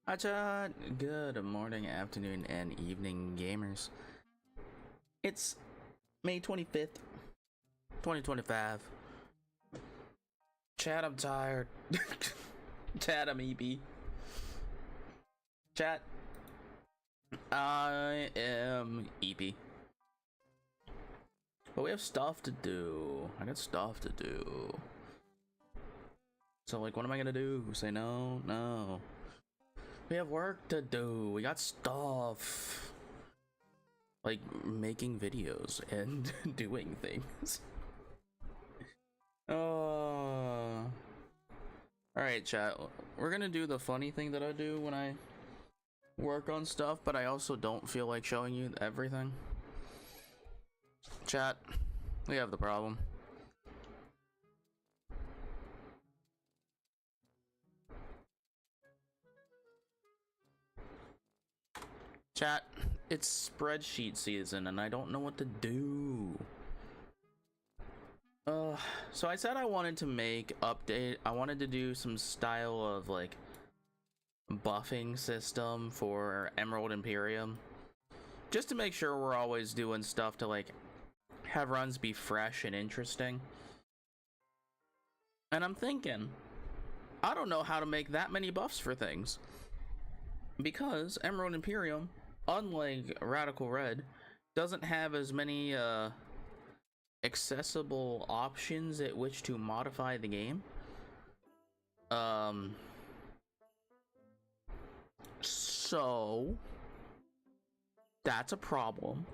Hi, chat. Good morning, afternoon, and evening, gamers. It's May 25th, 2025. Chat, I'm tired. Chat, I'm EP. Chat, I am EP. But we have stuff to do. I got stuff to do. So, like, what am I gonna do? Say no? No. We have work to do. We got stuff. Like making videos and doing things. Alright, chat. We're gonna do the funny thing that I do when I work on stuff, but I also don't feel like showing you everything. Chat, we have the problem. Chat, it's spreadsheet season and I don't know what to do. So I said I wanted to I wanted to do some style of like buffing system for Emerald Imperium. Just to make sure we're always doing stuff to like have runs be fresh and interesting. And I'm thinking, I don't know how to make that many buffs for things. Because Emerald Imperium, unlike Radical Red, doesn't have as many accessible options at which to modify the game. So that's a problem.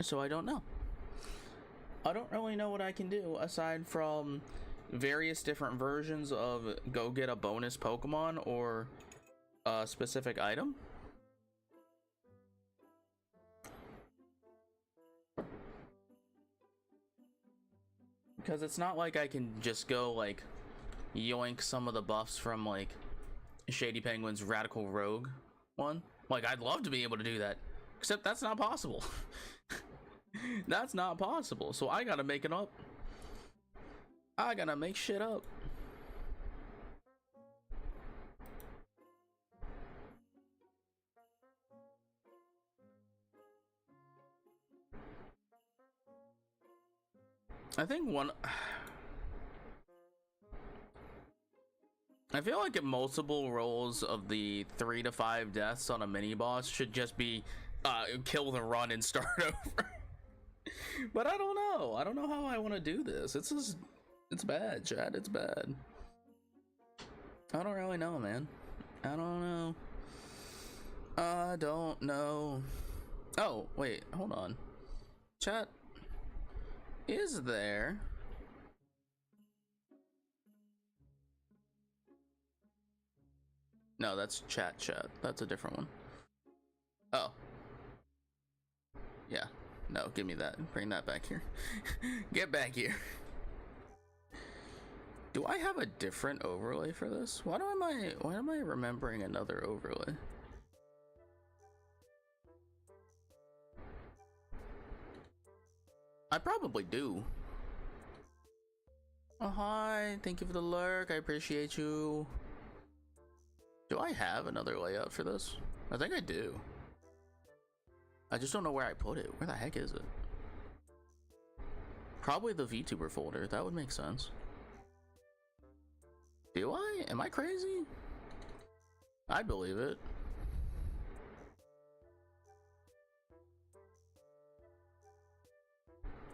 So I don't know. I don't really know what I can do aside from various different versions of go get a bonus Pokemon or a specific item. Because it's not like I can just go like yoink some of the buffs from like Shady Penguin's Radical Rogue one. Like, I'd love to be able to do that, except that's not possible. That's not possible, so I gotta make it up. I gotta make shit up. I think I feel like multiple rolls of the 3 to 5 deaths on a mini boss should just be kill the run and start over. But I don't know. I don't know how I want to do this. It's bad, Chad. It's bad. I don't really know, man. I don't know. I don't know. Oh, wait. Hold on. Chat. Is there... No, that's chat. That's a different one. Oh. Yeah. No, give me that. Bring that back here. Get back here. Do I have a different overlay for this? Why am I remembering another overlay? I probably do. Oh, hi. Thank you for the lurk. I appreciate you. Do I have another layout for this? I think I do. I just don't know where I put it. Where the heck is it? Probably the VTuber folder. That would make sense. Do I? Am I crazy? I believe it.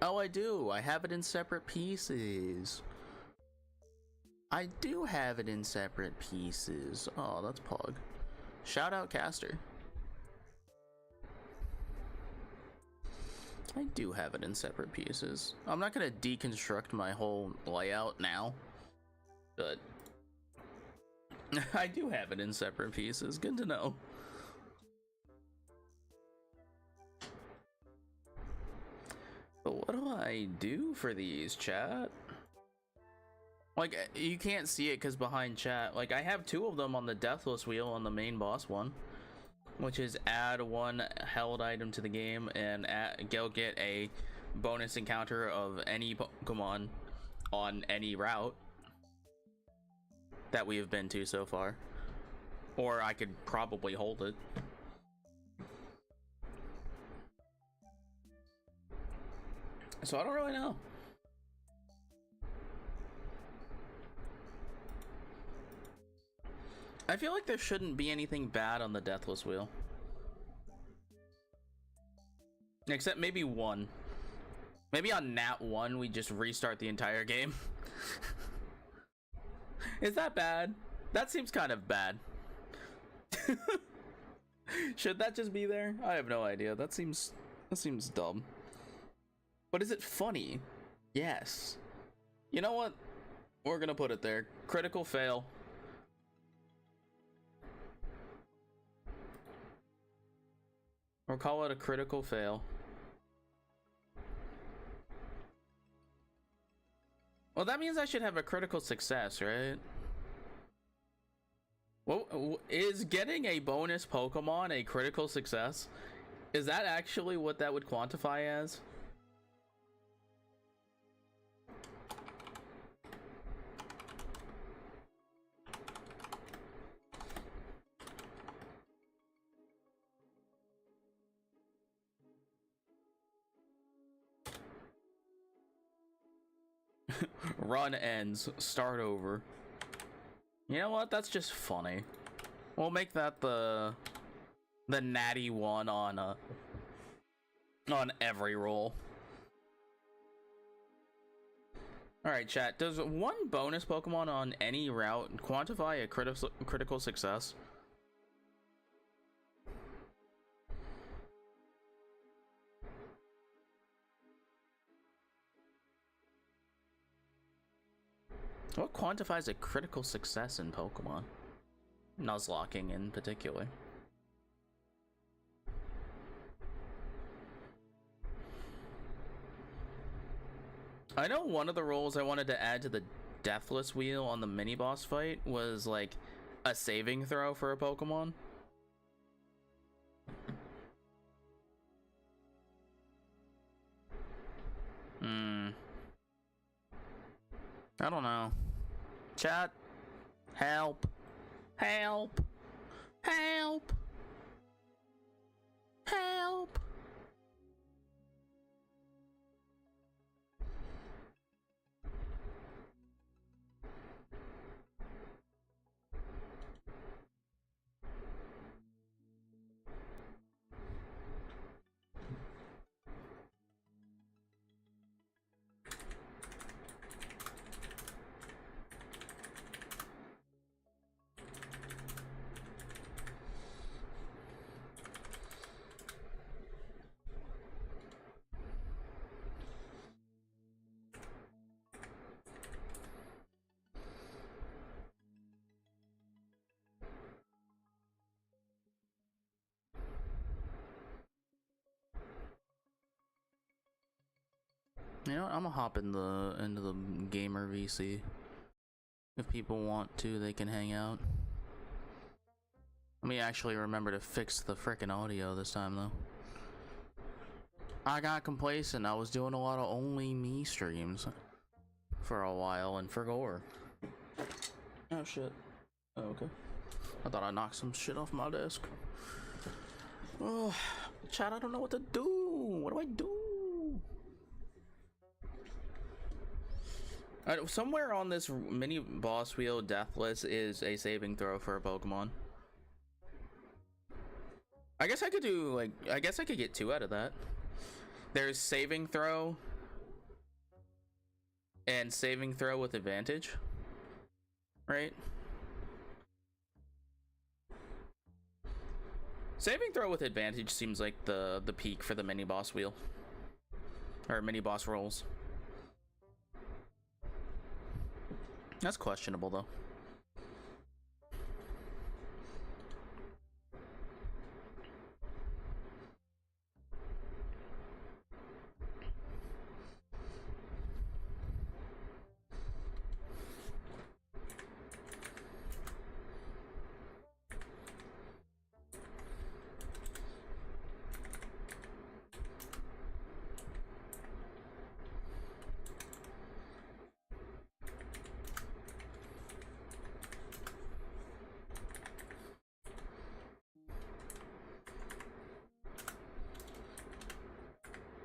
Oh, I do. I have it in separate pieces. I do have it in separate pieces. Oh, that's Pog. Shout out Caster. I do have it in separate pieces. I'm not gonna deconstruct my whole layout now, but I do have it in separate pieces. Good to know. But what do I do for these, chat? Like, you can't see it because behind chat. Like, I have 2 of them on the Deathless wheel on the main boss one, which is add 1 held item to the game and go get a bonus encounter of any Pokemon on any route. that we have been to so far. Or I could probably hold it. So I don't really know. I feel like there shouldn't be anything bad on the Deathless Wheel. Except maybe one. Maybe on Nat 1 we just restart the entire game. Is that bad? That seems kind of bad. Should that just be there? I have no idea. That seems dumb. But is it funny? Yes. You know what? We're gonna put it there. Critical fail. We'll call it a critical fail. Well, that means I should have a critical success, right? Well, is getting a bonus Pokemon a critical success? Is that actually what that would quantify as? Run ends, start over. You know what? That's just funny. We'll make that the natty one on every roll. All right, chat. Does one bonus Pokemon on any route quantify a critical success? What quantifies a critical success in Pokemon? Nuzlocking in particular. I know one of the roles I wanted to add to the Deathless Wheel on the mini boss fight was like a saving throw for a Pokemon. I don't know. Chat, help, help, help, help. You know what? I'm gonna hop into the gamer VC. If people want to, they can hang out. Let me actually remember to fix the frickin' audio this time, though. I got complacent. I was doing a lot of only me streams for a while and forgot. Oh shit. Oh, okay. I thought I knocked some shit off my desk. Oh, chat, I don't know what to do. What do I do? Somewhere on this mini boss wheel, Deathless is a saving throw for a Pokemon. I guess I could do, like, I guess I could get 2 out of that. There's saving throw and saving throw with advantage, right? Saving throw with advantage seems like the peak for the mini boss wheel, or mini boss rolls. That's questionable, though.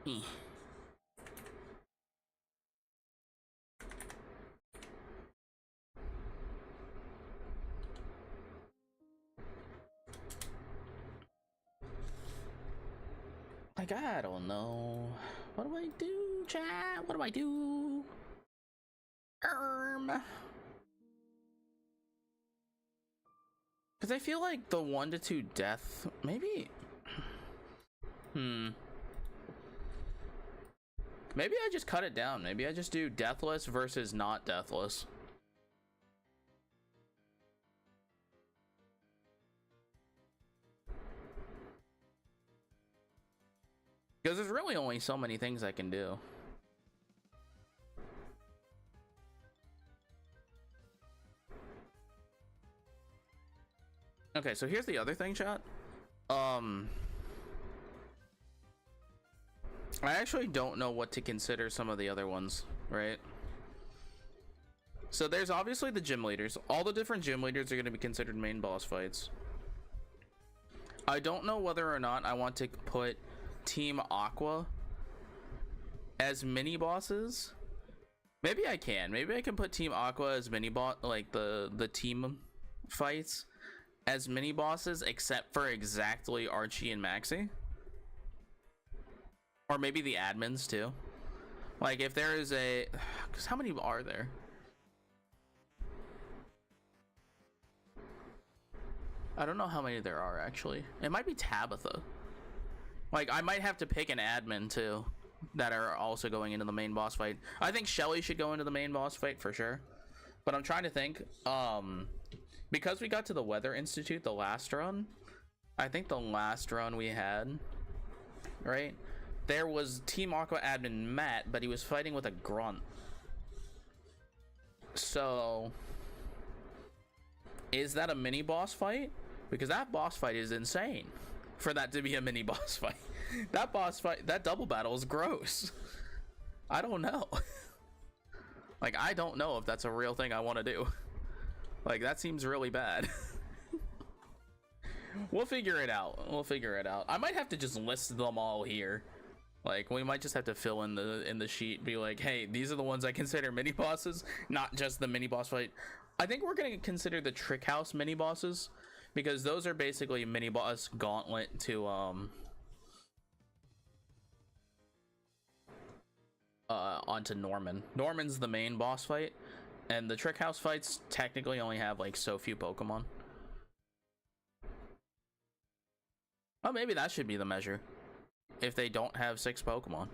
Eh. Like, I don't know. What do I do, chat? What do I do? Because I feel like the 1 to 2 death, maybe. Maybe I just cut it down. Maybe I just do deathless versus not deathless. Because there's really only so many things I can do. Okay, so here's the other thing, chat. I actually don't know what to consider some of the other ones, right? So there's obviously the gym leaders. All the different gym leaders are going to be considered main boss fights. I don't know whether or not I want to put Team Aqua as mini bosses. Maybe I can. Maybe I can put Team Aqua as mini boss, like the team fights as mini bosses, except for exactly Archie and Maxie. Or maybe the admins too. Like if there is a, because how many are there? I don't know how many there are actually. It might be Tabitha. Like I might have to pick an admin too that are also going into the main boss fight. I think Shelly should go into the main boss fight for sure. But I'm trying to think, because we got to the Weather Institute the last run, I think the last run we had, right? There was Team Aqua admin Matt, but he was fighting with a grunt. So, is that a mini boss fight? Because that boss fight is insane for that to be a mini boss fight. That boss fight, that double battle is gross. I don't know. Like, I don't know if that's a real thing I want to do. Like, that seems really bad. We'll figure it out. We'll figure it out. I might have to just list them all here. Like, we might just have to fill in the sheet, be like, hey, these are the ones I consider mini bosses, not just the mini boss fight. I think we're gonna consider the Trick House mini bosses, because those are basically mini boss gauntlet to onto Norman. Norman's the main boss fight, and the Trick House fights technically only have like so few Pokemon. Oh, maybe that should be the measure. If they don't have 6 Pokemon.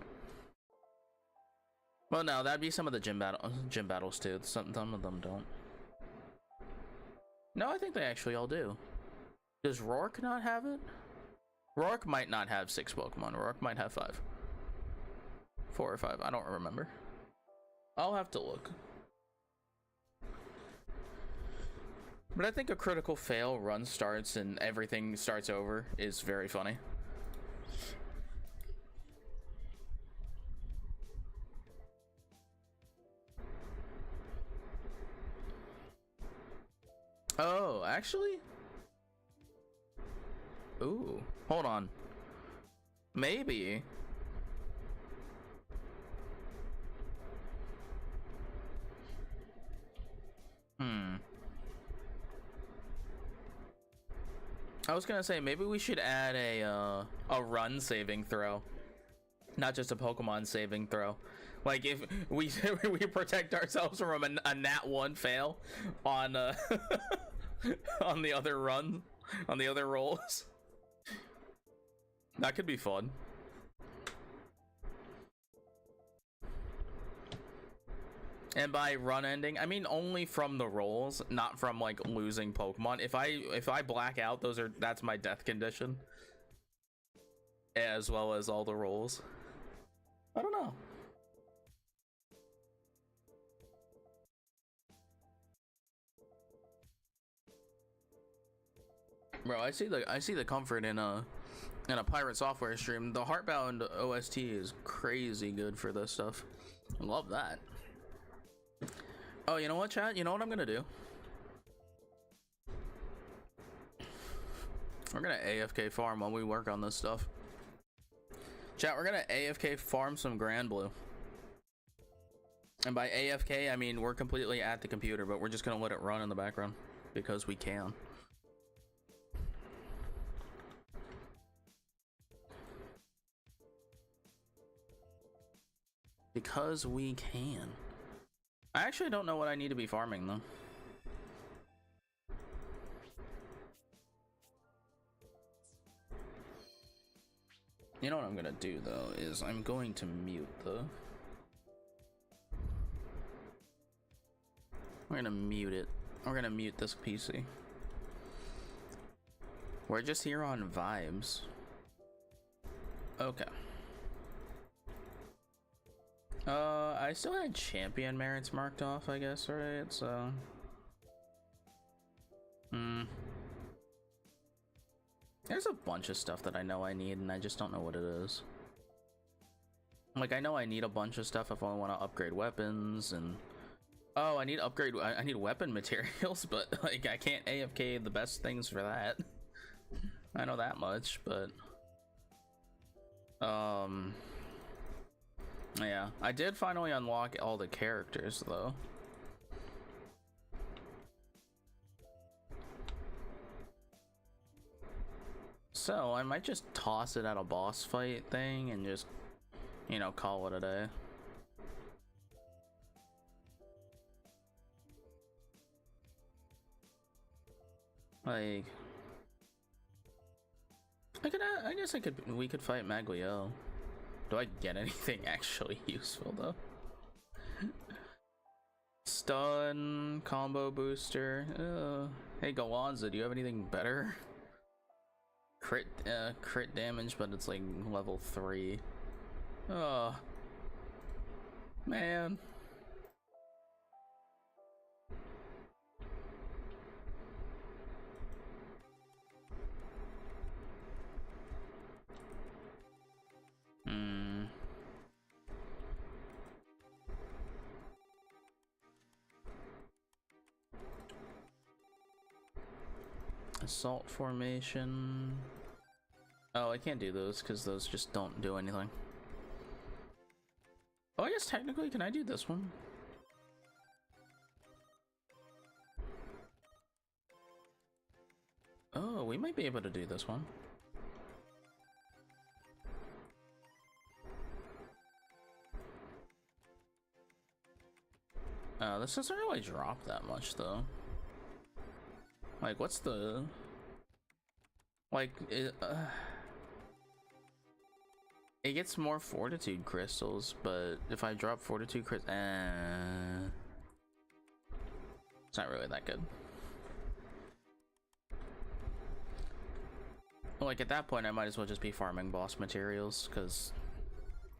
Well, no, that'd be some of the gym battles too. Some of them don't. No, I think they actually all do. Does Rourke not have it? Rourke might not have 6 Pokemon. Rourke might have 5. 4 or 5. I don't remember. I'll have to look. But I think a critical fail run starts and everything starts over is very funny. Oh, actually? Ooh, hold on. Maybe. I was gonna say maybe we should add a run saving throw, not just a Pokemon saving throw. Like if we we protect ourselves from a nat 1 fail on on the other run, on the other rolls. That could be fun. And by run ending, I mean only from the rolls, not from like losing Pokemon. If I black out, that's my death condition, as well as all the rolls. I don't know. Bro, I see the comfort in a pirate software stream. The Heartbound OST is crazy good for this stuff. I love that. Oh, you know what, chat? You know what I'm gonna do? We're gonna AFK farm while we work on this stuff. Chat, we're gonna AFK farm some Grand Blue. And by AFK, I mean we're completely at the computer, but we're just gonna let it run in the background because we can. Because we can. I actually don't know what I need to be farming though. You know what I'm gonna do though is I'm going to mute we're gonna mute it. We're gonna mute this PC. We're just here on vibes. Okay. I still had champion merits marked off, I guess, right? So there's a bunch of stuff that I know I need and I just don't know what it is. Like, I know I need a bunch of stuff if I want to upgrade weapons, and oh, I need weapon materials, but like I can't AFK the best things for that. I know that much, but yeah, I did finally unlock all the characters though. So I might just toss it at a boss fight thing and just, you know, call it a day. Like, I guess we could fight Maglio. Do I get anything actually useful though? Stun, combo booster. Hey Galanza, do you have anything better? Crit damage, but it's like level 3. Oh man. Assault formation. Oh, I can't do those because those just don't do anything. Oh, I guess technically, can I do this one? Oh, we might be able to do this one. This doesn't really drop that much though. Like, what's the... Like, it gets more fortitude crystals, but if I drop fortitude crystals, it's not really that good. Like, at that point, I might as well just be farming boss materials, because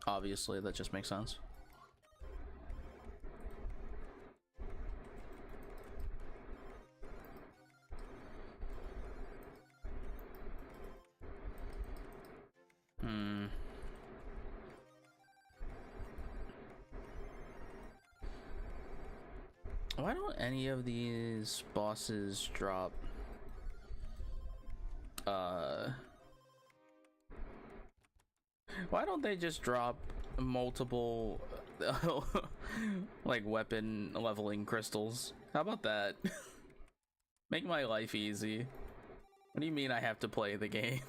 obviously that just makes sense. Why don't any of these bosses drop why don't they just drop multiple like weapon leveling crystals? How about that? Make my life easy. What do you mean I have to play the game?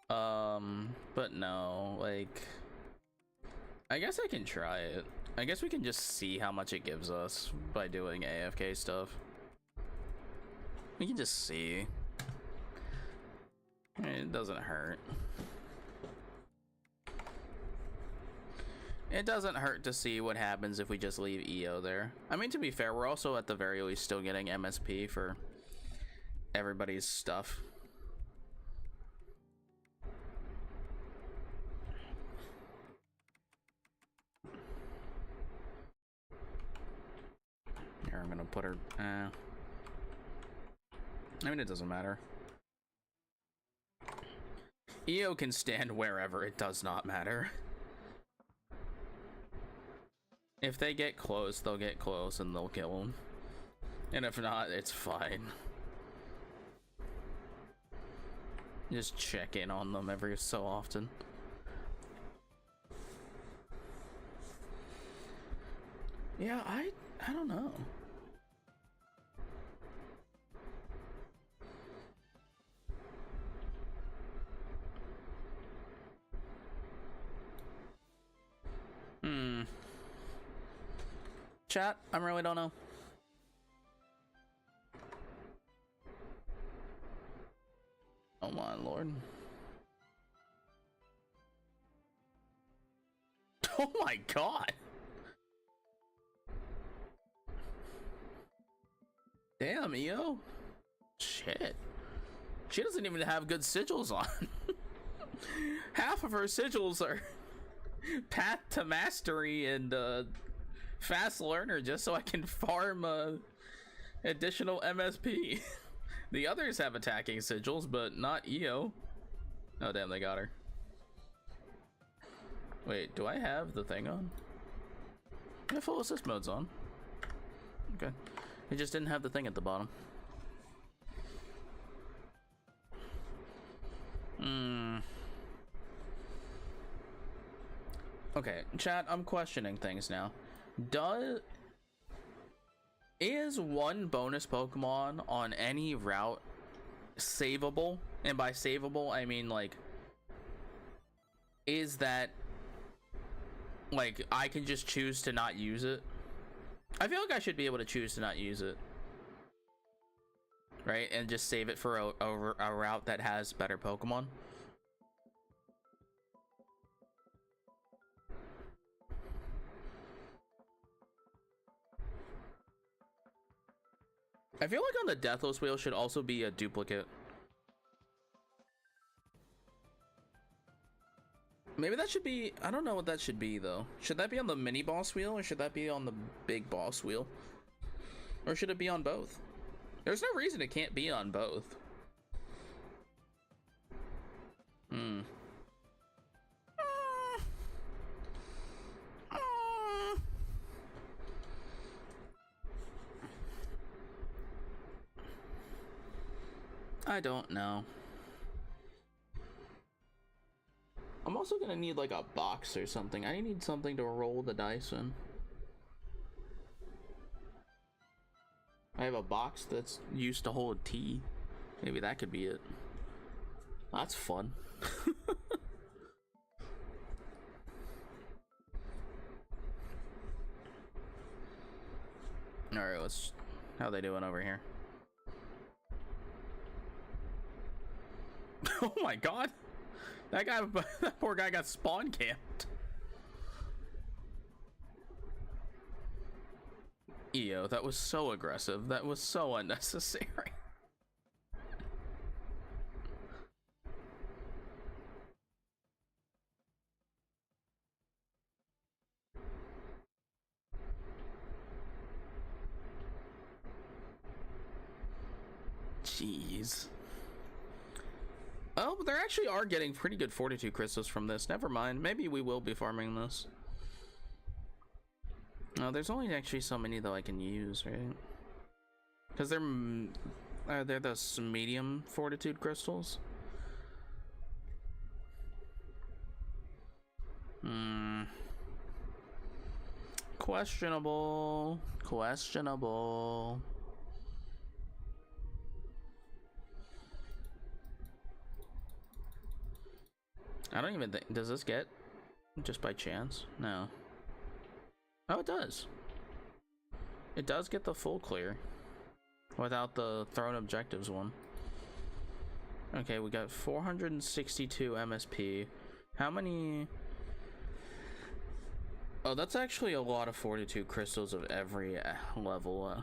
But no, like, I guess I can try it. I guess we can just see how much it gives us by doing AFK stuff. We can just see. It doesn't hurt. It doesn't hurt to see what happens if we just leave EO there. I mean, to be fair, we're also at the very least still getting MSP for everybody's stuff. Here, I'm gonna put her... I mean, it doesn't matter. EO can stand wherever, it does not matter. If they get close, they'll get close and they'll kill them. And if not, it's fine. Just check in on them every so often. Yeah, I don't know. Chat, I really don't know. Oh my lord. Oh my god. Damn, EO. Shit. She doesn't even have good sigils on. Half of her sigils are Path to Mastery and Fast Learner just so I can farm additional MSP. The others have attacking sigils, but not EO. Oh damn, they got her. Wait, do I have the thing on? Yeah, full assist mode's on. Okay. It just didn't have the thing at the bottom. Okay, chat, I'm questioning things now. Is one bonus Pokemon on any route savable? And by savable, I mean like, is that like I can just choose to not use it? I feel like I should be able to choose to not use it, right? And just save it for a route that has better Pokemon. I feel like on the Deathless wheel should also be a duplicate. Maybe that should be, I don't know what that should be though. Should that be on the mini boss wheel or should that be on the big boss wheel? Or should it be on both? There's no reason it can't be on both. I don't know. I'm also gonna need like a box or something. I need something to roll the dice in. I have a box that's used to hold tea. Maybe that could be it. That's fun. Alright, let's... How they doing over here? Oh my god! That guy, that poor guy got spawn camped. EO, that was so aggressive. That was so unnecessary. Jeez. Oh, but they actually are getting pretty good Fortitude crystals from this. Never mind. Maybe we will be farming this. No, there's only actually so many though I can use, right? Because they're those medium Fortitude crystals. Questionable. Questionable. I don't even think, does this get just by chance? No. Oh, it does. It does get the full clear without the thrown objectives one. Okay, we got 462 MSP. How many? Oh, that's actually a lot of Fortitude crystals of every level.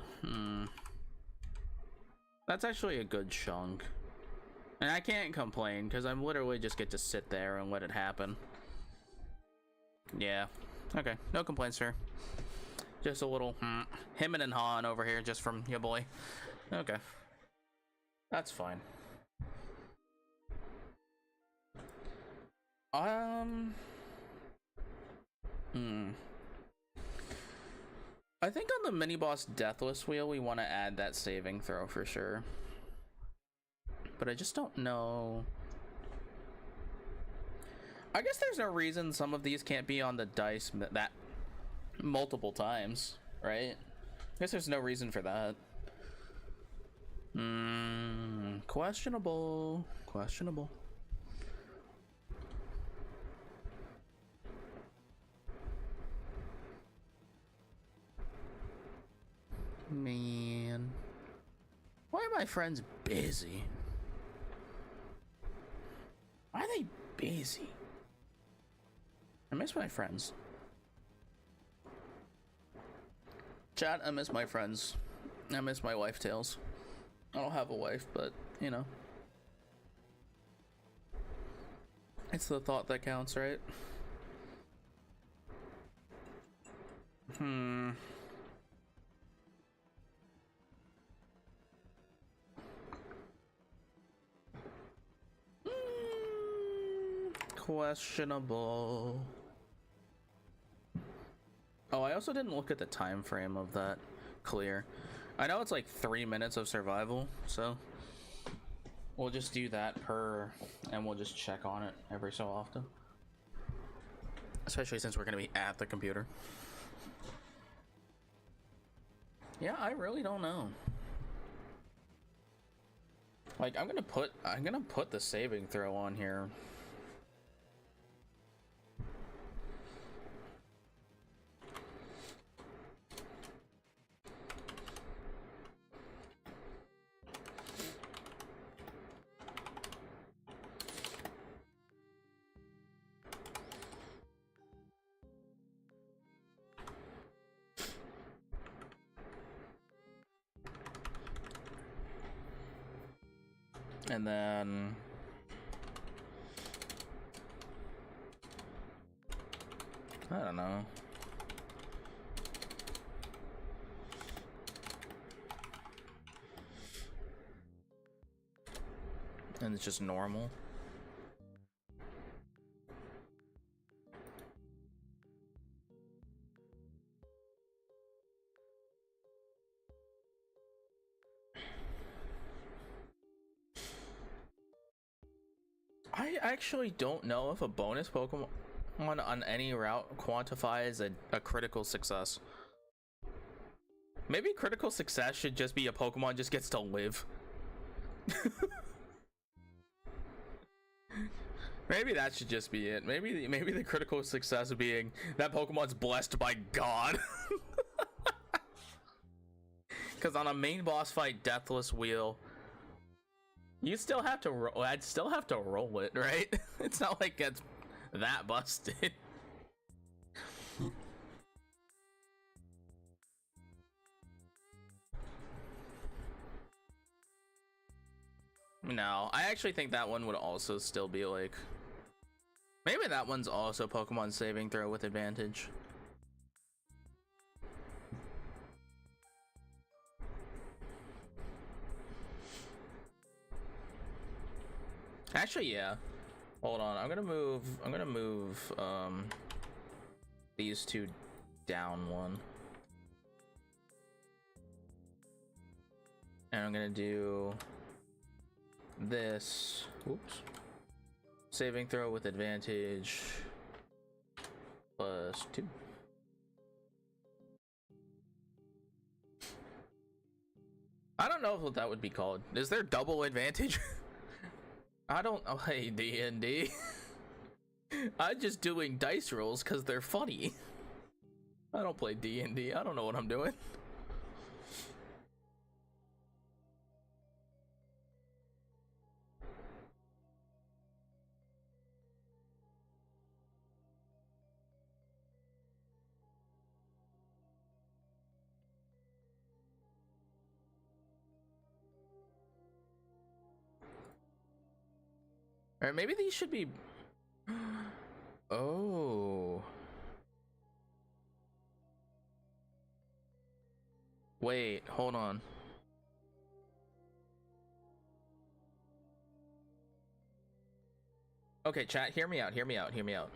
That's actually a good chunk. And I can't complain, because I'm literally just get to sit there and let it happen. Yeah. Okay, no complaints, sir. Just a little him and Han over here, just from your boy. Okay. That's fine. I think on the mini-boss Deathless wheel, we want to add that saving throw for sure. But I just don't know I guess there's no reason some of these can't be on the dice that multiple times, right? I guess there's no reason for that. Questionable. Questionable. Man. Why are my friends busy? Why are they busy? I miss my friends. Chat, I miss my friends. I miss my wife tails. I don't have a wife, but you know. It's the thought that counts, right? Questionable. Oh, I also didn't look at the time frame of that clear. I know it's like 3 minutes of survival, so we'll just do that and we'll just check on it every so often. Especially since we're gonna be at the computer. Yeah, I really don't know. Like, I'm gonna put the saving throw on here. And then I don't know. And it's just normal. I actually don't know if a bonus Pokemon on any route quantifies a critical success. Maybe critical success should just be a Pokemon just gets to live. Maybe that should just be it. Maybe the critical success being that Pokemon's blessed by God. Because on a main boss fight, Deathless Wheel, you still have to I'd still have to roll it, right? It's not like it's that busted. No, I actually think that one would also still be like, maybe that one's also Pokemon saving throw with advantage. Actually, yeah. Hold on, I'm gonna move these two down one. And I'm gonna do this. Oops. Saving throw with advantage +2. I don't know what that would be called. Is there double advantage? I don't know. Hey, D&D. I'm just doing dice rolls because they're funny. I don't play D&D. I don't know what I'm doing. Or maybe these should be... Oh. Wait, hold on. Okay, chat, hear me out, hear me out, hear me out.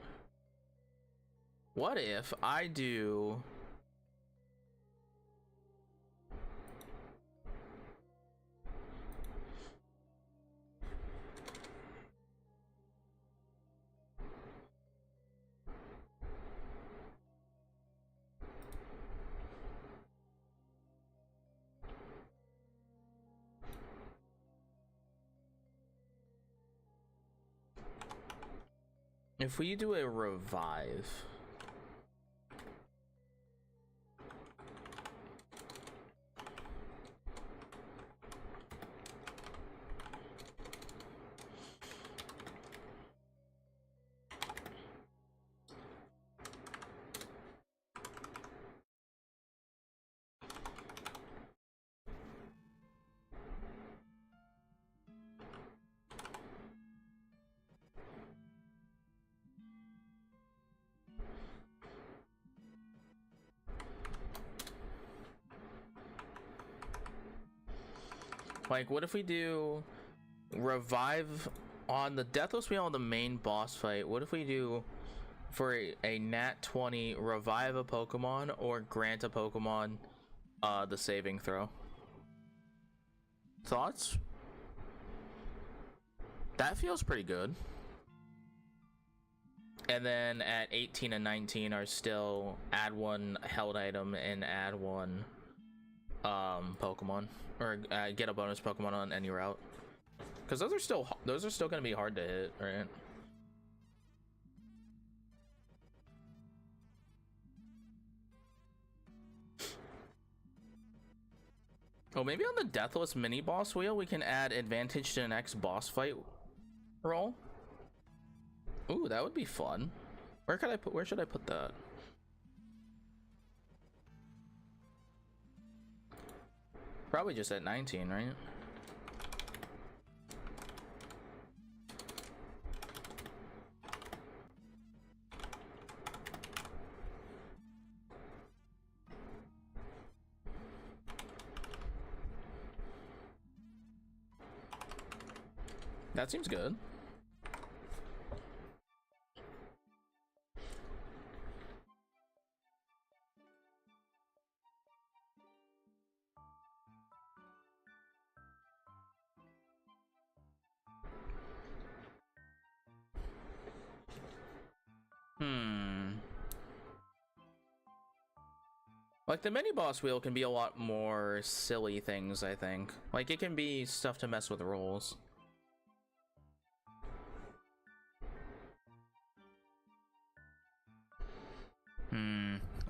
What if I do... If we do a revive, like, what if we do revive on the Deathless Wheel on the main boss fight? What if we do for a nat 20 revive a Pokemon or grant a Pokemon the saving throw? Thoughts? That feels pretty good. And then at 18 and 19 are still add one held item and add one Pokemon, or get a bonus Pokemon on any route, because those are still gonna be hard to hit, right? Oh, maybe on the Deathless mini boss wheel we can add advantage to the next boss fight roll. Ooh, that would be fun. Where should I put that? Probably just at 19, right? That seems good. Like, the mini boss wheel can be a lot more silly things, I think. Like, it can be stuff to mess with rolls.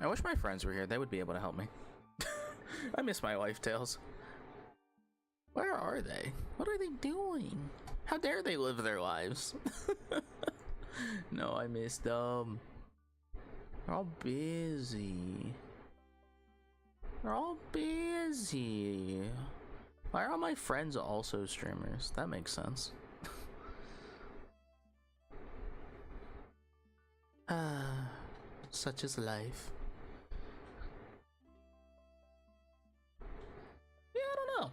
I wish my friends were here. They would be able to help me. I miss my wife tails. Where are they? What are they doing? How dare they live their lives? No, I miss them. They're all busy. They're all busy. Why are all my friends also streamers? That makes sense. Such is life. Yeah, I don't know.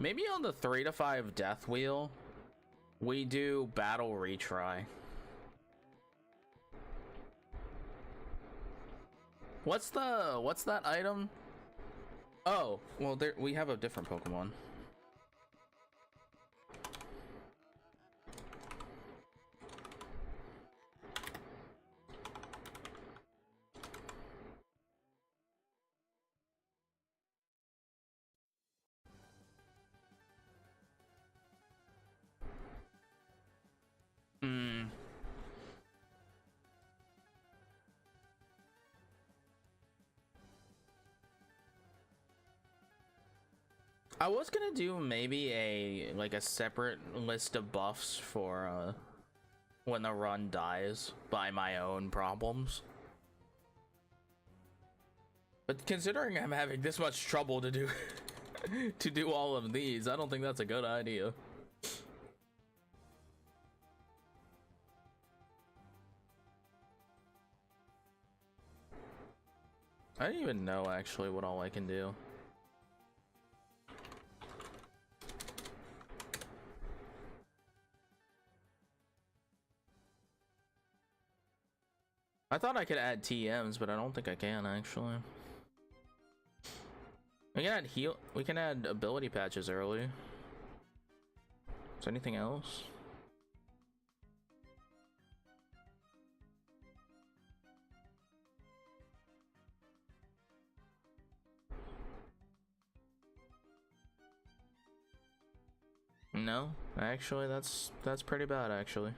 Maybe on the 3 to 5 death wheel, we do battle retry. What's that item? Oh, well, there we have a different Pokemon. I was gonna do maybe a separate list of buffs for when the run dies by my own problems. But considering I'm having this much trouble to do to do all of these, I don't think that's a good idea. I don't even know actually what all I can do. I thought I could add TMs, but I don't think I can actually. We can add heal. We can add ability patches early. Is there anything else? No, actually, that's pretty bad, actually.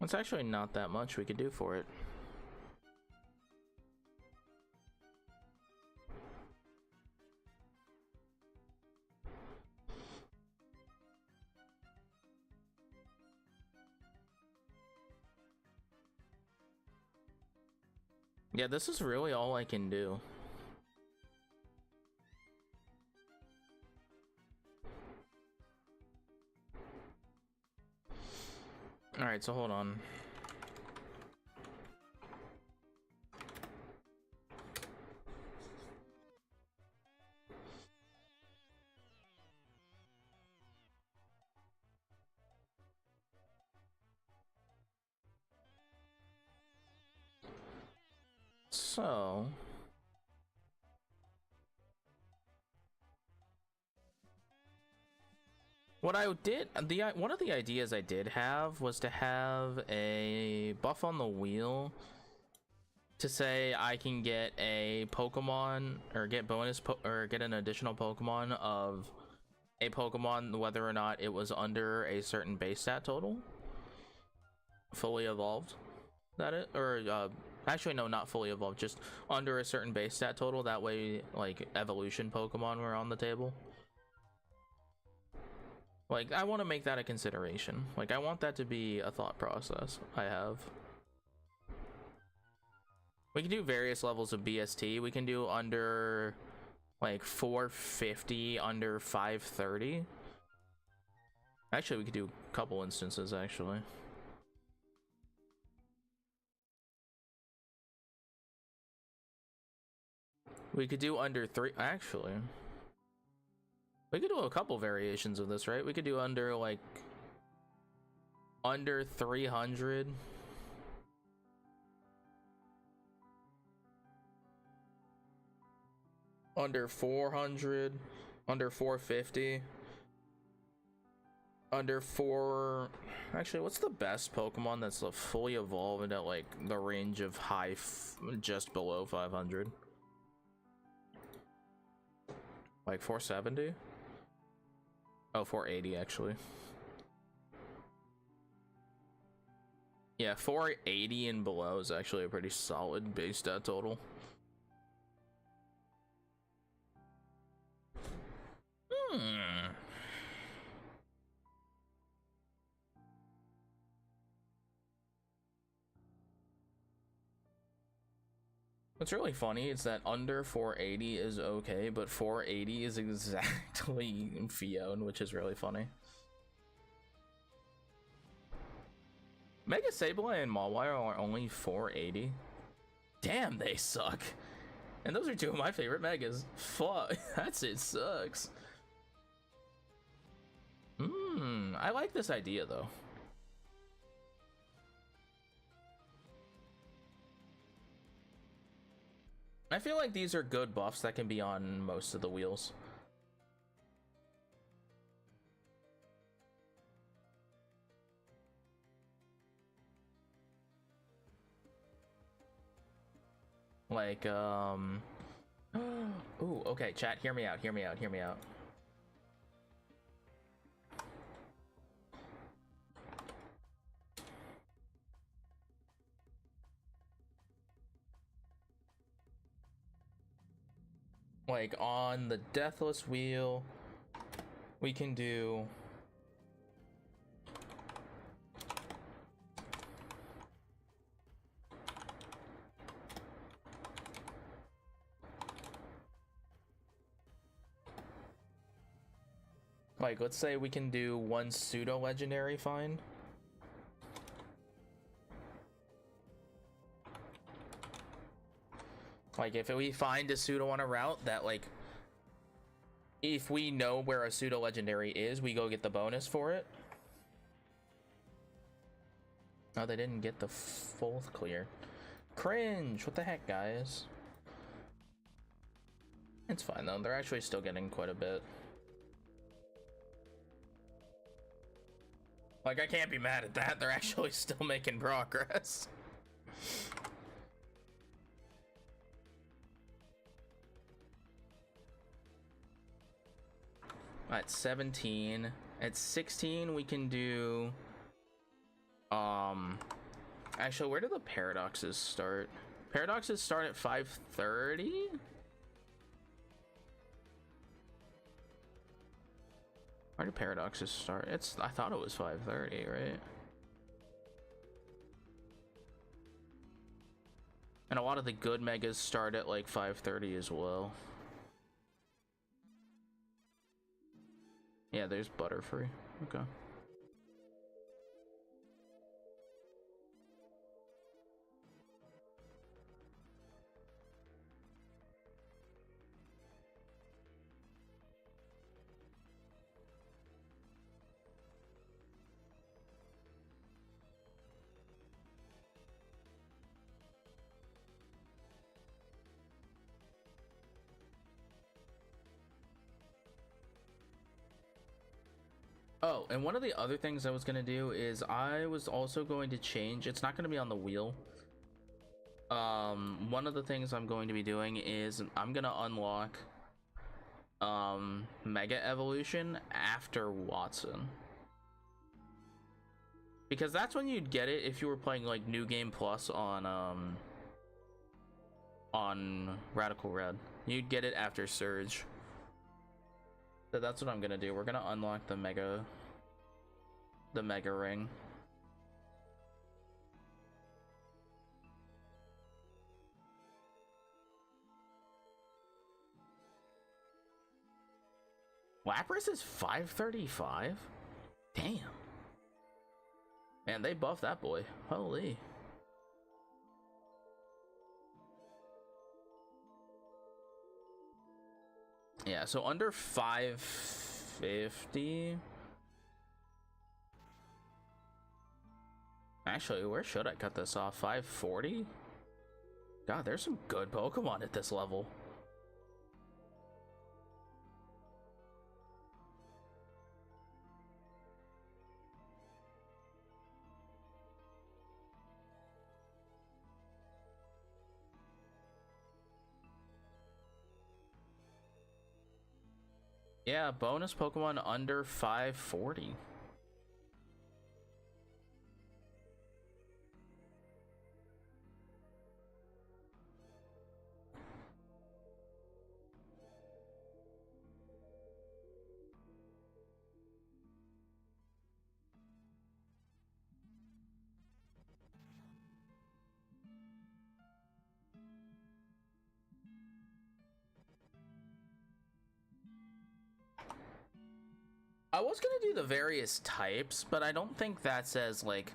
It's actually not that much we could do for it. Yeah, this is really all I can do. Alright, so hold on. So what I did, one of the ideas I did have was to have a buff on the wheel to say I can get a Pokemon or get get an additional Pokemon of a Pokemon whether or not it was under a certain base stat total, fully evolved. That it, or actually no, not fully evolved, just under a certain base stat total. That way, like, evolution Pokemon were on the table. Like, I want to make that a consideration. Like, I want that to be a thought process I have. We can do various levels of BST. We can do under like 450, under 530. Actually, we could do a couple instances, actually. We could do under 3, actually. We could do a couple variations of this, right? We could do under like under 300. Under 400, under 450, under 4. Actually, what's the best Pokemon that's fully evolved at like the range of high, just below 500? Like 470? Oh, 480 actually. Yeah, 480 and below is actually a pretty solid base stat total. What's really funny is that under 480 is okay, but 480 is exactly Fion, which is really funny. Mega Sableye and Mawile are only 480. Damn, they suck. And those are two of my favorite Megas. Fuck, it sucks. I like this idea though. I feel like these are good buffs that can be on most of the wheels. Like, ooh, okay, chat, hear me out. Like, on the Deathless wheel, we can do like, let's say we can do one pseudo legendary find. Like, if we find a pseudo on a route that, like, if we know where a pseudo legendary is, we go get the bonus for it. Oh, they didn't get the fourth clear. Cringe! What the heck, guys? It's fine though, they're actually still getting quite a bit. Like, I can't be mad at that, they're actually still making progress. At 17, at 16 we can do actually, where do the paradoxes start? Paradoxes start at 5:30. Where do paradoxes start? I thought it was 5:30, right? And a lot of the good megas start at like 5:30 as well. Yeah, there's Butterfree. Okay. Oh, and one of the other things I was going to do is I was also going to change. It's not going to be on the wheel. One of the things I'm going to be doing is I'm going to unlock Mega Evolution after Watson. Because that's when you'd get it if you were playing like New Game Plus on Radical Red. You'd get it after Surge. So that's what I'm gonna do. We're gonna unlock the mega ring. Lapras is 535? Damn. Man, they buffed that boy. Holy. Yeah, so under 550. Actually, where should I cut this off? 540? God, there's some good Pokemon at this level. Yeah, bonus Pokemon under 540. I was gonna do the various types, but I don't think that's as like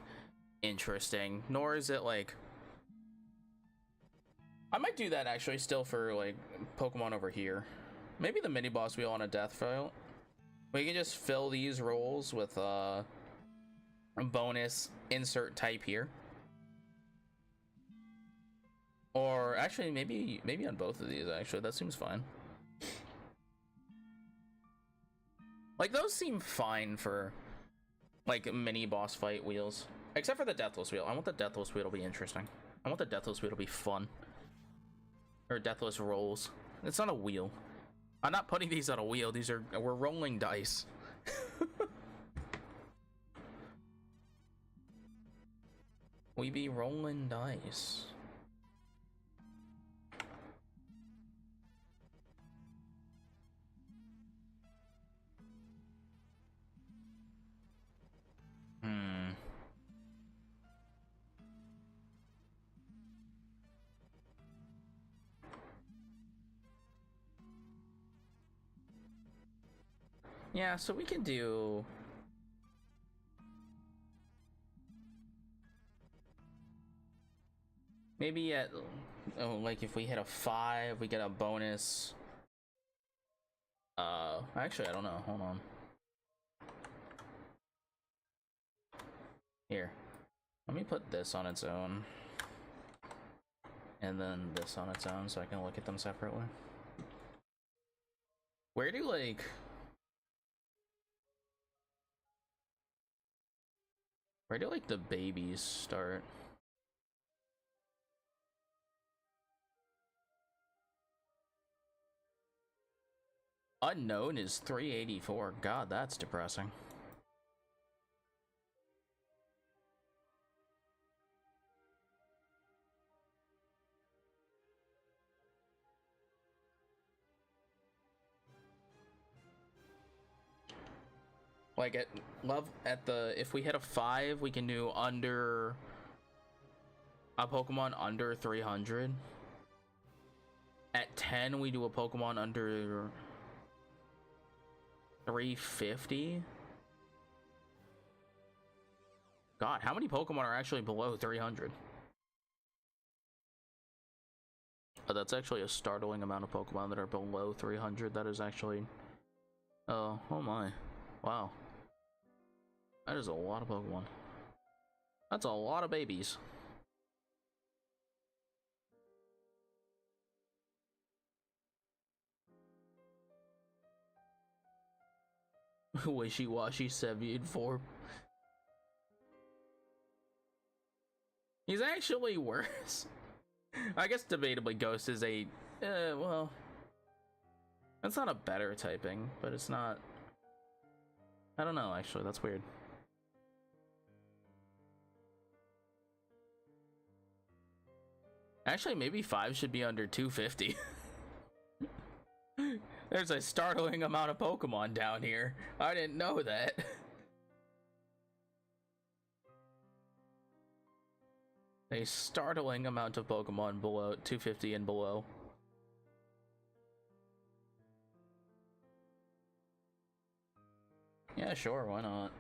interesting, nor is it like I might do that actually still for like Pokemon over here. Maybe the mini boss wheel on a death fight. We can just fill these roles with a bonus insert type here. Or actually maybe on both of these actually. That seems fine. Like those seem fine for like mini boss fight wheels. Except for the Deathless wheel. I want the Deathless wheel to be interesting. I want the Deathless wheel to be fun. Or Deathless rolls. It's not a wheel. I'm not putting these on a wheel. We're rolling dice. We be rolling dice. Yeah, so we can do maybe at like if we hit a 5, we get a bonus. Actually, I don't know. Hold on. Here. Let me put this on its own. And then this on its own so I can look at them separately. Where do like... Where do like the babies start? Unknown is 384. God, that's depressing. Like if we hit a 5, we can do under a Pokemon under 300. At 10, we do a Pokemon under 350. God, how many Pokemon are actually below 300? Oh, that's actually a startling amount of Pokemon that are below 300. That is actually... Oh my. Wow. That is a lot of Pokemon. That's a lot of babies. Wishy-washy 74. He's actually worse. I guess debatably Ghost is a... well... That's not a better typing, but it's not... I don't know, actually. That's weird. Actually, maybe 5 should be under 250. There's a startling amount of Pokemon down here. I didn't know that. A startling amount of Pokemon below 250 and below. Yeah, sure, why not?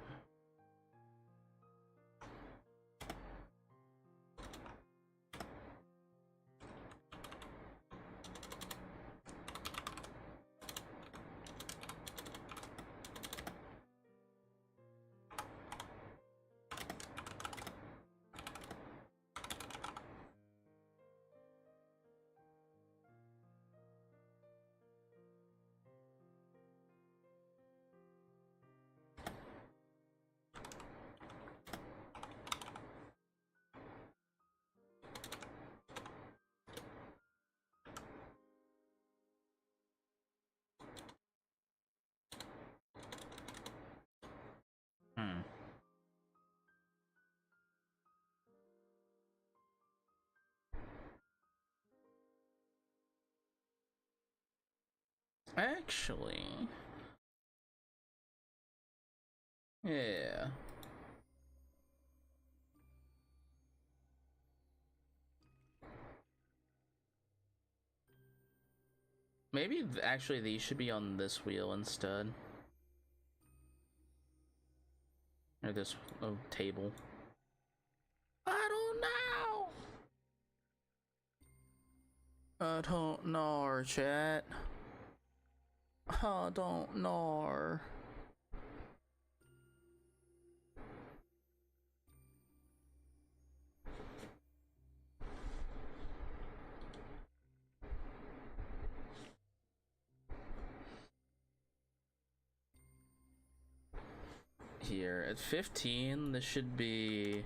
Actually... Yeah. Maybe actually these should be on this wheel instead. Or this table. I don't know. I don't know, chat. I don't know. Here at 15, this should be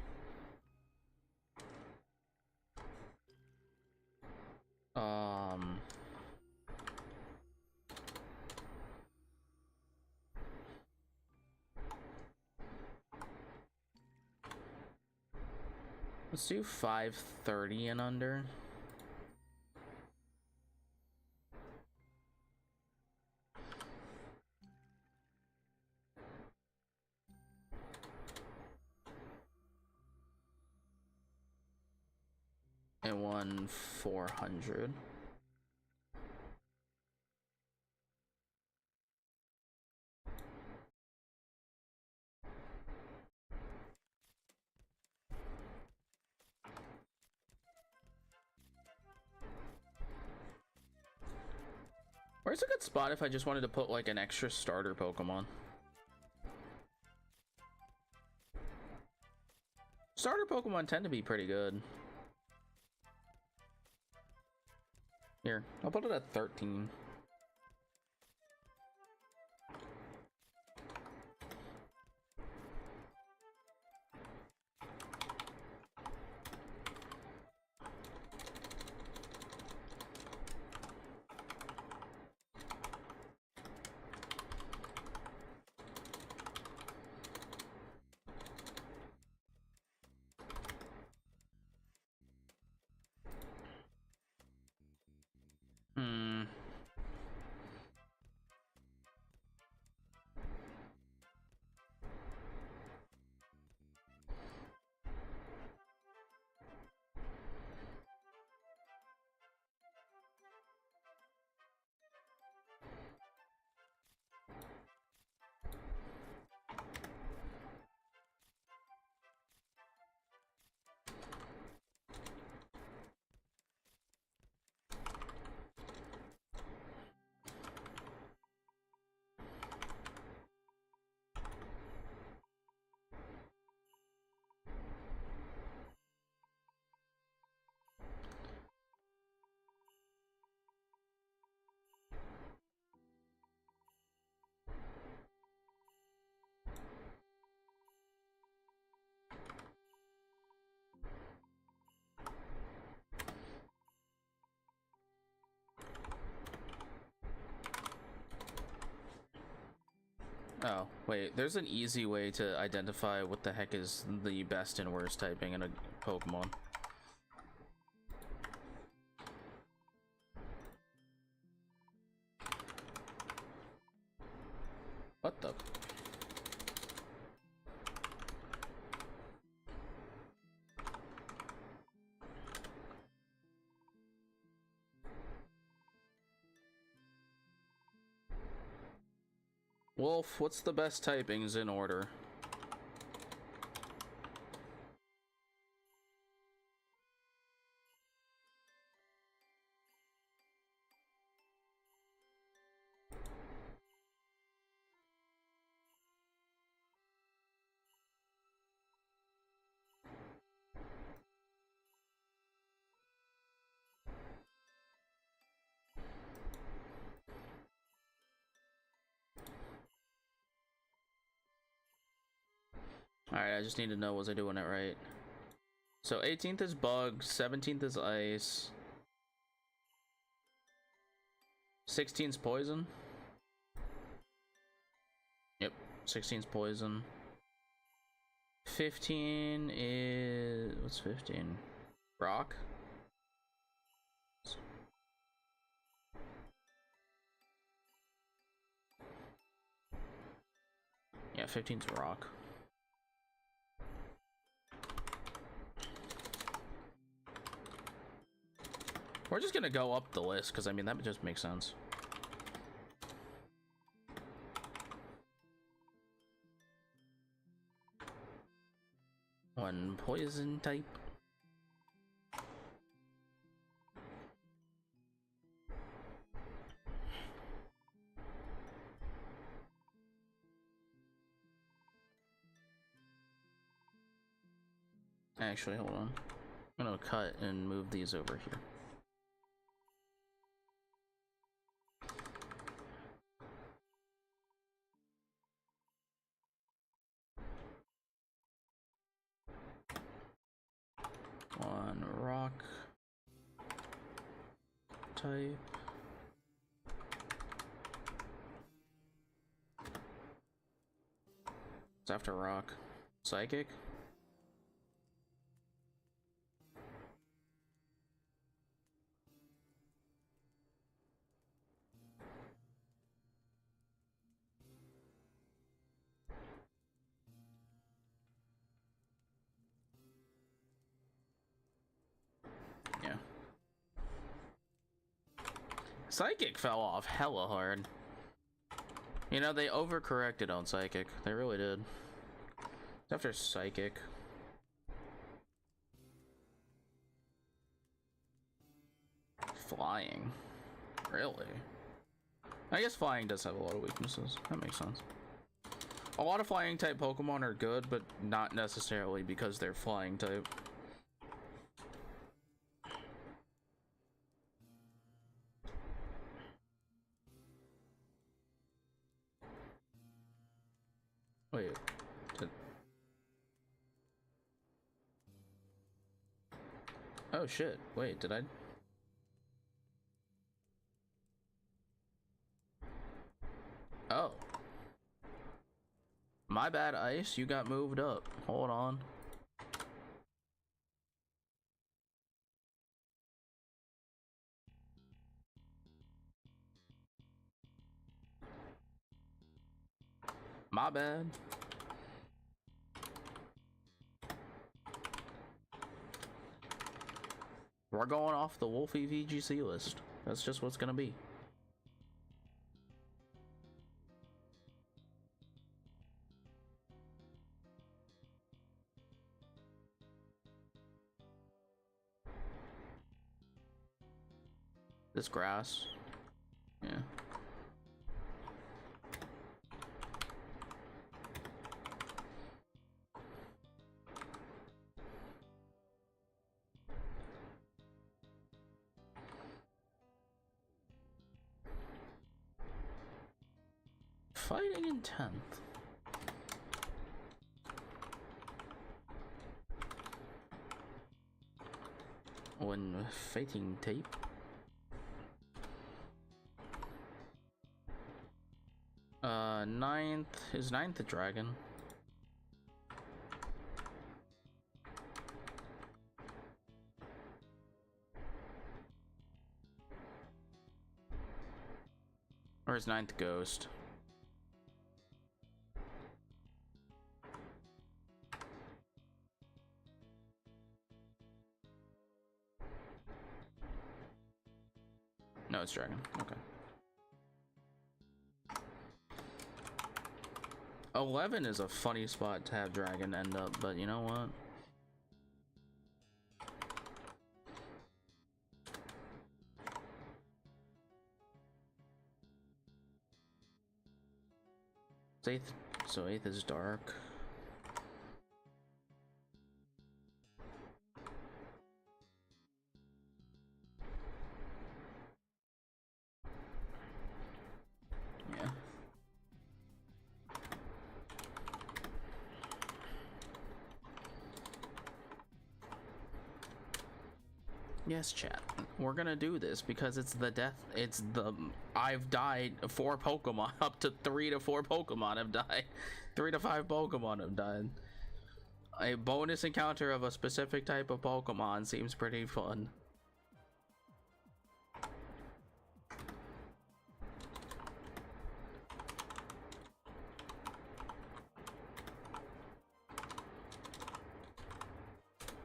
let's do 530 and under. And 400. Where's a good spot if I just wanted to put like an extra starter Pokemon? starter Pokemon tend to be pretty good. Here, I'll put it at 13. Oh, wait, there's an easy way to identify what the heck is the best and worst typing in a Pokemon. What the? Wolf, what's the best typings in order? Alright, I just need to know, was I doing it right? So 18th is Bug, 17th is Ice, 16th is Poison. Yep, 16th is Poison. 15 is... what's 15? Rock? Yeah, 15's Rock. We're just gonna go up the list, because I mean, that just makes sense. One poison type. Actually, hold on. I'm gonna cut and move these over here. One rock type. It's after rock. Psychic. Yeah. Psychic fell off hella hard. You know, they overcorrected on Psychic. They really did. It's after Psychic. Flying. Really? I guess flying does have a lot of weaknesses. That makes sense. A lot of flying type Pokemon are good, but not necessarily because they're flying type. Wait. Oh shit, wait, did I? Oh. My bad, Ice, you got moved up. Hold on. My bad. We're going off the Wolfie VGC list. That's just what's gonna be. This grass. Yeah. Fighting in 10th. When fighting tape. Ninth is 9th a dragon. Or is 9th ghost? No, it's dragon. Okay. 11 is a funny spot to have dragon end up, but you know what? It's 8th, so 8th is dark. Yes, chat. We're gonna do this because it's the death. It's the I've died 4 Pokemon. Up to 3 to 4 Pokemon have died. 3 to 5 Pokemon have died. A bonus encounter of a specific type of Pokemon seems pretty fun.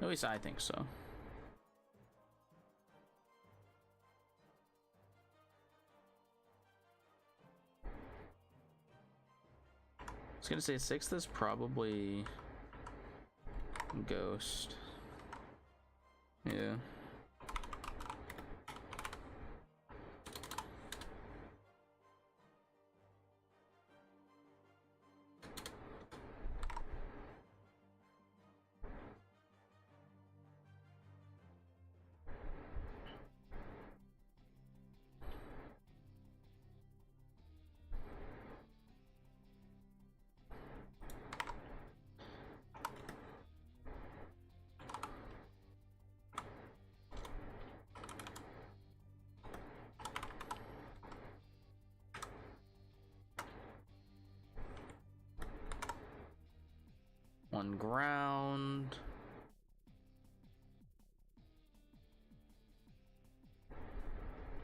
At least I think so. I was gonna say 6th is probably ghost. Yeah. One ground.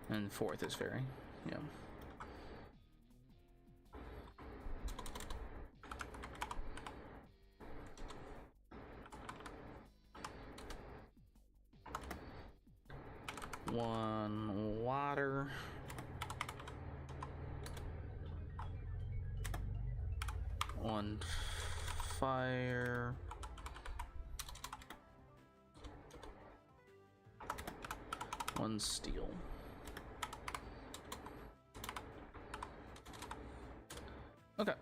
And 4th is fairy. Yeah. One water. One fire. One steel. Okay.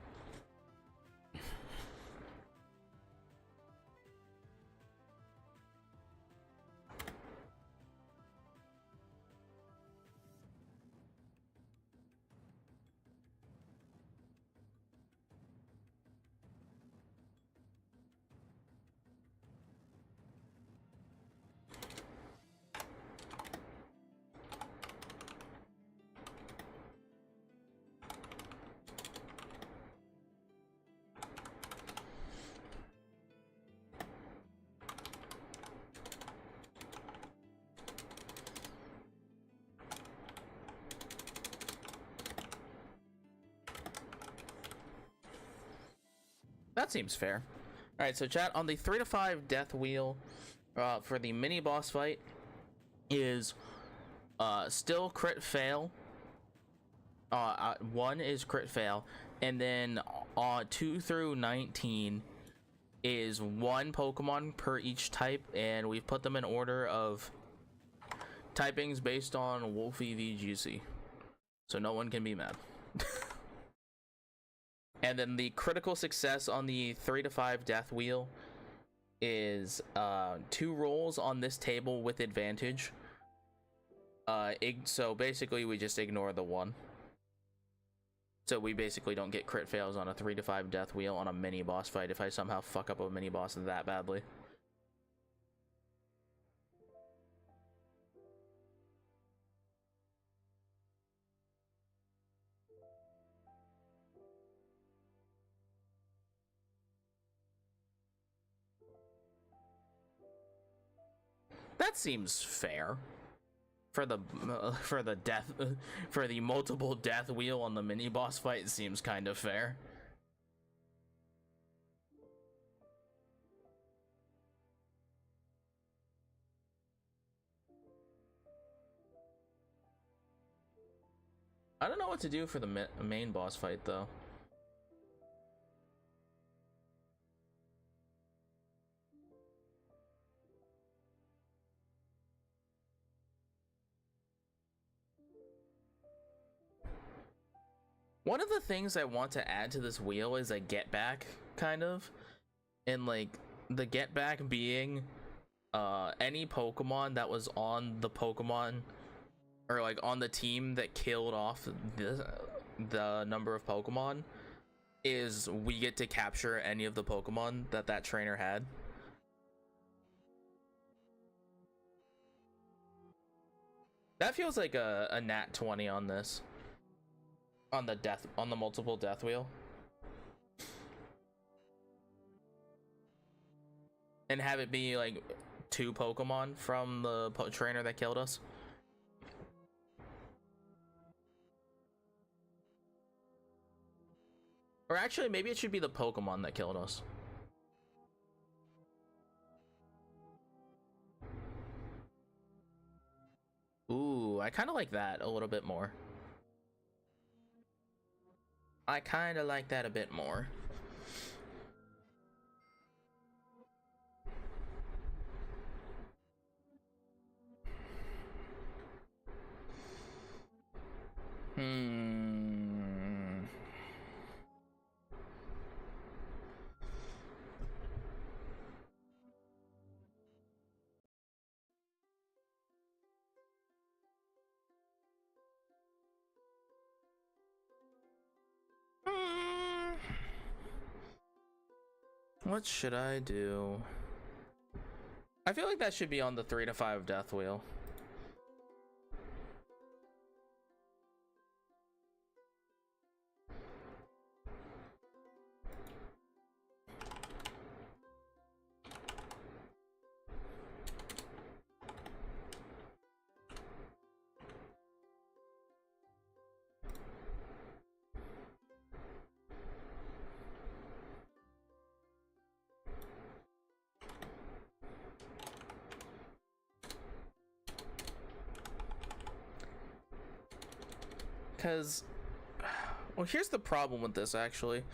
That seems fair. Alright, so chat, on the 3 to 5 death wheel for the mini boss fight is still crit fail. 1 is crit fail, and then 2 through 19 is 1 Pokemon per each type, and we've put them in order of typings based on Wolfie v GC, so no one can be mad. And then the critical success on the 3 to 5 death wheel is 2 rolls on this table with advantage. So basically we just ignore the 1. So we basically don't get crit fails on a 3 to 5 death wheel on a mini boss fight if I somehow fuck up a mini boss that badly. That seems fair. For the multiple death wheel on the mini boss fight, seems kind of fair. I don't know what to do for the main boss fight though. One of the things I want to add to this wheel is a get back, kind of. And like the get back being any Pokemon that was on the Pokemon or like on the team that killed off the number of Pokemon, is we get to capture any of the Pokemon that trainer had. That feels like a nat 20 on this. On the multiple death wheel. And have it be like 2 Pokemon from the trainer that killed us. Or actually, maybe it should be the Pokemon that killed us. Ooh, I kind of like that a little bit more. I kind of like that a bit more. What should I do? I feel like that should be on the 3 to 5 death wheel. Because, well, here's the problem with this, actually.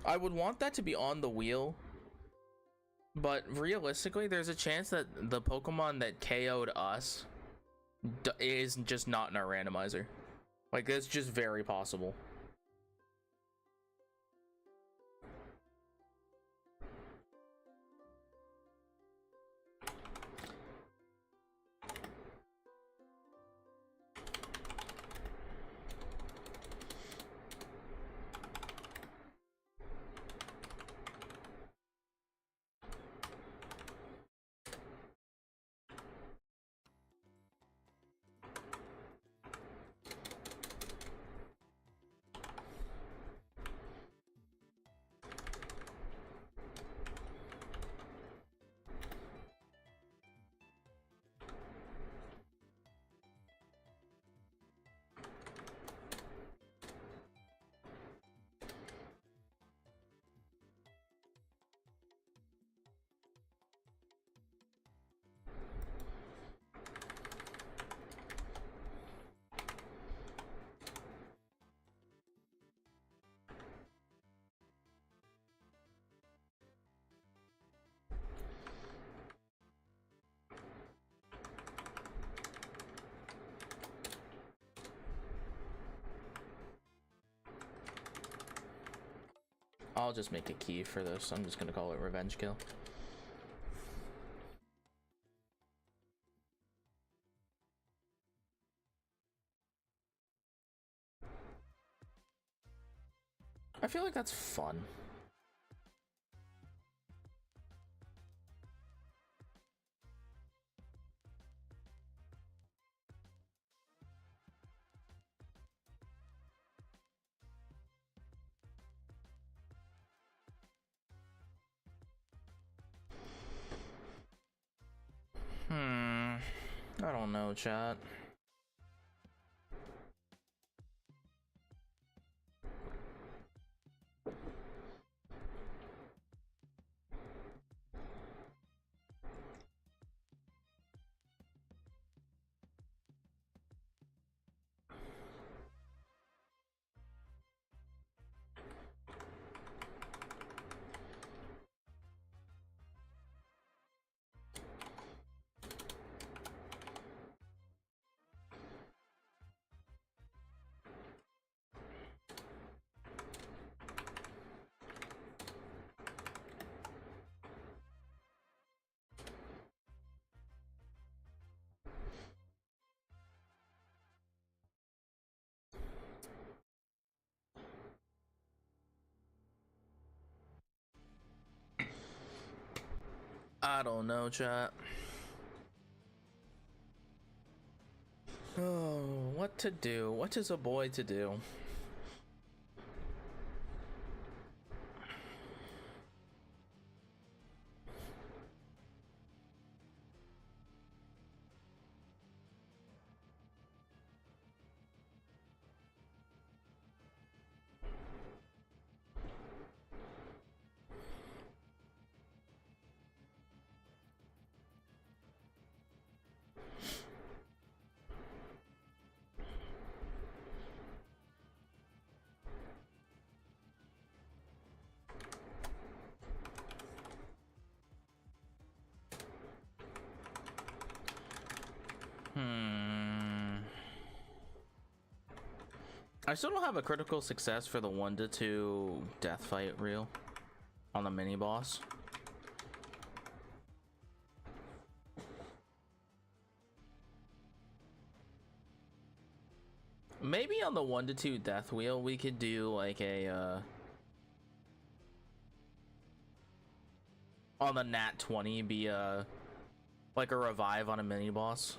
I would want that to be on the wheel, but realistically, there's a chance that the Pokemon that KO'd us is just not in our randomizer. Like, that's just very possible. I'll just make a key for this. I'm just gonna call it Revenge Kill. I feel like that's fun. I don't know, chat. I don't know, chat. Oh, what to do? What is a boy to do? I still don't have a critical success for the 1 to 2 death fight reel on the mini boss. Maybe on the 1 to 2 death wheel we could do like a on the nat 20 be like a revive on a mini boss.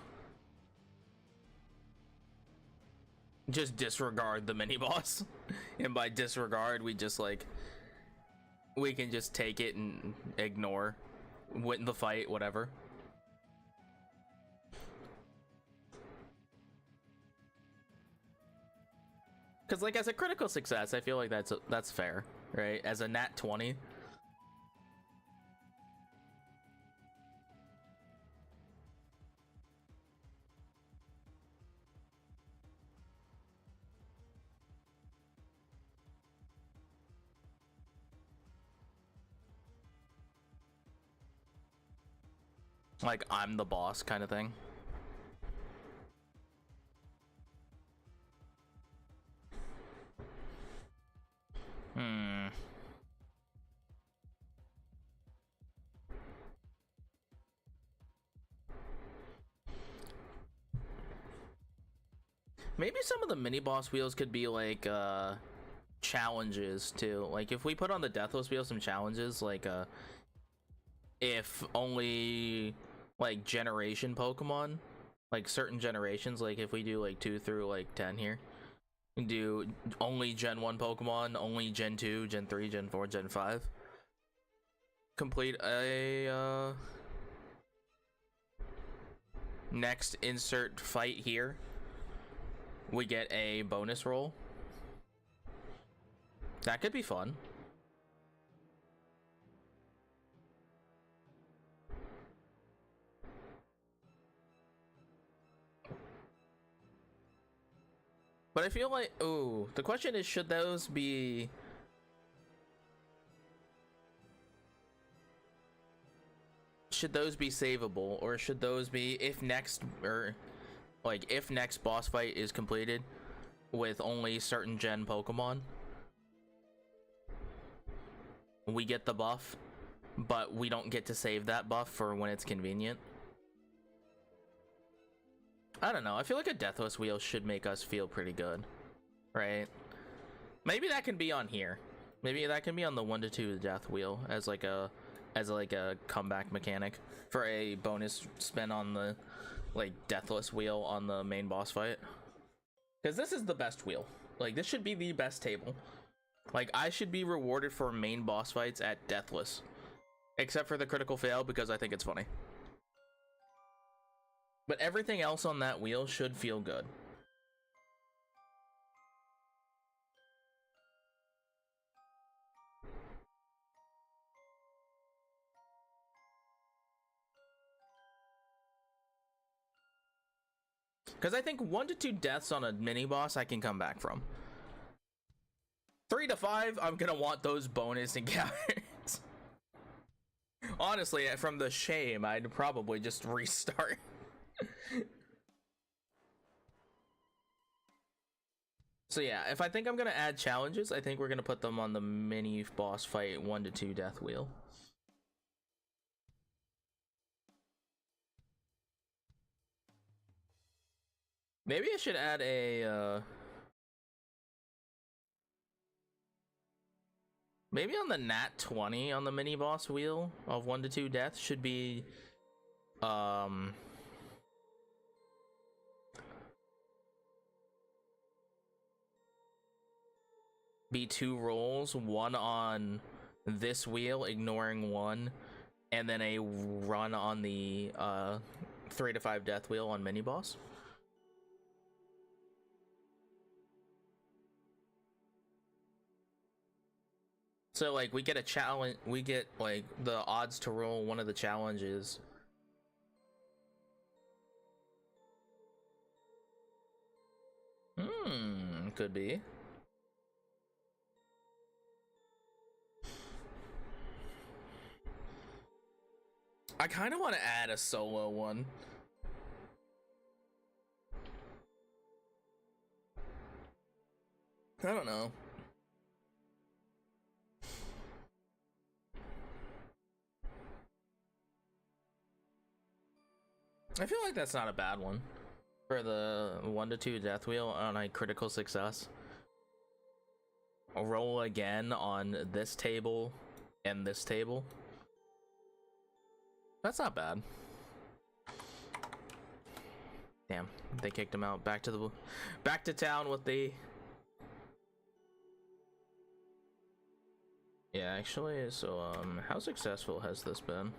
Just disregard the mini boss. And by disregard we just like we can just take it and ignore, win the fight, whatever. Because like as a critical success I feel like that's fair, right? As a nat 20. Like I'm the boss kind of thing. Maybe some of the mini boss wheels could be like challenges too. Like if we put on the Deathless wheel some challenges, like if only like generation Pokemon, like certain generations, like if we do like 2 through like 10 here, we do only Gen 1 Pokemon, only Gen 2, Gen 3, Gen 4, Gen 5. Complete a next insert fight here. We get a bonus roll. That could be fun. But I feel like, ooh, the question is, should those be savable, or should those be if next boss fight is completed with only certain gen Pokemon? we get the buff, but we don't get to save that buff for when it's convenient. I don't know. I feel like a deathless wheel should make us feel pretty good, right? Maybe that can be on here. Maybe that can be on the 1 to 2 death wheel as like a comeback mechanic for a bonus spin on the like deathless wheel on the main boss fight. Because this is the best wheel. Like, this should be the best table. Like, I should be rewarded for main boss fights at deathless, except for the critical fail because I think it's funny. But everything else on that wheel should feel good. Because I think 1 to 2 deaths on a mini boss I can come back from. 3 to 5, I'm gonna want those bonus encounters. Honestly, from the shame, I'd probably just restart. So yeah, if I think I'm gonna add challenges, I think we're gonna put them on the mini boss fight 1 to 2 death wheel. Maybe I should add a maybe on the nat 20 on the mini boss wheel of 1 to 2 deaths should be be 2 rolls, one on this wheel ignoring 1, and then a run on the 3 to 5 death wheel on mini boss. So like we get a challenge, we get like the odds to roll one of the challenges. Could be. I kind of want to add a solo one. I don't know. I feel like that's not a bad one for the 1 to 2 death wheel on a critical success. I'll roll again on this table and this table. That's not bad. Damn, they kicked him out. Back to town with the. Yeah, actually, so how successful has this been?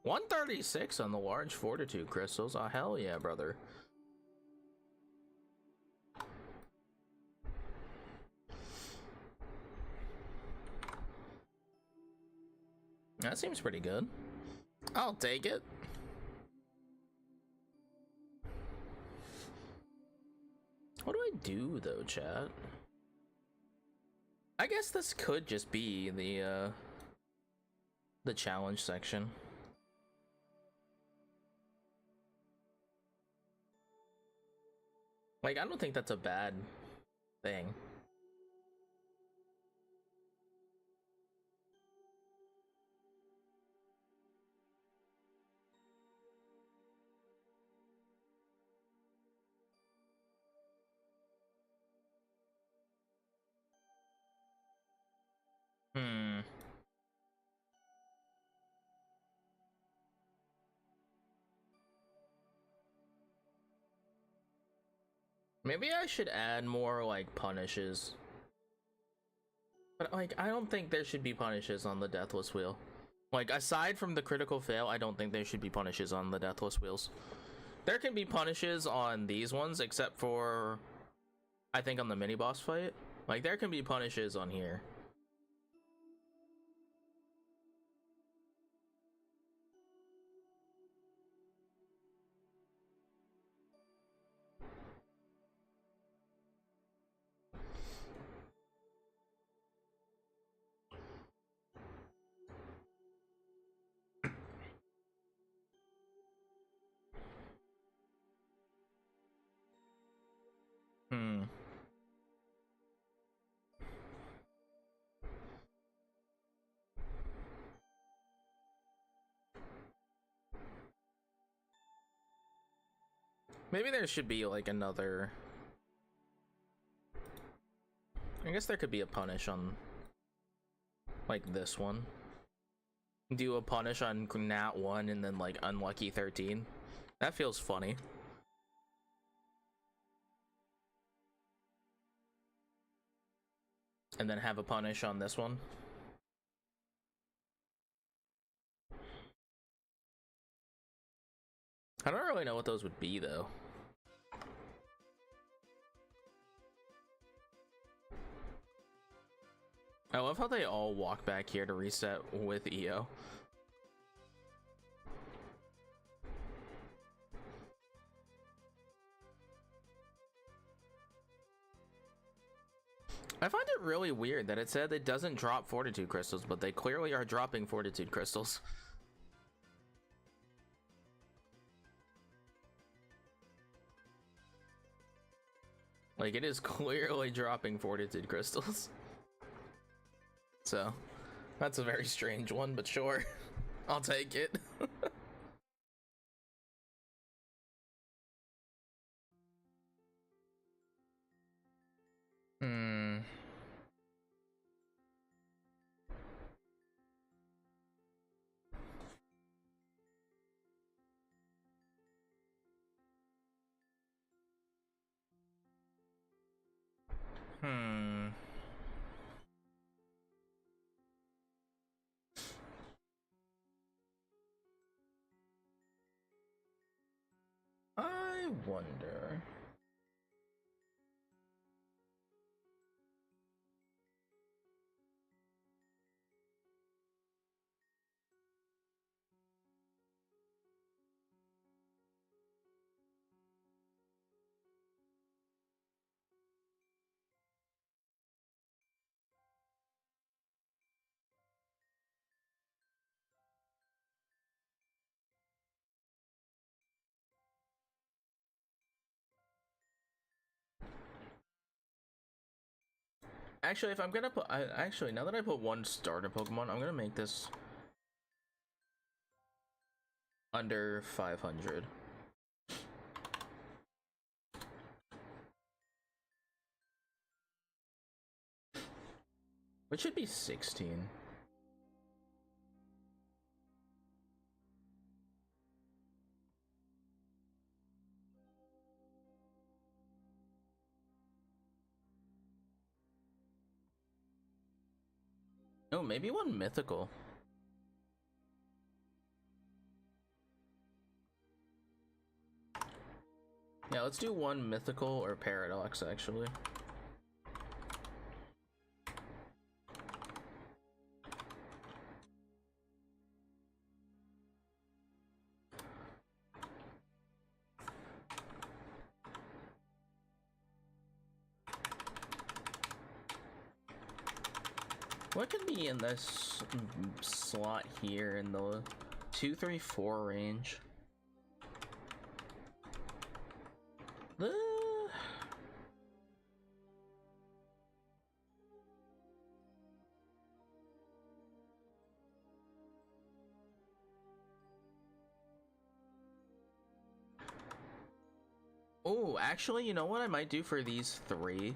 $136 on the large fortitude crystals. Oh hell yeah, brother. That seems pretty good. I'll take it. What do I do though, chat? I guess this could just be the challenge section. Like, I don't think that's a bad thing. Maybe I should add more like punishes. But like, I don't think there should be punishes on the deathless wheel. Like, aside from the critical fail, I don't think there should be punishes on the deathless wheels. There can be punishes on these ones, except for I think on the mini boss fight. Like, there can be punishes on here. Hmm. Maybe there should be like another. I guess there could be a punish on like this one. Do a punish on Nat 1 and then like Unlucky 13. That feels funny. And then have a punish on this one. I don't really know what those would be though. I love how they all walk back here to reset with EO. I find it really weird that it said it doesn't drop Fortitude Crystals, but they clearly are dropping Fortitude Crystals. Like, it is clearly dropping Fortitude Crystals. So, that's a very strange one, but sure. I'll take it. Hmm. Hmm. I wonder. Actually, if I'm gonna put, actually, now that I put one starter Pokemon, I'm gonna make this under 500. Which should be 16. Oh, maybe one mythical. Yeah, let's do one mythical or paradox, actually. What could be in this slot here in the 2, 3, 4 range? The... Oh, actually, you know what I might do for these 3?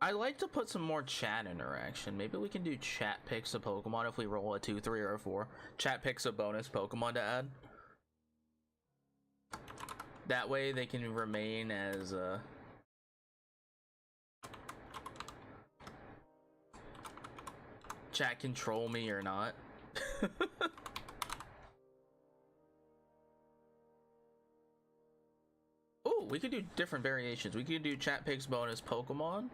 I like to put some more chat interaction. Maybe we can do chat picks a Pokemon if we roll a 2, 3, or a 4. Chat picks a bonus Pokemon to add. That way they can remain as chat control me or not. Oh, we could do different variations. We could do chat picks bonus Pokemon.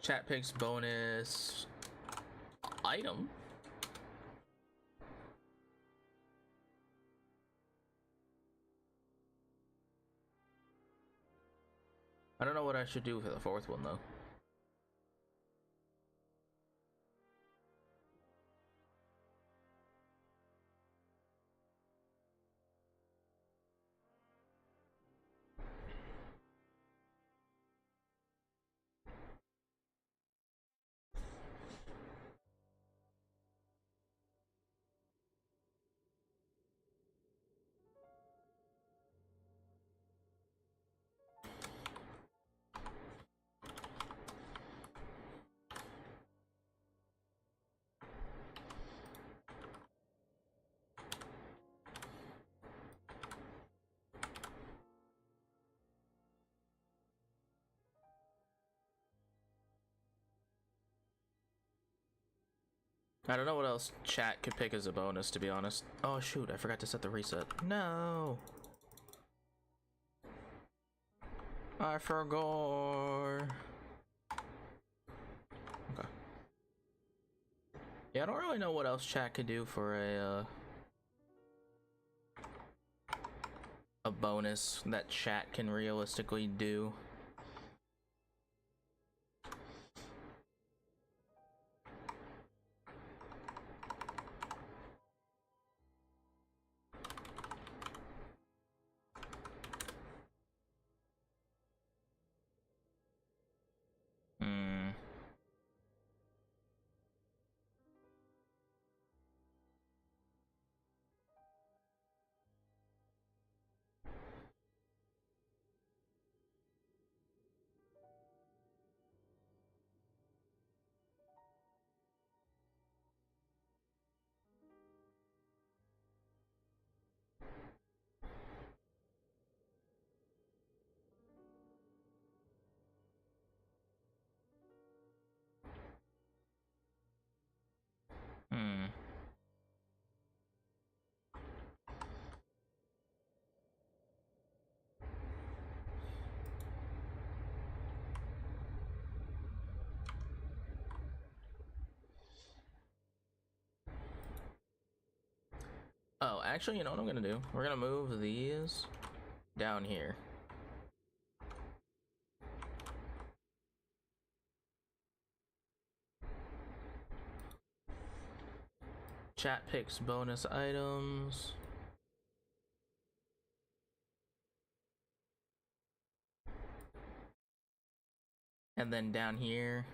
Chat picks bonus item. I don't know what I should do for the 4th one though. I don't know what else chat could pick as a bonus, to be honest. Oh shoot, I forgot to set the reset. No! I forgot. Okay. Yeah, I don't really know what else chat could do for a bonus that chat can realistically do. Oh, actually, you know what I'm gonna do? We're gonna move these down here. Chat picks bonus items. And then down here.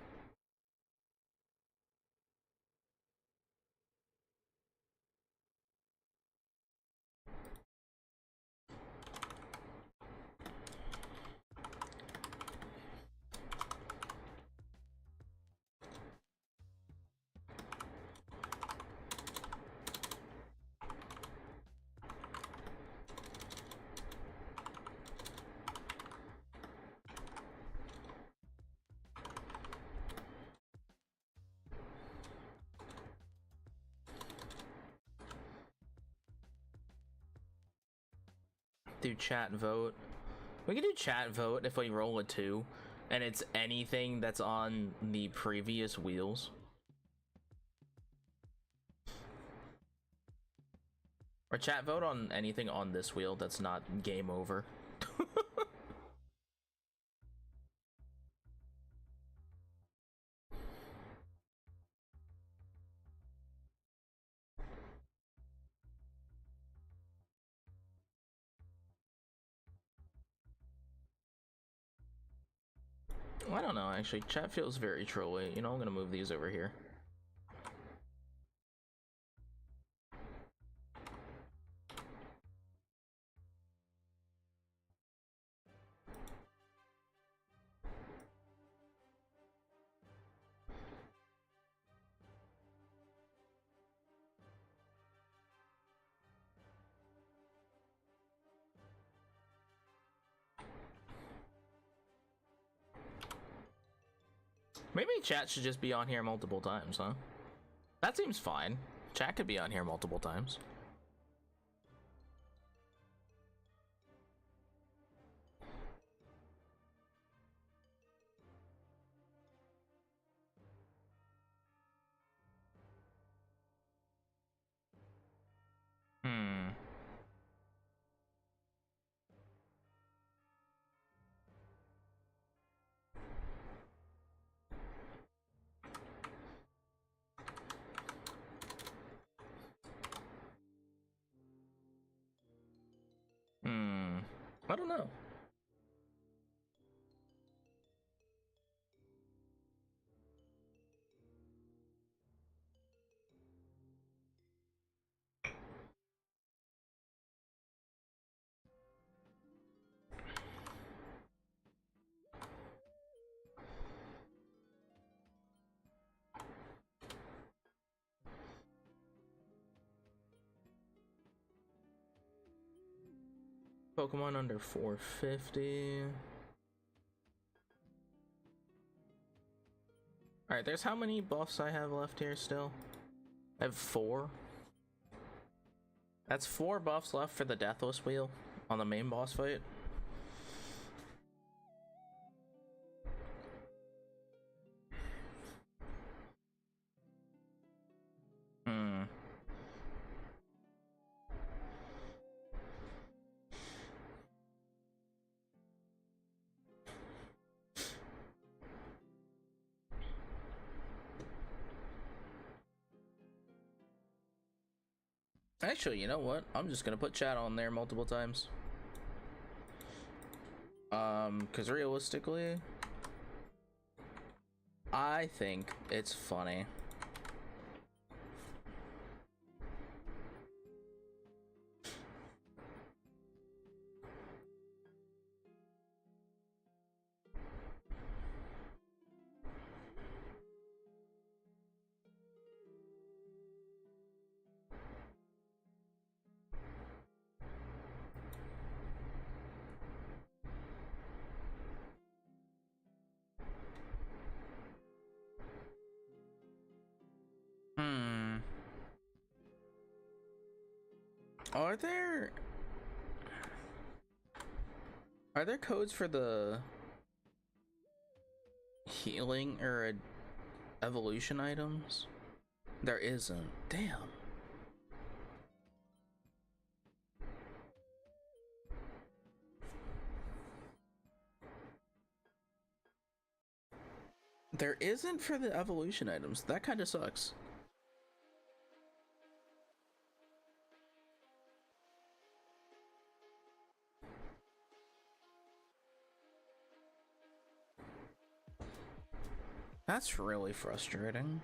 Do chat vote. We can do chat vote if we roll a 2 and it's anything that's on the previous wheels. Or chat vote on anything on this wheel that's not game over. I don't know, actually. Chat feels very trolly. You know, I'm gonna move these over here. Maybe chat should just be on here multiple times, huh? That seems fine. Chat could be on here multiple times. I don't know. Pokemon under 450. Alright, there's how many buffs I have left here still? I have 4. That's 4 buffs left for the Deathless Wheel on the main boss fight. Actually, you know what? I'm just gonna put chat on there multiple times. Because realistically, I think it's funny. Are there codes for the healing or evolution items? There isn't. Damn. There isn't for the evolution items. That kind of sucks. That's really frustrating.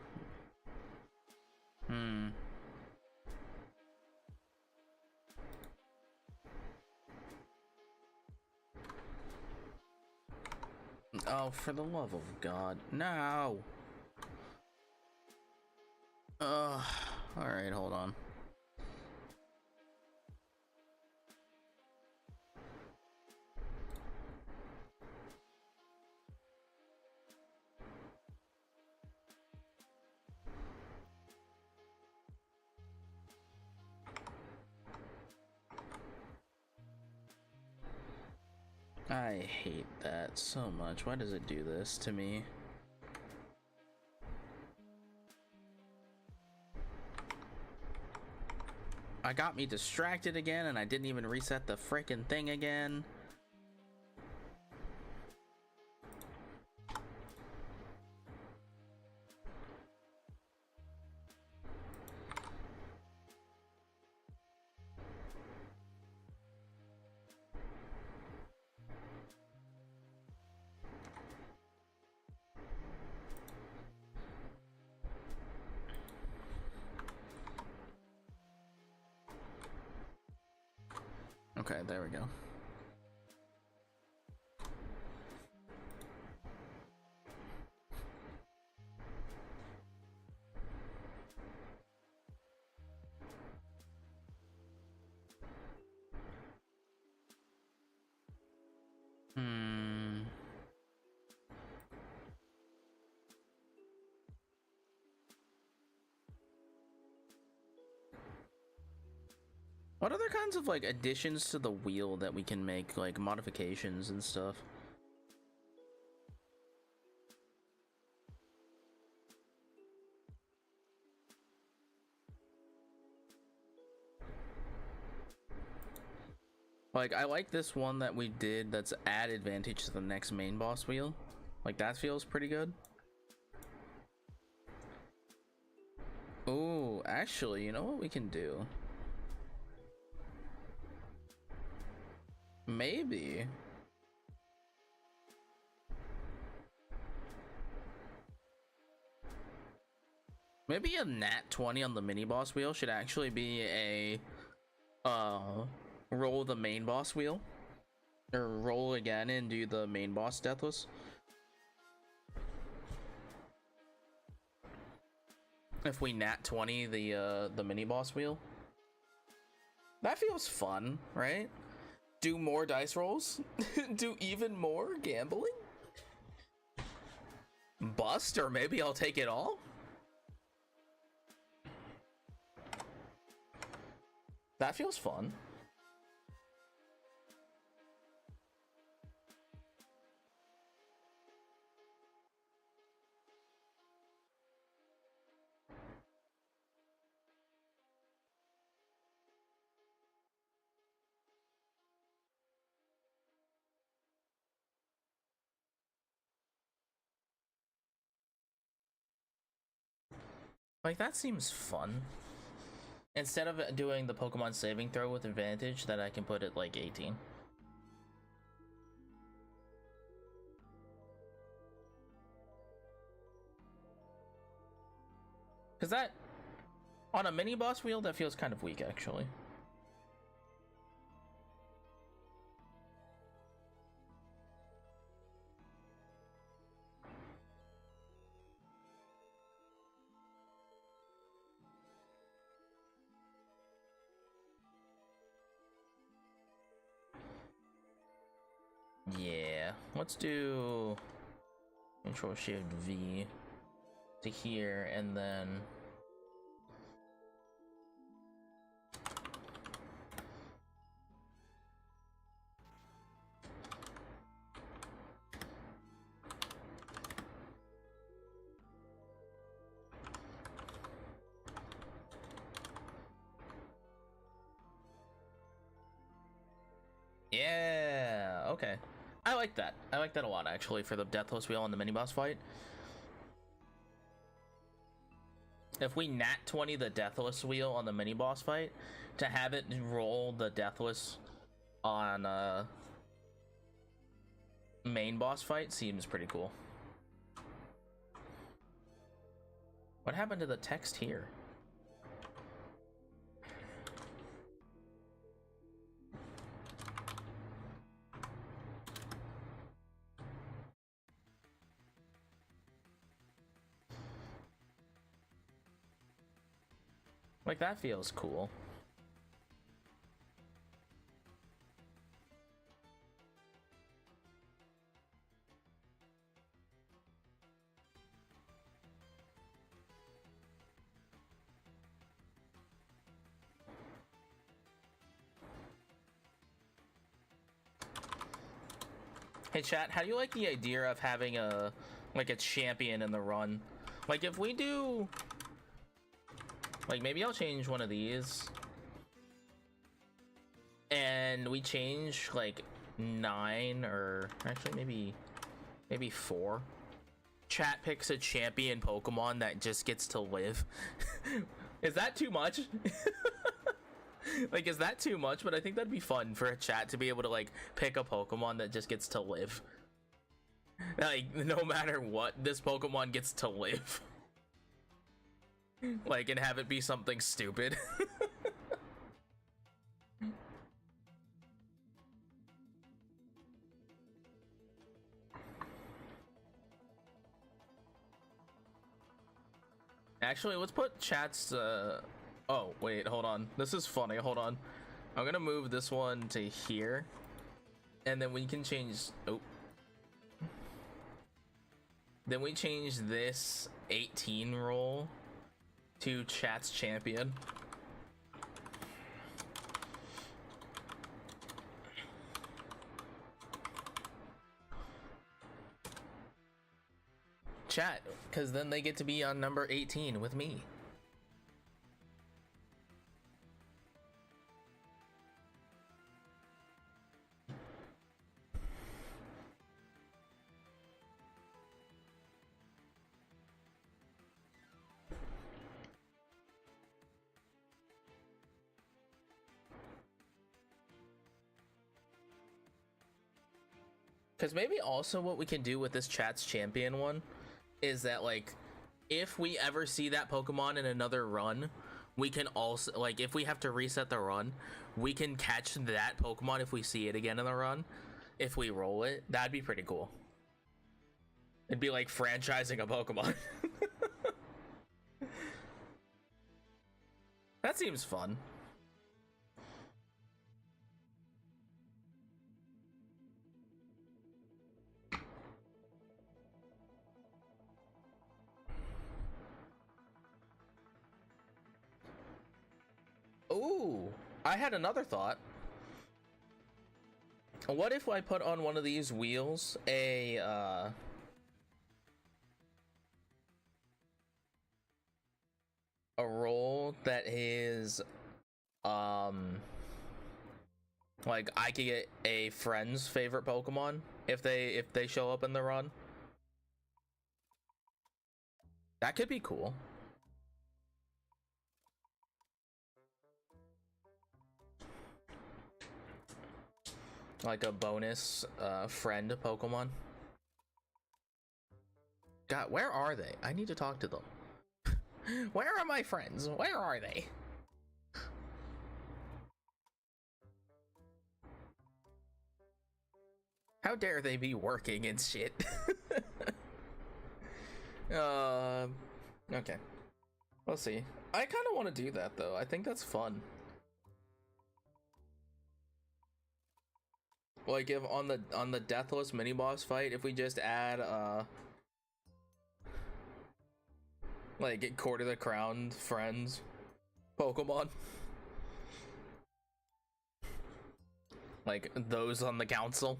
Oh, for the love of God, no. Alright, hold on. I hate that so much. Why does it do this to me? I got me distracted again, and I didn't even reset the freaking thing again. Okay, there we go. What other kinds of like additions to the wheel that we can make, like modifications and stuff? Like, I like this one that we did that's add advantage to the next main boss wheel. Like, that feels pretty good. Oh, actually, you know what we can do? Maybe. Maybe a nat 20 on the mini boss wheel should actually be a roll the main boss wheel, or roll again and do the main boss deathless. If we nat 20 the mini boss wheel, that feels fun, right? Do more dice rolls. Do even more gambling. Bust, or maybe I'll take it all. That feels fun. Like, that seems fun. Instead of doing the Pokemon saving throw with advantage, that I can put it like 18. Because that, on a mini boss wheel, that feels kind of weak, actually. Yeah, let's do Control Shift V to here, and then yeah, okay. I like that. I like that a lot, actually, for the Deathless Wheel on the mini boss fight. If we nat 20 the Deathless Wheel on the mini boss fight, to have it roll the Deathless on main boss fight seems pretty cool. What happened to the text here? Like, that feels cool. Hey chat, how do you like the idea of having a champion in the run? Like, if we do, like, maybe I'll change one of these and we change like 9, or actually maybe 4. Chat picks a champion Pokemon that just gets to live. Is that too much? Like, is that too much? But I think that'd be fun for a chat to be able to like pick a Pokemon that just gets to live. Like, no matter what, this Pokemon gets to live. Like, and have it be something stupid. Actually, let's put chat's oh wait, hold on, this is funny, hold on, I'm gonna move this one to here, and then we can change, oh, then we change this 18 roll to chat's champion. Chat, because then they get to be on number 18 with me. Because maybe also what we can do with this chat's champion one is that, like, if we ever see that Pokemon in another run, we can also, like, if we have to reset the run, we can catch that Pokemon if we see it again in the run. If we roll it, that'd be pretty cool. It'd be like franchising a Pokemon. That seems fun. Ooh, I had another thought. What if I put on one of these wheels a role that is like I could get a friend's favorite Pokemon if they show up in the run. That could be cool. Like a bonus friend Pokemon. God, where are they? I need to talk to them. Where are my friends? Where are they? How dare they be working and shit? Okay. We'll see. I kind of want to do that though. I think that's fun. Like if on the deathless mini boss fight, if we just add like get Court of the Crown friends Pokemon. Like those on the council.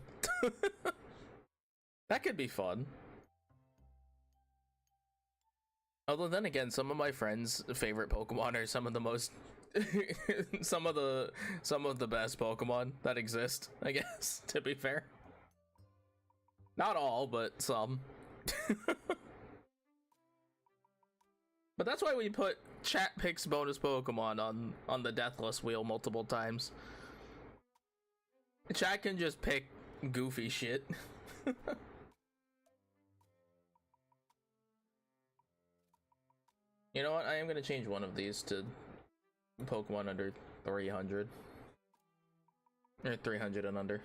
That could be fun. Although then again, some of my friends' favorite Pokemon are some of the most some of the best Pokemon that exist, I guess, to be fair. Not all, but some. But that's why we put chat picks bonus Pokemon on the deathless wheel multiple times. Chat can just pick goofy shit. You know what? I am gonna change one of these to Pokemon under 300. Or 300 and under.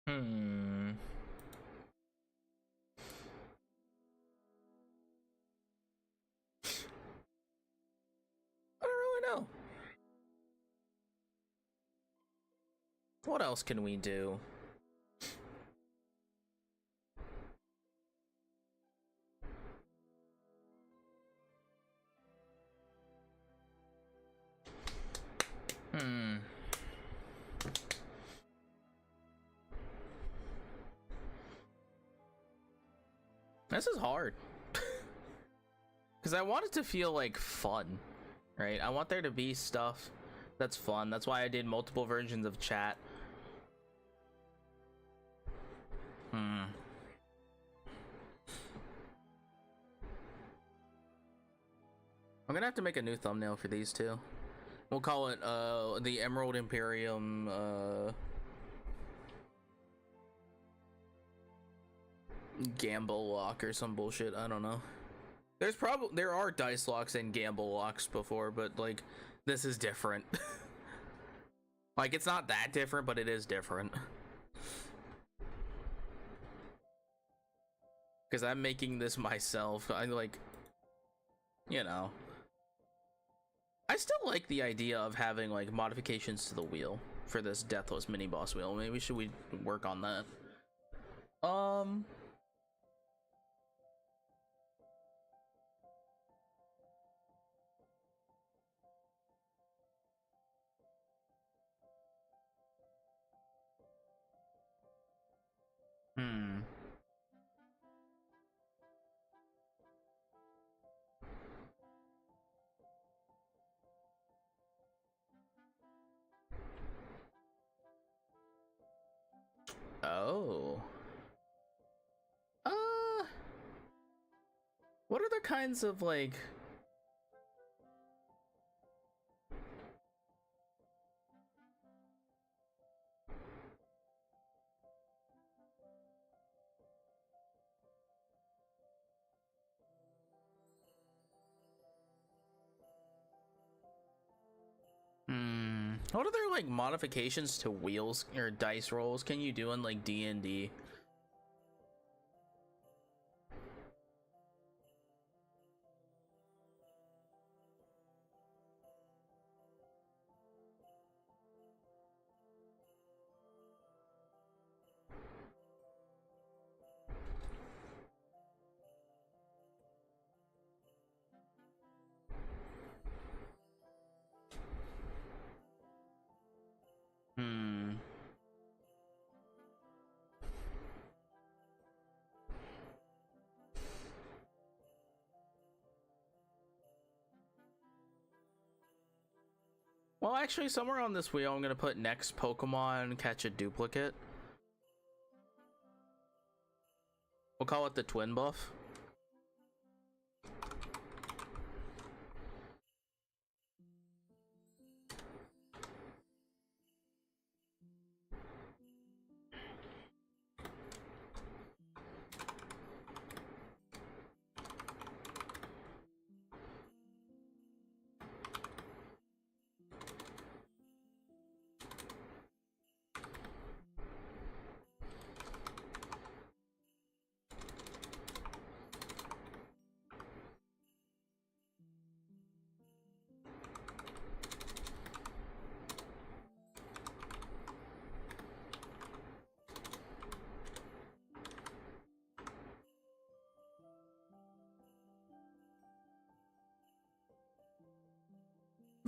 I don't really know. What else can we do? This is hard. Because I want it to feel like fun, right? I want there to be stuff that's fun. That's why I did multiple versions of chat. I'm gonna have to make a new thumbnail for these two. We'll call it the Emerald Imperium Gamble Lock or some bullshit. I don't know. There are dice locks and gamble locks before, but like this is different. Like it's not that different, but it is different. Because I'm making this myself. I like, you know, I still like the idea of having like modifications to the wheel for this deathless mini boss wheel. Maybe we work on that. Oh. What other kinds of like What other like modifications to wheels or dice rolls can you do in like D&D? Hmm. Well, actually, somewhere on this wheel, I'm gonna put next Pokemon catch a duplicate. We'll call it the twin buff.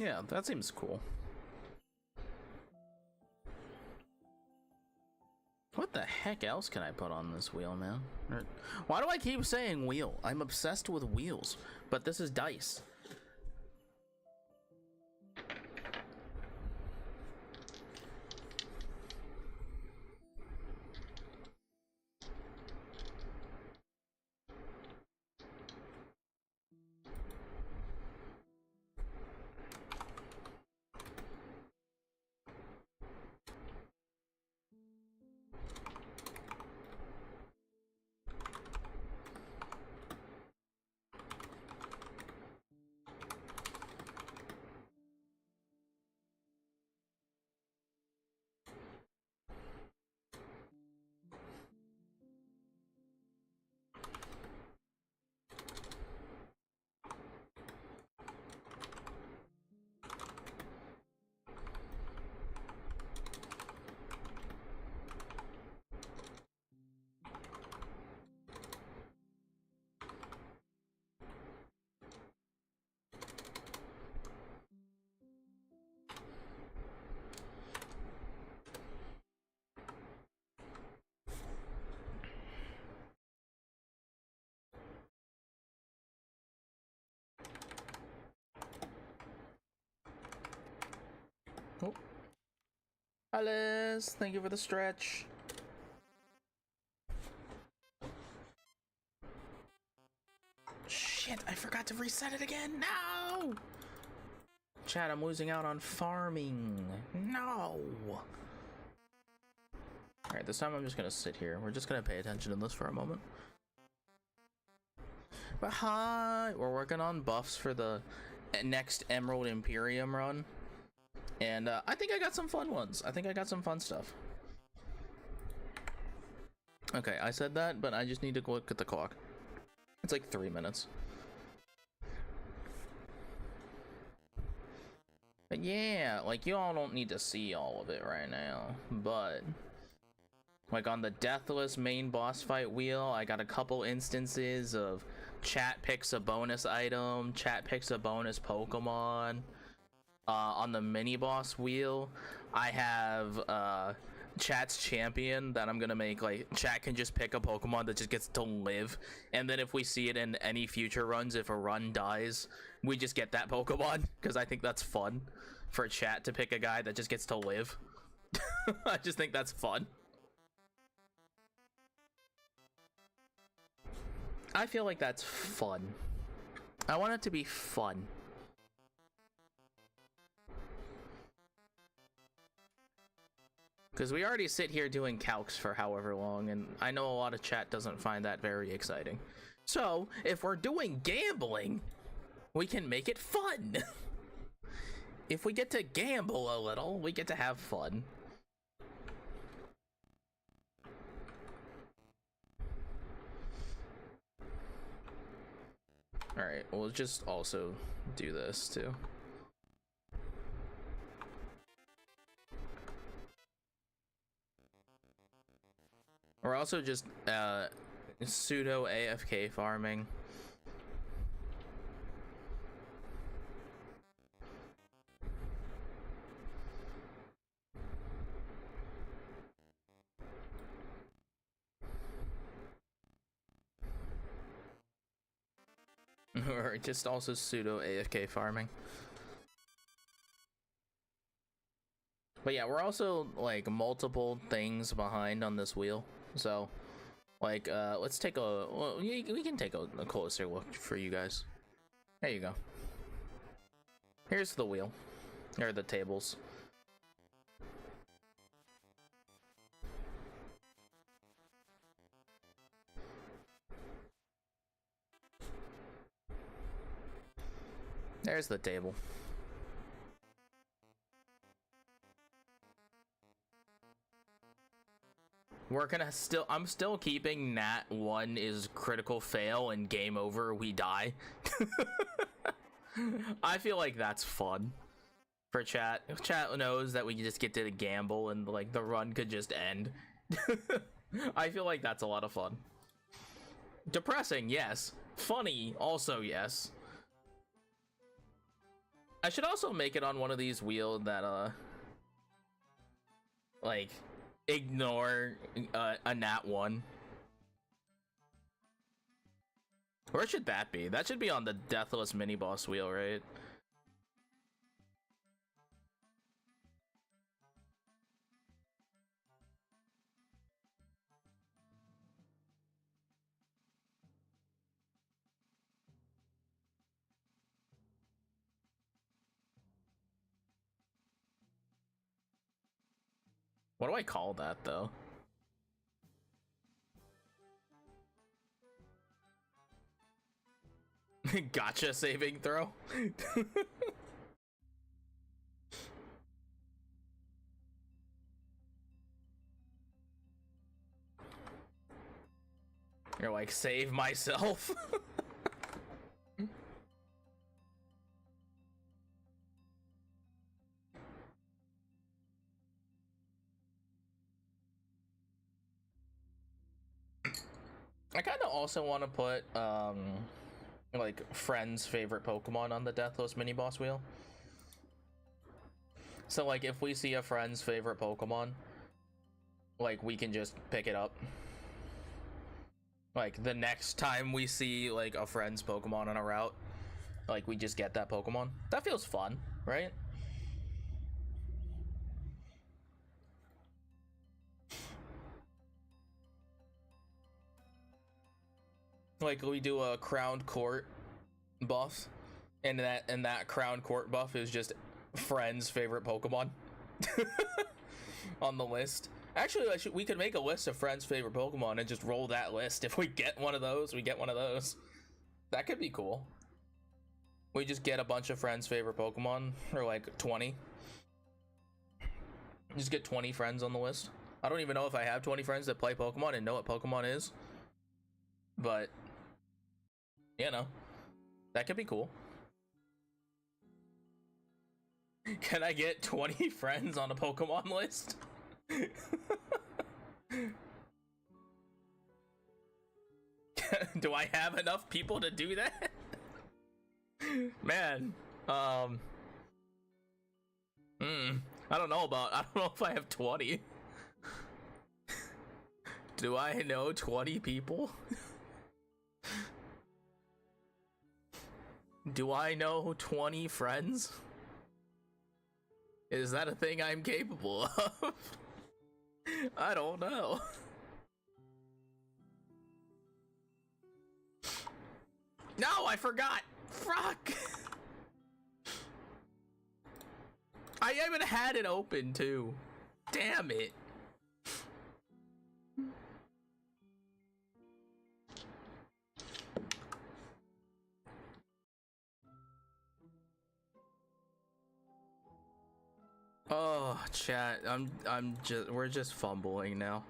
Yeah, that seems cool. What the heck else can I put on this wheel, man? Why do I keep saying wheel? I'm obsessed with wheels, but this is dice. Oh. Alice, thank you for the stretch. Shit, I forgot to reset it again. No! Chat, I'm losing out on farming. No! Alright, this time I'm just gonna sit here. We're just gonna pay attention to this for a moment. But hi! We're working on buffs for the next Emerald Imperium run. And I think I got some fun ones. I think I got some fun stuff. Okay, I said that, but I just need to look at the clock. It's like 3 minutes. But yeah, like you all don't need to see all of it right now, but like on the Deathless main boss fight wheel, I got a couple instances of chat picks a bonus item, chat picks a bonus Pokemon. On the mini boss wheel, I have chat's champion that I'm gonna make. Like chat can just pick a Pokemon that just gets to live, and then if we see it in any future runs, if a run dies, we just get that Pokemon, because I think that's fun for chat to pick a guy that just gets to live. I just think that's fun. I feel like that's fun. I want it to be fun. Because we already sit here doing calcs for however long, and I know a lot of chat doesn't find that very exciting. So, if we're doing gambling, we can make it fun. if we get to gamble a little, we get to have fun. Alright, we'll just also do this too. We're also just pseudo AFK farming. Or just also pseudo AFK farming. But yeah, we're also like multiple things behind on this wheel. So like let's take a we can take a closer look for you guys. There you go. Here's the wheel. Or the tables. There's the table. We're gonna I'm still keeping Nat 1 is critical fail and game over, we die. I feel like that's fun for chat. Chat knows that we just get to gamble and like the run could just end. I feel like that's a lot of fun. Depressing, yes. Funny, also yes. I should also make it on one of these wheels that like ignore a Nat 1. Where should that be? That should be on the deathless mini boss wheel, right? What do I call that though? Gotcha saving throw. You're like, save myself. I kind of also want to put like friends' favorite Pokemon on the Deathless mini boss wheel. So like if we see a friend's favorite Pokemon, like we can just pick it up. Like the next time we see like a friend's Pokemon on a route, like we just get that Pokemon. That feels fun, right? Like we do a Crowned Court buff, and that Crowned Court buff is just friend's favorite Pokemon on the list. Actually, we could make a list of friends' favorite Pokemon and just roll that list. If we get one of those, we get one of those. That could be cool. We just get a bunch of friends' favorite Pokemon, or like 20. Just get 20 friends on the list. I don't even know if I have 20 friends that play Pokemon and know what Pokemon is. But, you know, that could be cool. Can I get 20 friends on a Pokemon list? Do I have enough people to do that? Man, I don't know if I have 20. Do I know 20 people? Do I know 20 friends? Is that a thing I'm capable of? I don't know. No, I forgot. Fuck. I even had it open too. Damn it. chat. We're just fumbling now.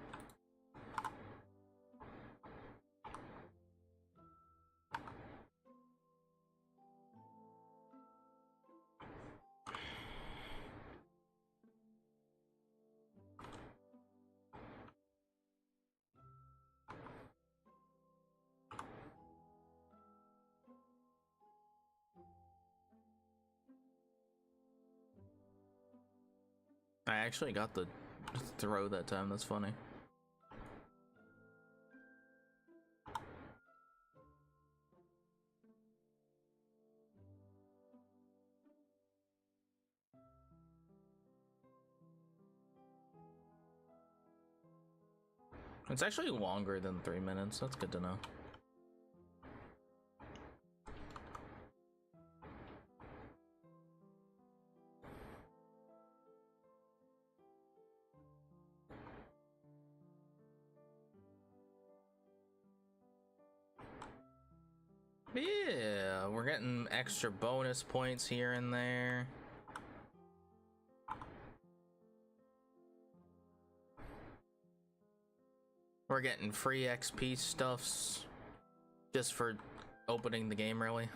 I actually got the throw that time. That's funny. It's actually longer than 3 minutes. That's good to know. Yeah, we're getting extra bonus points here and there. We're getting free XP stuffs just for opening the game, really.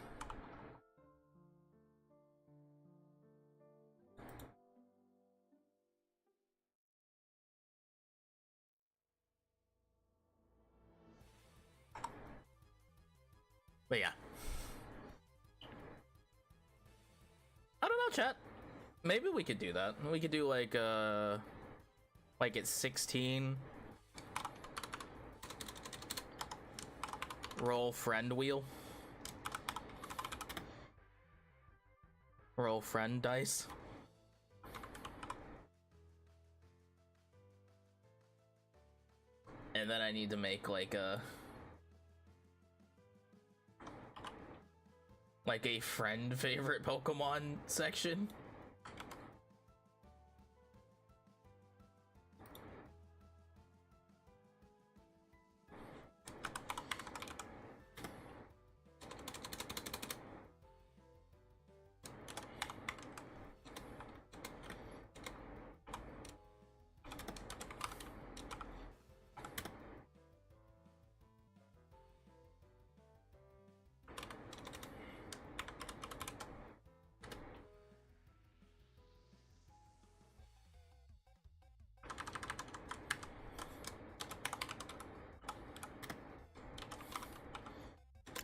But yeah. I don't know, chat. Maybe we could do that. We could do like at 16. Roll friend wheel. Roll friend dice. And then I need to make like a friend favorite Pokemon section.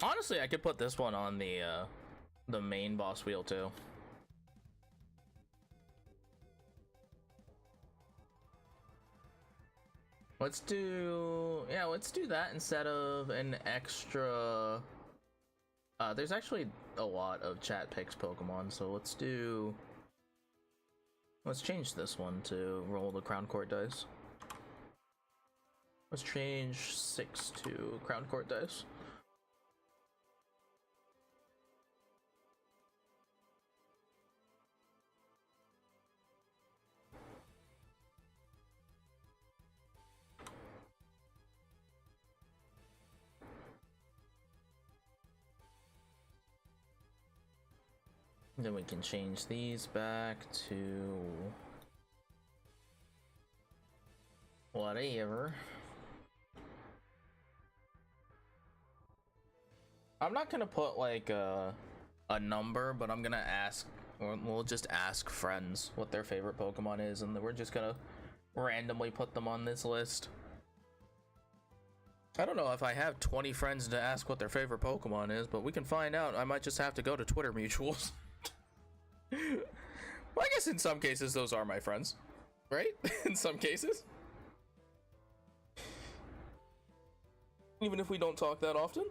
Honestly, I could put this one on the main boss wheel too. Let's do that instead of an extra. There's actually a lot of chat picks Pokemon, so let's change this one to roll the Crown Court dice. Let's change 6 to Crown Court dice. Then we can change these back to whatever. I'm not gonna put like a number, but I'm gonna ask, or we'll just ask friends what their favorite Pokemon is, and then we're just gonna randomly put them on this list. I don't know if I have 20 friends to ask what their favorite Pokemon is, but we can find out. I might just have to go to Twitter mutuals. Well, I guess in some cases those are my friends, right? In some cases, even if we don't talk that often.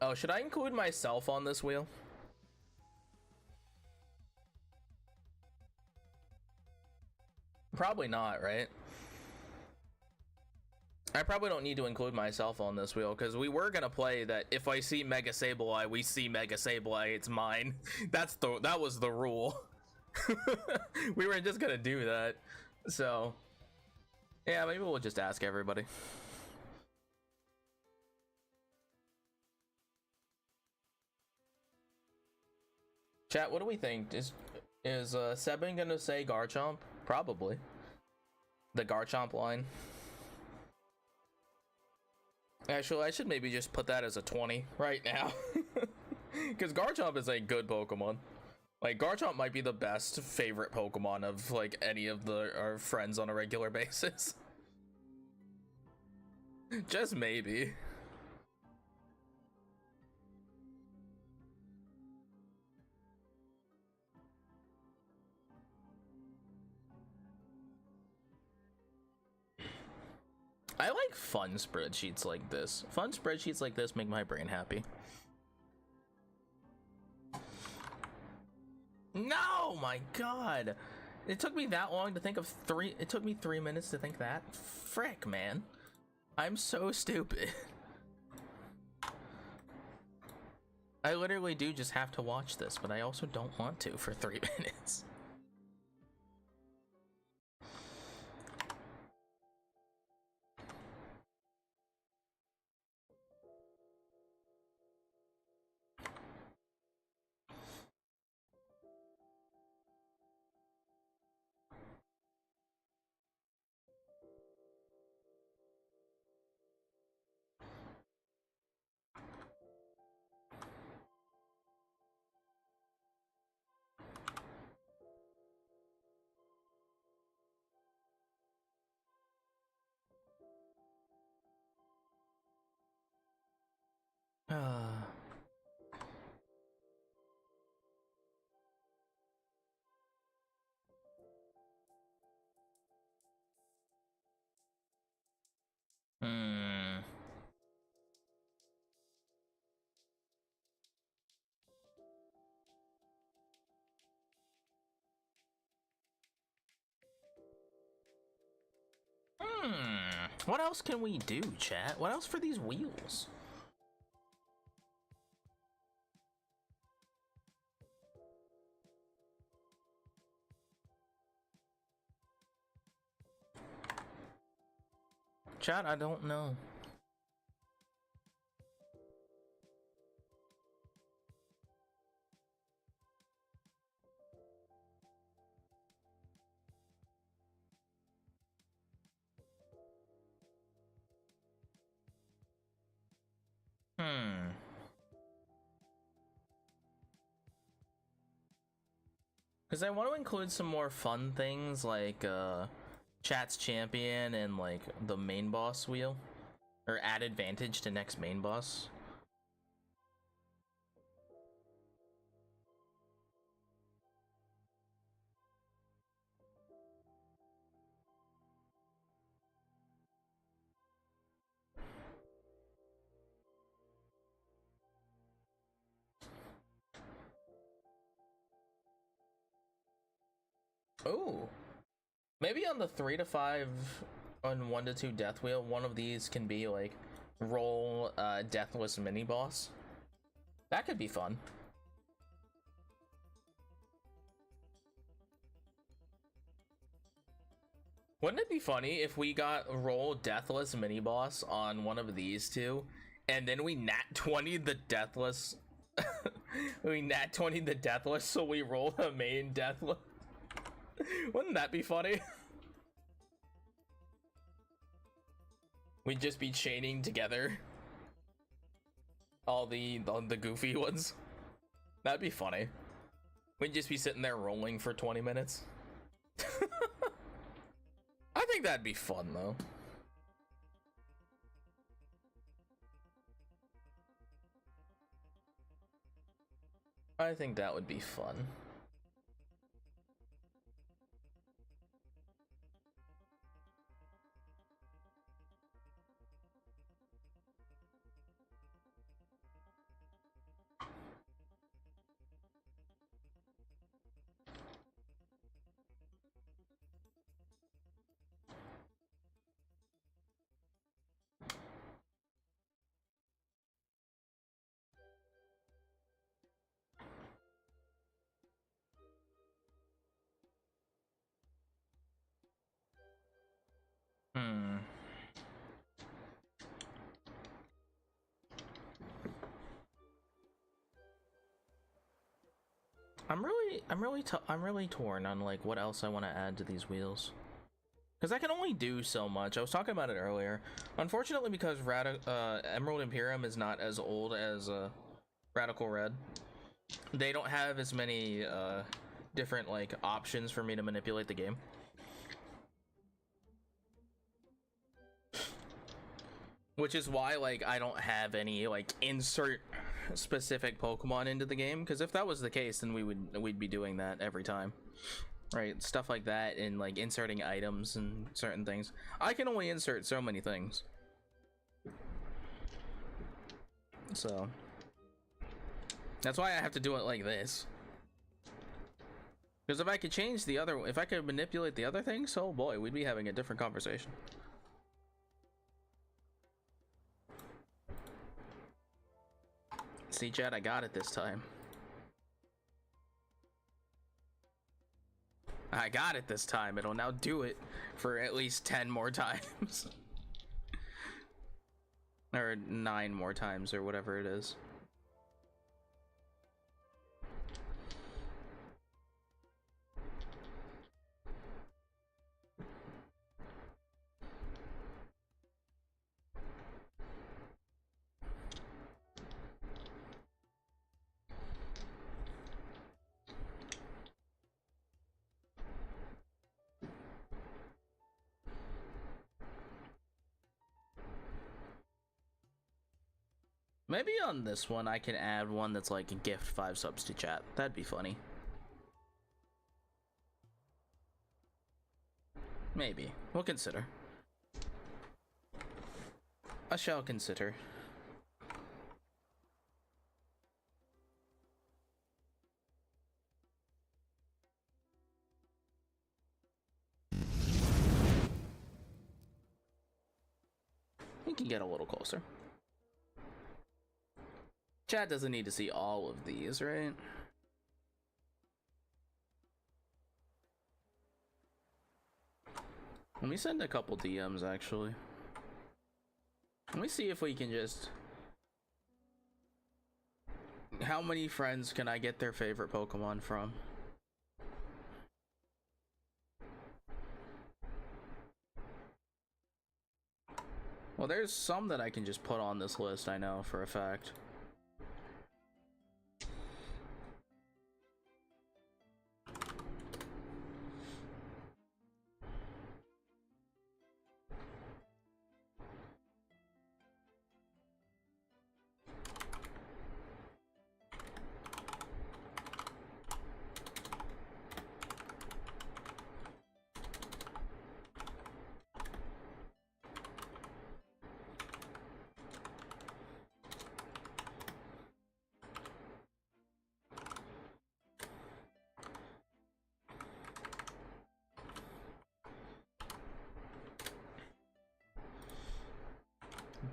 Oh, should I include myself on this wheel? Probably not, right? I probably don't need to include myself on this wheel, because we were gonna play that if I see Mega Sableye, we see Mega Sableye, it's mine. That was the rule. We were just gonna do that. So Yeah, maybe we'll just ask everybody. Chat, what do we think? Is Sebin gonna say Garchomp? Probably. The Garchomp line. Actually, I should maybe just put that as a 20 right now. Because Garchomp is a good Pokemon. Like, Garchomp might be the best favorite Pokemon of, like, any of our friends on a regular basis. Just maybe. I like fun spreadsheets like this. Fun spreadsheets like this make my brain happy. No, my god. It took me that long to think of it took me 3 minutes to think that. Frick, man. I'm so stupid. I literally do just have to watch this, but I also don't want to for 3 minutes. Hmm. What else can we do, chat? What else for these wheels? Chat, I don't know. Because I want to include some more fun things like chat's champion and like the main boss wheel, or add advantage to next main boss. Oh, maybe on the 3 to 5 on 1 to 2 death wheel, one of these can be like roll deathless mini boss. That could be fun. Wouldn't it be funny if we got roll deathless mini boss on one of these two, and then we nat 20 the deathless, we nat 20 the deathless, so we roll the main deathless. Wouldn't that be funny? We'd just be chaining together all the goofy ones. That'd be funny. We'd just be sitting there rolling for 20 minutes. I think that'd be fun though. I think that would be fun. Hmm. I'm really torn on like what else I want to add to these wheels. Because I can only do so much. I was talking about it earlier. Unfortunately, because Emerald Imperium is not as old as Radical Red, they don't have as many different like options for me to manipulate the game. Which is why like I don't have any like insert specific Pokemon into the game. Because if that was the case, then we'd be doing that every time. Right, stuff like that, and like inserting items and certain things. I can only insert so many things, so that's why I have to do it like this. Because if I could change the other, if I could manipulate the other things, oh boy, we'd be having a different conversation. See, Chad, I got it this time. I got it this time. It'll now do it for at least 10 more times. Or 9 more times, or whatever it is. Maybe on this one I can add one that's like a gift 5 subs to chat. That'd be funny. Maybe. We'll consider. I shall consider. We can get a little closer. Chat doesn't need to see all of these, right? Let me send a couple DMs, actually. Let me see if we can just... How many friends can I get their favorite Pokemon from? Well, there's some that I can just put on this list, I know, for a fact.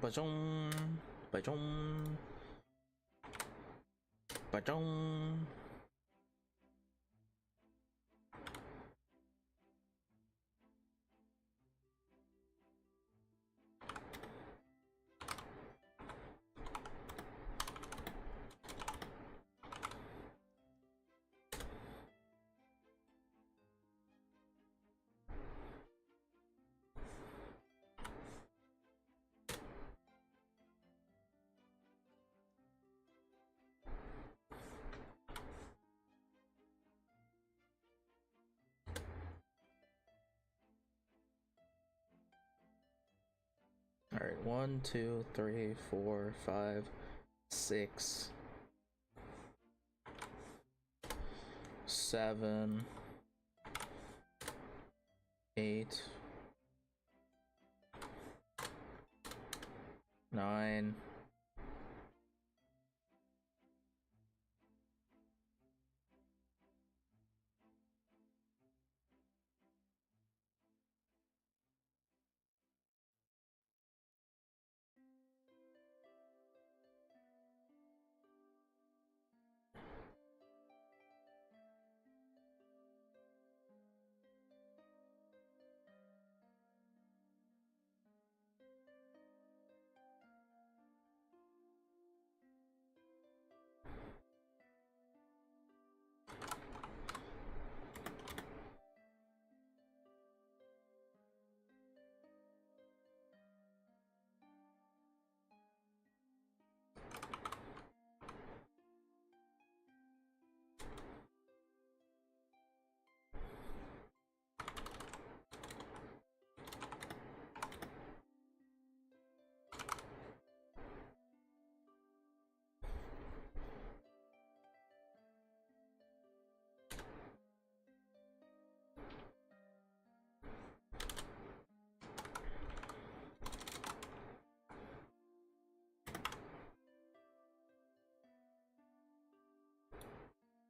Bajong, bajong, bajong. All right, 1, 2, 3, 4, 5, 6, 7, 8, 9.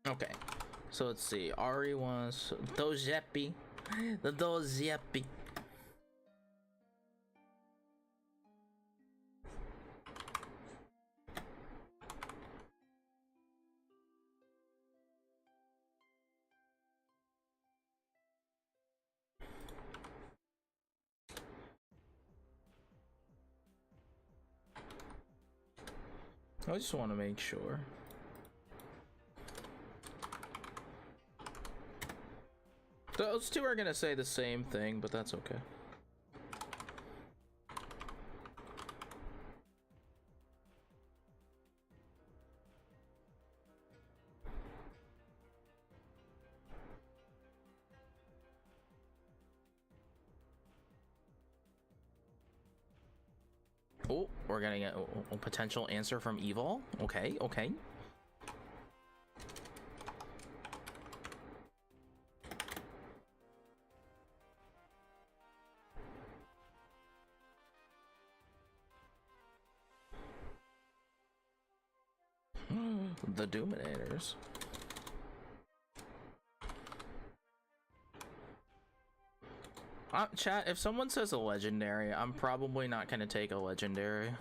Okay, so let's see. Ari wants Dojepi. The Dojepi. I just want to make sure. Those two are gonna say the same thing, but that's okay. Oh, we're getting a potential answer from Evil. Okay, okay. The Doominators. Chat, if someone says a legendary, I'm probably not gonna take a legendary.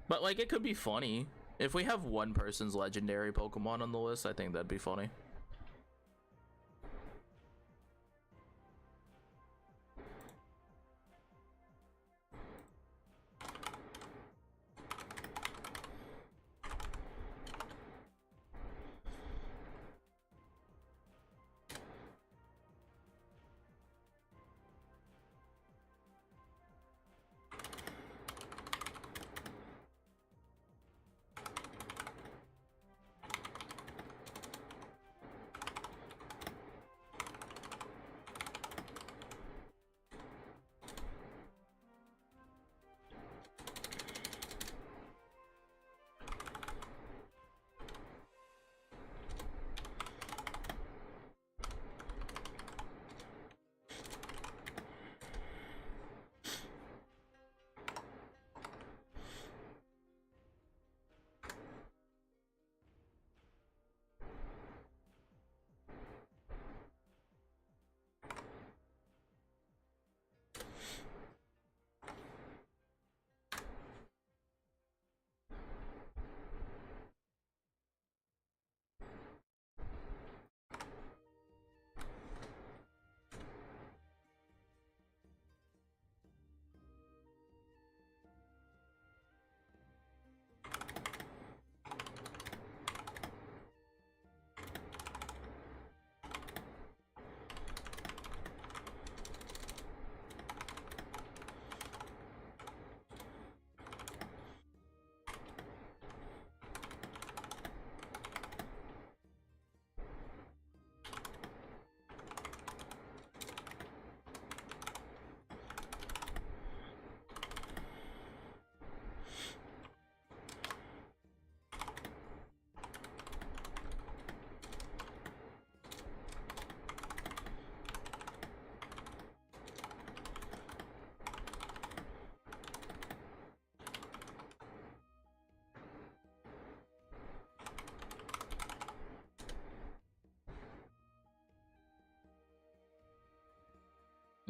But like, it could be funny. If we have one person's legendary Pokemon on the list, I think that'd be funny.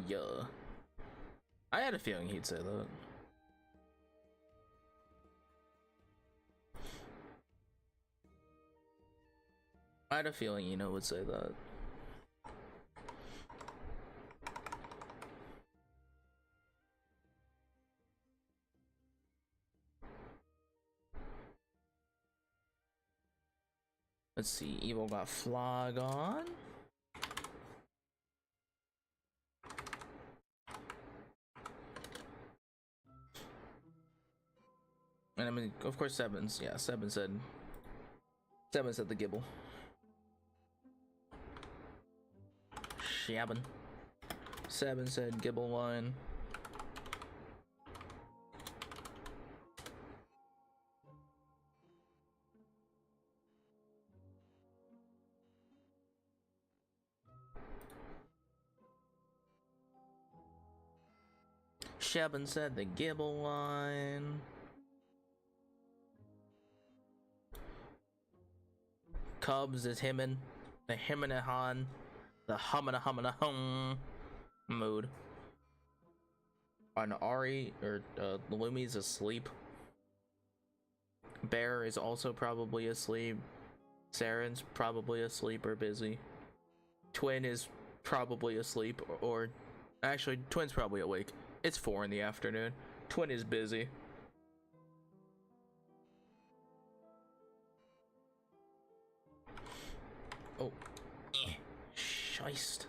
Yeah. I had a feeling he'd say that. I had a feeling Eno would say that. Let's see, Evil got Flagon. And I mean, of course, Seven's. Yeah, Seven said the Gibble. Shabin. Seven said Gibble line. Shabin said the Gibble line. Cubs is himmin'. The himmin' and han. The hummin' hum mood. And Ari, or Lumi's asleep. Bear is also probably asleep. Saren's probably asleep or busy. Twin is probably asleep, or actually, Twin's probably awake. It's 4 in the afternoon. Twin is busy. Oh, Scheist.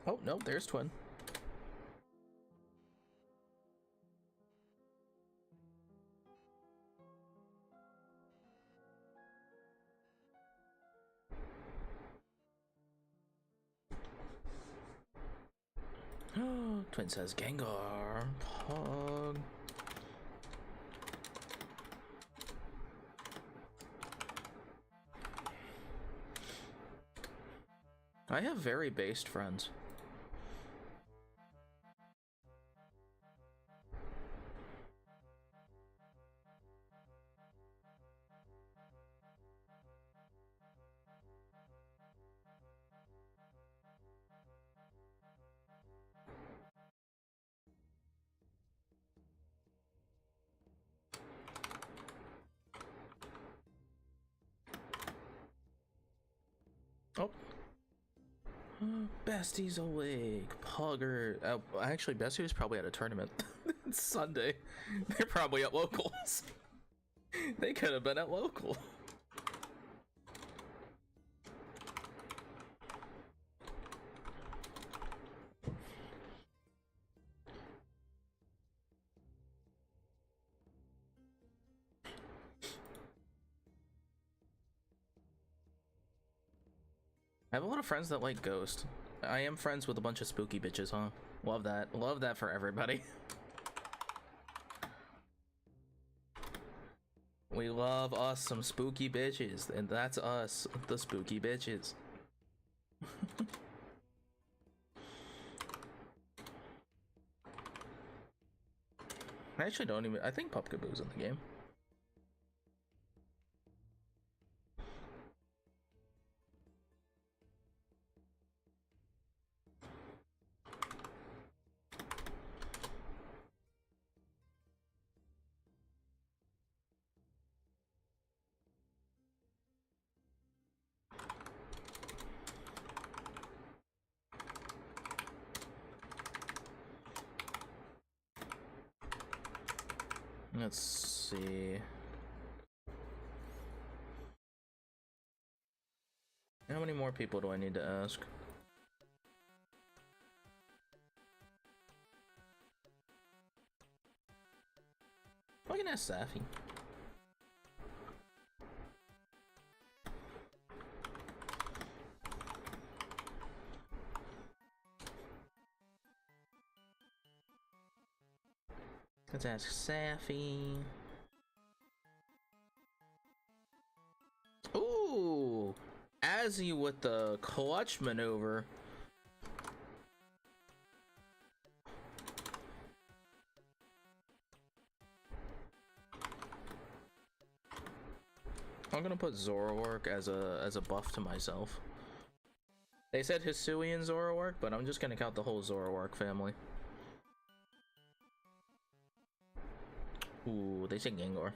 Oh, no, there's Twin. Twin says Gengar. Pog. I have very based friends. Oh. Bestie's awake. Pugger. Actually, Bestie's probably at a tournament. It's Sunday. They're probably at locals. They could have been at local. I have a lot of friends that like Ghost. I am friends with a bunch of spooky bitches, huh? Love that. Love that for everybody. We love us some spooky bitches, and that's us, the spooky bitches. I actually don't even... I think Pupkaboo's in the game. Let's see. How many more people do I need to ask? I can ask Safi. Let's ask Safi. Ooh! Azzy with the clutch maneuver. I'm gonna put Zoroark as a buff to myself. They said Hisui and Zoroark, but I'm just gonna count the whole Zoroark family. Ooh, they said Gengar.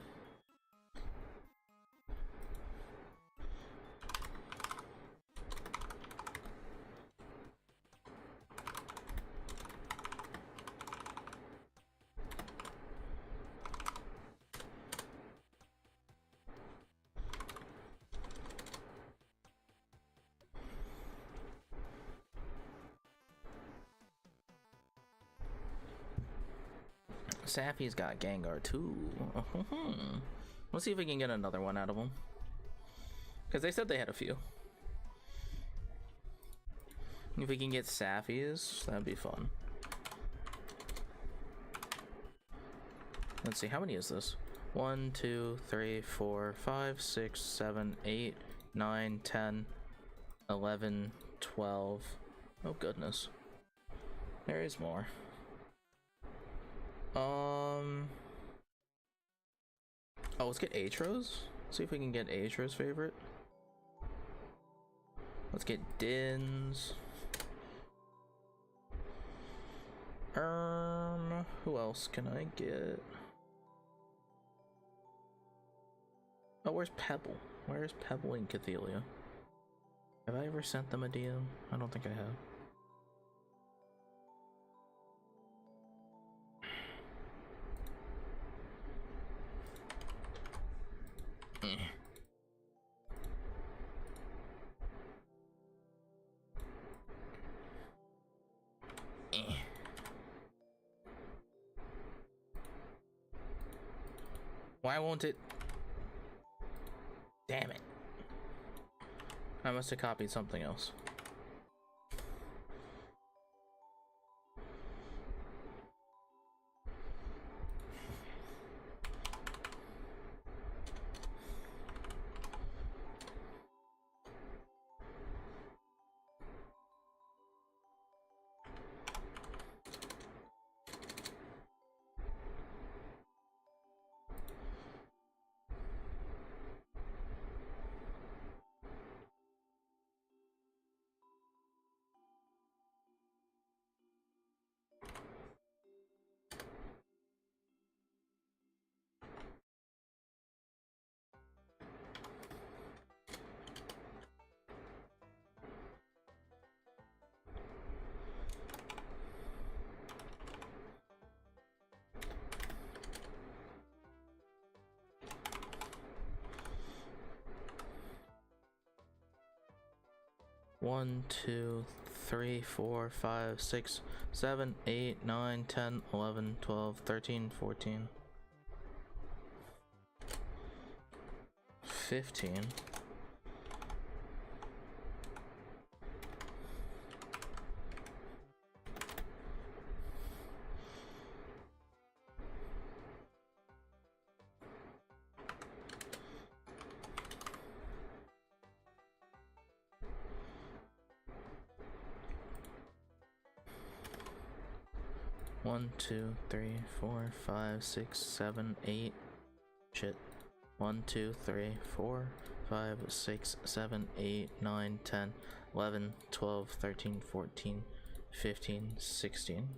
Safi's got Gengar too. Let's see if we can get another one out of them. Because they said they had a few. If we can get Safi's, that'd be fun. Let's see, how many is this? 1, 2, 3, 4, 5, 6, 7, 8, 9, 10, 11, 12. Oh goodness. There is more. Oh, let's get Atros. See if we can get Atros favorite. Let's get Dins. Who else can I get? Oh, where's Pebble? Where's Pebble and Cathelia? Have I ever sent them a DM? I don't think I have. Why won't it? Damn it. I must have copied something else. One, 2, 3, 4, 5, 6, 7, 8, 9, 10, 11, 12, 13, 14, 15. One, 2, 3, 4, 5, 6, 7, 8. Shit. 1, 2, 3, 4, 5, 6, 7, 8, 9, 10, 11, 12, 13, 14, 15, 16.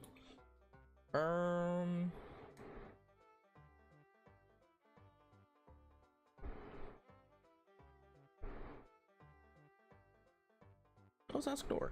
Close that door.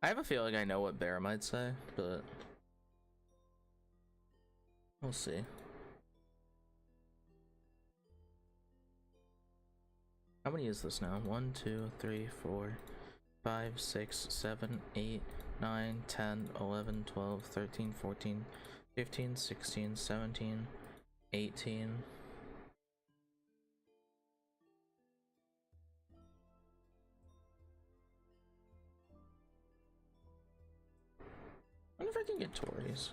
I have a feeling I know what Bear might say, but we'll see. How many is this now? 1, 2, 3, 4, 5, 6, 7, 8, 9, 10, 11, 12, 13, 14, 15, 16, 17, 18. I wonder if I can get Tories.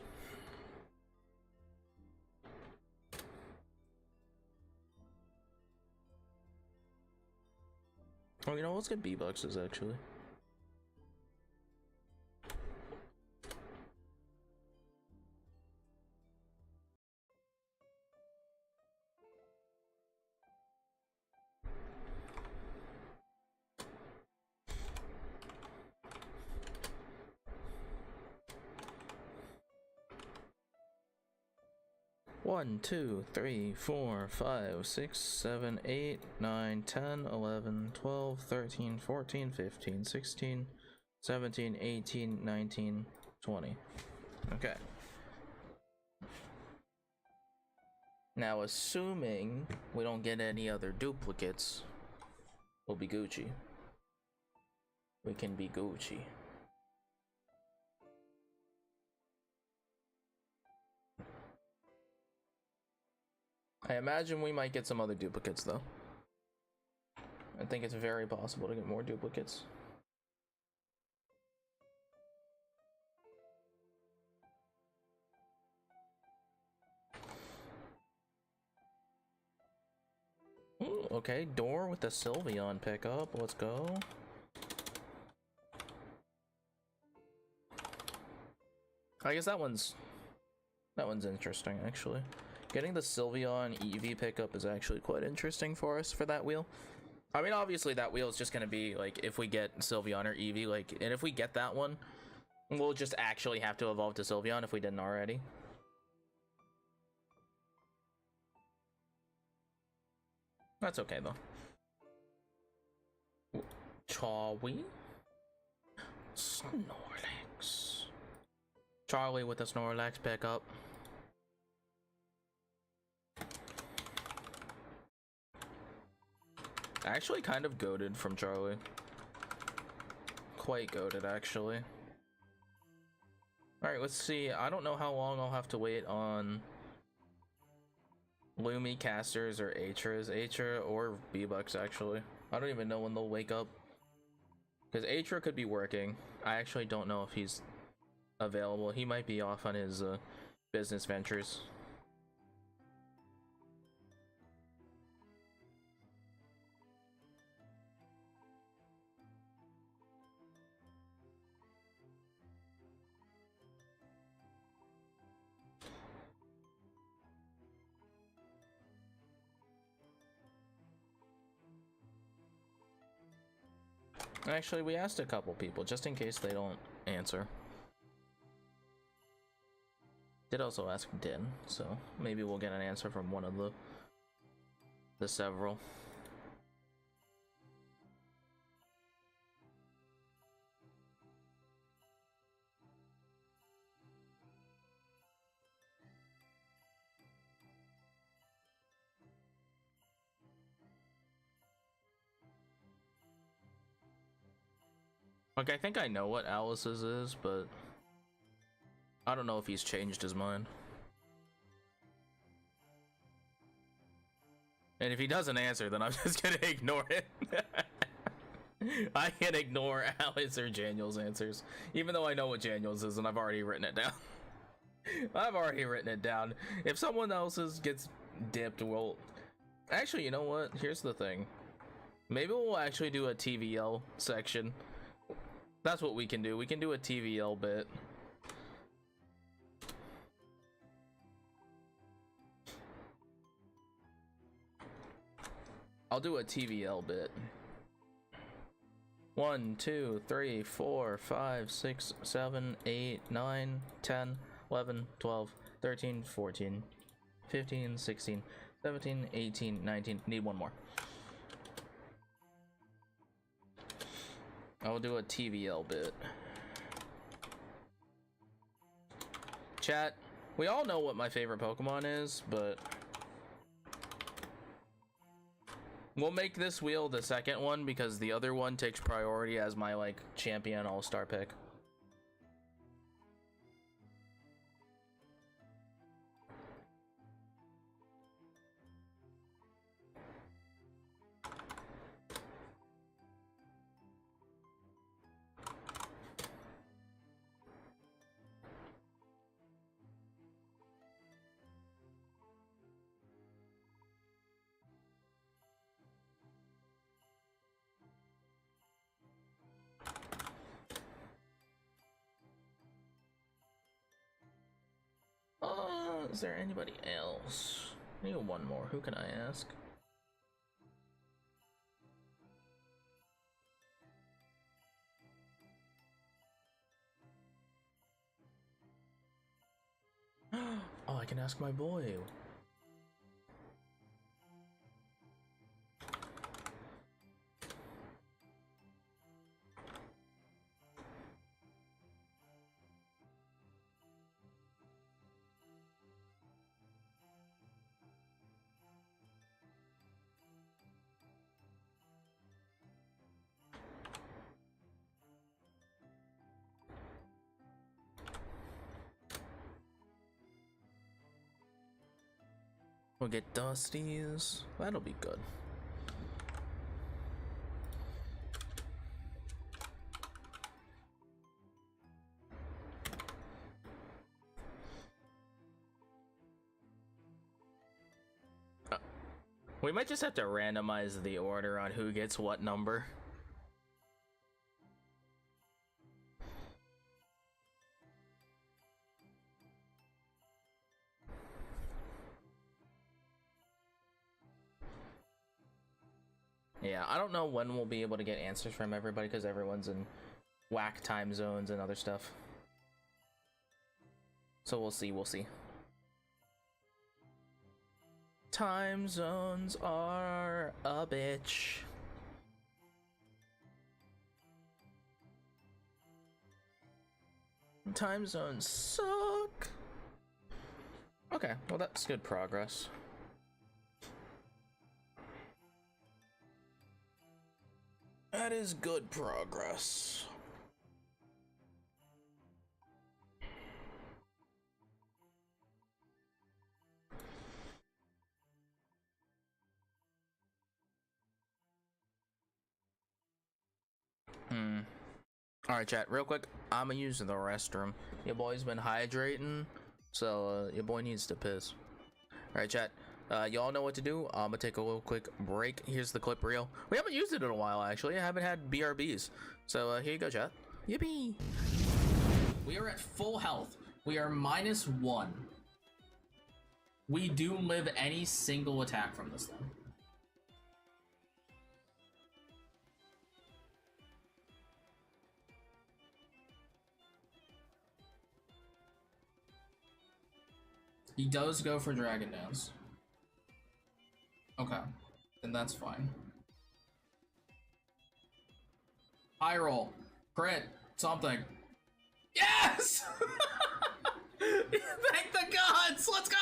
Well, you know, let's get B-Bucks actually. One, 2, 3, 4, 5, 6, 7, 8, 9, 10, 11, 12, 13, 14, 15, 16, 17, 18, 19, 20. Okay. Now, assuming we don't get any other duplicates, we'll be Gucci. We can be Gucci. I imagine we might get some other duplicates, though. I think it's very possible to get more duplicates. Ooh, okay, door with the Sylveon pickup. Let's go. I guess that one's interesting, actually. Getting the Sylveon EV pickup is actually quite interesting for us for that wheel. I mean, obviously that wheel is just gonna be like if we get Sylveon or EV, like, and if we get that one, we'll just actually have to evolve to Sylveon if we didn't already. That's okay though. Charlie? Snorlax. Charlie with the Snorlax pickup. Actually kind of goated from Charlie. Quite goated, actually. Alright, let's see. I don't know how long I'll have to wait on Lumi, Casters, or Atras. Atra or B-Bucks, actually. I don't even know when they'll wake up. Because Atra could be working. I actually don't know if he's available. He might be off on his business ventures. Actually, we asked a couple people, just in case they don't answer. Did also ask Din, so maybe we'll get an answer from one of the several. Like, I think I know what Alice's is, but I don't know if he's changed his mind. And if he doesn't answer, then I'm just gonna ignore it. I can ignore Alice or Daniel's answers, even though I know what Daniel's is and I've already written it down. I've already written it down. If someone else's gets dipped, well, actually, you know what? Here's the thing. Maybe we'll actually do a TVL section. That's what we can do. We can do a TVL bit. I'll do a TVL bit. 1, 2, 3, 4, 5, 6, 7, 8, 9, 10, 11, 12, 13, 14, 15, 16, 17, 18, 19. Need one more. I will do a TVL bit. Chat, we all know what my favorite Pokemon is, but we'll make this wheel the second one because the other one takes priority as my, like, champion all-star pick. Is there anybody else? I need one more. Who can I ask? Oh, I can ask my boy. We'll get Dusty's. That'll be good. We might just have to randomize the order on who gets what number. Yeah, I don't know when we'll be able to get answers from everybody because everyone's in whack time zones and other stuff. So we'll see, we'll see. Time zones are a bitch. Time zones suck. Okay, well that's good progress. That is good progress. Alright, chat, real quick, I'ma use the restroom. Your boy's been hydrating, so your boy needs to piss. Alright, chat, y'all know what to do. I'm gonna take a little quick break. Here's the clip reel. We haven't used it in a while, actually. I haven't had BRBs. So here you go, chat. Yippee! We are at full health. We are -1. We do live any single attack from this thing. He does go for Dragon Dance. Okay, then that's fine. High roll, crit, something. Yes! Thank the gods! Let's go!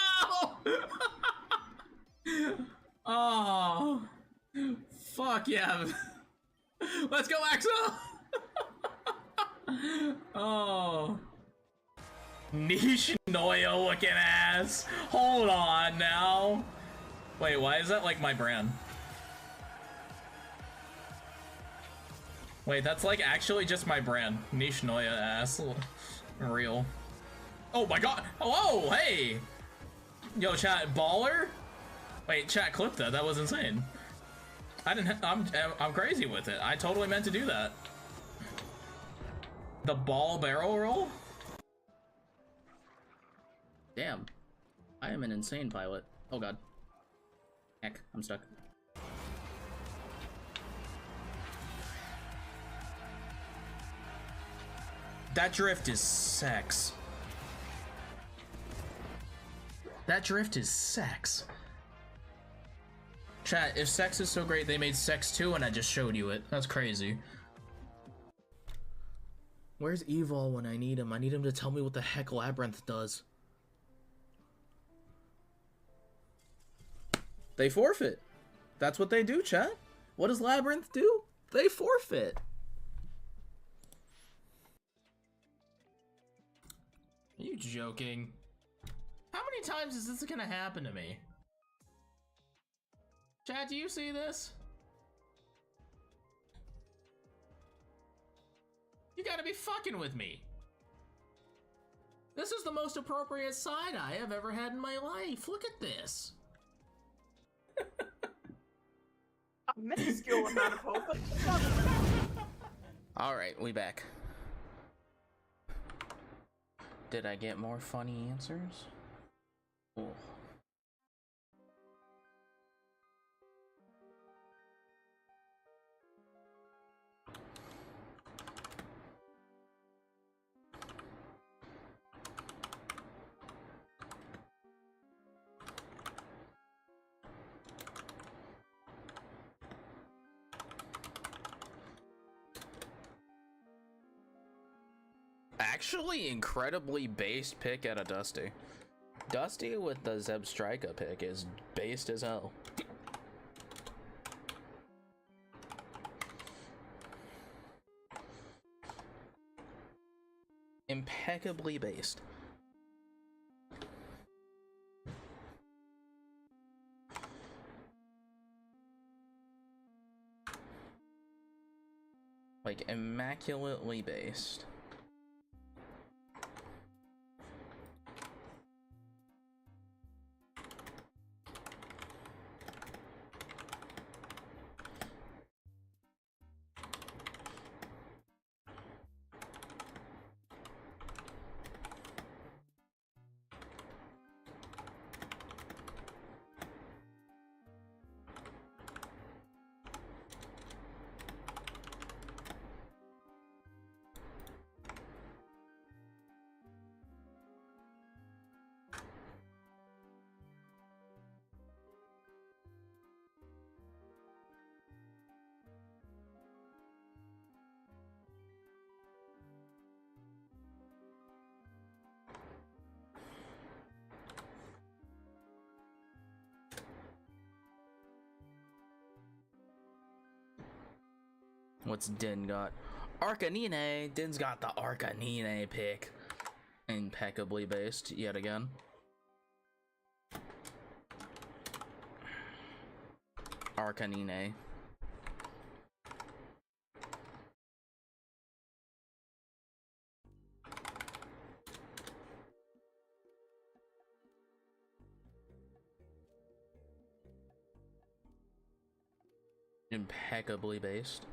Oh, fuck yeah! Let's go, Axel! Oh. Niche Noya looking ass. Hold on now. Wait, why is that like my brand? Wait, that's like actually just my brand. Niche Noya ass. Real. Oh my god. Hello, hey. Yo, chat, baller? Wait, chat, clip that. That was insane. I'm crazy with it. I totally meant to do that. The ball barrel roll? Damn. I am an insane pilot. Oh god. Heck, I'm stuck. That drift is sex. That drift is sex. Chat, if sex is so great, they made sex 2 and I just showed you it. That's crazy. Where's Evol when I need him? I need him to tell me what the heck Labyrinth does. They forfeit. That's what they do, chat. What does Labyrinth do? They forfeit. Are you joking? How many times is this gonna happen to me? Chat, do you see this? You gotta be fucking with me. This is the most appropriate side-eye I've ever had in my life. Look at this. A minuscule amount of hope. Alright, we back. Did I get more funny answers? Actually, incredibly based pick at a Dusty. Dusty with the Zebstrika pick is based as hell. Impeccably based. Like, immaculately based. What's Din got? Arcanine. Din's got the Arcanine pick. Impeccably based yet again. Arcanine. Impeccably based.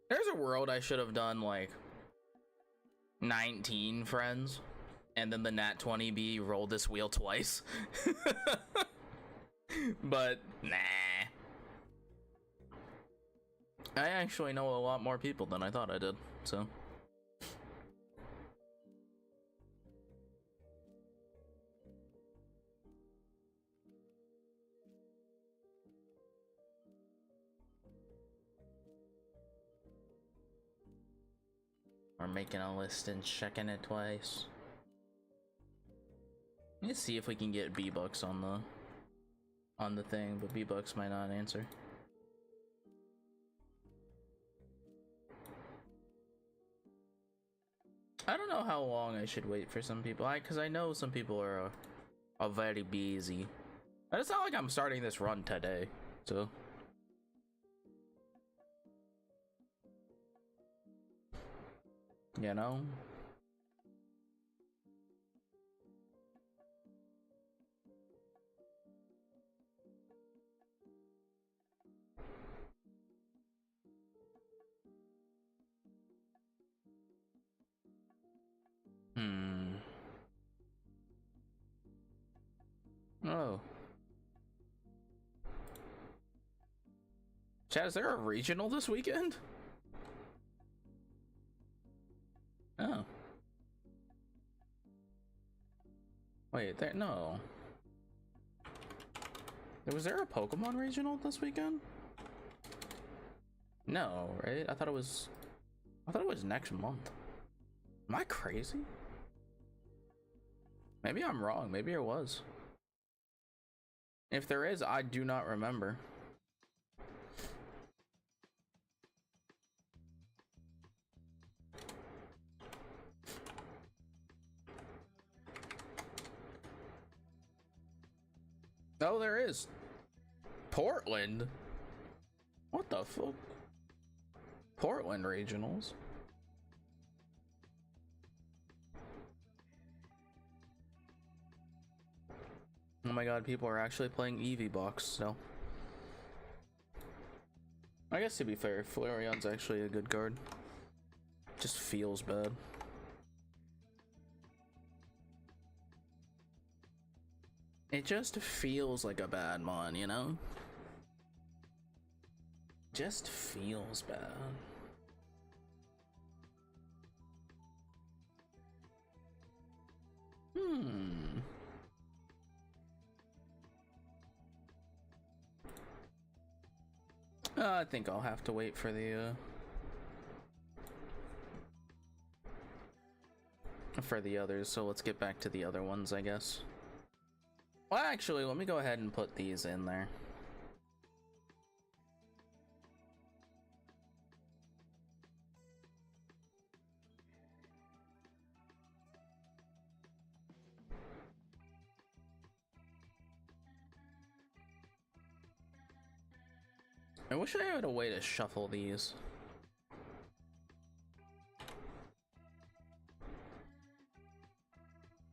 There's a world I should have done like 19 friends and then the nat 20B rolled this wheel twice. But nah. I actually know a lot more people than I thought I did, so. Or making a list and checking it twice. Let's see if we can get B-Bucks on the thing, but B-Bucks might not answer. I don't know how long I should wait for some people. Because I know some people are very busy. But it's not like I'm starting this run today, so. You know? Oh. Chad, is there a regional this weekend? Oh. Wait, there, no. Was there a Pokemon regional this weekend? No, right? I thought it was next month. Am I crazy? Maybe I'm wrong. Maybe it was. If there is, I do not remember. Oh, there is. Portland? What the fuck? Portland regionals? Oh my god, people are actually playing Eevee Box, so. I guess to be fair, Flareon's actually a good card. Just feels bad. It just feels like a bad mon, you know? Just feels bad. I think I'll have to wait for the others, so let's get back to the other ones, I guess. Well, actually, let me go ahead and put these in there. I wish I had a way to shuffle these.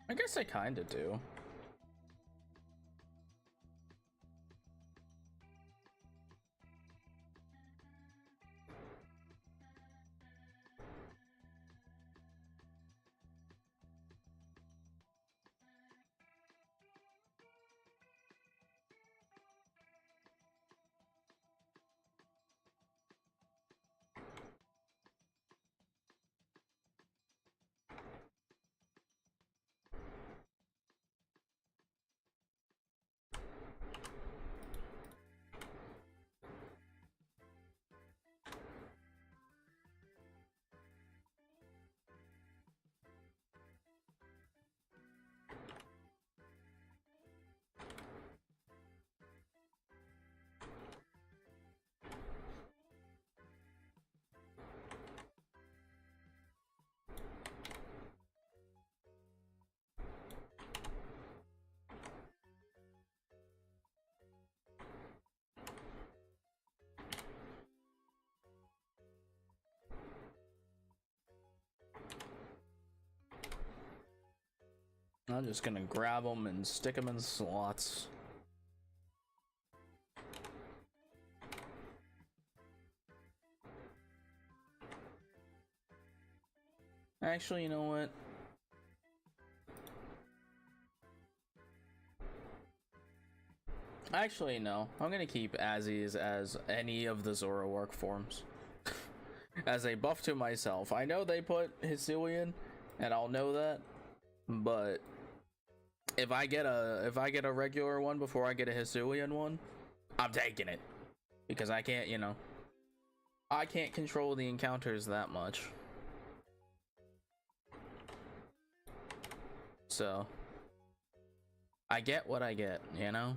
I guess I kinda do. I'm just gonna grab them and stick them in slots. Actually, you know what? Actually, no. I'm gonna keep as is as any of the Zoroark forms. As a buff to myself. I know they put Hisuian, and I'll know that, but if I get a regular one before I get a Hisuian one, I'm taking it. Because I can't, you know, I can't control the encounters that much. So I get what I get, you know?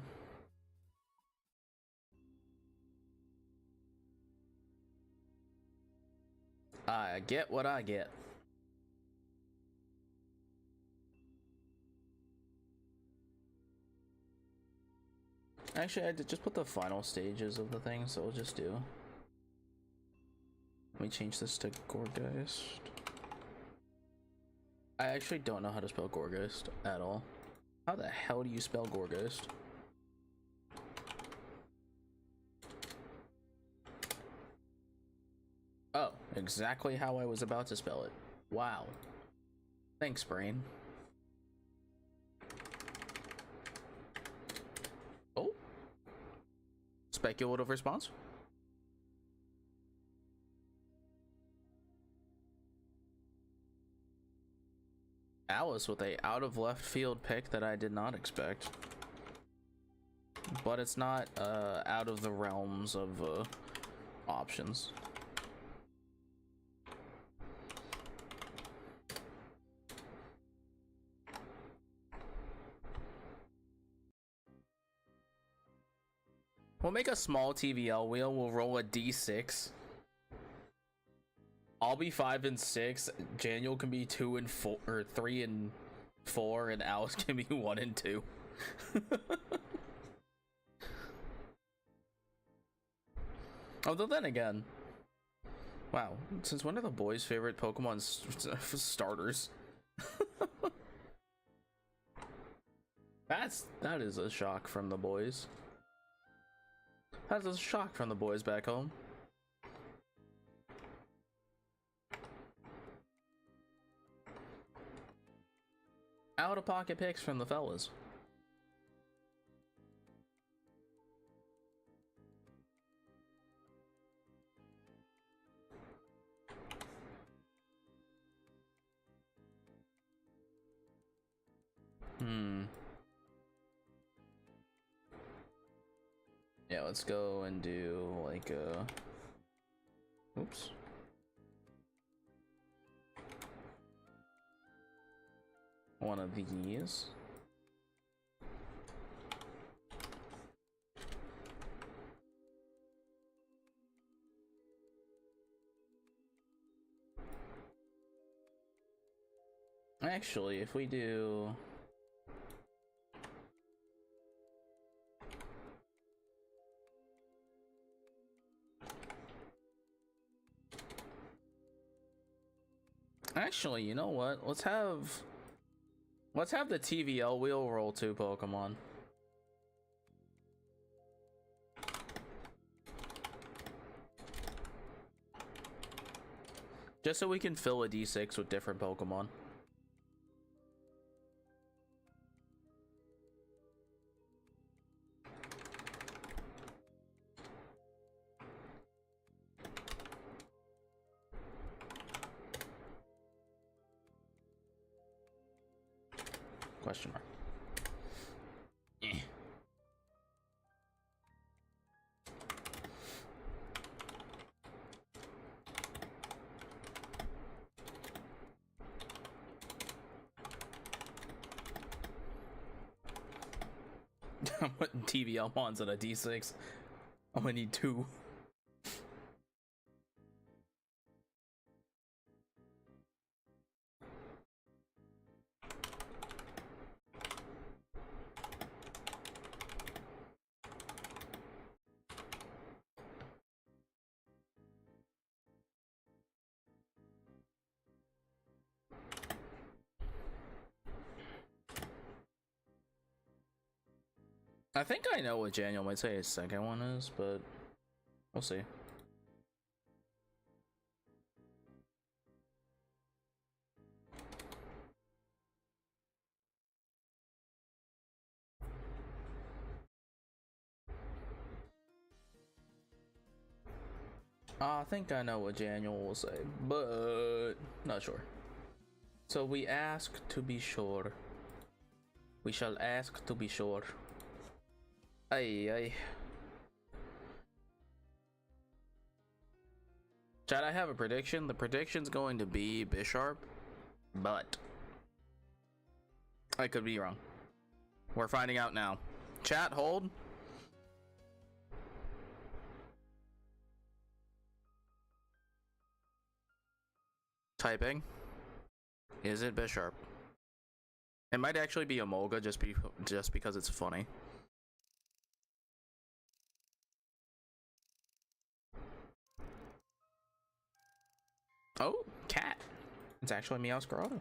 I get what I get. Actually, I did just put the final stages of the thing, so we'll just do. Let me change this to Gorgeist. I actually don't know how to spell Gorgeist at all. How the hell do you spell Gorgeist? Oh, exactly how I was about to spell it. Wow. Thanks, brain. Oh. Speculative response. Alice with a out of left field pick that I did not expect. But it's not out of the realms of options. We'll make a small TVL wheel. We'll roll a D6. I'll be 5 and 6. Daniel can be 2 and 4, or 3 and 4, and Alice can be 1 and 2. Although then again, wow. Since when are the boys' favorite Pokemon starters? That is a shock from the boys. That's a shock from the boys back home. Out of pocket picks from the fellas. Yeah, let's go and do like oops. One of these. Actually, if we do actually, you know what? Let's have the TVL wheel roll 2 Pokemon. Just so we can fill a D6 with different Pokemon. Question mark. I'm putting TVL Mons on a D6. I'm gonna need 2. I think I know what Daniel might say his second one is, but we'll see. I think I know what Daniel will say, but not sure. So we ask to be sure. We shall ask to be sure. Ay. Chad, I have a prediction. The prediction's going to be Bisharp, but I could be wrong. We're finding out now. Chat, hold. Typing. Is it Bisharp? It might actually be Emolga just because it's funny. Oh, cat. It's actually Meowscarada.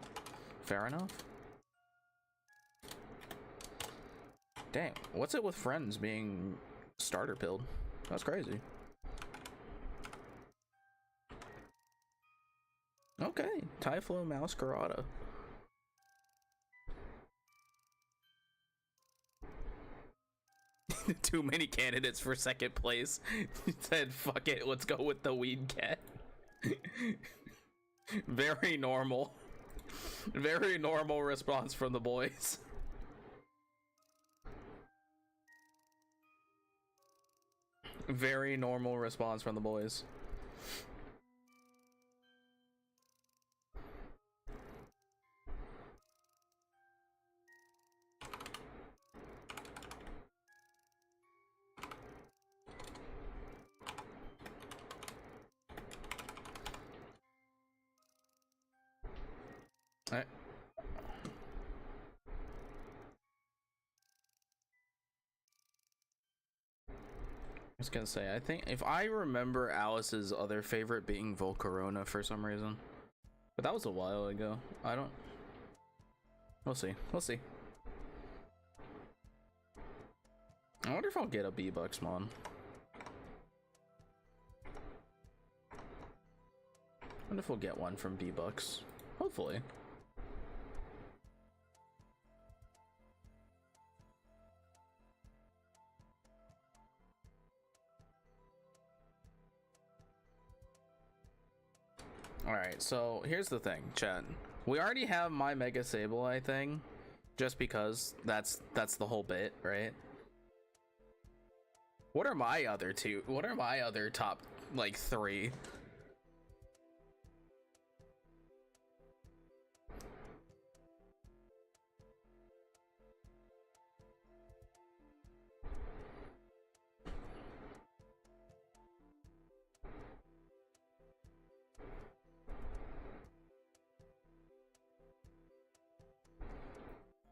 Fair enough. Dang, what's it with friends being starter pilled? That's crazy. Okay, Typhlo Meowscarada. Too many candidates for second place. He said, fuck it, let's go with the weed cat. Very normal. Very normal response from the boys. Very normal response from the boys. I was gonna say, I think if I remember Alice's other favorite being Volcarona for some reason, but that was a while ago. I don't. We'll see. We'll see. I wonder if I'll get a B-Bucks mon. I wonder if we'll get one from B-Bucks. Hopefully. Alright, so here's the thing, chat. We already have my Mega Sableye thing, just because that's the whole bit, right? What are my other two? What are my other top, like, three?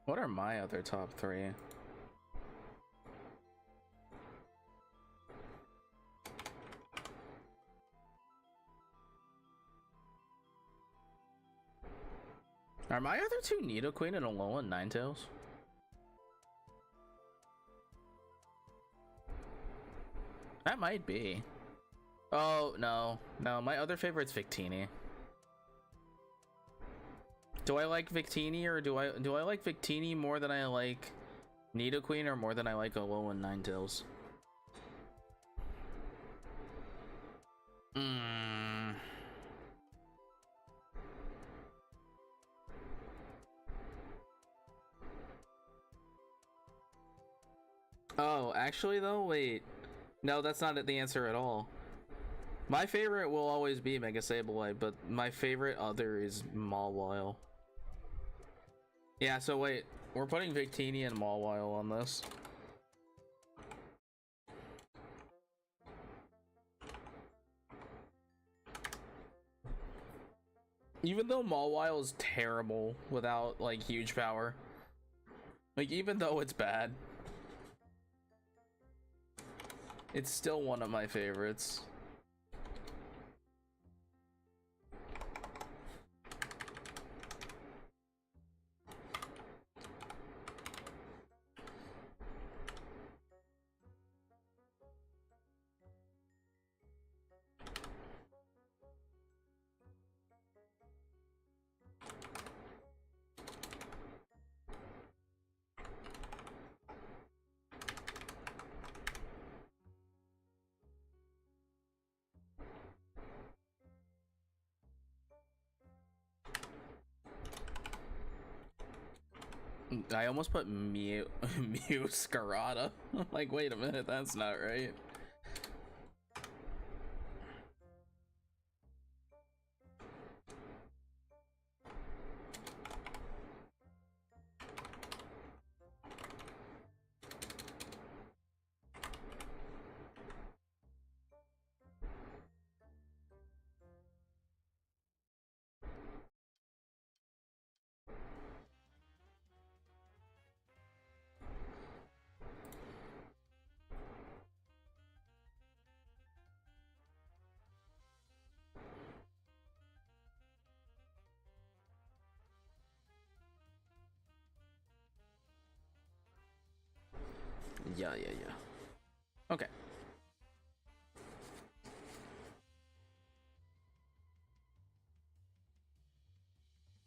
What are my other top three? Are my other two Nidoqueen and Alola and Ninetales? That might be. Oh, no. No, my other favorite's Victini. Do I like Victini, or do I like Victini more than I like Nidoqueen, or more than I like Alola and Ninetales? Oh, actually though, wait. No, that's not the answer at all. My favorite will always be Mega Sableye, but my favorite other is Mawile. Yeah, so wait, we're putting Victini and Mawile on this. Even though Mawile is terrible without, like, huge power. Like, even though it's bad, it's still one of my favorites. I almost put Mew Scarada. I'm like, wait a minute, that's not right. Yeah. Okay.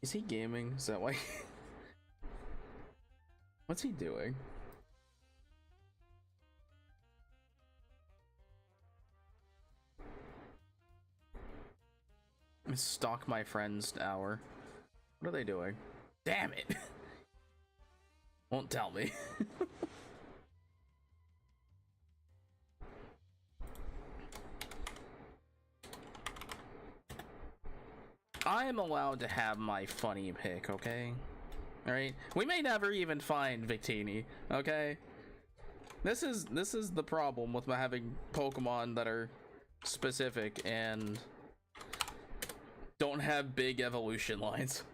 Is he gaming? Is that why? What's he doing? Stalk my friend's hour. What are they doing? Damn it! Won't tell me. I am allowed to have my funny pick, okay? Alright? We may never even find Victini, okay? This is the problem with having Pokemon that are specific and don't have big evolution lines.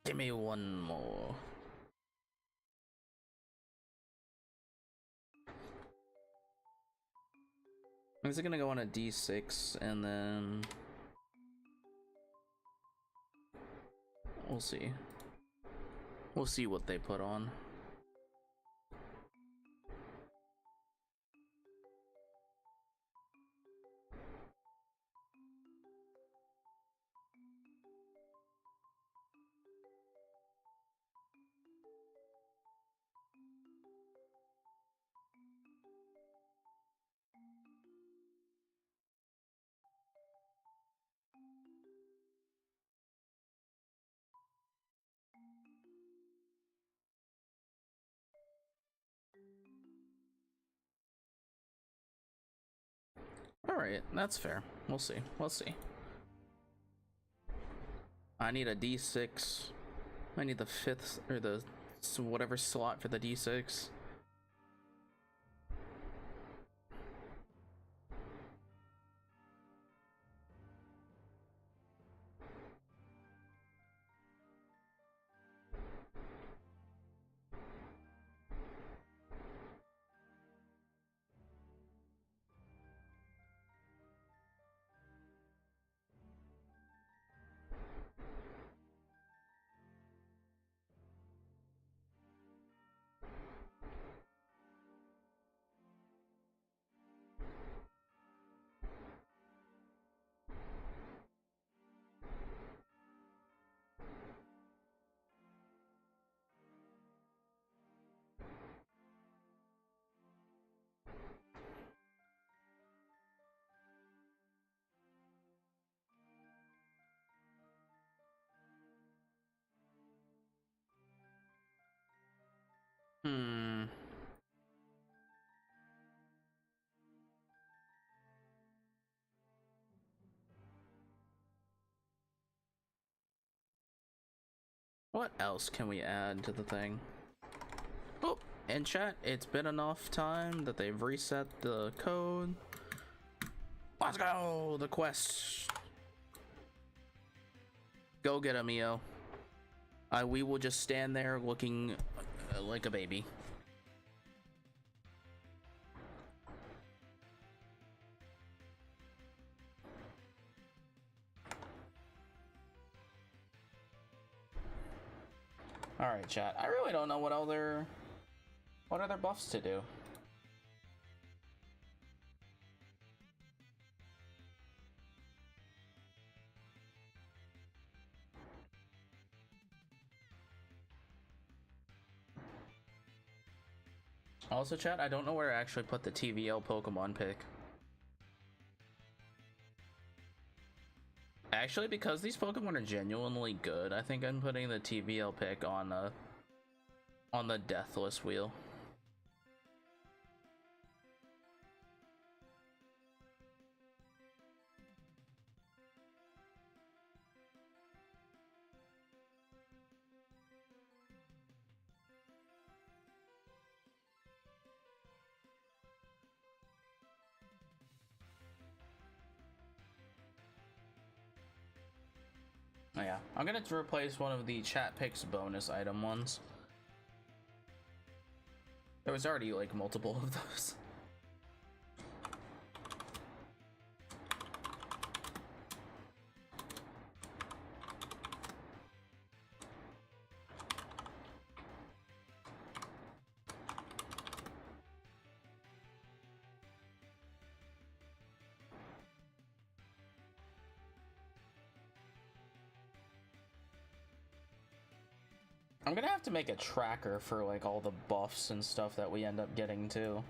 Give me one more. Is it gonna go on a D6 and then We'll see. We'll see what they put on. Alright, that's fair. We'll see. We'll see. I need a D6. I need the 5th, or the whatever slot for the D6. Hmm. What else can we add to the thing? Oh, and chat, it's been enough time that they've reset the code. Let's go! The quest. Go get him, EO. We will just stand there looking like a baby. Alright, chat. I really don't know what other buffs to do. Also, chat, I don't know where to actually put the TVL Pokemon pick. Actually, because these Pokemon are genuinely good, I think I'm putting the TVL pick on the Deathless wheel. Oh yeah, I'm gonna replace one of the chat picks bonus item ones. There was already like multiple of those. I'm gonna have to make a tracker for like all the buffs and stuff that we end up getting too.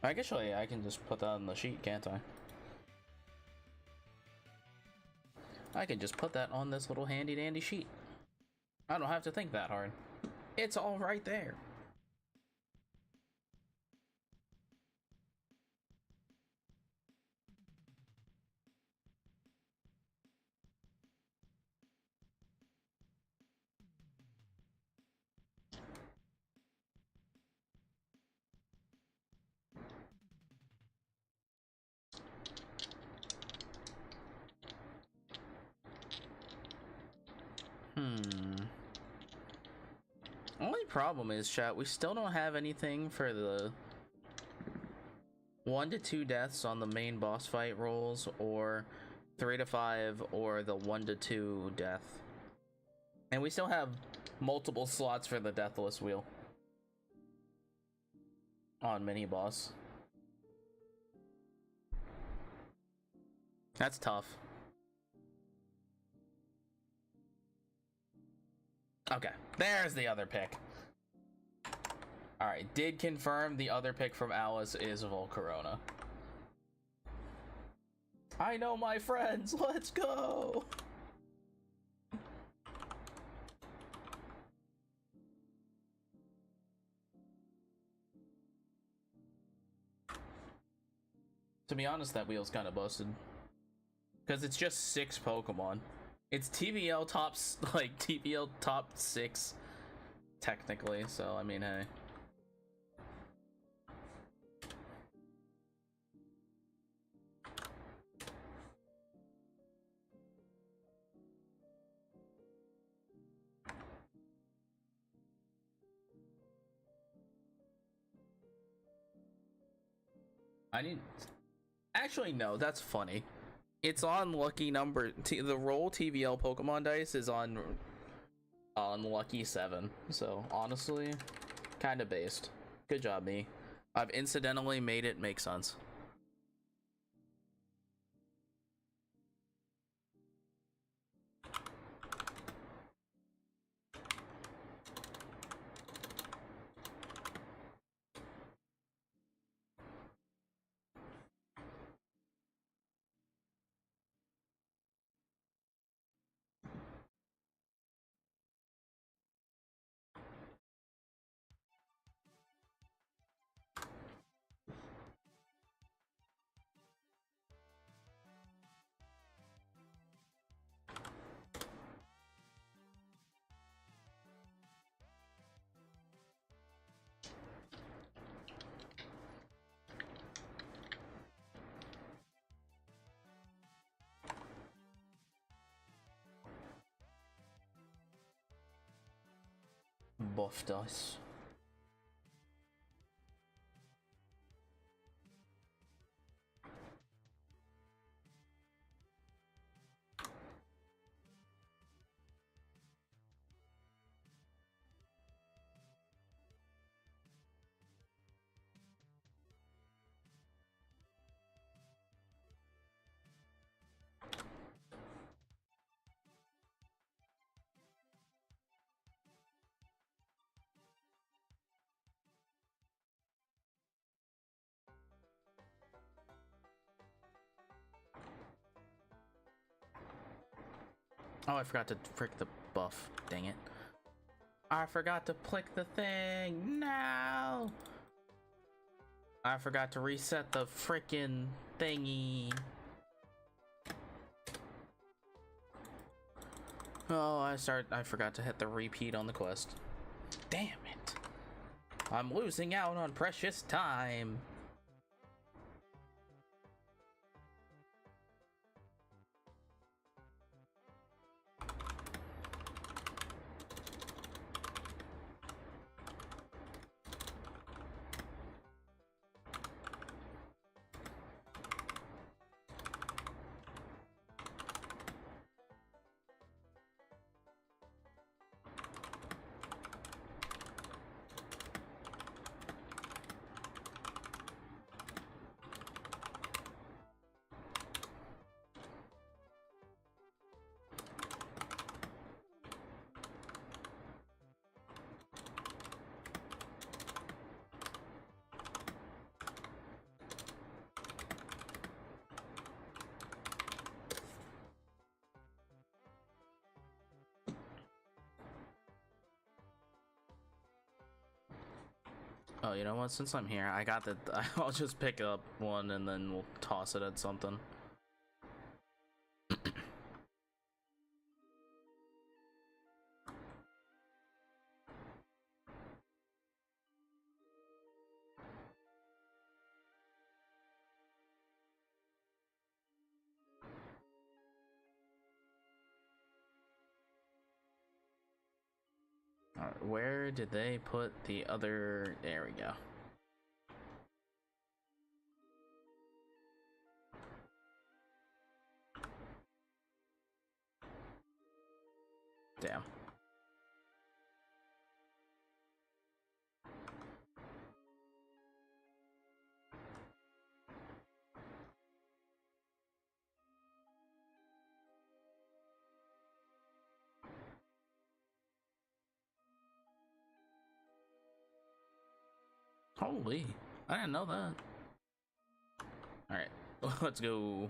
Actually, I can just put that on the sheet, can't I? I can just put that on this little handy dandy sheet. I don't have to think that hard. It's all right there. Only problem is, chat, we still don't have anything for the 1 to 2 deaths on the main boss fight rolls or 3 to 5 or the 1 to 2 death. And we still have multiple slots for the deathless wheel on mini boss. That's tough. Okay, there's the other pick. Alright, did confirm the other pick from Alice is Volcarona. I know my friends, let's go! To be honest, that wheel's kind of busted. Because it's just 6 Pokemon. It's TVL tops, like, TVL top 6, technically, so, I mean, hey. I need... Actually, no, that's funny. It's on lucky number... the roll TVL Pokemon dice is on lucky 7. So, honestly, kind of based. Good job, me. I've incidentally made it make sense. Buff dice. Oh, I forgot to prick the buff. Dang it. I forgot to click the thing. No! I forgot to reset the frickin' thingy. Oh, I forgot to hit the repeat on the quest. Damn it. I'm losing out on precious time. Oh, you know what? Since I'm here, I got the... I'll just pick up one and then we'll toss it at something. Alright, where did they put the other... There we go. Damn. Holy, I didn't know that. Alright, let's go.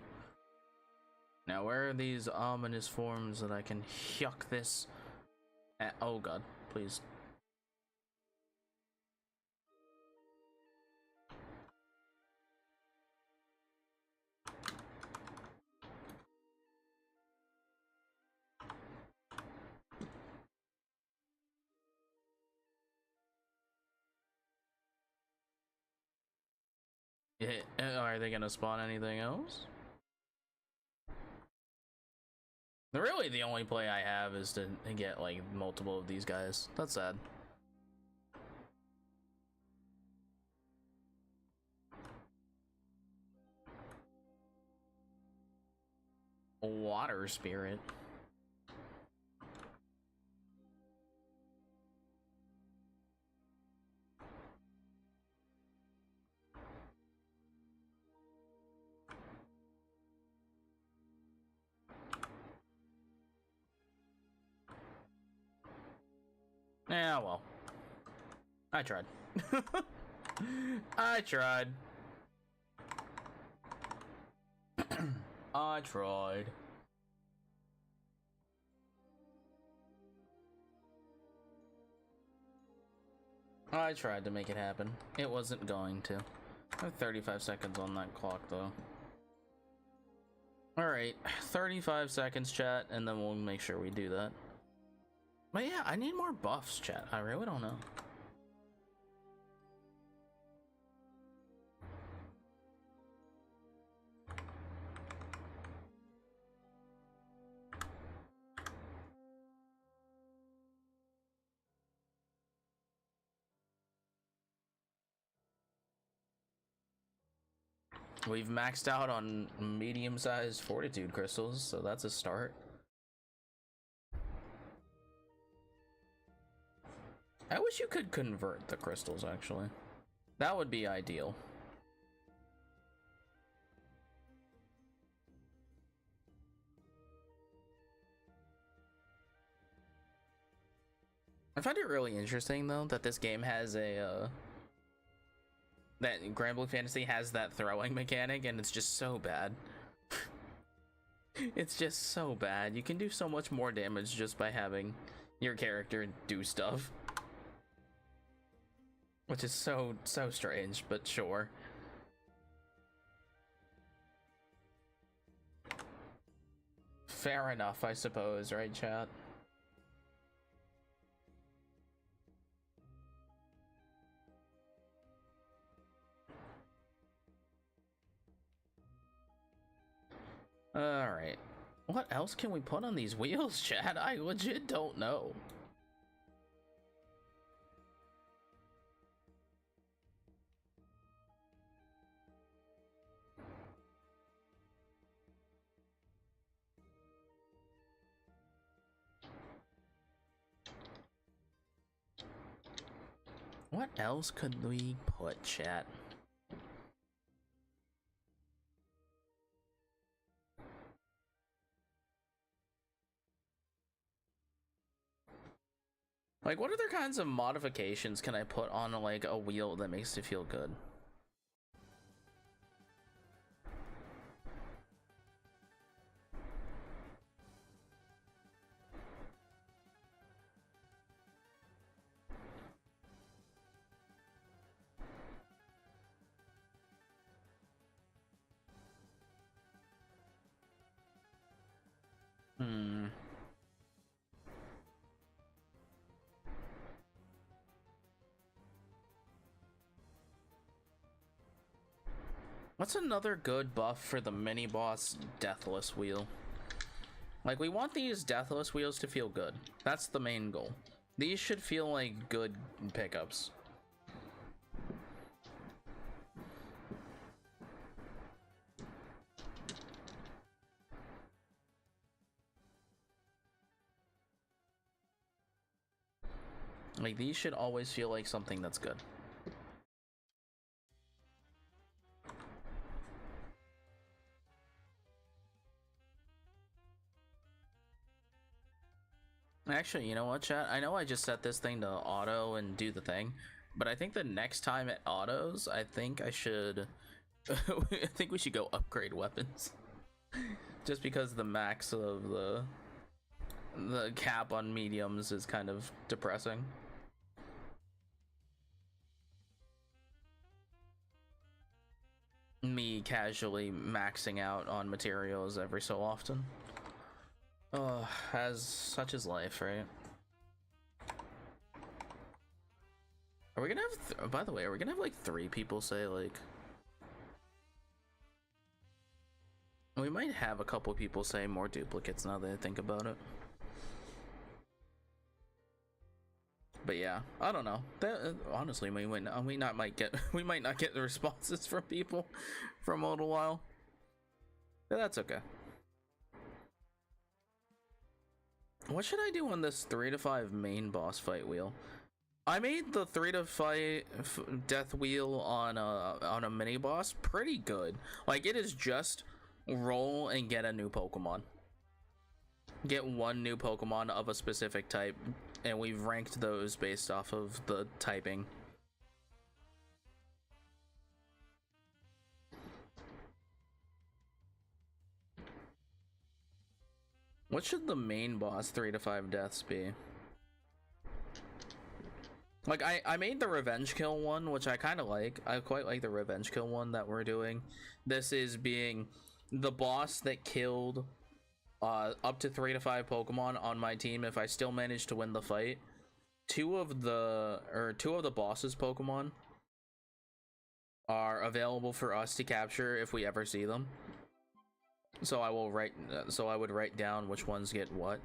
Now, where are these ominous forms that I can yuck this at? Oh god, please. Are they gonna spawn anything else? Really, the only play I have is to get like multiple of these guys. That's sad. Water spirit. Yeah, well. I tried. I tried. I tried. I tried to make it happen. It wasn't going to. I have 35 seconds on that clock, though. Alright, 35 seconds, chat, and then we'll make sure we do that. But yeah, I need more buffs, chat. I really don't know. We've maxed out on medium-sized fortitude crystals, so that's a start. I wish you could convert the crystals, actually. That would be ideal. I find it really interesting, though, that this game has a, that Grand Blue Fantasy has that throwing mechanic, and it's just so bad. It's just so bad. You can do so much more damage just by having your character do stuff. Which is so strange, but sure. Fair enough, I suppose, right, chat? Alright. What else can we put on these wheels, chat? I legit don't know. What else could we put, chat? Like, what other kinds of modifications can I put on, like, a wheel that makes it feel good? What's another good buff for the mini-boss Deathless wheel? Like, we want these Deathless wheels to feel good. That's the main goal. These should feel like good pickups. Like, these should always feel like something that's good. Actually, you know what, chat? I know I just set this thing to auto and do the thing, but I think the next time it autos, I think I should... I think we should go upgrade weapons. Just because the max of the cap on mediums is kind of depressing. Me casually maxing out on materials every so often. Oh, as such is life, right? Are we gonna have, by the way, are we gonna have like 3 people say like... We might have a couple people say more duplicates now that I think about it. But yeah, I don't know. That, honestly, we might not get the responses from people for a little while. But that's okay. What should I do on this 3 to 5 main boss fight wheel? I made the 3 to 5 death wheel on a mini boss pretty good. Like, it is just roll and get a new Pokemon. Get 1 new Pokemon of a specific type, and we've ranked those based off of the typing. What should the main boss 3 to 5 deaths be? Like, I made the revenge kill one, which I kind of like. I quite like the revenge kill one that we're doing. This is being the boss that killed up to 3 to 5 Pokemon on my team if I still manage to win the fight. Two of the boss's Pokemon are available for us to capture if we ever see them. So I would write down which ones get what.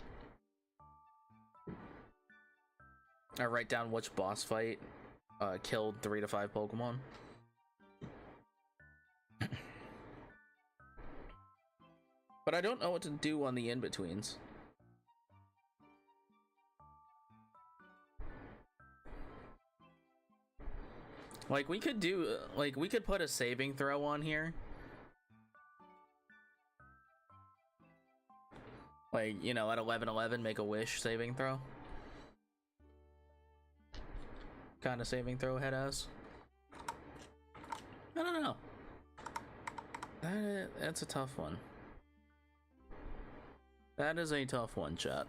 I write down which boss fight killed 3 to 5 Pokemon. But I don't know what to do on the in-betweens. Like, we could do, like, we could put a saving throw on here. Like, you know, at 11:11, make a wish saving throw. Kind of saving throw head ass. I don't know. That's a tough one. That is a tough one, chat.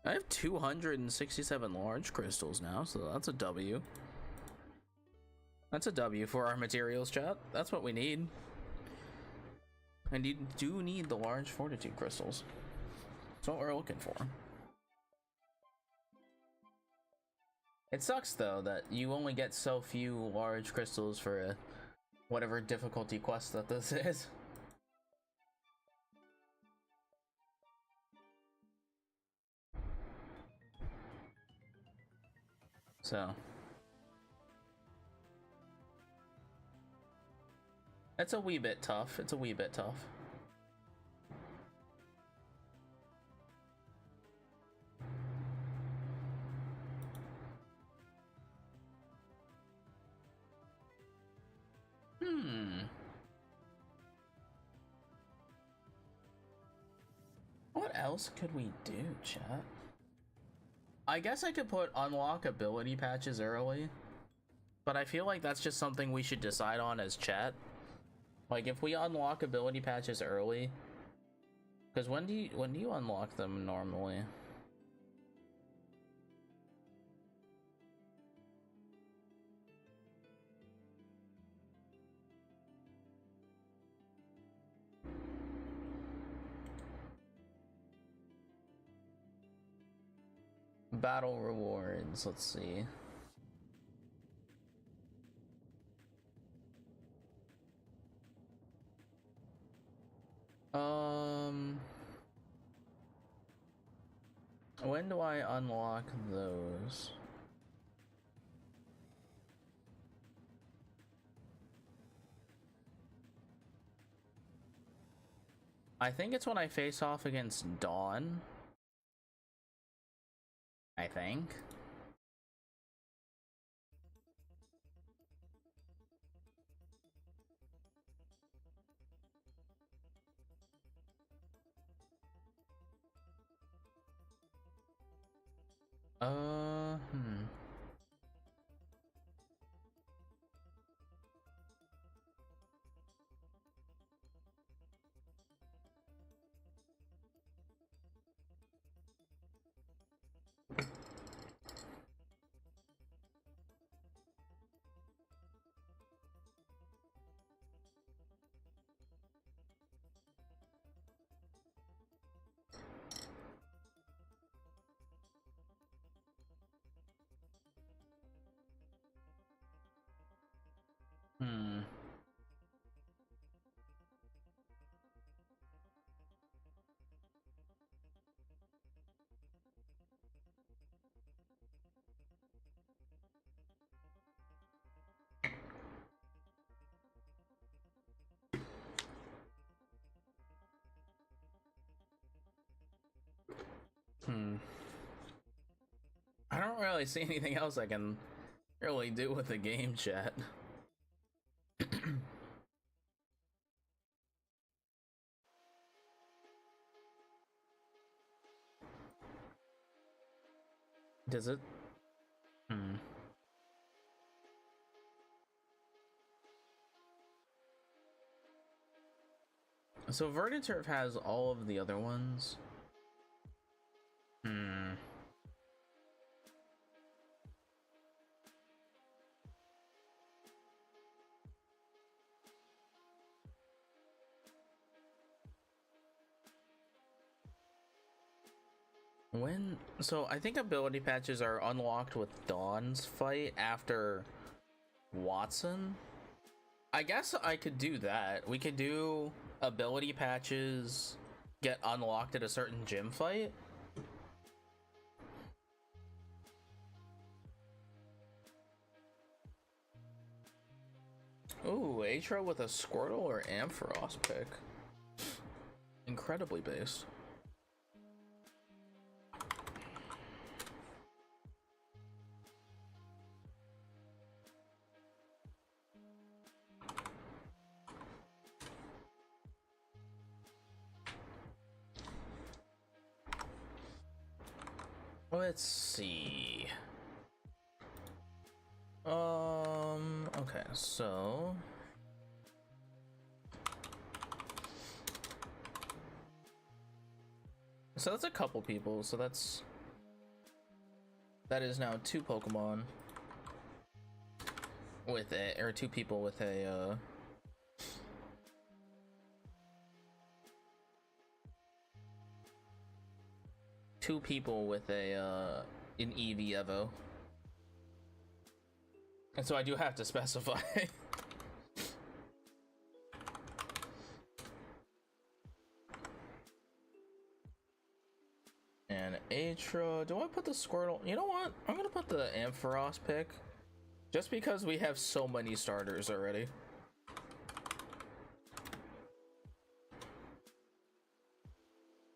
I have 267 large crystals now, so that's a W. That's a W for our materials, chat. That's what we need. And you do need the large fortitude crystals. That's what we're looking for. It sucks, though, that you only get so few large crystals for whatever difficulty quest that this is. So it's a wee bit tough. It's a wee bit tough. What else could we do, chat? I guess I could put unlock ability patches early, but I feel like that's just something we should decide on as chat. Like, if we unlock ability patches early, because when do you unlock them normally? Battle rewards, let's see. When do I unlock those? I think it's when I face off against Dawn. I think. Hmm. Hmm. Hmm. I don't really see anything else I can really do with the game chat. Does it? Hmm. So Vertiturf has all of the other ones. Hmm. When? So I think ability patches are unlocked with Dawn's fight after Watson. I guess I could do that. We could do ability patches get unlocked at a certain gym fight. Ooh, Atro with a Squirtle or Ampharos pick. Incredibly based. Let's see. Okay, so that's a couple people, so that is now two Pokemon with a, or two people with a two people with a an EV Evo. And so I do have to specify. And Atro, do I put the Squirtle? You know what? I'm gonna put the Ampharos pick. Just because we have so many starters already.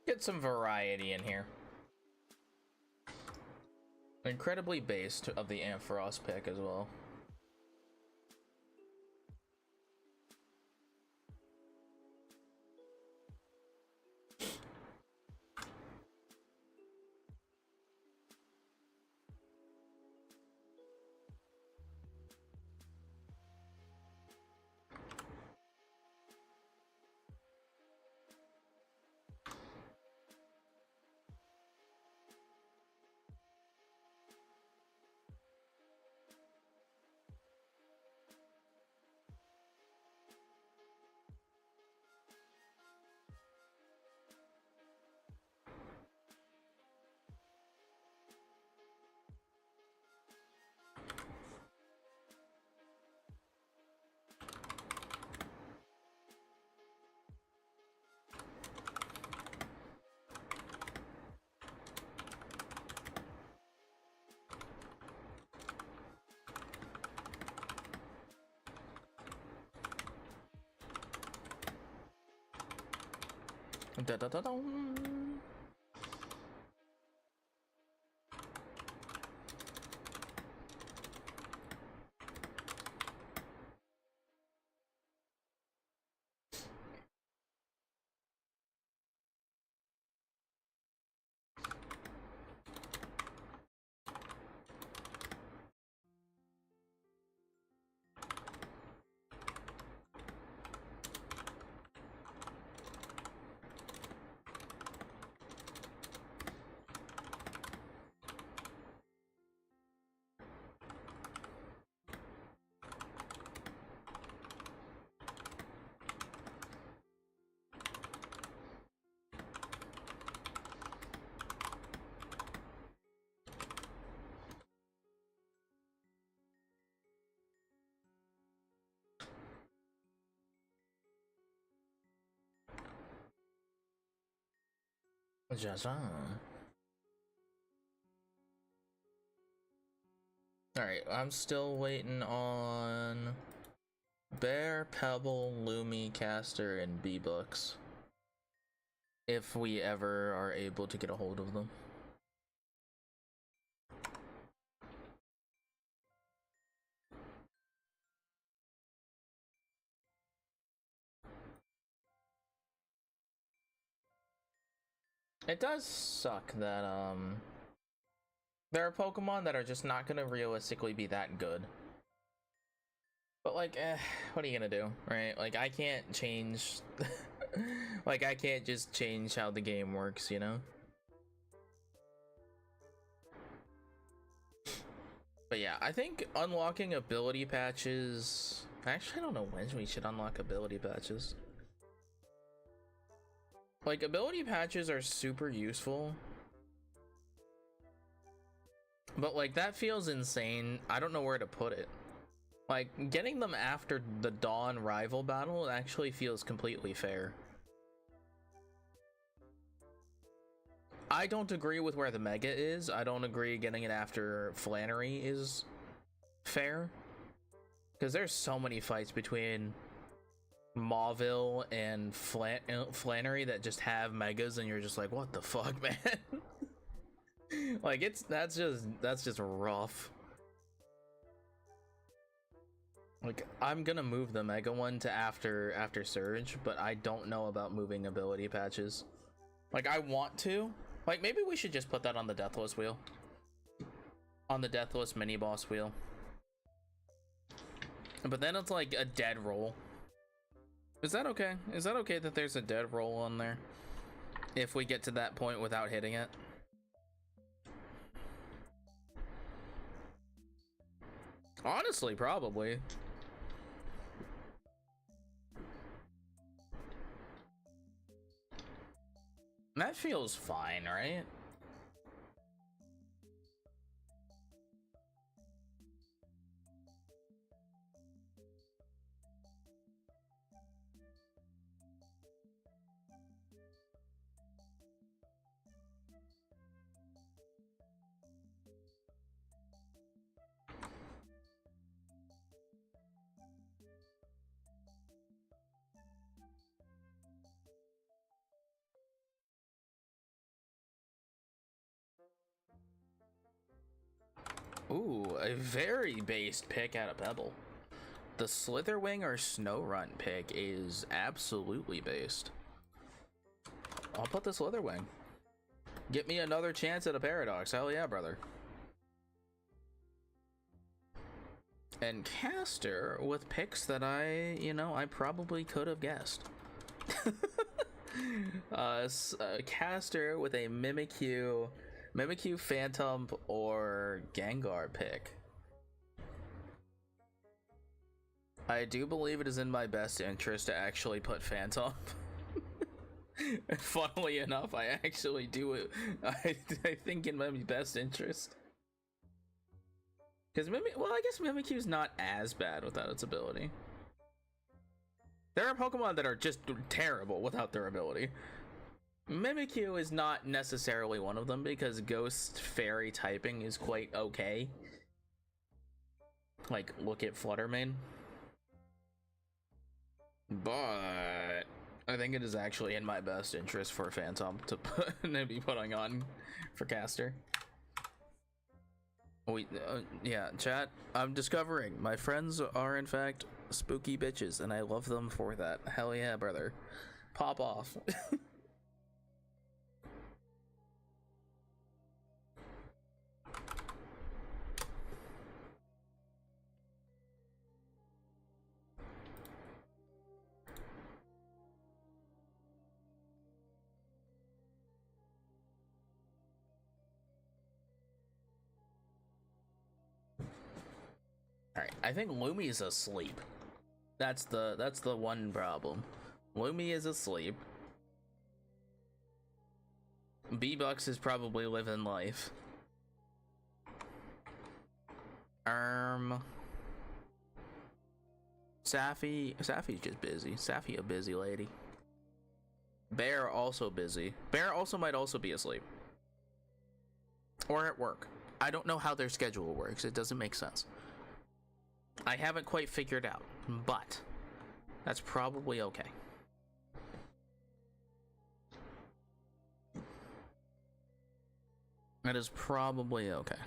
Get some variety in here. Incredibly based of the Ampharos pick as well. Da, da, da, da. Alright, I'm still waiting on Bear, Pebble, Lumi, Caster, and B-Books. If we ever are able to get a hold of them. It does suck that, there are Pokemon that are just not gonna realistically be that good. But like, what are you gonna do, right? Like, I can't change, like, I can't just change how the game works, you know? But yeah, I think unlocking ability patches, actually I don't know when we should unlock ability patches. Like, ability patches are super useful, but like, that feels insane. I don't know where to put it. Like, getting them after the Dawn rival battle actually feels completely fair. I don't agree with where the Mega is. I don't agree getting it after Flannery is fair, because there's so many fights between Mauville and Flannery that just have Megas, and you're just like, what the fuck, man? Like, that's just rough. Like, I'm gonna move the Mega one to after Surge, but I don't know about moving ability patches. Like, I want to. Like, maybe we should just put that on the Deathless wheel. On the Deathless mini boss wheel. But then it's like a dead roll. Is that okay? Is that okay that there's a dead roll on there? If we get to that point without hitting it? Honestly, probably. That feels fine, right? Ooh, a very based pick out of Pebble. The Slitherwing or Snowrunt pick is absolutely based. I'll put the Slitherwing. Get me another chance at a Paradox. Hell yeah, brother. And Caster with picks that I probably could have guessed. Caster with a Mimikyu, Phantom, or Gengar pick. I do believe it is in my best interest to actually put Phantom. Funnily enough, I actually do it. I think in my best interest. Because I guess Mimikyu's not as bad without its ability. There are Pokemon that are just terrible without their ability. Mimikyu is not necessarily one of them because Ghost Fairy typing is quite okay. Like, look at Fluttermane. But I think it is actually in my best interest for Phantom to be putting on for caster. Yeah, chat. I'm discovering my friends are in fact spooky bitches, and I love them for that. Hell yeah, brother. Pop off. Alright, I think Lumi's asleep. That's the one problem. Lumi is asleep. B-Bucks is probably living life. Sapphi's just busy. Sapphi a busy lady. Bear also busy. Bear also might also be asleep. Or at work. I don't know how their schedule works. It doesn't make sense. I haven't quite figured out, but that's probably okay. That is probably okay.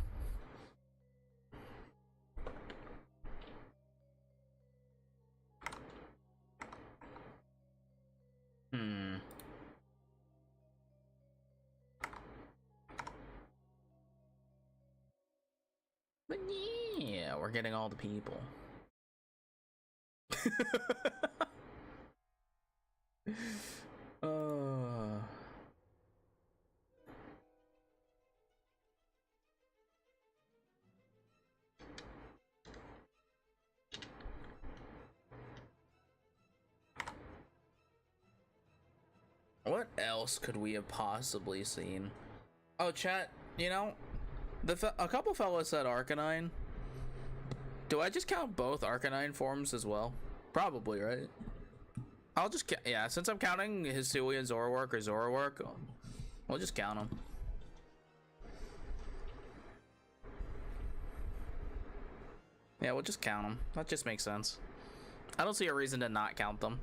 But yeah, we're getting all the people. What else could we have possibly seen? Oh, chat, you know, a couple fellas said Arcanine. Do I just count both Arcanine forms as well? Probably, right? I'll just yeah, since I'm counting Hisui and Zoroark or Zoroark, we'll just count them. Yeah, we'll just count them. That just makes sense. I don't see a reason to not count them.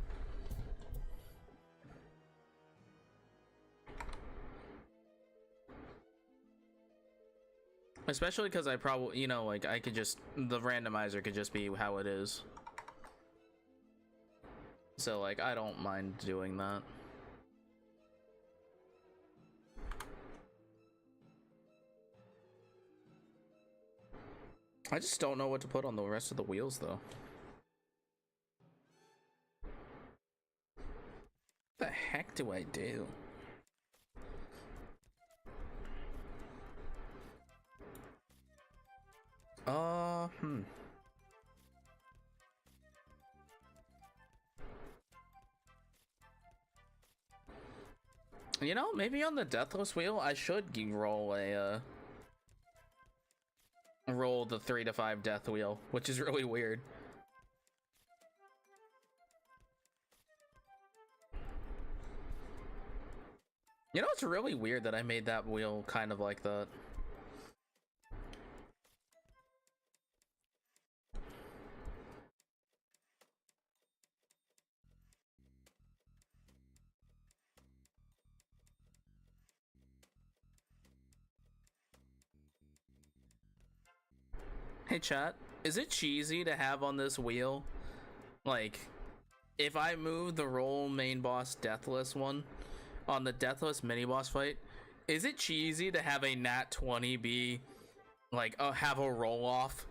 Especially because I probably, you know, like I could just, the randomizer could just be how it is. So like, I don't mind doing that. I just don't know what to put on the rest of the wheels though. What the heck do I do? You know, maybe on the Deathless wheel, I should roll roll the 3 to 5 death wheel, which is really weird. You know, it's really weird that I made that wheel kind of like that. Hey chat, is it cheesy to have on this wheel, like, if I move the roll main boss Deathless one on the Deathless mini boss fight, is it cheesy to have a nat 20 be like have a roll off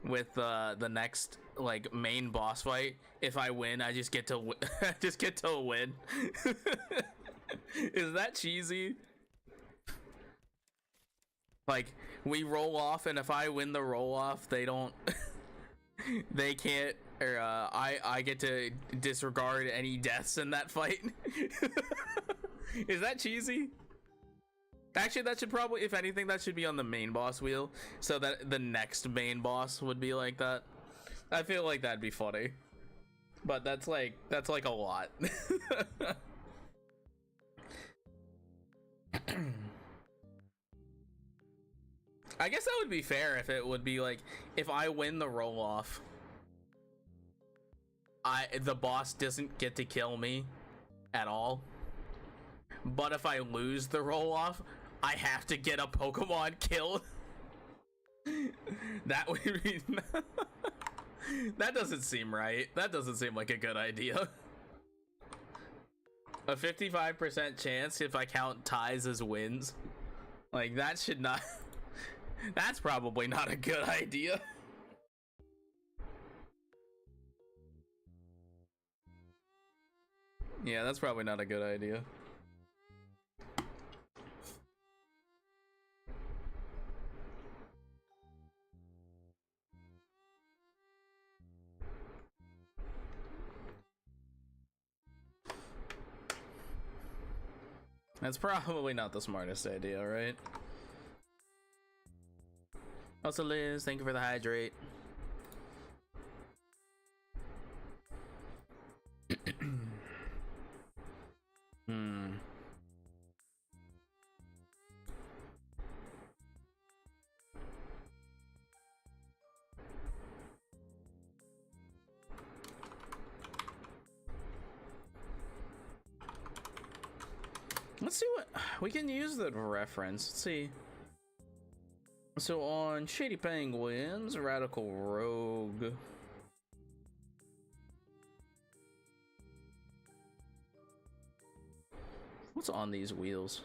with the next like main boss fight? If I win, I just get to just get to win. Is that cheesy? Like, we roll off, and if I win the roll off, they don't they can't, or I get to disregard any deaths in that fight. Is that cheesy? Actually, that should probably, if anything, that should be on the main boss wheel, so that the next main boss would be like that. I feel like that'd be funny, but that's like a lot. I guess that would be fair if it would be like, if I win the roll off, the boss doesn't get to kill me, at all. But if I lose the roll off, I have to get a Pokemon killed. That would be that doesn't seem right. That doesn't seem like a good idea. A 55% chance if I count ties as wins. Like, that should not that's probably not a good idea. Yeah, that's probably not a good idea. That's probably not the smartest idea, right? Also, Liz, thank you for the hydrate. Let's see what we can use the reference. Let's see. So on Shady Penguins, Radical Rogue. What's on these wheels?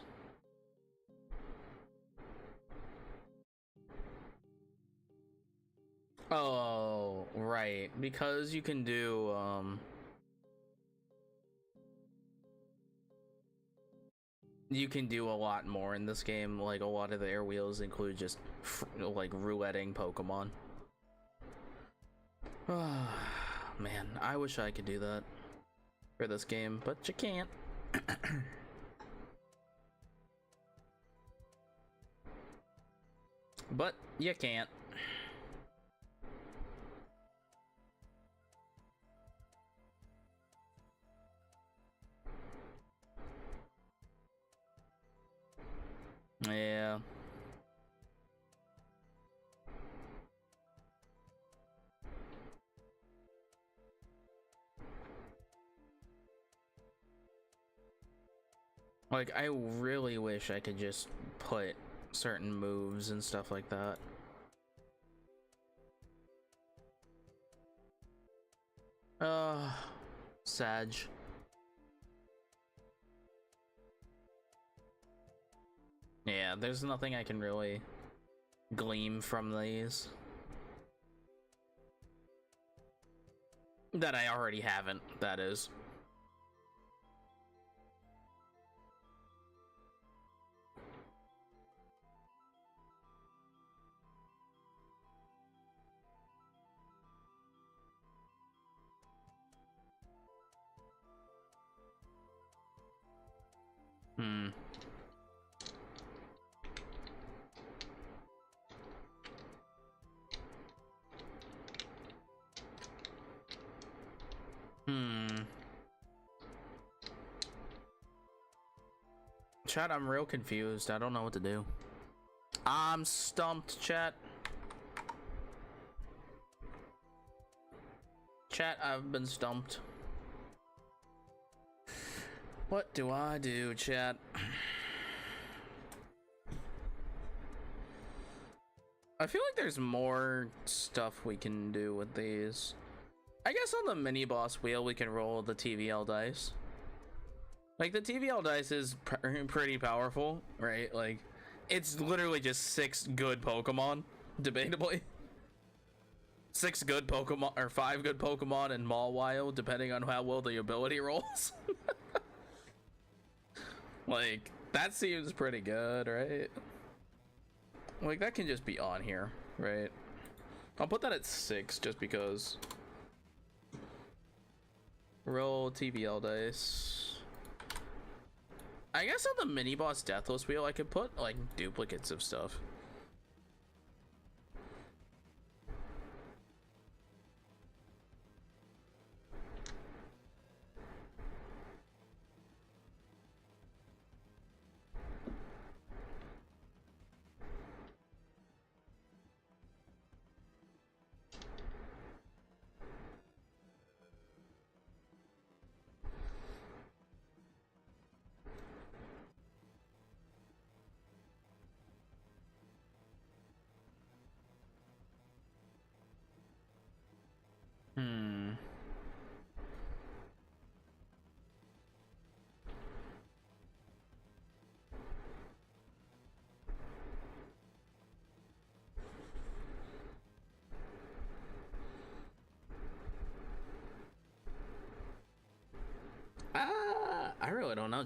Oh, right. Because you can do you can do a lot more in this game. Like, a lot of the air wheels include just like rouletting Pokemon. Man, I wish I could do that for this game, but you can't. But you can't. Yeah. Like, I really wish I could just put certain moves and stuff like that. Sag. Yeah, there's nothing I can really glean from these that I already haven't, that is. Chat, I'm real confused. I don't know what to do. I'm stumped, chat. Chat, I've been stumped. What do I do, chat? I feel like there's more stuff we can do with these. I guess on the mini boss wheel we can roll the TVL dice. Like, the TVL dice is pretty powerful, right? Like, it's literally just 6 good Pokemon, debatably. 6 good Pokemon, or 5 good Pokemon and Mawile, depending on how well the ability rolls. Like, that seems pretty good, right? Like, that can just be on here, right? I'll put that at 6 just because. Roll TVL dice. I guess on the mini boss Deathless wheel I could put like duplicates of stuff.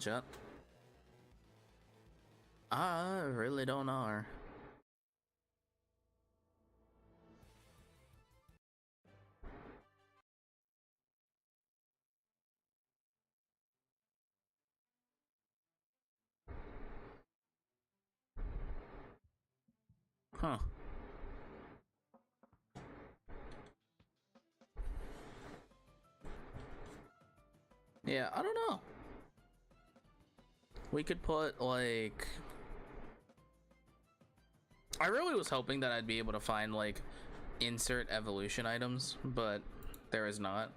chat. I really don't know. Huh. Yeah, I don't know. We could put, like... I really was hoping that I'd be able to find, like, insert evolution items, but there is not.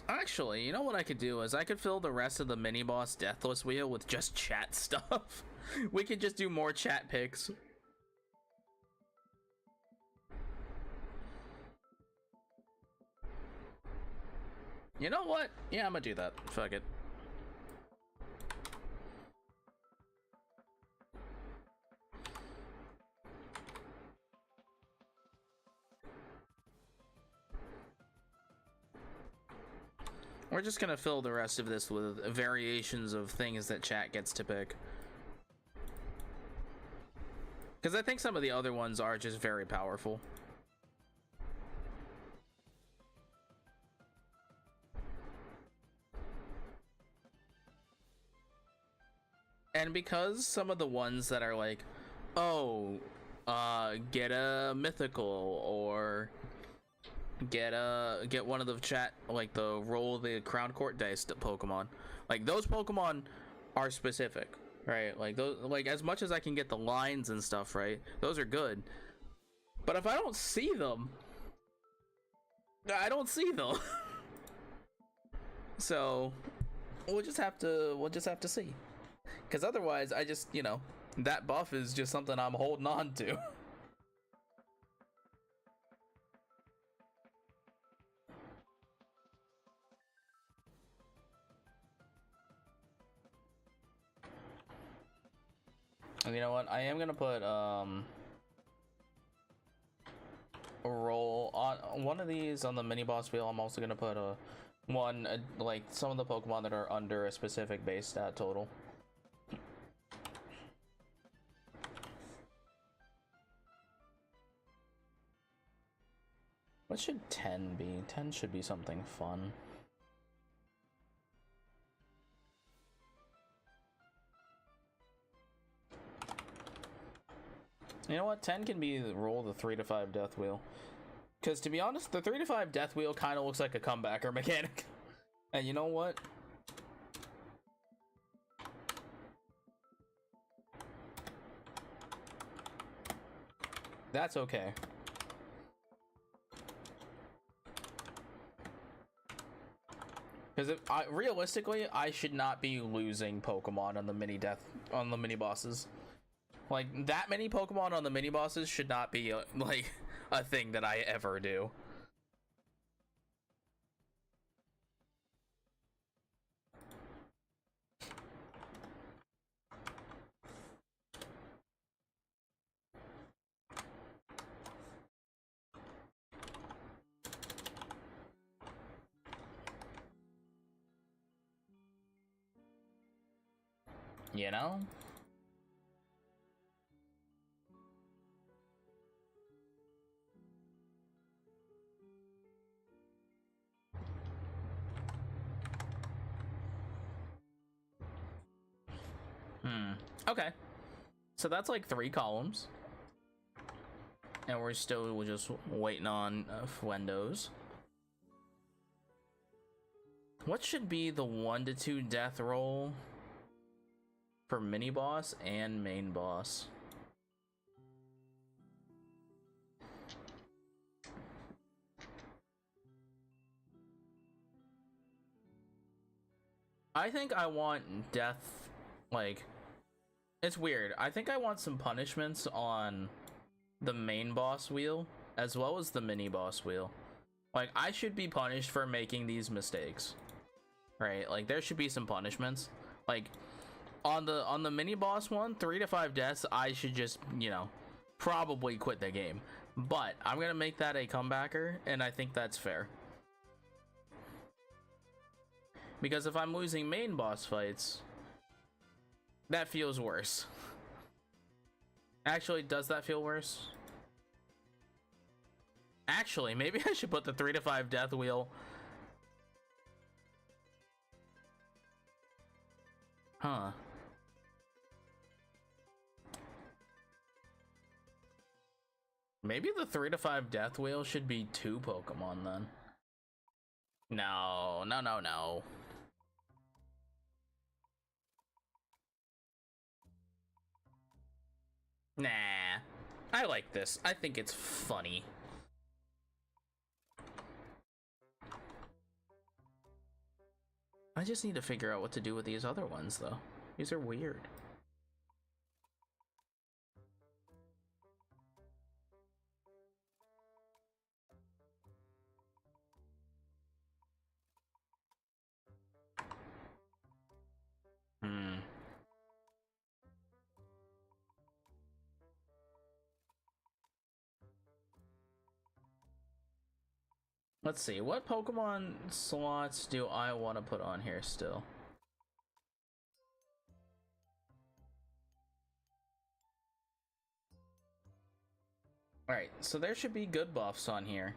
Actually, you know what I could do is I could fill the rest of the mini boss deathless wheel with just chat stuff. We could just do more chat picks. You know what? Yeah, I'm gonna do that. Fuck it. We're just gonna fill the rest of this with variations of things that chat gets to pick. Because I think some of the other ones are just very powerful. And because some of the ones that are like, oh, get a mythical, or get one of the chat, like the roll the crown court dice Pokemon, like those Pokemon are specific, right? Like those, like as much as I can get the lines and stuff, right, those are good, but if I don't see them, I don't see them. So we'll just have to see, because otherwise I just, you know, that buff is just something I'm holding on to. And you know what? I am gonna put a roll on one of these on the mini boss wheel. I'm also gonna put one like some of the Pokemon that are under a specific base stat total. What should 10 be? 10 should be something fun. You know what? 10 can be the roll the 3 to 5 death wheel. Because to be honest, the 3 to 5 death wheel kind of looks like a comebacker mechanic. And you know what? That's okay. Because realistically, I should not be losing Pokemon on the mini bosses. Like that many Pokemon on the mini bosses should not be like a thing that I ever do. You know? Okay. So that's like 3 columns. And we're still just waiting on Fuendos. What should be the 1 to 2 death roll for mini boss and main boss? I think I want death, like, it's weird. I think I want some punishments on the main boss wheel as well as the mini boss wheel. Like, I should be punished for making these mistakes, right? Like, there should be some punishments. Like, on the mini boss one, 3 to 5 deaths, I should just, you know, probably quit the game. But I'm gonna make that a comebacker, and I think that's fair. Because if I'm losing main boss fights, that feels worse. Actually, does that feel worse? Actually, maybe I should put the 3 to 5 death wheel. Huh. Maybe the 3 to 5 death wheel should be 2 Pokemon then. No, no, no, no. Nah. I like this. I think it's funny. I just need to figure out what to do with these other ones, though. These are weird. Hmm. Let's see. What Pokemon slots do I want to put on here still? Alright, so there should be good buffs on here.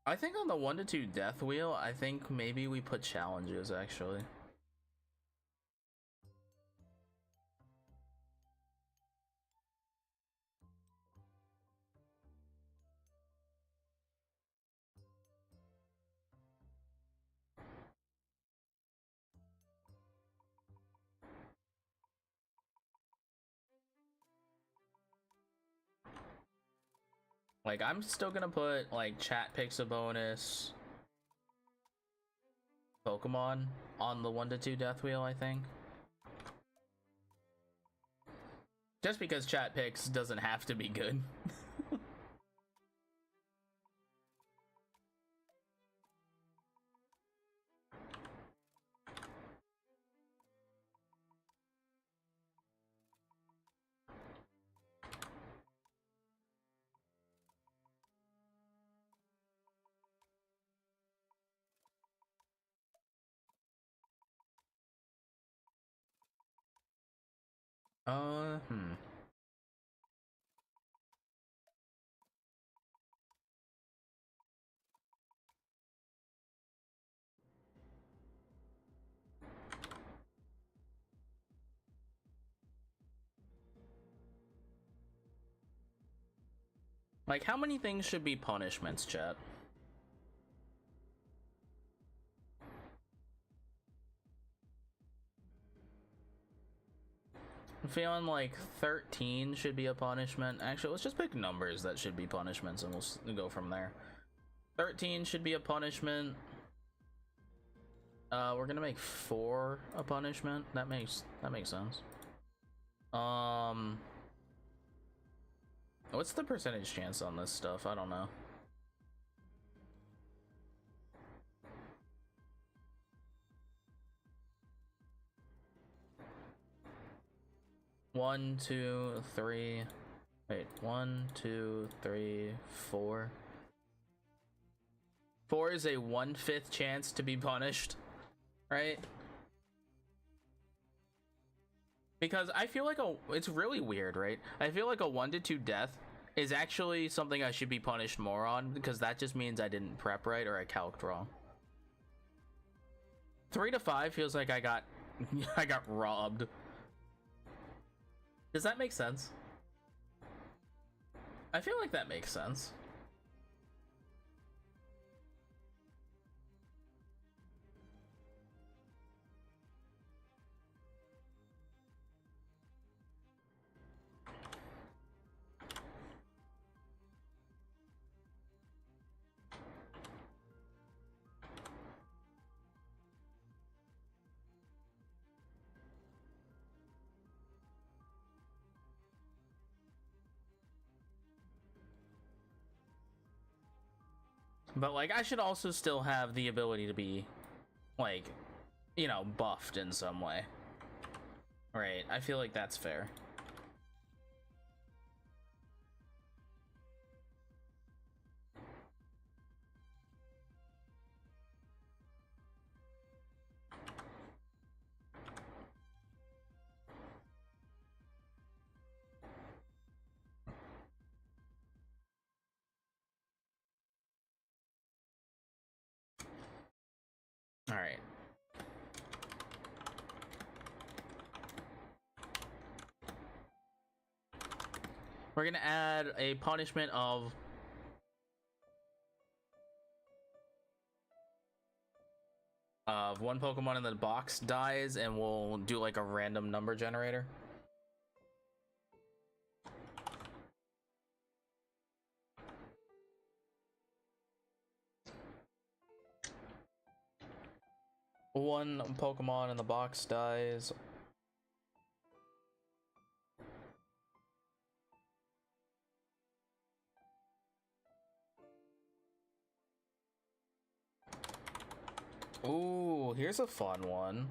I think on the 1 to 2 death wheel, I think maybe we put challenges, actually. Like, I'm still gonna put, like, chat picks a bonus Pokemon on the 1 to 2 death wheel, I think. Just because chat picks doesn't have to be good. Hmm. Like, how many things should be punishments, chat? I'm feeling like 13 should be a punishment. Actually, let's just pick numbers that should be punishments and we'll go from there. 13 should be a punishment. We're gonna make 4 a punishment. That makes sense. What's the percentage chance on this stuff? I don't know. One, two, three. Wait, 1, 2, 3, 4. 4 is a 1/5 chance to be punished, right? Because I feel like it's really weird, right? I feel like a 1 to 2 death is actually something I should be punished more on, because that just means I didn't prep right or I calced wrong. 3 to 5 feels like I got I got robbed. Does that make sense? I feel like that makes sense. But like, I should also still have the ability to be, like, you know, buffed in some way. Right, I feel like that's fair. All right. We're gonna add a punishment of one Pokemon in the box dies, and we'll do like a random number generator. One Pokemon in the box dies. Ooh, here's a fun one.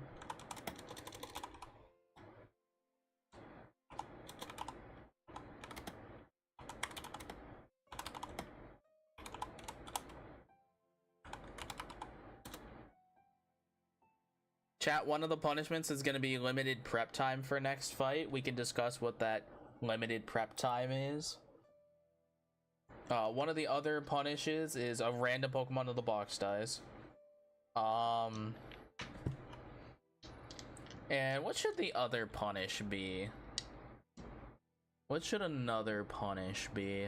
Chat, one of the punishments is going to be limited prep time for next fight. We can discuss what that limited prep time is. One of the other punishes is a random Pokemon in the box dies. And what should the other punish be? What should another punish be?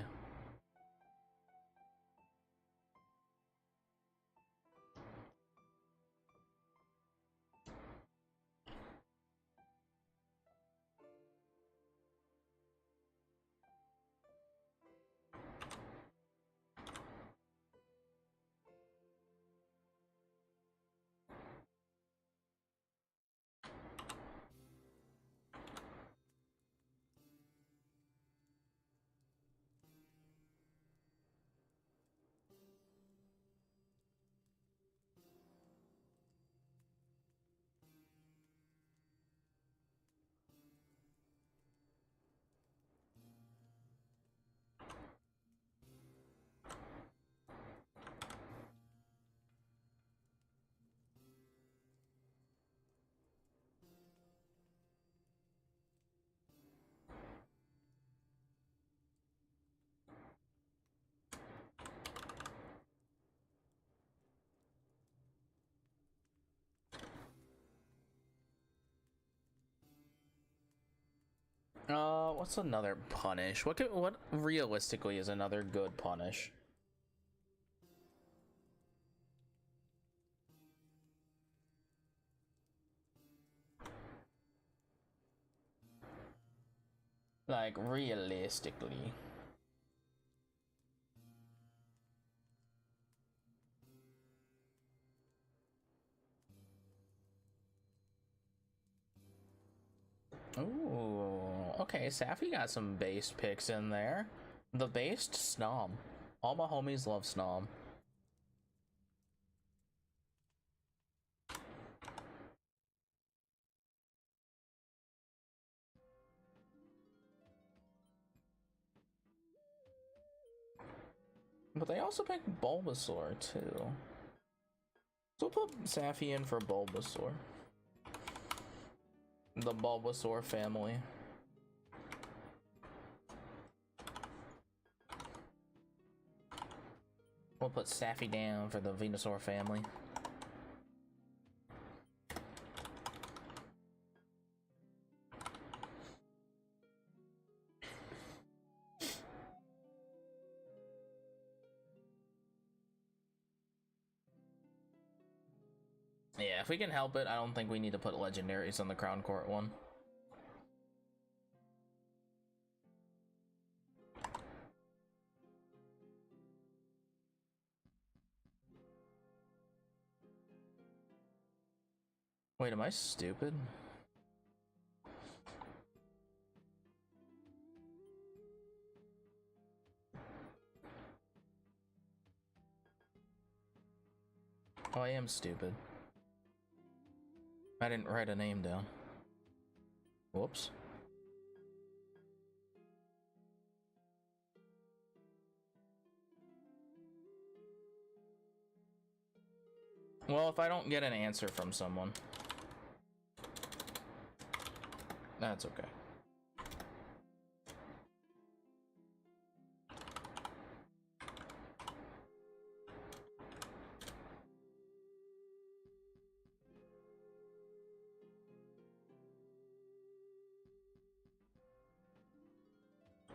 What's another punish? What realistically is another good punish? Like, realistically. Ooh, okay, Safi got some based picks in there. The based Snom. All my homies love Snom. But they also pick Bulbasaur, too. So we'll put Safi in for Bulbasaur. The Bulbasaur family. We'll put Safi down for the Venusaur family. Yeah, if we can help it, I don't think we need to put legendaries on the Crown Court one. Wait, am I stupid? Oh, I am stupid. I didn't write a name down. Whoops. Well, if I don't get an answer from someone, that's okay.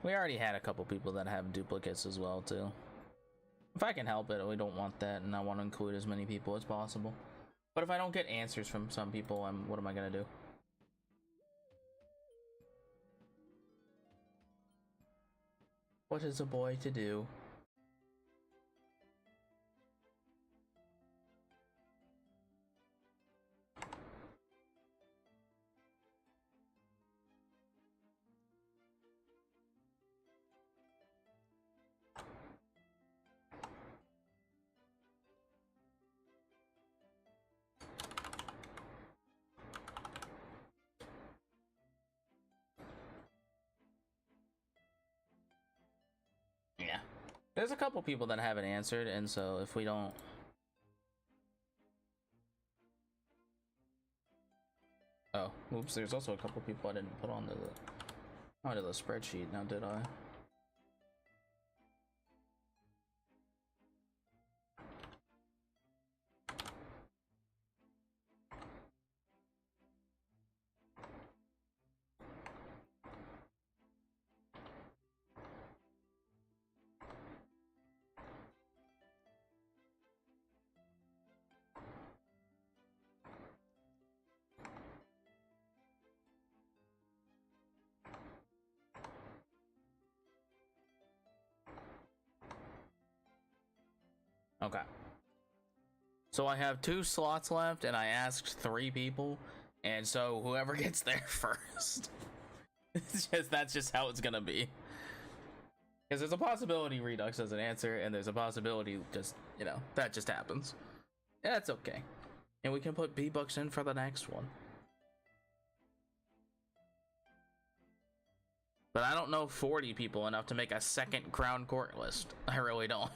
We already had a couple people that have duplicates as well, too. If I can help it, we don't want that, and I want to include as many people as possible. But if I don't get answers from some people, what am I gonna do? What is a boy to do? Yeah. There's a couple people that haven't answered, and so if we don't... Oh, oops, there's also a couple people I didn't put onto the spreadsheet now, did I? Okay. So I have 2 slots left, and I asked 3 people, and so whoever gets there first. That's just how it's gonna be. Because there's a possibility Redux doesn't answer, and there's a possibility just, you know, that just happens. That's okay. And we can put B-Bucks in for the next one. But I don't know 40 people enough to make a second Crown Court list. I really don't.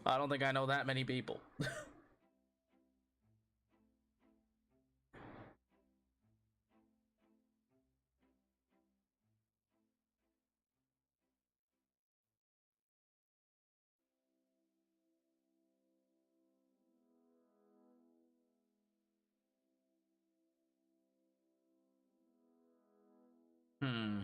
I don't think I know that many people. Hmm.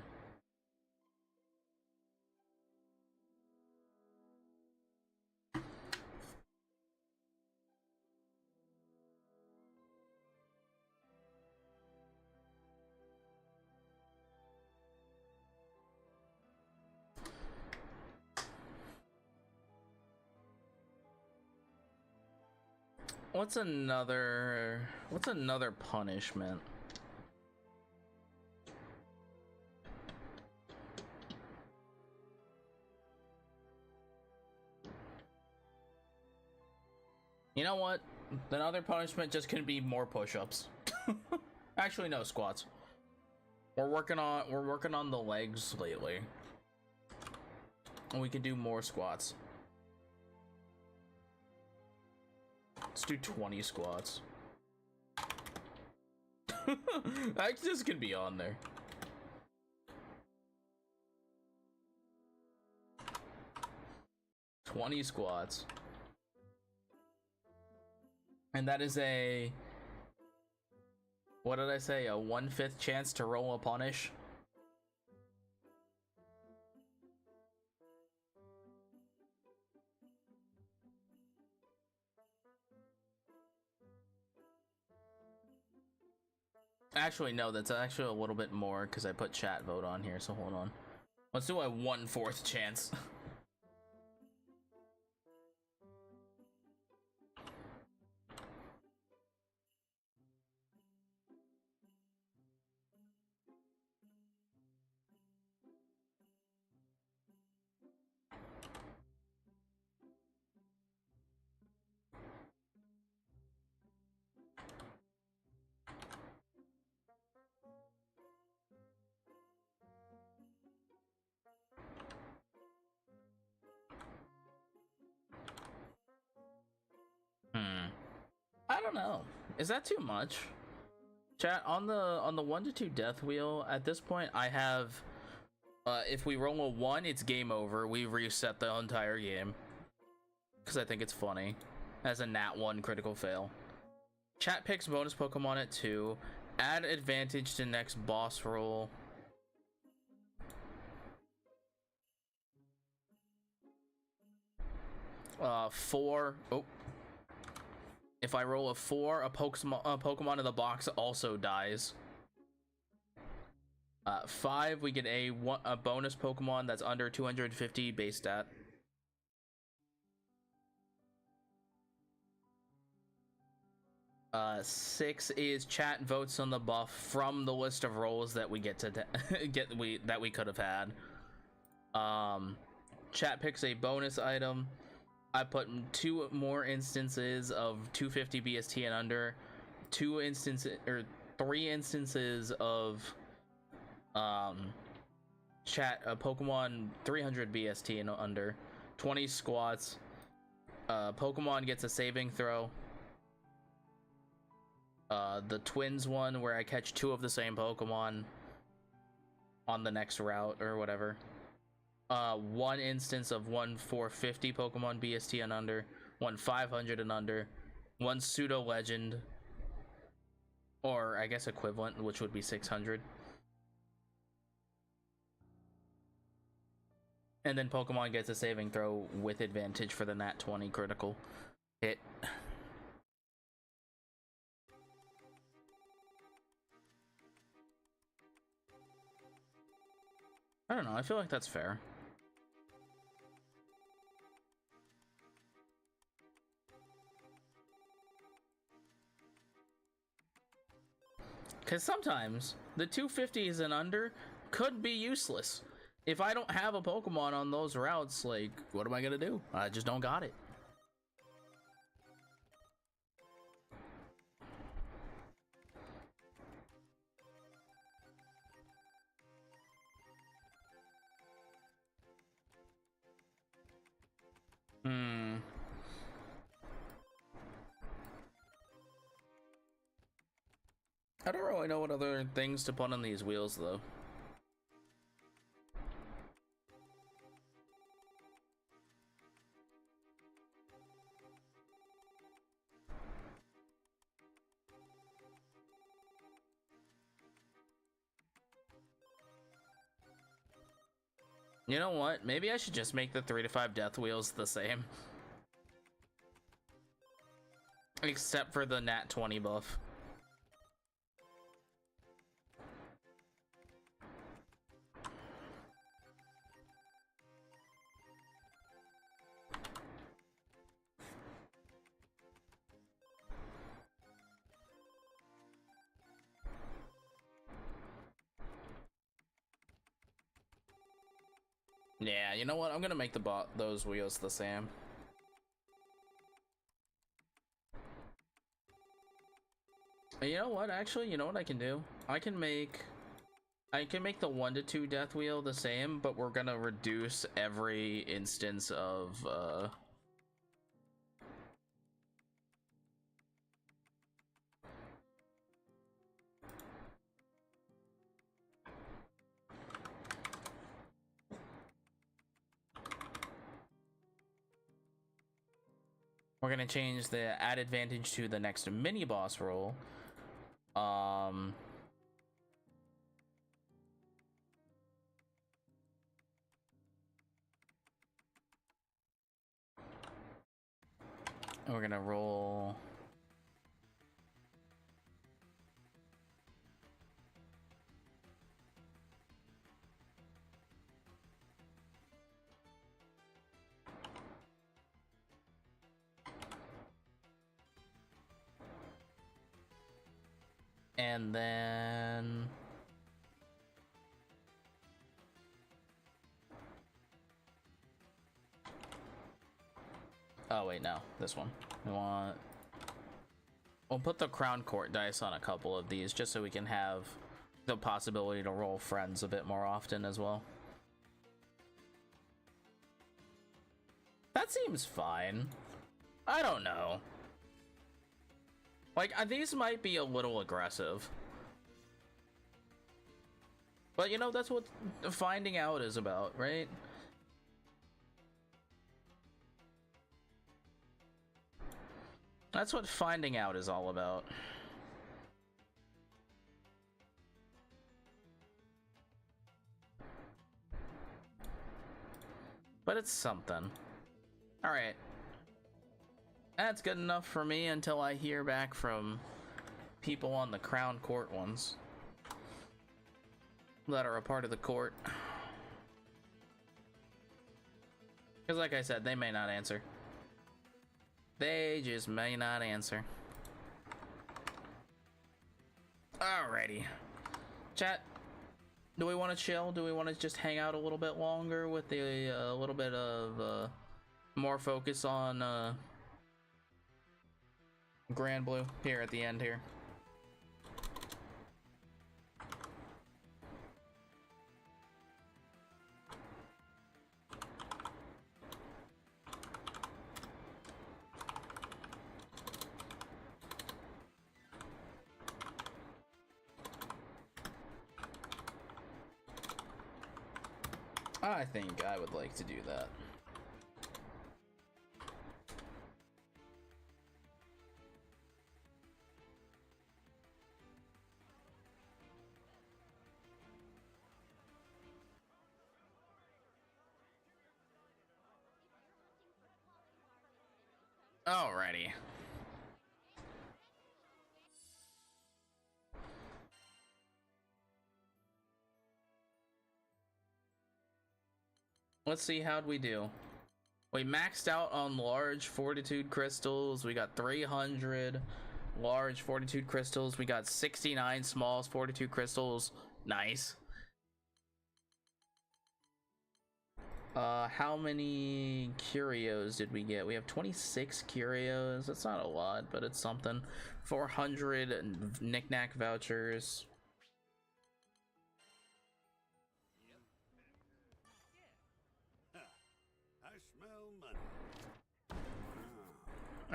What's another punishment? You know what? Another punishment just can be more push-ups. Actually, no, squats. We're working on the legs lately. And we can do more squats. Let's do 20 squats. That just can be on there. $20 squats. And that is a... What did I say? A 1/5 chance to roll a punish? Actually, no, that's actually a little bit more because I put chat vote on here, so hold on. Let's do a 1/4 chance. don't know. Is that too much? Chat, on the 1 to 2 death wheel, at this point I have if we roll a 1, it's game over. We reset the entire game. Because I think it's funny. As a nat 1 critical fail. Chat picks bonus Pokemon at 2. Add advantage to next boss roll. Four. Oh. If I roll a 4, a Pokemon in the box also dies. 5, we get a bonus Pokemon that's under 250 base stat. Six is chat votes on the buff from the list of rolls that we get to that we could have had. Chat picks a bonus item. I put 2 more instances of 250 BST and under, 3 instances of Pokemon 300 BST and under, 20 squats. Pokemon gets a saving throw. The twins one where I catch 2 of the same Pokemon on the next route or whatever. 1 instance of 1 450 Pokemon BST and under, 1 500 and under, 1 pseudo legend, or I guess equivalent, which would be 600. And then Pokemon gets a saving throw with advantage for the nat 20 critical hit. I don't know, I feel like that's fair. Because sometimes the 250s and under could be useless. If I don't have a Pokemon on those routes, like, what am I gonna do? I just don't got it. I don't really know what other things to put on these wheels, though. You know what? Maybe I should just make the 3 to 5 death wheels the same. Except for the nat 20 buff. Yeah, you know what? I'm gonna make those wheels the same. You know what? Actually, you know what I can do? I can make the 1 to 2 death wheel the same, but we're gonna reduce every instance of we're gonna change the add advantage to the next mini boss roll. We're gonna roll and then oh wait, no, this one. We'll put the crown court dice on a couple of these just so we can have the possibility to roll friends a bit more often as well. That seems fine. I don't know. Like, these might be a little aggressive. But, you know, that's what finding out is about, right? That's what finding out is all about. But it's something. Alright. That's good enough for me until I hear back from people on the Crown Court ones that are a part of the court. Because like I said, they may not answer. They just may not answer. Alrighty. Chat, do we want to chill? Do we want to just hang out a little bit longer with the little bit of more focus on Grand Blue here at the end here? I think I would like to do that. Alrighty. Let's see, how'd we do? We maxed out on large fortitude crystals. We got 300 large fortitude crystals. We got 69 small fortitude crystals. Nice. How many curios did we get? We have 26 curios. That's not a lot, but it's something. 400 knick-knack vouchers. I smell money.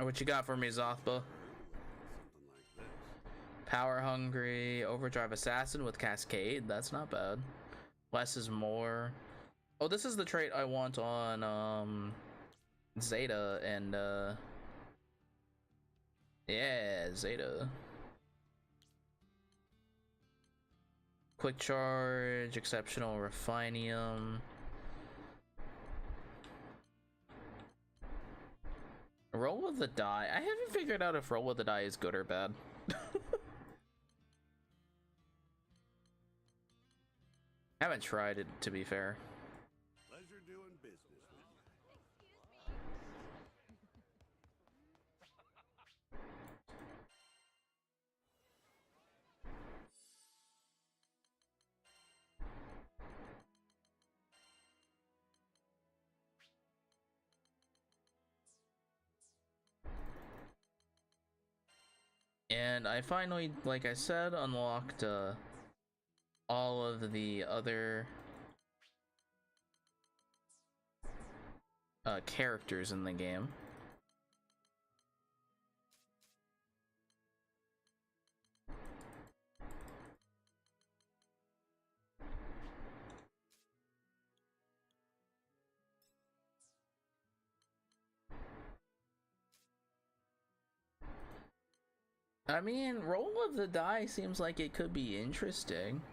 What you got for me, Zothba? Something like this. Power hungry, overdrive assassin with cascade. That's not bad. Less is more. Oh, this is the trait I want on Zeta and yeah, Zeta. Quick charge, exceptional refinium. Roll with the die. I haven't figured out if roll with the die is good or bad. Haven't tried it, to be fair. Pleasure doing business with And I finally, like I said, unlocked all of the other characters in the game. I mean, roll of the die seems like it could be interesting,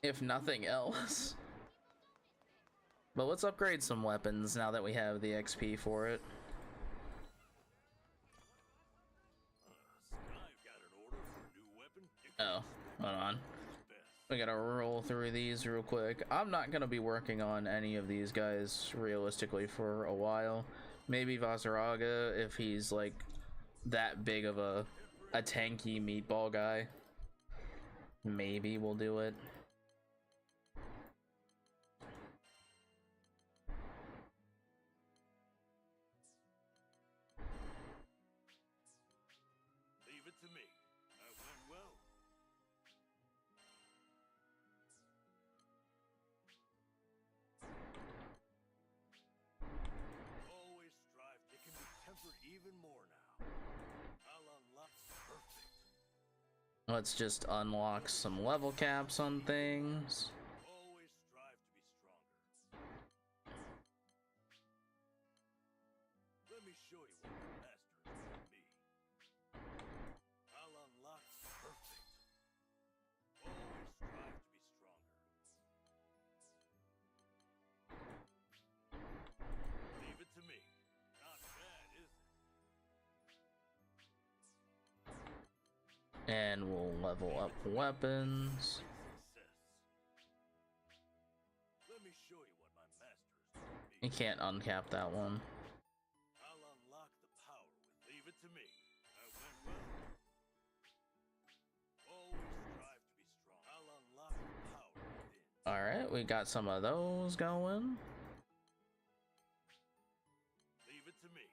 if nothing else. But let's upgrade some weapons now that we have the XP for it. I've got an order for a new weapon. Oh, hold on. We gotta roll through these real quick. I'm not gonna be working on any of these guys realistically for a while. Maybe Vasaraga if he's like that big of a tanky meatball guy. Maybe we'll do it. Leave it to me. That went well. Always strive. It can be tempered even more now. I'll unlock perfect. Let's just unlock some level caps on things. Always strive to be stronger. Let me show you what my master has taught me. I'll unlock perfect. Always strive to be stronger. Leave it to me. Not bad, is it? And we'll level up weapons. Success. Let me show you what my master has taught me. You can't uncap that one. I'll unlock the power with. Leave it to me. That went well. Always strive to be strong. I'll unlock the power within. Alright, we got some of those going. Leave it to me.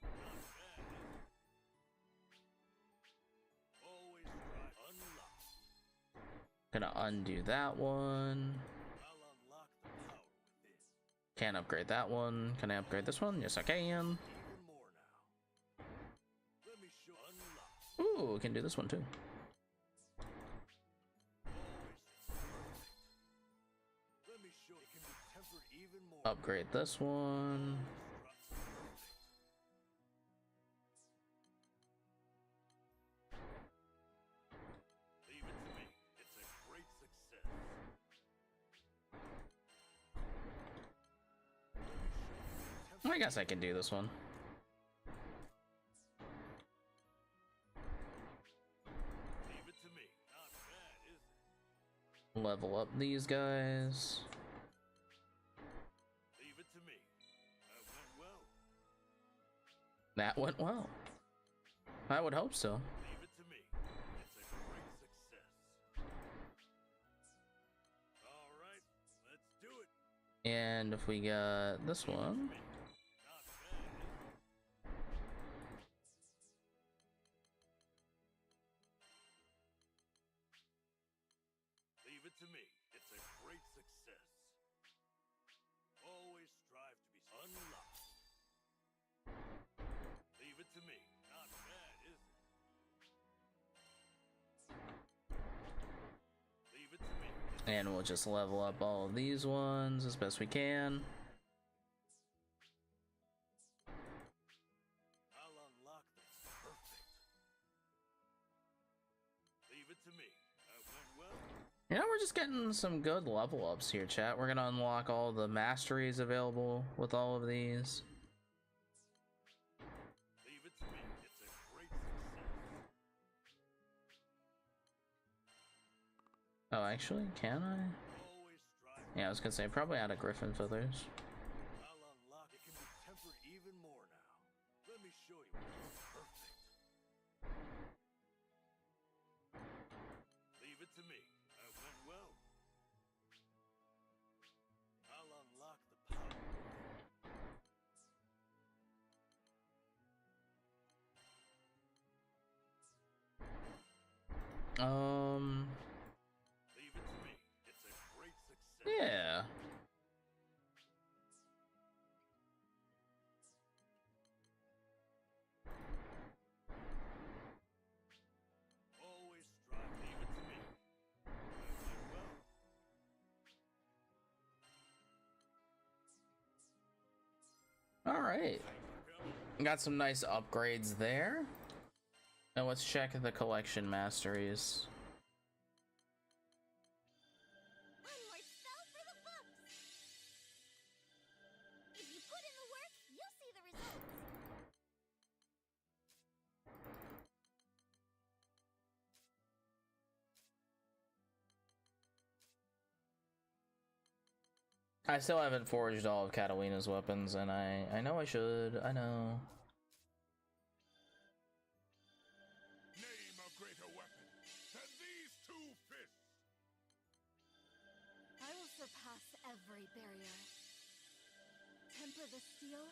Not bad, is it? Always strive. Unlocked. Gonna undo that one. I'll unlock the power within. Can't upgrade that one. Can I upgrade this one? Yes, I can. Even more now. Let me show. Unlocked. Ooh, we can do this one too. Always perfect. Let me show. It can be tempered even more. Upgrade this one. Perfect. Leave it to me. It's a great success. I guess I can do this one. Leave it to me. Not bad, is it? Level up these guys. Leave it to me. That went well. That went well. I would hope so. Leave it to me. It's a great success. All right, let's do it. And if we got this one. Not bad, is it? Leave it to me. It's a great success. Always strive to be unlocked. Leave it to me. Not bad, is it? Leave it to me. And we'll just level up all of these ones as best we can. I'll unlock the perfect. Leave it to me. That went well. You know, we're just getting some good level ups here, chat. We're gonna unlock all the masteries available with all of these. Leave it to me. It's a great success. Oh, actually, can I? Always strive. Yeah, I was gonna say, probably out of Griffin Feathers. I'll unlock. It can be tempered even more now. Let me show you. It's perfect. Leave it to me. That went well. I'll unlock the power. Leave it to me. It's a great success. Yeah. Always strive. Leave it to me. That went well. All right. Got some nice upgrades there. Now let's check the collection masteries. One more spell for the books! If you put in the work, you'll see the results. I still haven't forged all of Catalina's weapons, and I know I should. I know. Name a greater weapon than these two fists. I will surpass every barrier. Temper the steel,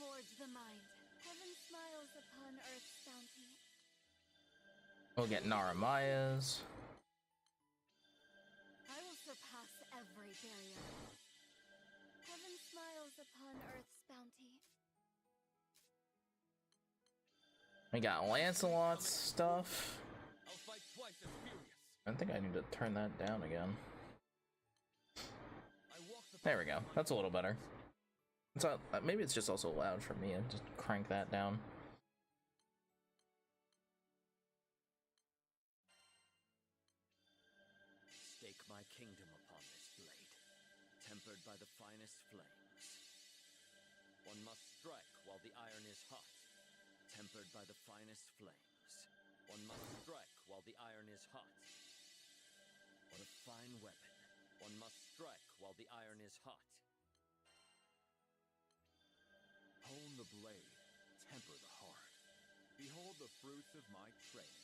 forge the mind. Heaven smiles upon earth's bounty. We'll get Naramaya's. I will surpass every barrier. Heaven smiles upon earth's bounty. We got Lancelot's stuff. I'll fight twice as I think I need to turn that down again. I walk the There we go. That's a little better. It's not, maybe it's just also loud for me. I just crank that down. Stake my kingdom upon this blade, tempered by the finest flames. One must strike while the iron is hot, tempered by the finest flames. One must strike while the iron is hot. What a fine weapon. One must strike while the iron is hot. Hone the blade, temper the heart. Behold the fruits of my training.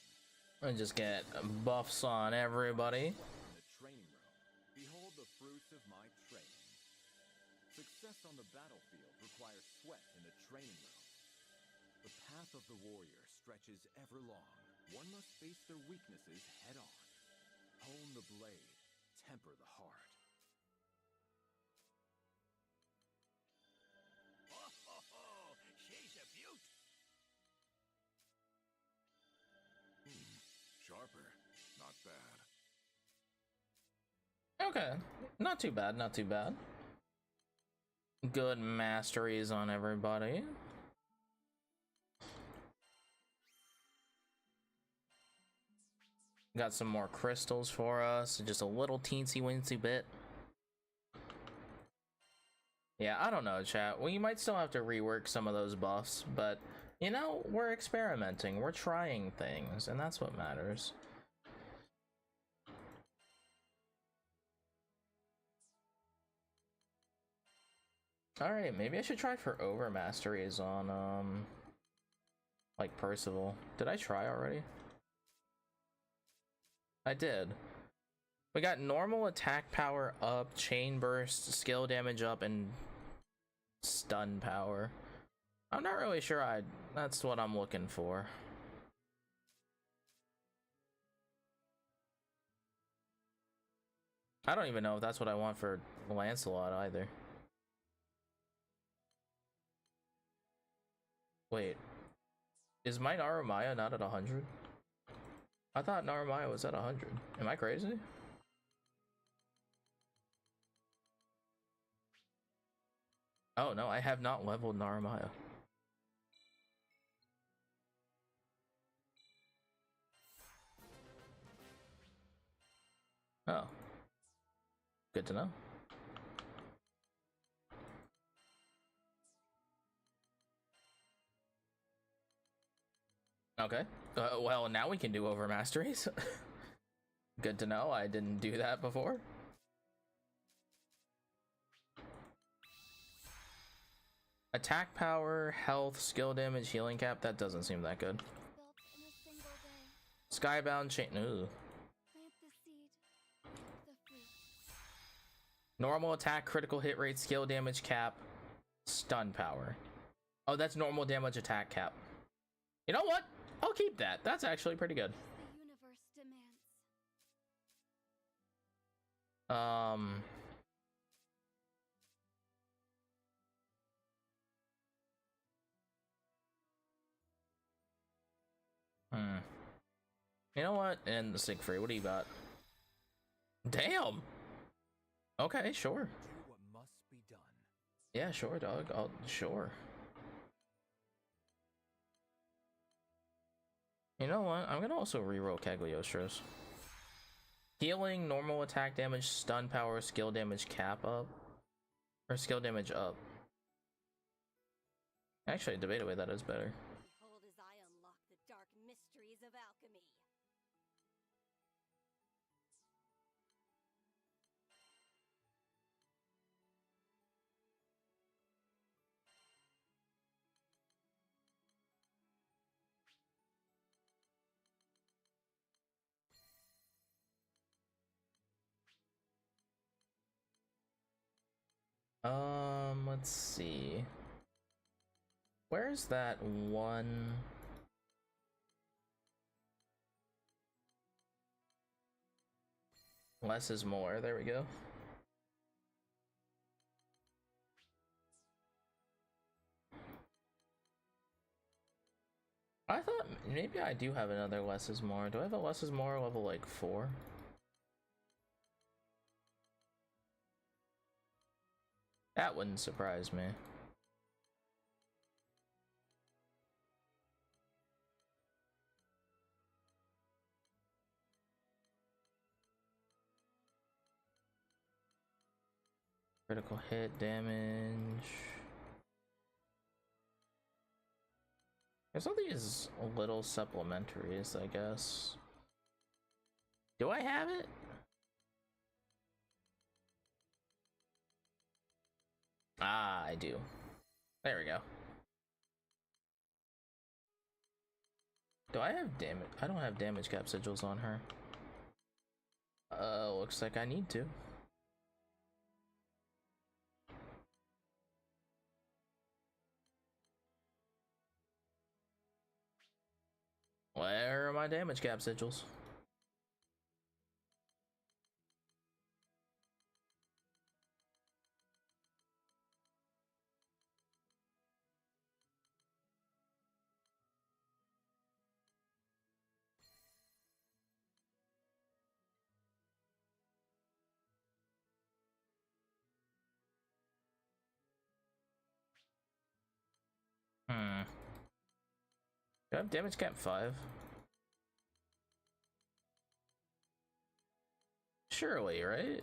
And just get buffs on everybody. In the training room, behold the fruits of my training. Success on the battlefield requires sweat in the training room. The path of the warrior stretches ever long. One must face their weaknesses head on. Hone the blade, temper the heart. Oh, she's a beaut. Sharper. Not bad. Okay. Not too bad, not too bad. Good masteries on everybody. Got some more crystals for us. Just a little teensy weensy bit. Yeah, I don't know, chat. We might still have to rework some of those buffs, but you know, we're experimenting, we're trying things, and that's what matters. Alright, maybe I should try for overmasteries on like Percival. Did I try already? I did. We got normal attack power up, chain burst, skill damage up, and stun power. I'm not really sure that's what I'm looking for. I don't even know if that's what I want for Lancelot either. Wait, is my Narumaya not at 100? I thought Narumaya was at 100. Am I crazy? Oh no, I have not leveled Narumaya. Oh. Good to know. Okay. Well, now we can do overmasteries. Good to know. I didn't do that before. Attack power, health, skill damage, healing cap. That doesn't seem that good. Built in a single day. Skybound chain. Ooh. Plant the seed, reap the fruit. Normal attack, critical hit rate, skill damage cap, stun power. Oh, that's normal damage attack cap. You know what? I'll keep that. That's actually pretty good. The universe demands. You know what? And the Siegfried, what do you got? Damn. Okay, sure. Do what must be done. Yeah, sure, dog. Sure. You know what? I'm gonna also reroll Cagliostros. Healing, normal attack damage, stun power, skill damage cap up. Or skill damage up. Actually, debate away, that is better. Behold as I unlock the dark mysteries of alchemy. Let's see. Where's that one? Less is more. There we go. I thought maybe I do have another less is more. Do I have a less is more level like 4? That wouldn't surprise me. Critical hit damage. There's all these little supplementaries, I guess. Do I have it? Ah, I do. There we go. Do I have damage? I don't have damage cap sigils on her. Looks like I need to. Where are my damage cap sigils? Do I have damage cap 5? Surely, right?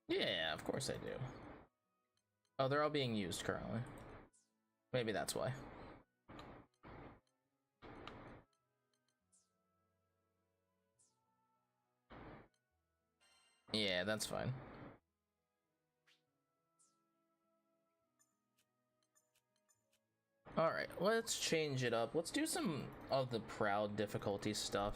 Yeah, of course I do. Oh, they're all being used currently. Maybe that's why. Yeah, that's fine. Alright, let's change it up. Let's do some of the proud difficulty stuff.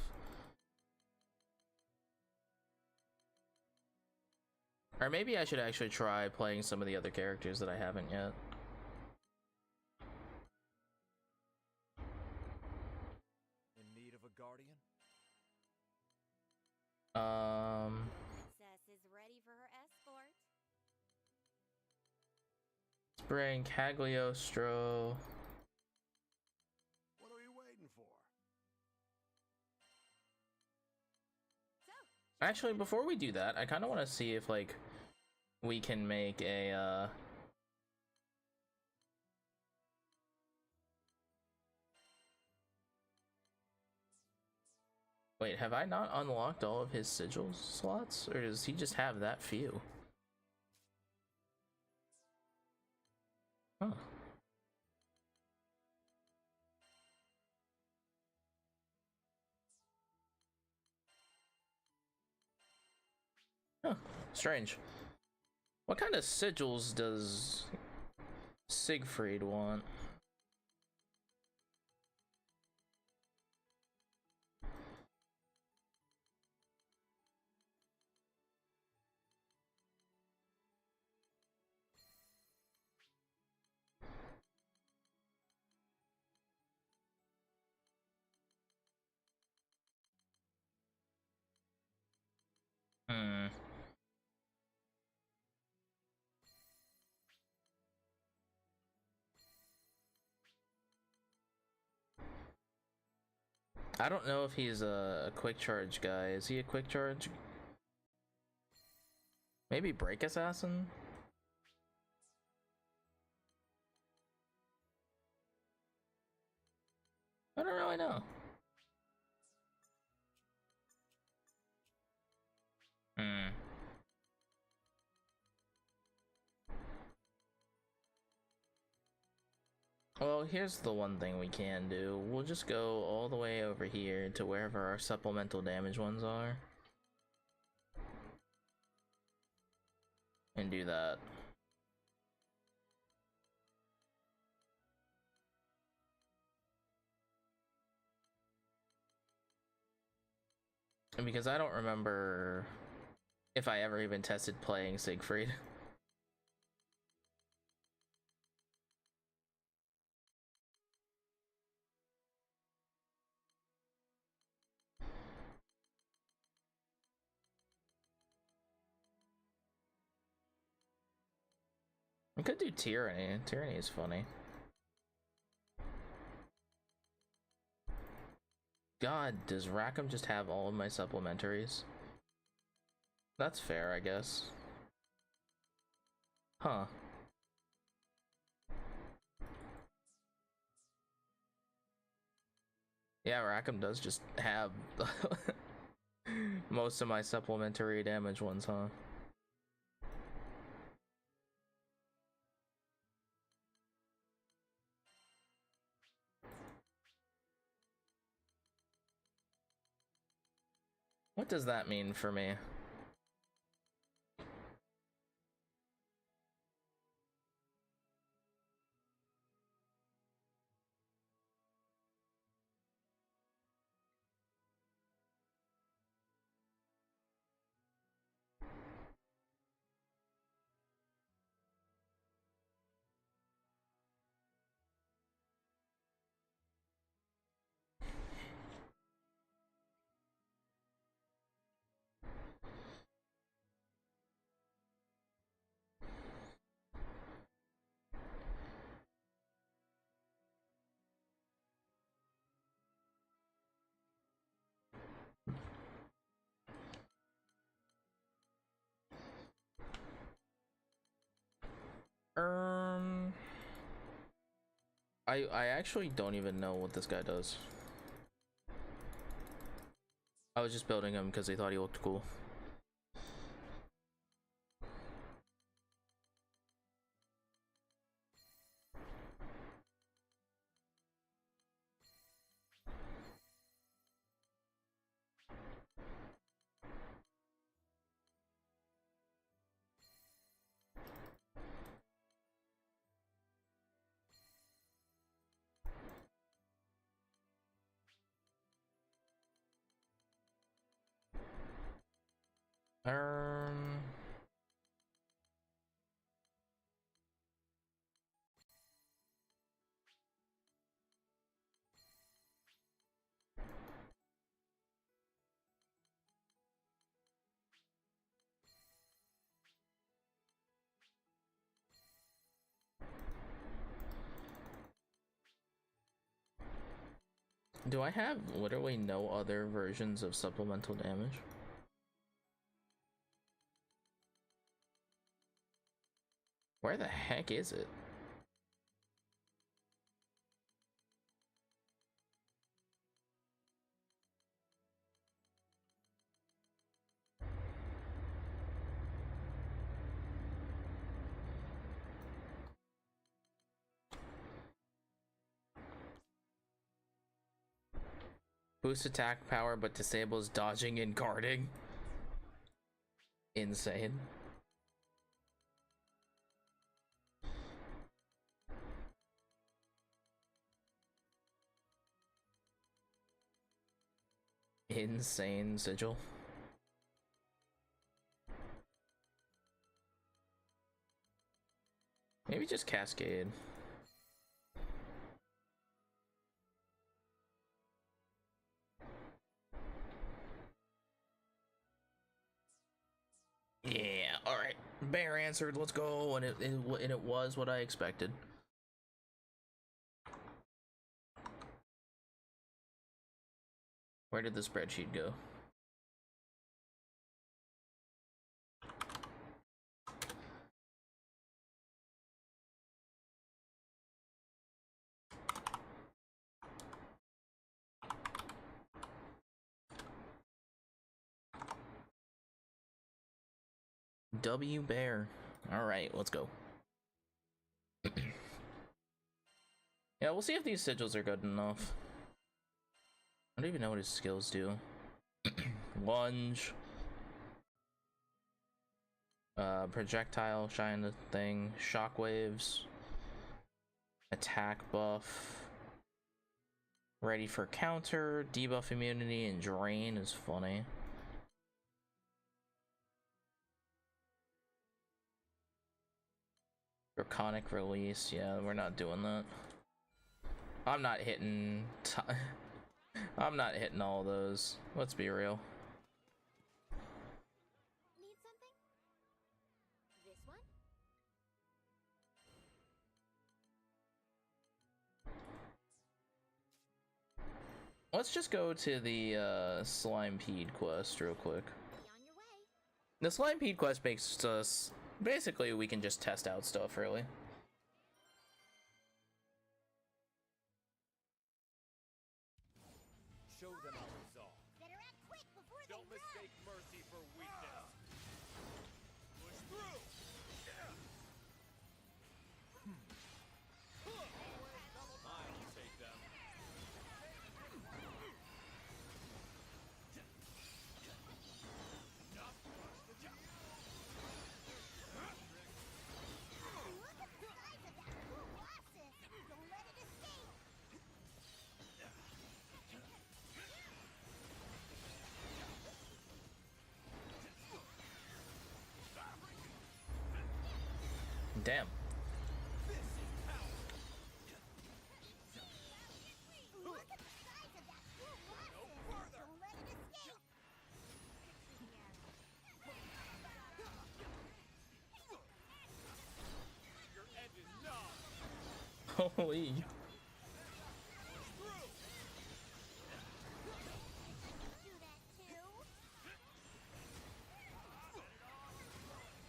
Or maybe I should actually try playing some of the other characters that I haven't yet. In need of a guardian? Princess is ready for her escort. Let's bring Cagliostro. What are you waiting for? Actually, before we do that, I kind of want to see if, like, we can make a, Wait, have I not unlocked all of his sigil slots? Or does he just have that few? Huh. Huh. Strange. What kind of sigils does Siegfried want? Hmm. I don't know if he's a quick charge guy. Is he a quick charge? Maybe Break Assassin? I don't really know. Hmm. Well, here's the one thing we can do. We'll just go all the way over here to wherever our supplemental damage ones are. And do that. And because I don't remember if I ever even tested playing Siegfried. We could do Tyranny. Tyranny is funny. God, does Rackham just have all of my supplementaries? That's fair, I guess. Huh. Yeah, Rackham does just have most of my supplementary damage ones, huh? What does that mean for me? I actually don't even know what this guy does. I was just building him because he thought he looked cool. Do I have literally no other versions of supplemental damage? Where the heck is it? Boosts attack power but disables dodging and guarding. Insane. Insane sigil. Maybe just Cascade. Yeah, alright. Bear answered, let's go, and it was what I expected. Where did the spreadsheet go? W Bear. Alright, let's go. Yeah, we'll see if these sigils are good enough. I don't even know what his skills do. Lunge. Projectile, shine the thing. Shockwaves. Attack buff. Ready for counter. Debuff immunity and drain is funny. Draconic release, yeah, we're not doing that. I'm not hitting I'm not hitting all those. Let's be real. Need something? This one? Let's just go to the Slimepede quest real quick. Be on your way. The Slimepede quest makes us basically we can just test out stuff really. Show them our resolve. Better act quick before Don't they mistake mercy for weakness. Push through. I'll take them. run. Look at the size of that colossus. Don't let it escape. Damn. Look at the size of that colossus. Don't let it escape. Your end is nigh. Holy. Do that too.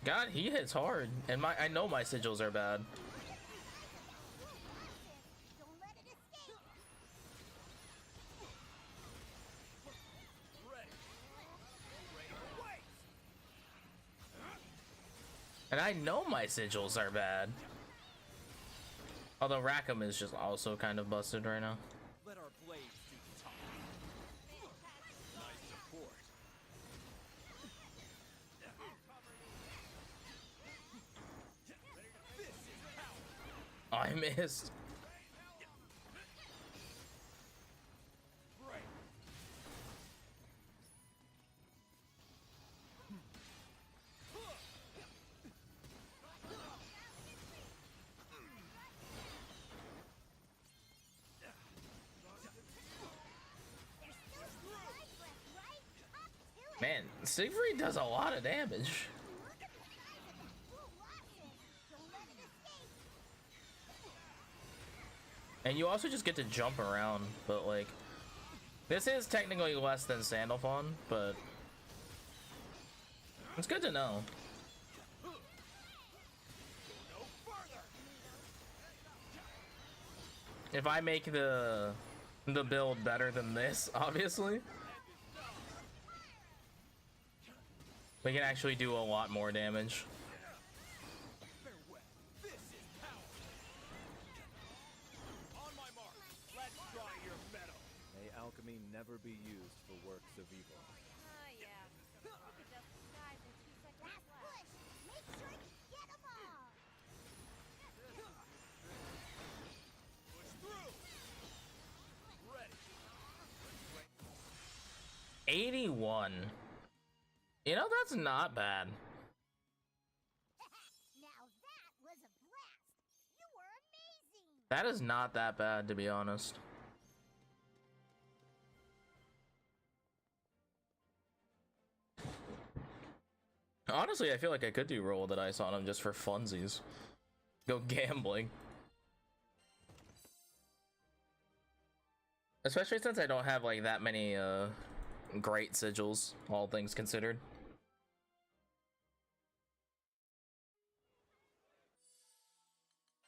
God, he hits hard, and I know my sigils are bad. Don't let it escape. Ready. Wait. And I know my sigils are bad. Although Rackham is just also kind of busted right now. Let our blades do the talking. Nice support. This is power. I missed. Right. Man, Siegfried does a lot of damage. Look at the size of that colossus. Don't let it escape. And you also just get to jump around, but like, this is technically less than Sandalphon, but it's good to know. If I make the build better than this, obviously, we can actually do a lot more damage. Farewell. This is power. On my mark. Let's try your metal. May alchemy never be used for works of evil. Yeah. We could just disguise in 2 seconds flat. Push. Make sure you get them all. Push through. Ready. 81. You know, that's not bad. Now that was a blast. You were amazing. That is not that bad, to be honest. Honestly, I feel like I could do roll the dice on him just for funsies. Go gambling. Especially since I don't have like that many great sigils, all things considered.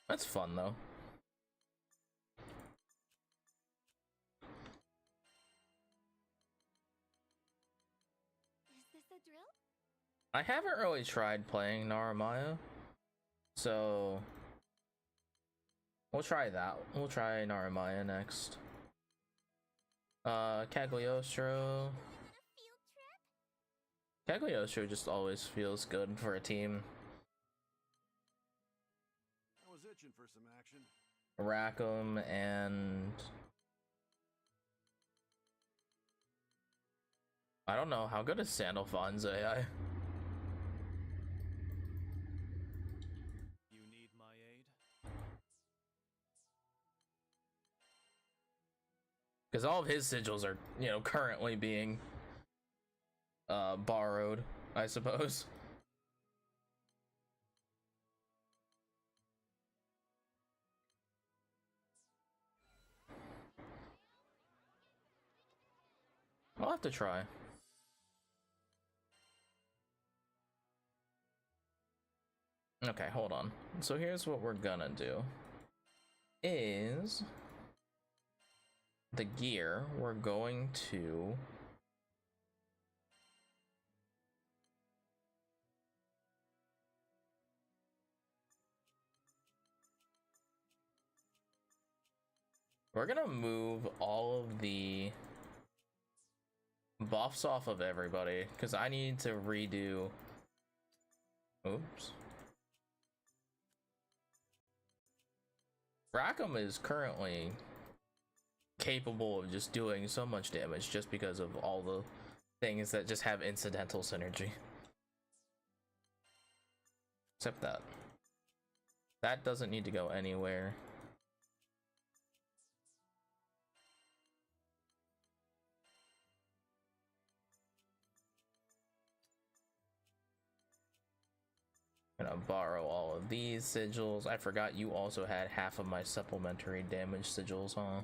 That's fun though. Is this a drill? I haven't really tried playing Naramaya, so we'll try that. We'll try Naramaya next. Cagliostro. A field trip? Cagliostro just always feels good for a team. I was itching for some action. Rackham and I don't know how good is Sandalphon's AI. You need my aid? Because all of his sigils are, you know, currently being borrowed, I suppose. have to try. Okay, hold on. So here's what we're gonna do. Is the gear, we're going to move all of the buffs off of everybody because I need to redo. Oops. Rackham is currently capable of just doing so much damage just because of all the things that just have incidental synergy. Except that. That doesn't need to go anywhere. Gonna borrow all of these sigils. I forgot you also had half of my supplementary damage sigils, huh?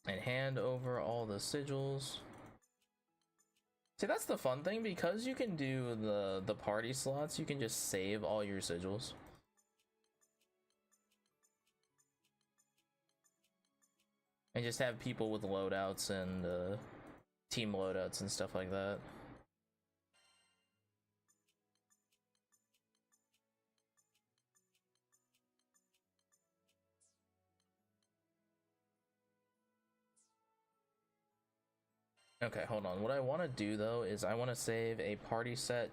And hand over all the sigils. See, that's the fun thing, because you can do the party slots, you can just save all your sigils. And just have people with loadouts and team loadouts and stuff like that. Okay, hold on. What I want to do though is I want to save a party set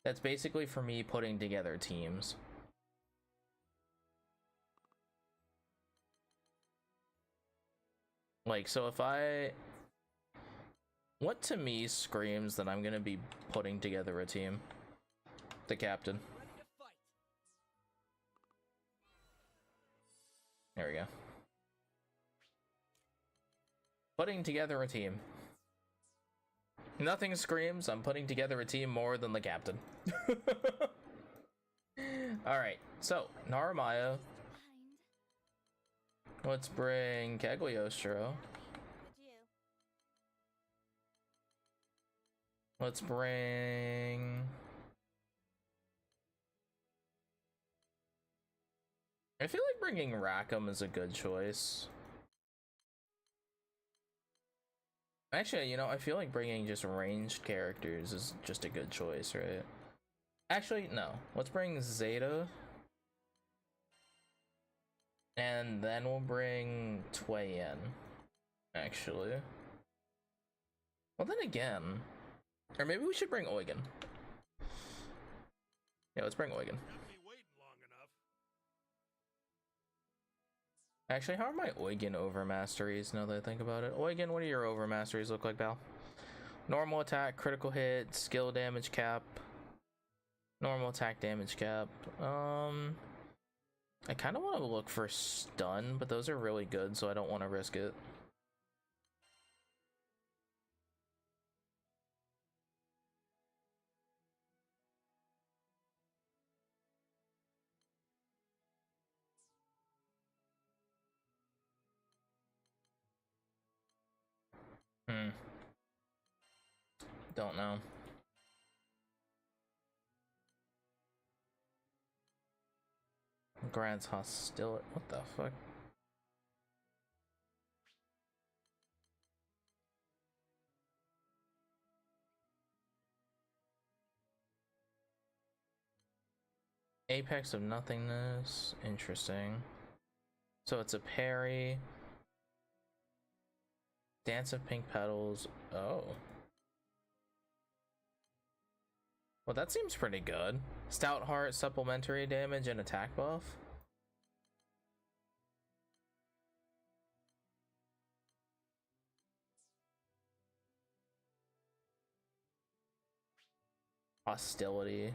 that's basically for me putting together teams. Like, so if what to me screams that I'm gonna be putting together a team? The captain. There we go. Putting together a team. Nothing screams I'm putting together a team more than the captain. Alright, so Narumaya. Let's bring Cagliostro. Let's bring... I feel like bringing Rackham is a good choice. Actually, you know, I feel like bringing just ranged characters is just a good choice, right? Actually, no. Let's bring Zeta. And then we'll bring Tway in. Actually. Well, then again. Or maybe we should bring Eugen. Yeah, let's bring Eugen. Actually, how are my Eugen overmasteries now that I think about it? Eugen, what do your overmasteries look like, pal? Normal attack, critical hit, skill damage cap. Normal attack damage cap. I kind of want to look for stun, but those are really good, so I don't want to risk it. Don't know. Grants hostility. What the fuck? Apex of nothingness. Interesting. So it's a parry. Dance of pink petals. Oh. Well, that seems pretty good. Stout heart, supplementary damage, and attack buff. Hostility.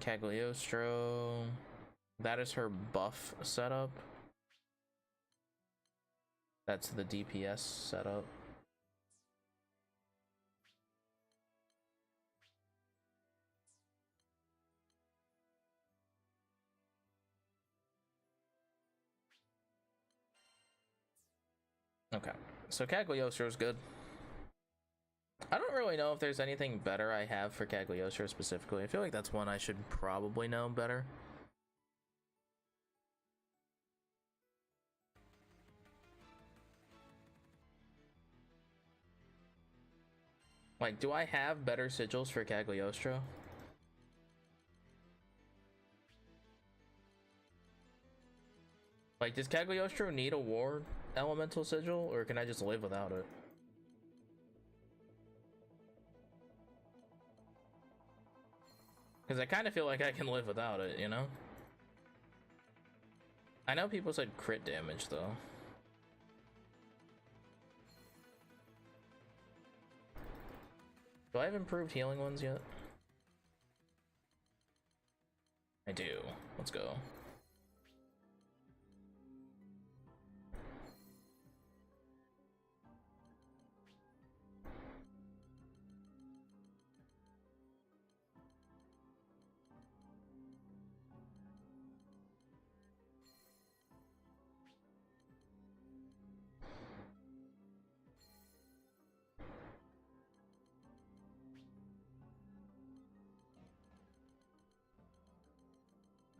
Cagliostro. That is her buff setup. That's the DPS setup. Okay, so Cagliostro is good. I don't really know if there's anything better I have for Cagliostro specifically. I feel like that's one I should probably know better. Like, do I have better sigils for Cagliostro? Like, does Cagliostro need a war elemental sigil, or can I just live without it? Because I kind of feel like I can live without it, you know? I know people said crit damage, though. Do I have improved healing ones yet? I do. Let's go.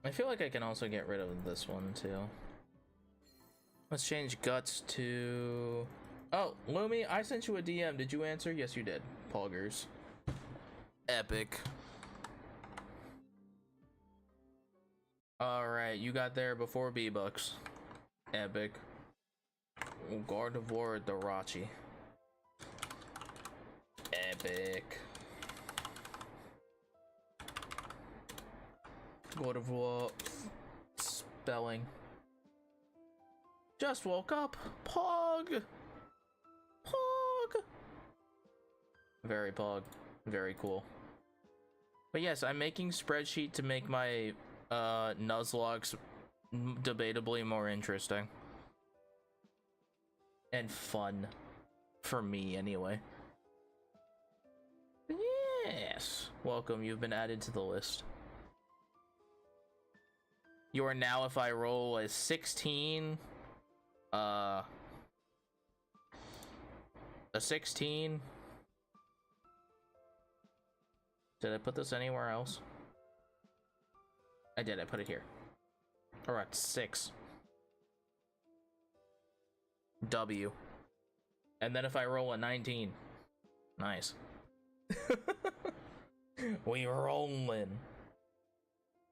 I feel like I can also get rid of this one too. Let's change guts to... Oh, Lumi, I sent you a DM. Did you answer? Yes, you did. Poggers. Epic. Alright, you got there before B-Bucks. Epic. Gardevoir Darachi. Epic. Gardevoir spelling. Just woke up. Pog. Pog. Very pog. Very cool. But yes, I'm making spreadsheet to make my Nuzlockes debatably more interesting. And fun. For me, anyway. Yes. Welcome, you've been added to the list. You are now, if I roll a 16, a 16. Did I put this anywhere else? I did, I put it here. Alright, 6. W. And then if I roll a 19. Nice. We rollin'.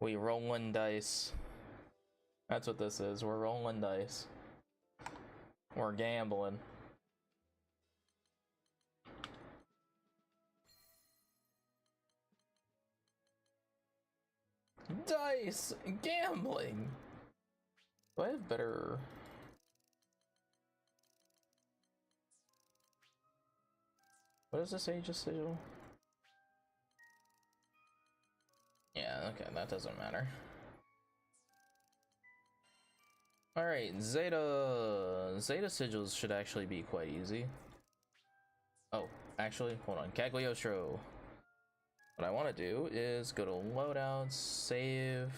We rollin' dice. That's what this is. We're rolling dice. We're gambling. Dice! Gambling! Do I have better... What does this Aegis sigil? Yeah, okay, that doesn't matter. Alright, Zeta sigils should actually be quite easy. Oh, actually, hold on. Cagliostro. What I want to do is go to loadouts, save.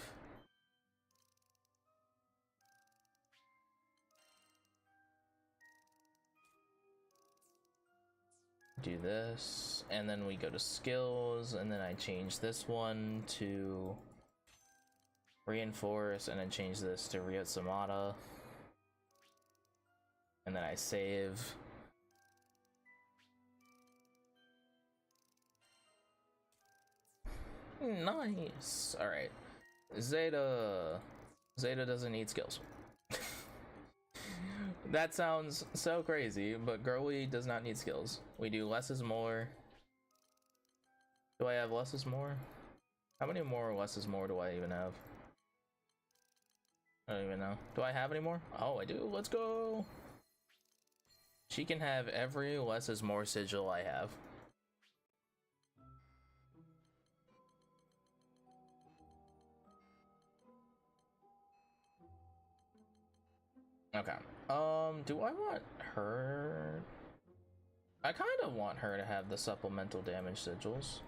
Do this, and then we go to skills, and then I change this one to reinforce, and then change this to Riot Samata, and then I save. Nice. All right, Zeta doesn't need skills. That sounds so crazy, but girly does not need skills. We do less is more. Do I have less is more? How many more or less is more do I even have? I don't even know. Do I have any more? Oh, I do. Let's go. She can have every less is more sigil I have. Okay. Do I want her? I kind of want her to have the supplemental damage sigils.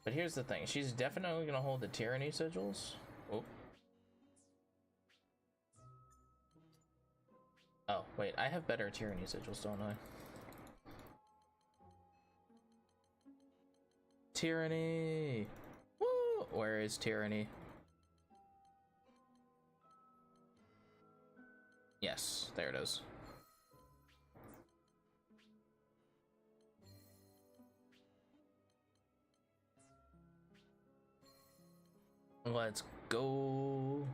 But here's the thing, she's definitely gonna hold the tyranny sigils. Oh. Oh, wait, I have better tyranny sigils, don't I? Tyranny! Woo! Where is tyranny? Yes, there it is. Let's go.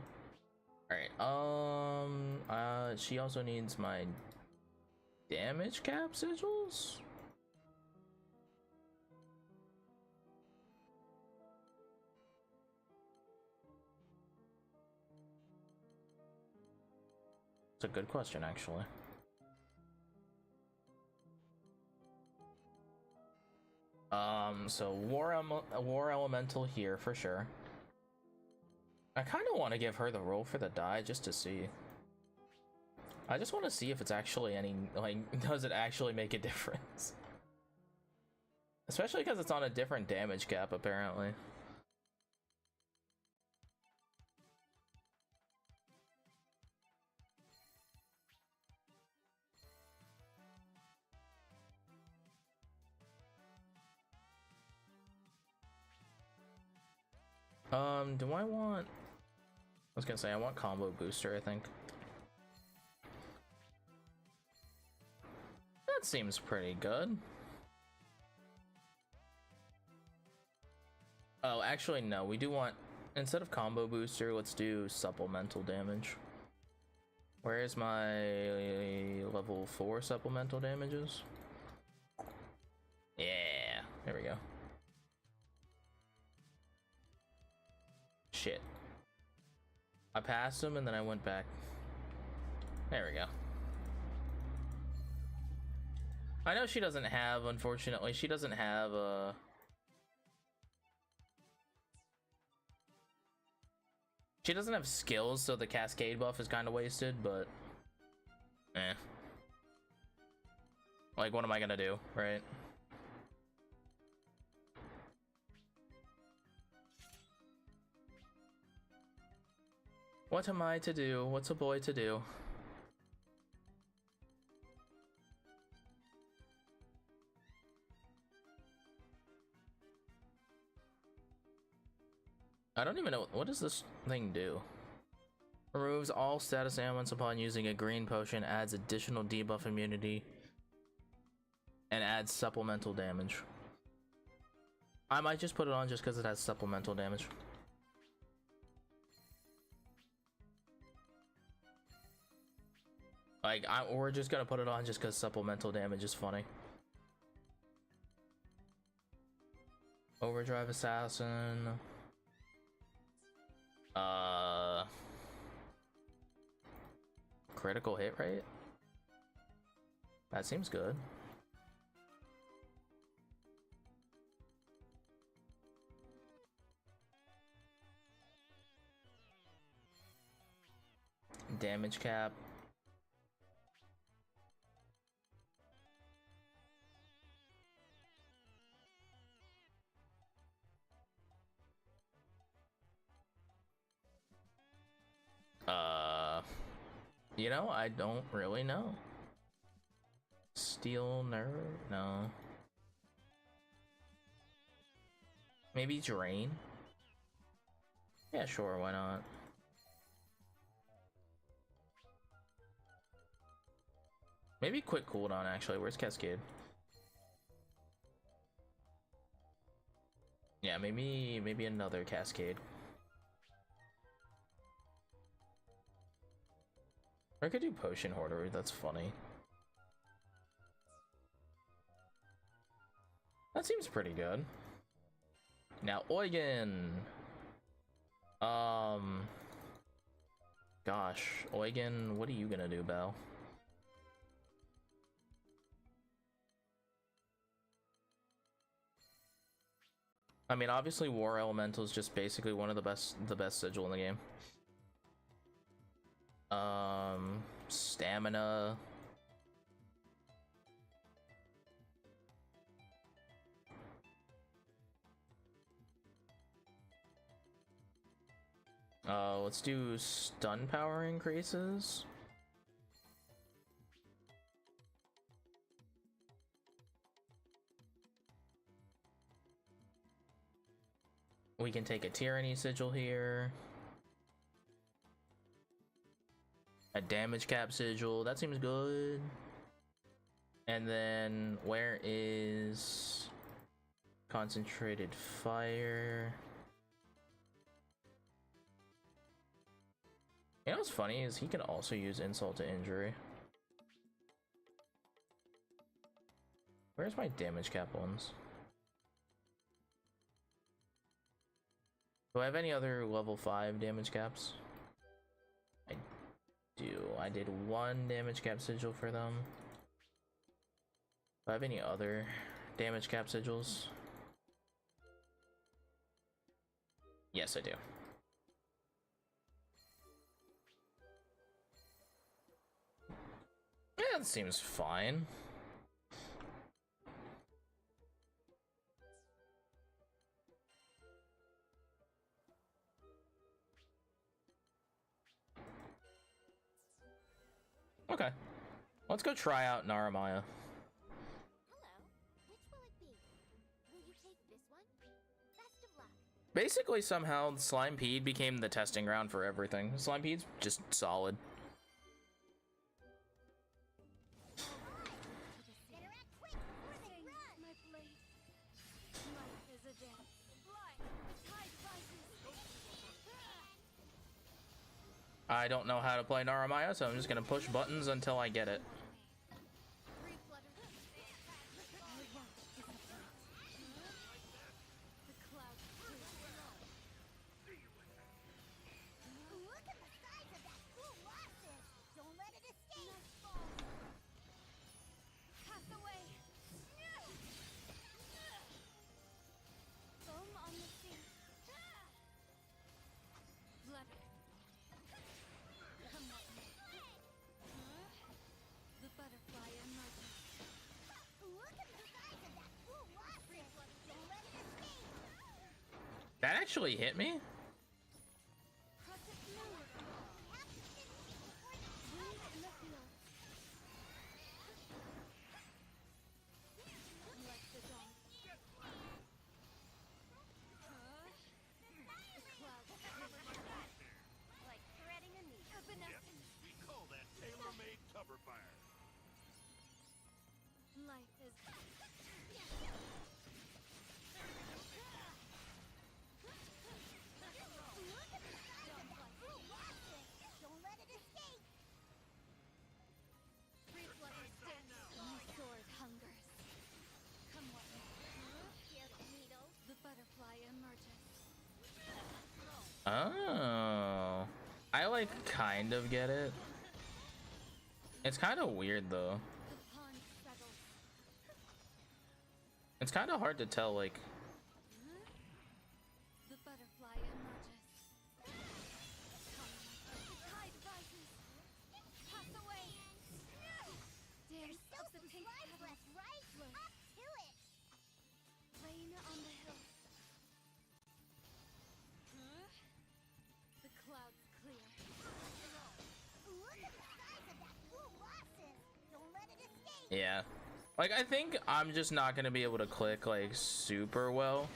Alright, she also needs my damage cap sigils? It's a good question, actually. So War Elemental here for sure. I kind of want to give her the roll for the die just to see. I just want to see if it's actually any, like, does it actually make a difference? Especially because it's on a different damage cap, apparently. Do I want... I was gonna say, I want combo booster, I think. That seems pretty good. Oh, actually, no. We do want... Instead of combo booster, let's do supplemental damage. Where is my level 4 supplemental damages? Yeah, there we go. Shit. I passed him and then I went back. There we go. I know she doesn't have, unfortunately, she doesn't have she doesn't have skills, so the cascade buff is kind of wasted, but like, what am I gonna do, right? What am I to do? What's a boy to do? I don't even know, what does this thing do? Removes all status ailments upon using a green potion, adds additional debuff immunity, and adds supplemental damage. I might just put it on just because it has supplemental damage. Like, we're just gonna put it on just because supplemental damage is funny. Overdrive Assassin. Critical hit rate? That seems good. Damage cap. You know, I don't really know. Steel nerve? No. Maybe drain? Yeah, sure, why not? Maybe quick cooldown, actually. Where's Cascade? Yeah, maybe another Cascade. Or I could do Potion Hoarder, that's funny. That seems pretty good. Now, Eugen! Gosh, Eugen, what are you gonna do, Belle? I mean, obviously War Elemental is just basically one of the best sigil in the game. Stamina. Let's do stun power increases. We can take a tyranny sigil here. A damage cap sigil, that seems good. And then where is concentrated fire? You know what's funny is he can also use insult to injury. Where's my damage cap ones? Do I have any other level 5 damage caps? I do. I did 1 damage cap sigil for them. Do I have any other damage cap sigils? Yes, I do. Yeah, that seems fine. Okay, let's go try out Naramaya. Hello. Which will it be? Will you take this one? Best of luck. Basically, somehow Slimepeed became the testing ground for everything. Slimepede's just solid. Interact quick before they run. My blade. Life is a dance. Fly. The tide rises. I don't know how to play Naramaya, so I'm just gonna push buttons until I get it. Free flutter. I won't disappoint. The clouds clear. Look at the size of that cool losses. Don't let it escape. Pass away. Foam on the sea. Flutter. Come with me. The butterfly emerges. Look at the size of that cool losses. Don't let it escape. That actually hit me? Crescent moon. Wind in the field. Let the dawn. The clouds clear. Like threading a needle. Evanescence. Call that tailor-made cover fire. Life is. Look at the size of that cool losses. Don't let it escape. Free flutter stands. My sword hungers. Come what may. Needle. The butterfly emerges. Oh. I like kind of get it. It's kind of weird though. The pond settles. It's kind of hard to tell, like, The butterfly emerges. The tide rises. Pass away. Dance of the pink petals. Right? Up to it. Rain on the hills. The clouds clear. Look at the size of that cool losses. Don't let it escape. yeah. Like, I think I'm just not gonna be able to click, like, super well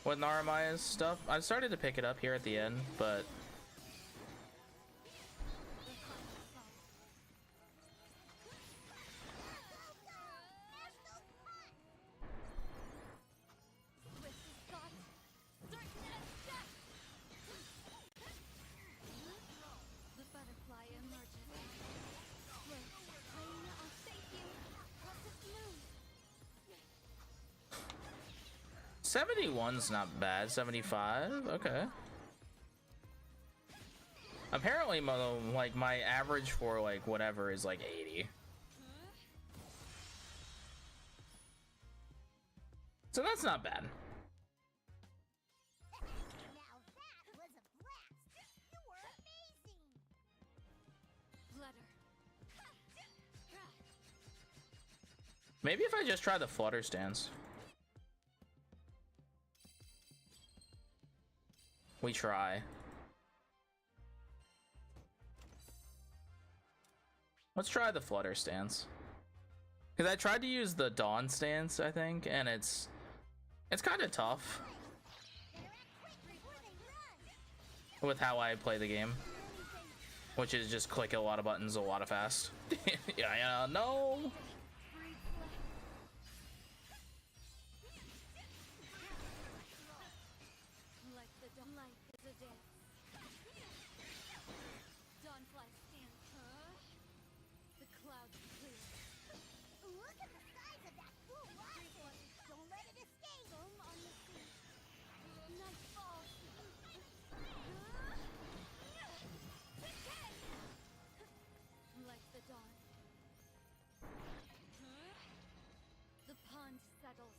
with Naramaya's stuff. I started to pick it up here at the end, but The final song. Swift as thought, certain as death. The butterfly emerges. Wait, rain, I'll save you. Crescent moon. 71's not bad. 75, okay. Apparently, like, my average for, like, whatever is, like, 80. So that's not bad. Now that was a blast. You were amazing. Maybe if I just try the flutter stance. We try. Let's try the flutter stance. Because I tried to use the dawn stance, I think, and it's kind of tough with how I play the game, which is just click a lot of buttons a lot of fast. Yeah, no. Like the dawn light is a dance. Dawnfly stands, huh? The clouds clear. Look at the size of that cool rocket! Don't let it escape! Foam on the sea. Night falls. Like the dawn. The pond settles.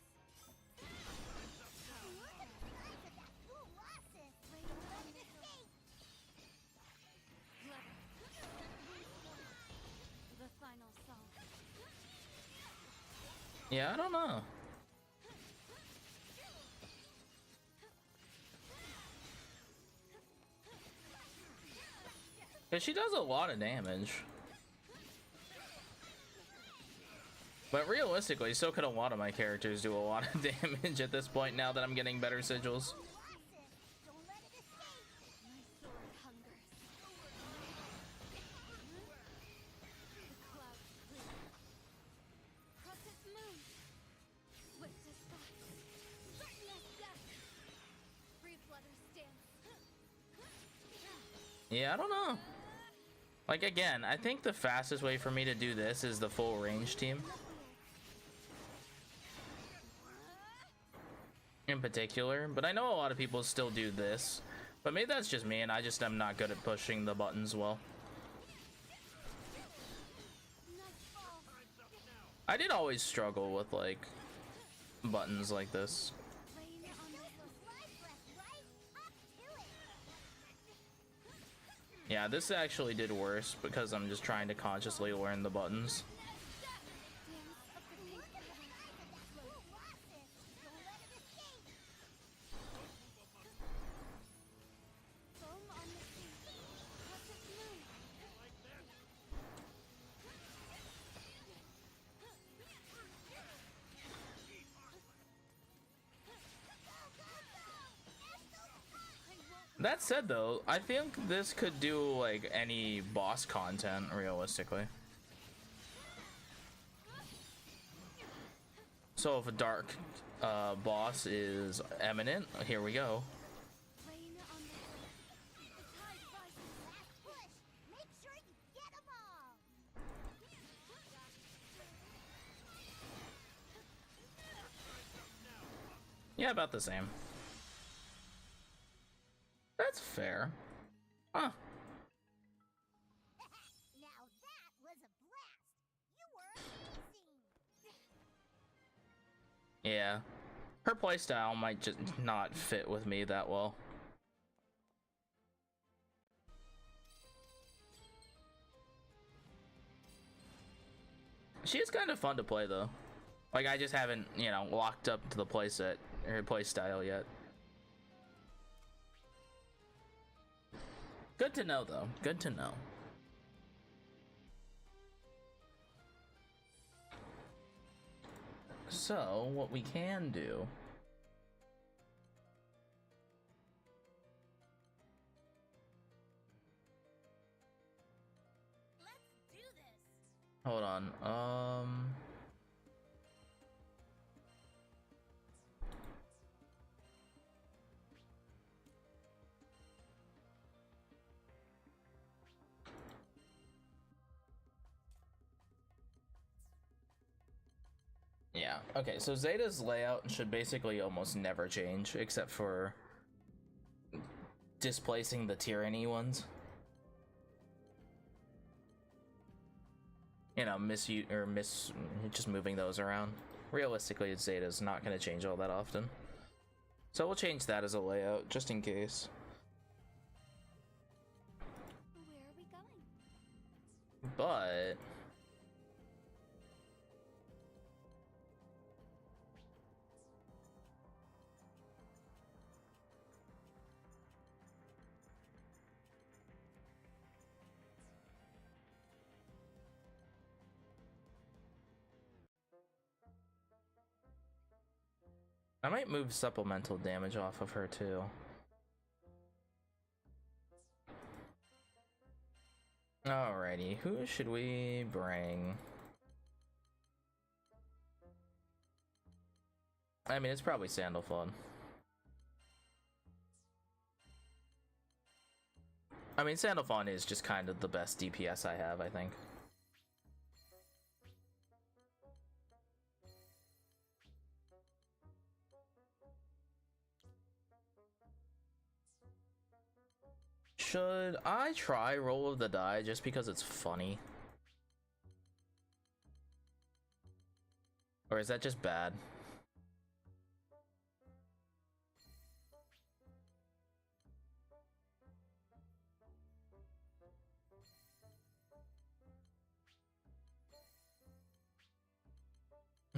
Look at the size of that cool rocket! Don't let it escape! The final song. Yeah, I don't know. Because she does a lot of damage. But realistically, so could a lot of my characters do a lot of damage at this point now that I'm getting better sigils. Don't let it escape! My sword hungers. The clouds clear. Crescent moon. Swift as thought. Certain as death. Free flutter stance. Yeah, I don't know. Like, again, I think the fastest way for me to do this is the full range team. In particular, but I know a lot of people still do this, but maybe that's just me and I just am not good at pushing the buttons well. I did always struggle with like buttons like this. Rain on the hill. Slide breath right up to it. Yeah, this actually did worse because I'm just trying to consciously learn the buttons. That said though, I think this could do like any boss content realistically. So if a dark boss is imminent, here we go. Rain on the hill. The tide rises. Last push. Make sure you get 'em all. Yeah, about the same. That's fair. Huh. Now that was a blast. You were amazing. Yeah. Her playstyle might just not fit with me that well. She is kind of fun to play though. Like I just haven't, you know, locked up to the playset or playstyle yet. Good to know though. Good to know. So, what we can do... Let's do this. Hold on. Yeah, okay, so Zeta's layout should basically almost never change, except for displacing the tyranny ones. You know, just moving those around. Realistically, Zeta's not going to change all that often. So we'll change that as a layout, just in case. Where are we going? But... I might move supplemental damage off of her too. Alrighty, who should we bring? I mean, it's probably Sandalphon. I mean, Sandalphon is just kind of the best DPS I have, I think. Should I try Roll of the Die just because it's funny? Or is that just bad?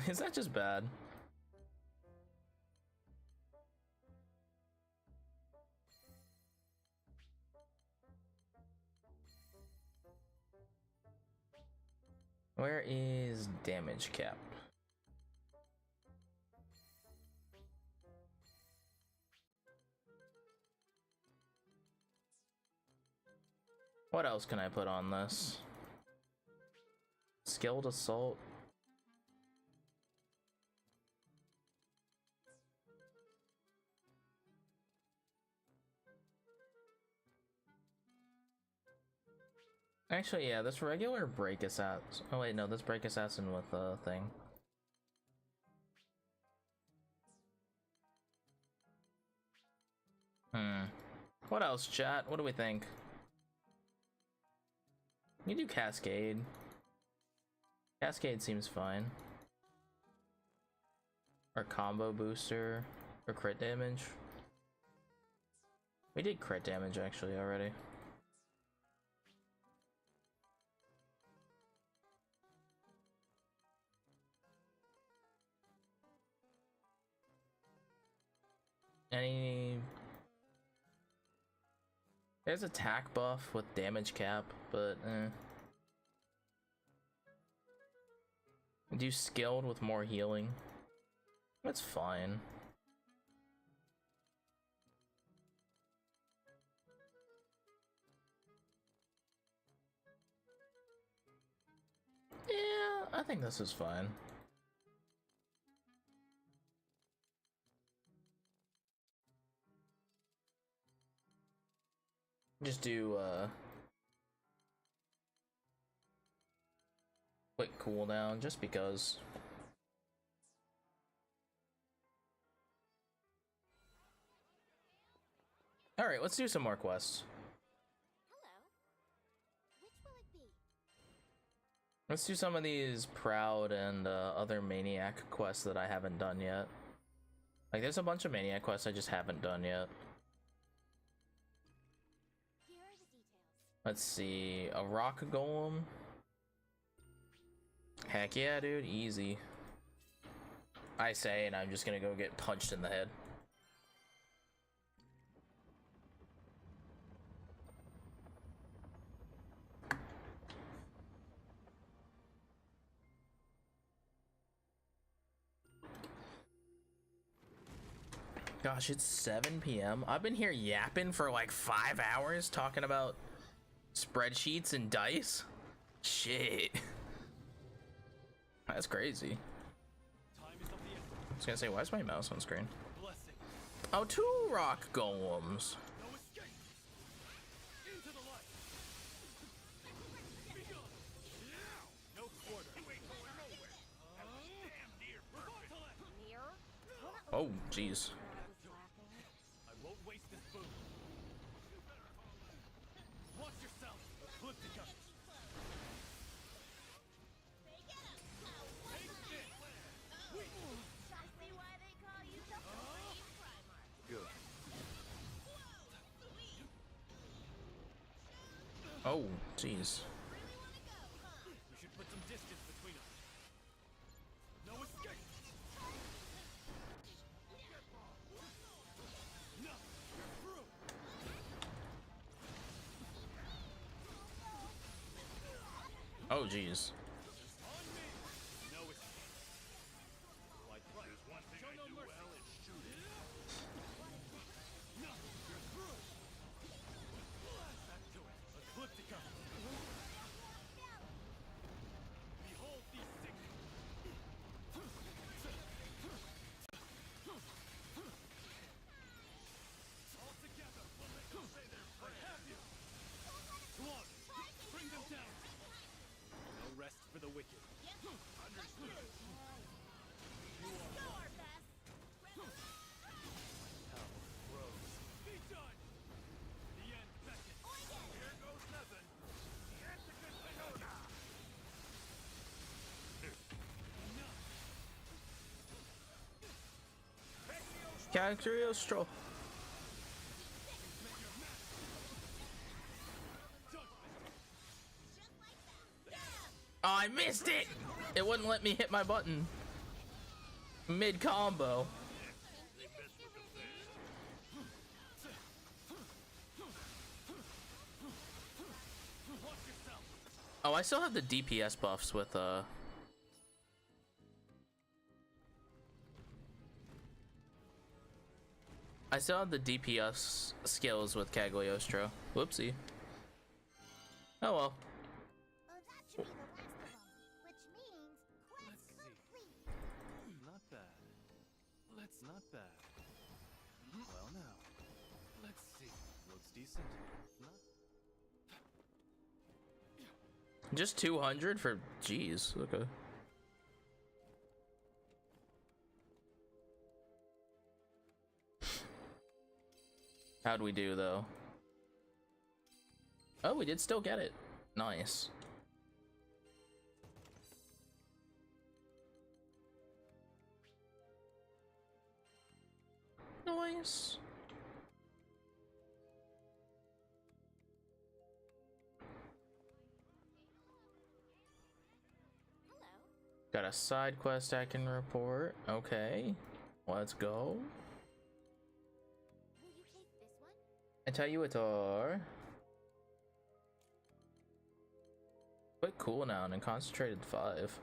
Is that just bad? Where is damage cap? What else can I put on this? Skilled assault. Actually, yeah, this regular break assassin. Oh wait, no, this break assassin with a thing. What else, chat? What do we think? You do Cascade. Cascade seems fine. Or combo booster. Or crit damage. We did crit damage actually already. Any... There's attack buff with damage cap, but Do skilled with more healing. That's fine. Yeah, I think this is fine. Just do quick cooldown just because. All right, let's do some more quests. Hello. Which will it be? Let's do some of these Proud and other Maniac quests that I haven't done yet. Like, there's a bunch of Maniac quests I just haven't done yet. Here are the details. Let's see, a rock golem. Heck yeah, dude, easy. I say, and I'm just gonna go get punched in the head. Gosh, it's 7 p.m. I've been here yapping for like 5 hours talking about spreadsheets and dice. Shit. That's crazy. I was gonna say, why is my mouse on screen? Oh, 2 rock golems. Oh, jeez. I won't waste this food. Watch yourself. Look to go. Good. Oh, jeez. We should put some distance between us. No escape. No, you're through. Oh, jeez. On me. No escape. Like right. There's one thing Show I no do mercy. well, it's Cagliostro. Oh, I missed it! It wouldn't let me hit my button. Mid combo. Oh, I still have the DPS buffs with I still have the DPS skills with Cagliostro. Whoopsie. Oh well. Oh, that should be the last of them, which means quest complete. Not bad. Not bad. Well now, let's see. Looks decent. Not. Just 200 for jeez. Okay. How'd we do though? Oh, we did still get it. Nice. Nice. Hello. Got a side quest I can report. Okay. Let's go. Will you take this one? I tell you it's all. Quick cooldown and concentrated 5.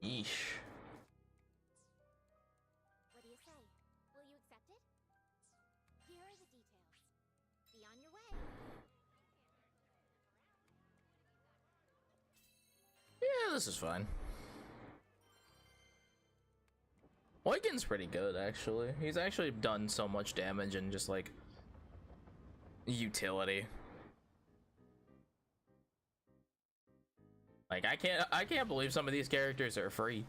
Yeesh. What do you say? Will you accept it? Here are the details. Be on your way. Yeah, this is fine. Oiken's pretty good, actually. He's actually done so much damage and just like utility. Like I can't believe some of these characters are free.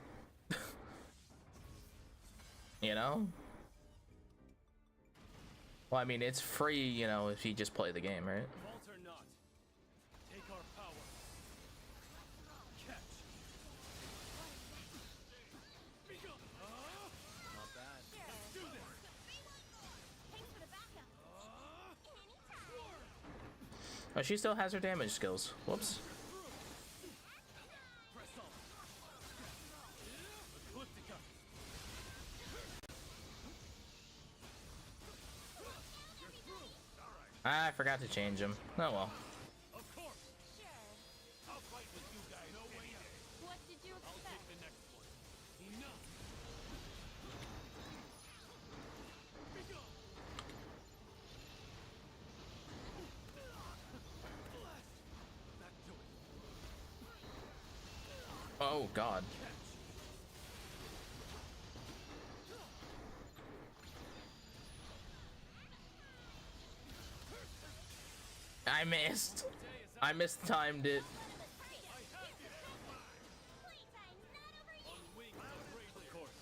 You know? Well, I mean, it's free, you know, if you just play the game, right? Falter not. Take our power. Catch. Not bad. Let's do this. Thanks for the backup. Oh, she still has her damage skills. Whoops. Press on. Ecliptica. I forgot to change him. Oh well. Of course. Sure. I'll fight with you guys. No way out. What did you I'll expect? take the next one. Enough. Be gone. Back to it. Oh god. I missed. I mistimed it. Playtime's not over yet. On wings of rage. Of course.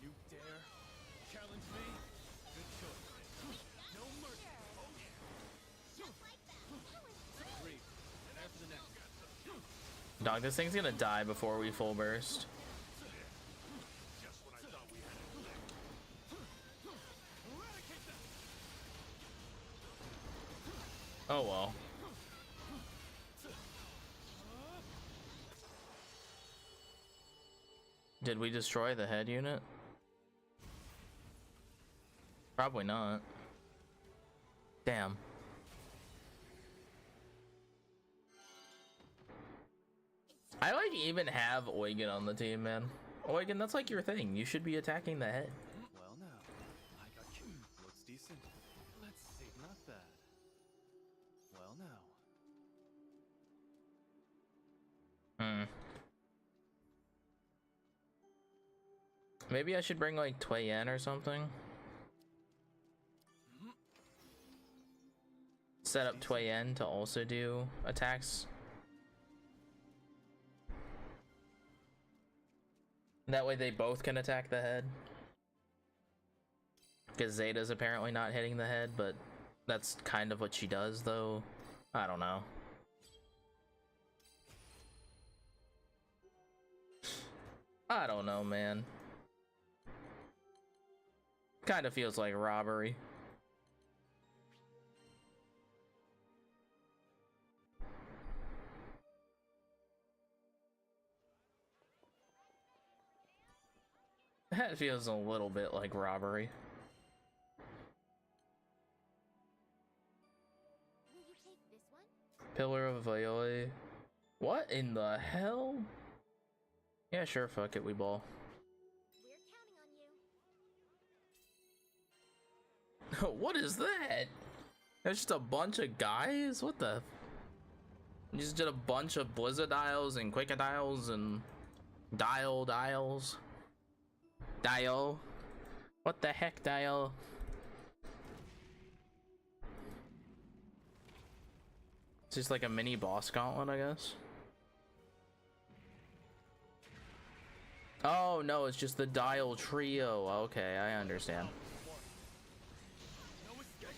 You dare challenge me? Good choice. No mercy. Just like that. Agreed. Prepare for the next. Dog, this thing's gonna die before we full burst. Just when I thought we had it. Eradicate that. Oh well. Did we destroy the head unit? Probably not. Damn. I like even have Eugen on the team, man. Eugen, that's like your thing. You should be attacking the head. Well now, I got you. Looks decent. Let's see. Not bad. Well now. Hmm. Maybe I should bring like Tui Yen or something. Set up Tui Yen to also do attacks. That way they both can attack the head. Because Zeta's apparently not hitting the head, but that's kind of what she does, though. I don't know. I don't know, man. Kind of feels like robbery. That feels a little bit like robbery. Will you take this one? Pillar of Viola. What in the hell? Yeah, sure, fuck it, we ball. We're counting on you. What is that? There's just a bunch of guys? What the? You just did a bunch of Blizzardiles and Quickadiles and Dials. Dial? What the heck, Dial? It's just like a mini boss gauntlet, I guess. Oh no, it's just the Dial trio. Okay, I understand. No escape.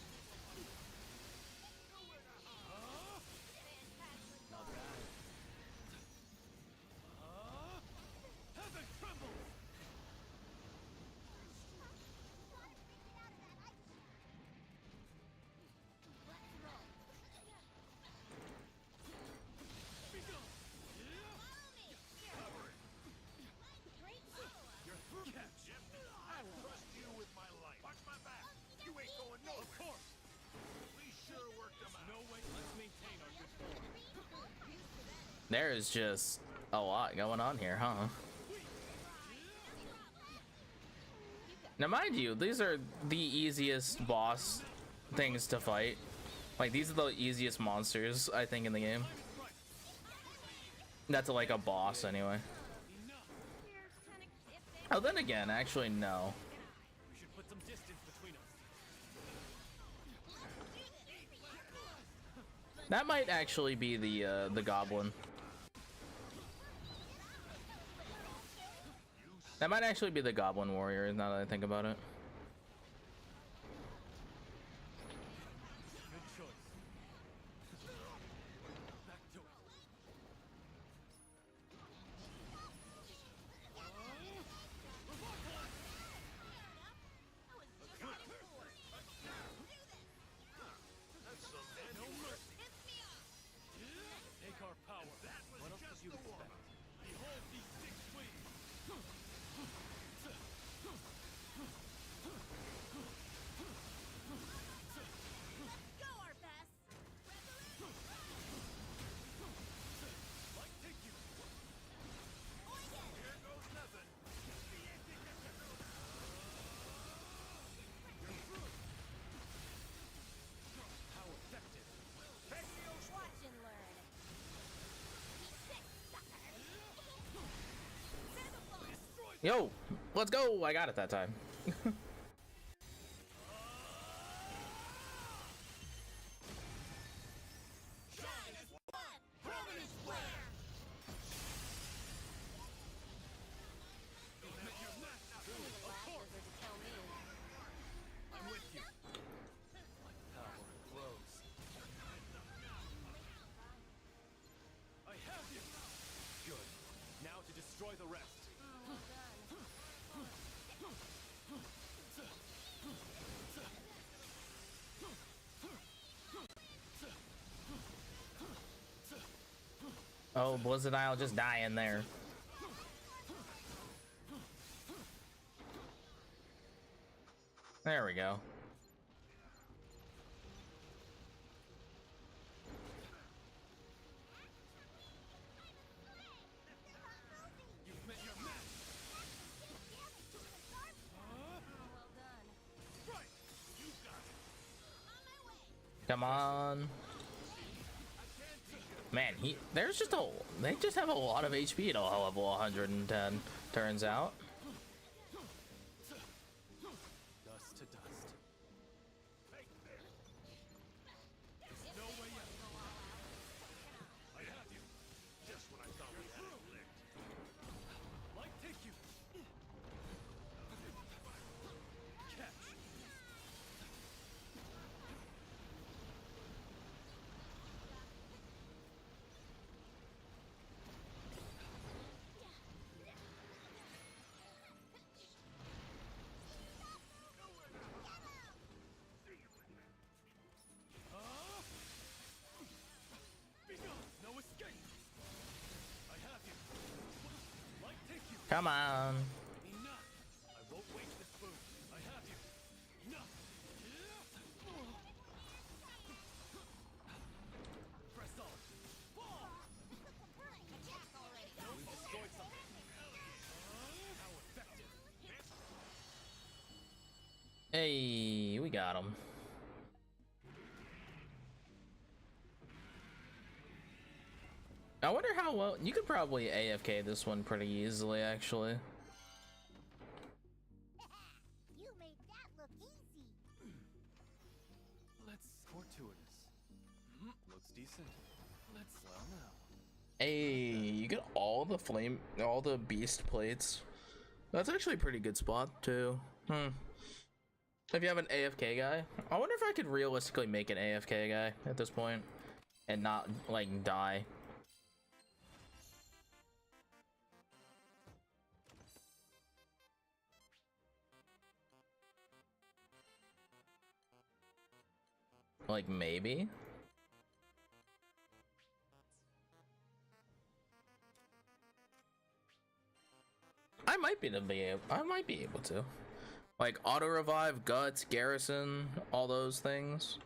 Not bad. Heaven trembles. I trust you with my life. Watch my back. You ain't going nowhere. Of course. We sure worked them out. No way. Let's maintain our good form. There is just a lot going on here, huh? Now, mind you, these are the easiest boss things to fight. Like, these are the easiest monsters, I think, in the game. That's like a boss, anyway. Oh, then again, actually, no. We should put some distance between us. That might actually be the goblin. That might actually be the goblin warrior, now that I think about it. Good choice. Back to it. That's some no mercy. Take our power. What else did you expect? Behold these 6 wings. Go, our best. Like take you. Here goes nothing. How effective. Take the Oshi Mark. Watch and learn. Sick, sucker. Yo, let's go! I got it that time. I'm with you. My power grows. I have you. Good. Now to destroy the rest. Oh, Blizzardile, just die in there. There we go. You've met your match. Well done. Right. You got it. On my way. Come on. Man, there's just they just have a lot of HP at a level 110, turns out. Dust to dust. Take this. There's no way out. I have you. Just when I thought we had it licked. Like take you. Catch. Come on. Enough! I won't waste this boon. I have you. Enough! Press on. Fall! We destroyed something. How effective. Hey, we got him. I wonder how well you could probably AFK this one pretty easily, actually. You made that look easy. Let's fortuitous. Looks decent. Let's well now. Hey, you get all the beast plates. That's actually a pretty good spot too. If you have an AFK guy, I wonder if I could realistically make an AFK guy at this point and not like die. Like maybe. I might be able to. Like auto revive, guts, garrison, all those things.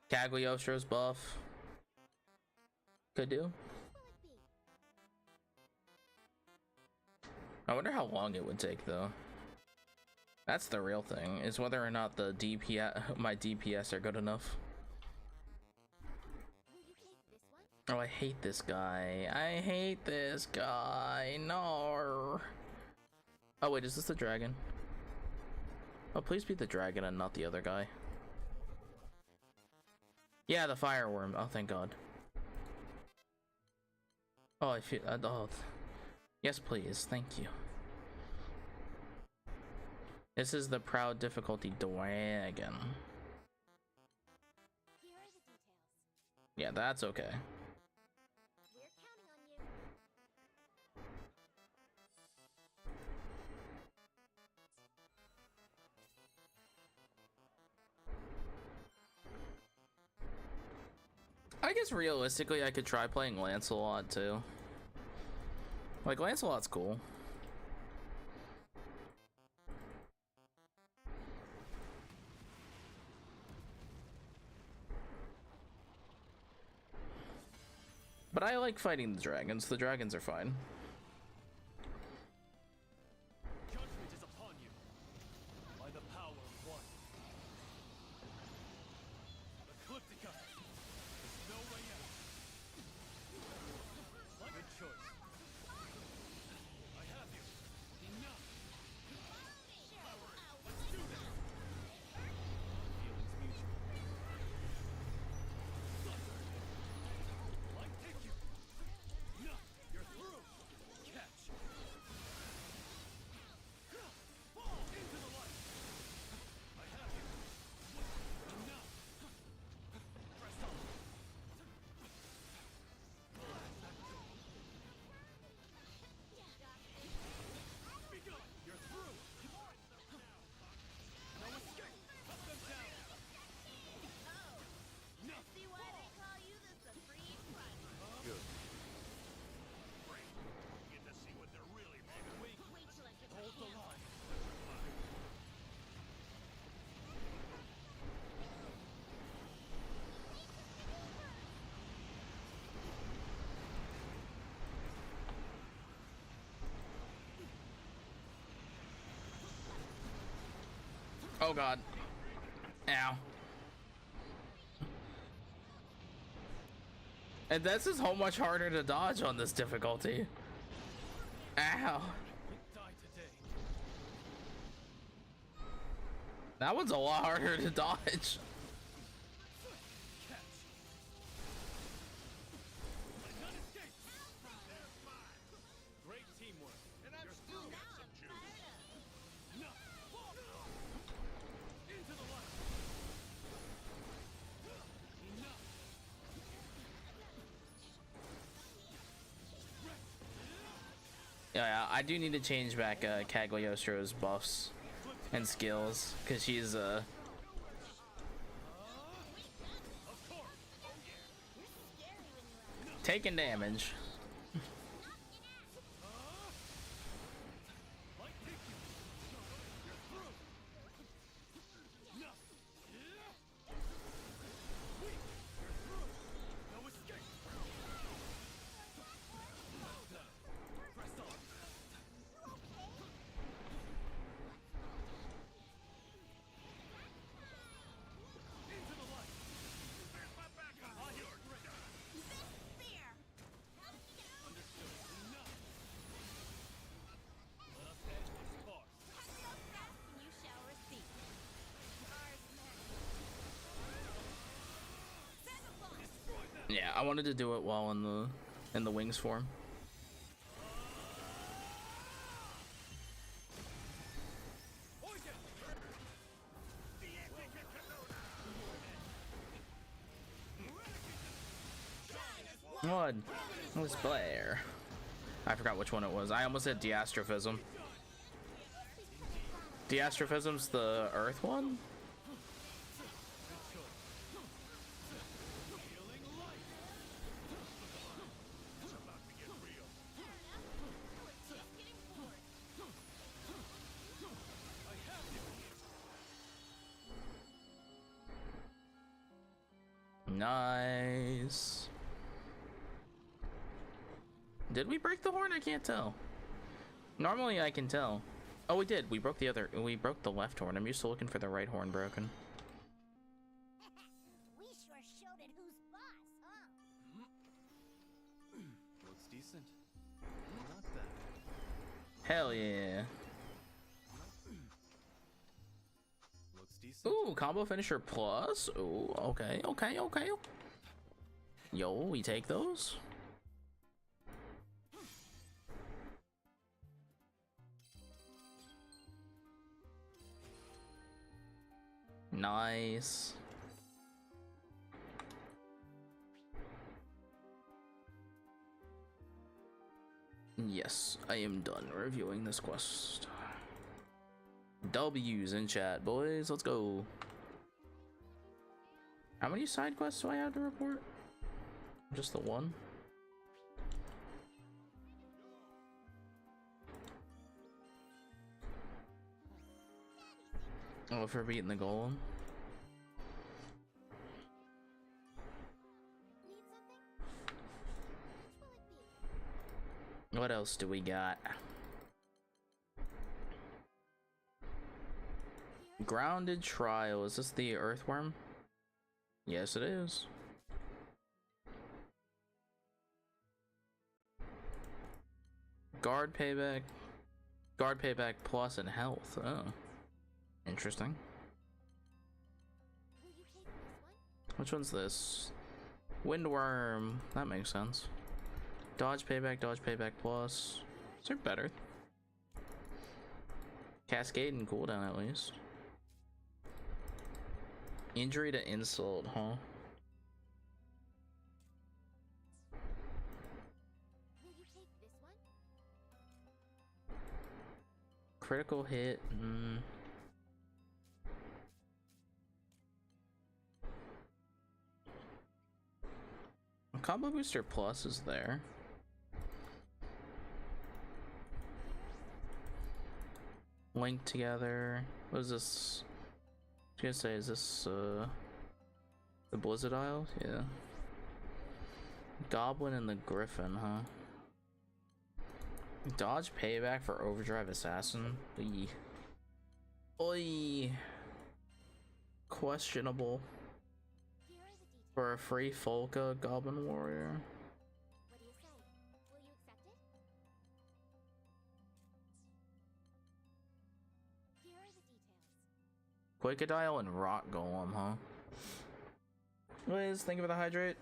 Cagliostro's buff. Could do. I wonder how long it would take though. That's the real thing, is whether or not the my DPS are good enough. Oh, I hate this guy. I hate this guy. No. Oh wait, is this the dragon? Oh, please be the dragon and not the other guy. Yeah, the fireworm. Oh, thank God. Oh, I feel. Oh, yes, please. Thank you. This is the proud difficulty dragon. Here are the details. Yeah, that's okay. We're counting on you. I guess realistically, I could try playing Lancelot too. Like, Lancelot's cool. But I like fighting the dragons. The dragons are fine. Judgment is upon you. By the power of one. Ecliptica. There's no way out. Good choice. I have you. Enough. Let's do this. Feelings mutual. Like take you. Enough. You're through. Catch. Fall into the light. I have you. Enough. Press on. Be gone. You're through. No escape. Cut them down. No. See why they call you the Supreme Primer. Good. Great. Get to see what they're really made of. Wait. Wait till I get my Hold the hands on line. Oh God. Ow. And this is how much harder to dodge on this difficulty. Ow. Die today. That one's a lot harder to dodge. Catch. None escape. Great teamwork. And I'm still got some juice. No. Fall. Into the light. Enough. Yeah, I do need to change back Cagliostro's buffs and skills, because she's Of course. taking damage. wanted to do it while in the wings form. What? What's Blair? I forgot which one it was. I almost said Diastrophism. Diastrophism's the Earth one? Nice. Did we break the horn? I can't tell. Normally I can tell. Oh, we did. We broke the left horn. I'm used to looking for the right horn broken. We sure showed it who's boss, huh? Looks decent. Not bad. Hell yeah. Looks decent. Ooh, combo finisher plus. Ooh, okay. Yo, we take those. Nice. Yes, I am done reviewing this quest. W's in chat, boys. Let's go. How many side quests do I have to report? Just the one? Oh, for beating the golem. Need something? Which will it be? What else do we got? Grounded trial. Is this the earthworm? Yes, it is. Guard payback plus and health. Oh, interesting. Will you take this one? Which one's this? Windworm. That makes sense. Dodge payback plus. They're better. Cascade and cooldown at least. Injury to insult, huh? Will you take this one? Critical hit. Combo booster plus is there. Linked together. What is this? I was gonna say, is this the Blizzard Isle? Yeah. Goblin and the Griffin, huh? Dodge payback for Overdrive Assassin. Oy. Oy. Questionable. Here are the details. For a free Folka Goblin Warrior. What do you say? Will you accept it? Here are the details. Quickedile and Rock Golem, huh? Liz, thank you for the hydrate.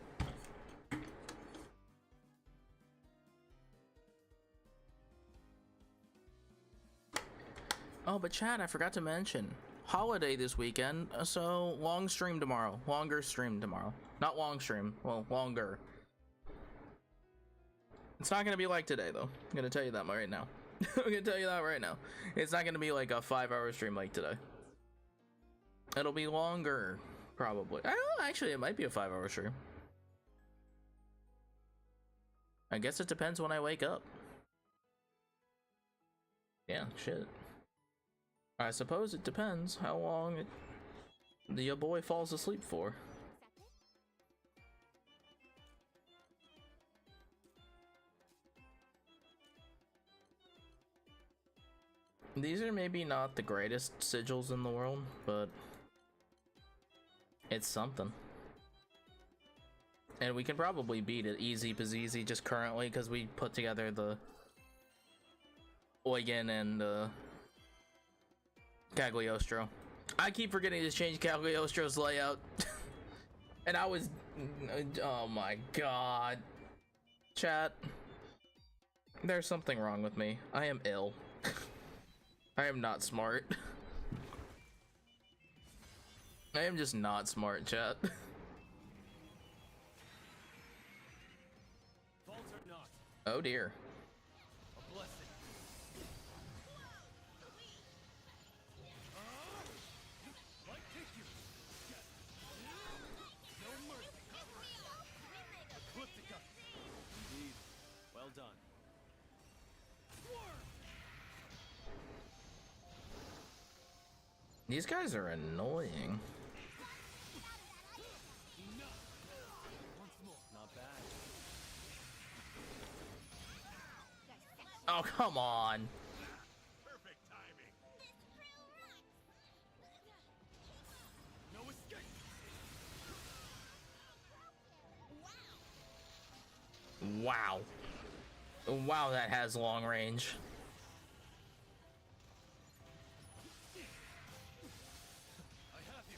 Oh, but chat, I forgot to mention. Holiday this weekend, so long stream tomorrow. Longer stream tomorrow. Not long stream, well, longer. It's not gonna be like today, though. I'm gonna tell you that right now. I'm gonna tell you that right now. It's not gonna be like a 5-hour stream like today. It'll be longer, probably. I don't know, actually, it might be a 5-hour stream. I guess it depends when I wake up. Yeah, shit. I suppose it depends how long your boy falls asleep for. These are maybe not the greatest sigils in the world, but it's something. And we can probably beat it easy peasy just currently because we put together the Eugen and Cagliostro. I keep forgetting to change Cagliostro's layout. And I was Oh my god. Chat. There's something wrong with me. I am ill. I am not smart. I am just not smart, chat. Fault or not, Oh dear. a blessing. Might take you. No mercy. Ecliptica. Indeed. Well done. These guys are annoying. Once more. Not bad. Oh, come on. Perfect timing. No escape. Wow. Wow, that has long range. I have you.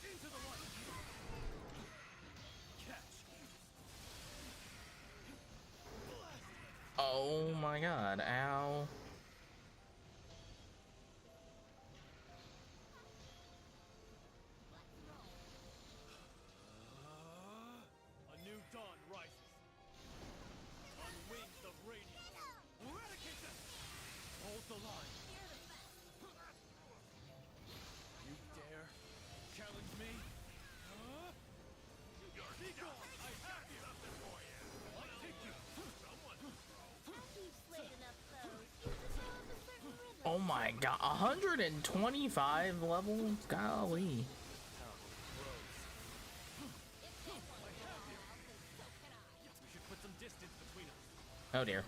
Into the light. Catch. Oh my god, ow. A new dawn rises. On wings of radiance. Eradicate them. Hold the line. You dare challenge me? Huh? Be gone. I have you. I'll take you. Oh my god, 125 level? Golly. You should put some distance between us. Oh dear.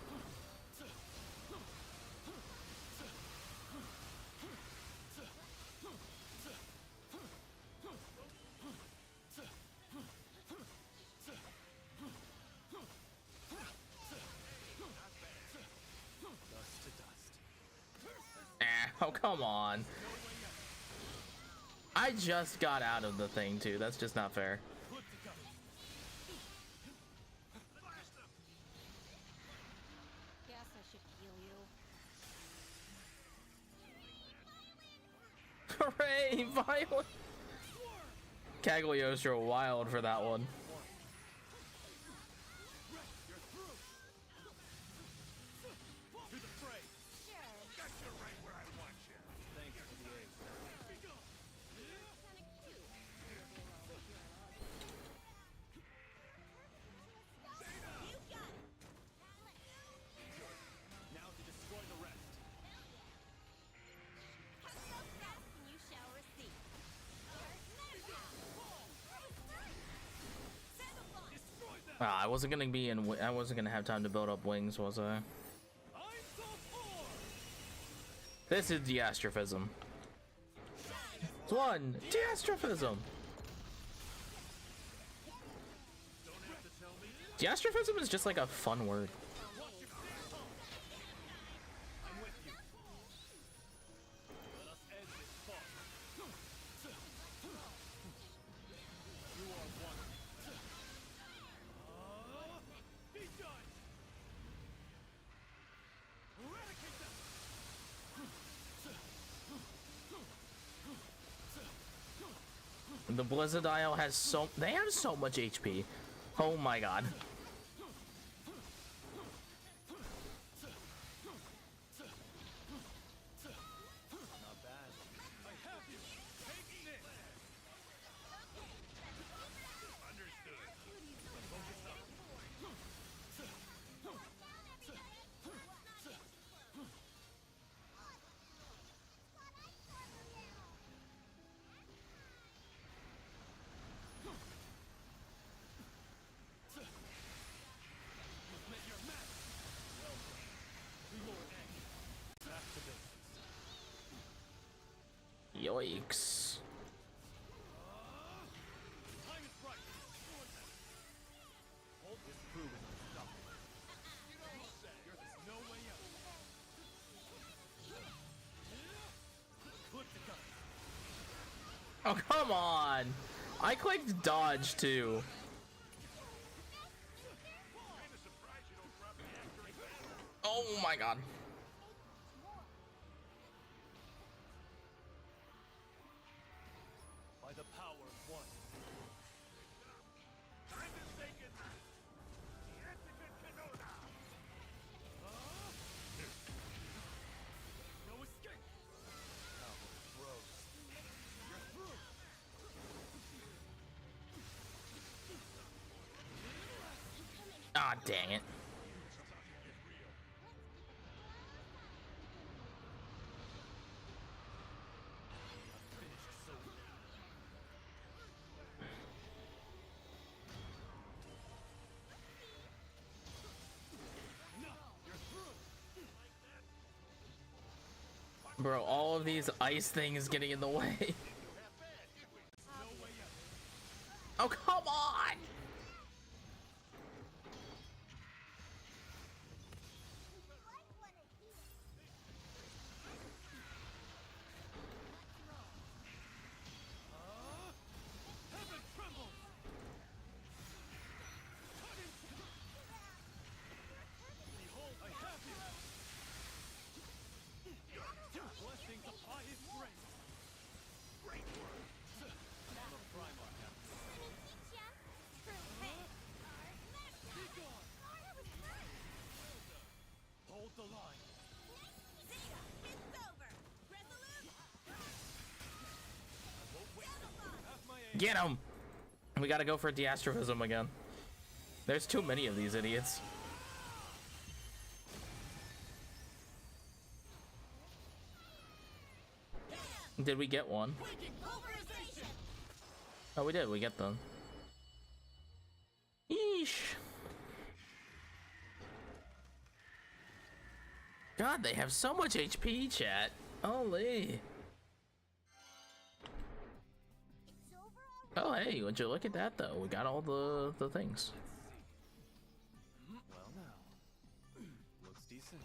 Dust to dust. Oh, come on. I just got out of the thing too. That's just not fair. Ecliptica. Guess I should heal you. Hooray! Violent! Cagliostro wild for that one. To the fray. Got you right where I want you. Thanks for the aid. Now to destroy the rest. You shall receive. Destroy them. I wasn't gonna be in. I wasn't gonna have time to build up wings, was I? I'm so poor. This is Deastrophism. It's one Deastrophism. Deastrophism is just like a fun word. I'm with you. Let us end this fight. You are one. Be done. Eradicate them. The Blizzardile has so. They have so much HP. Oh my god. Not bad. I have you. Take this. Understood. You've met your match. Welcome to your end. Back to business. Yikes. Time is right. Hold this crew is unstoppable. There's no way out. Ecliptica. Oh, come on. I clicked dodge too. Kinda surprised you don't drop the accurate battle. Oh my god. By the power of one. Time to say goodnight. Jessica Canona. No escape. Power grows. You're through. Ah, dang it. Finished soon. No, you're through. Bro, all of these ice things getting in the way. No way out. Oh, come on! Heaven trembles. Behold, I have you. Blessings upon his grace. Great work. I'm a Primarch now. Be gone. Hold the line. I won't wait. Have my aim. Get him! We gotta go for Deastrophism again. There's too many of these idiots. Did we get one? Oh, we did. We get them. Yeesh. God, they have so much HP, chat. Holy. Oh, hey, would you look at that, though? We got all the things. Well now. Looks decent.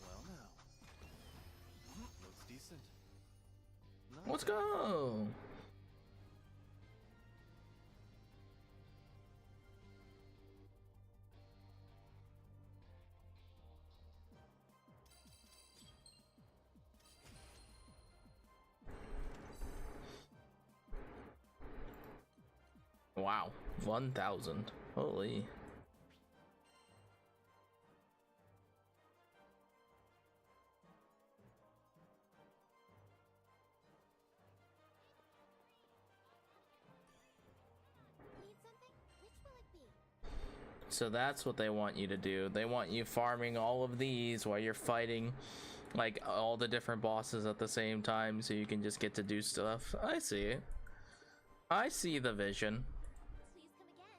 Well now. Looks decent. Not Let's bad. go. Wow, 1,000. Holy. Need something? Which will it be? So that's what they want you to do. They want you farming all of these while you're fighting like all the different bosses at the same time so you can just get to do stuff. I see it. I see the vision. Please come again.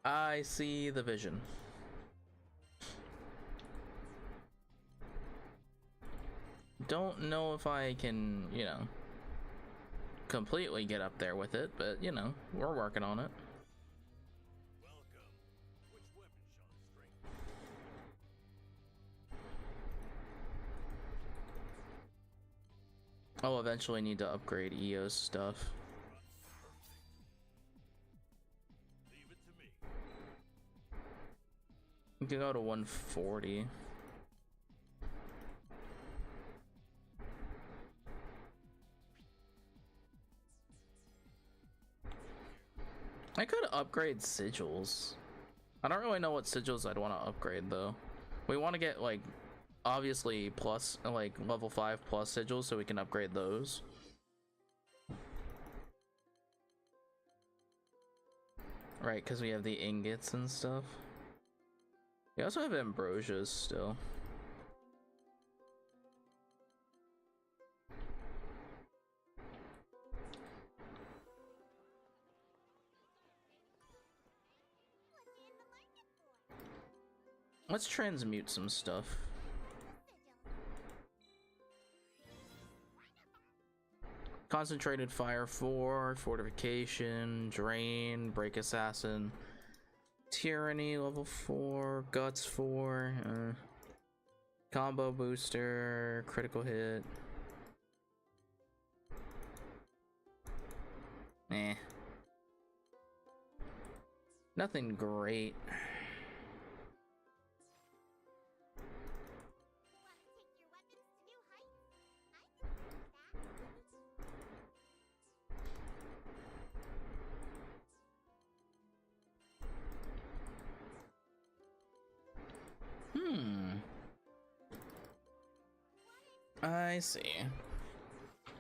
I see the vision. Don't know if I can, you know, completely get up there with it, but you know, we're working on it. Welcome. Which weapon shall I strengthen? I'll eventually need to upgrade EOS stuff. Leave it to me. We can go to 140. I could upgrade sigils. I don't really know what sigils I'd want to upgrade though. We want to get like obviously plus like level 5 plus sigils so we can upgrade those. Right, because we have the ingots and stuff. We also have ambrosias still. What's in the market for? Let's transmute some stuff. Concentrated Fire 4, Fortification, Drain, Break Assassin, Tyranny level 4, Guts 4, Combo Booster, Critical Hit. Eh. Nothing great. Want to take your weapons to new heights? I can I see. you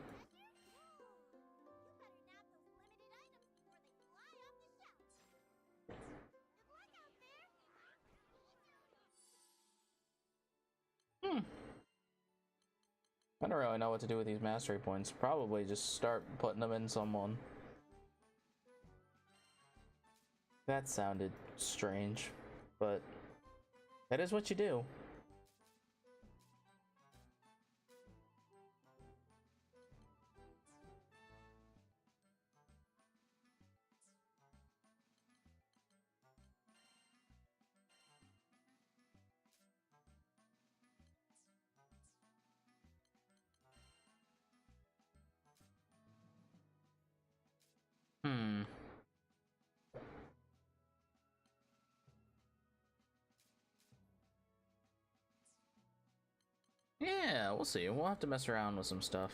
better nab those limited items before they fly off the shelf. Good luck out there. I don't really know what to do with these mastery points. Probably just start putting them in someone. That sounded strange, but that is what you do. Hmm. Yeah, we'll see. We'll have to mess around with some stuff.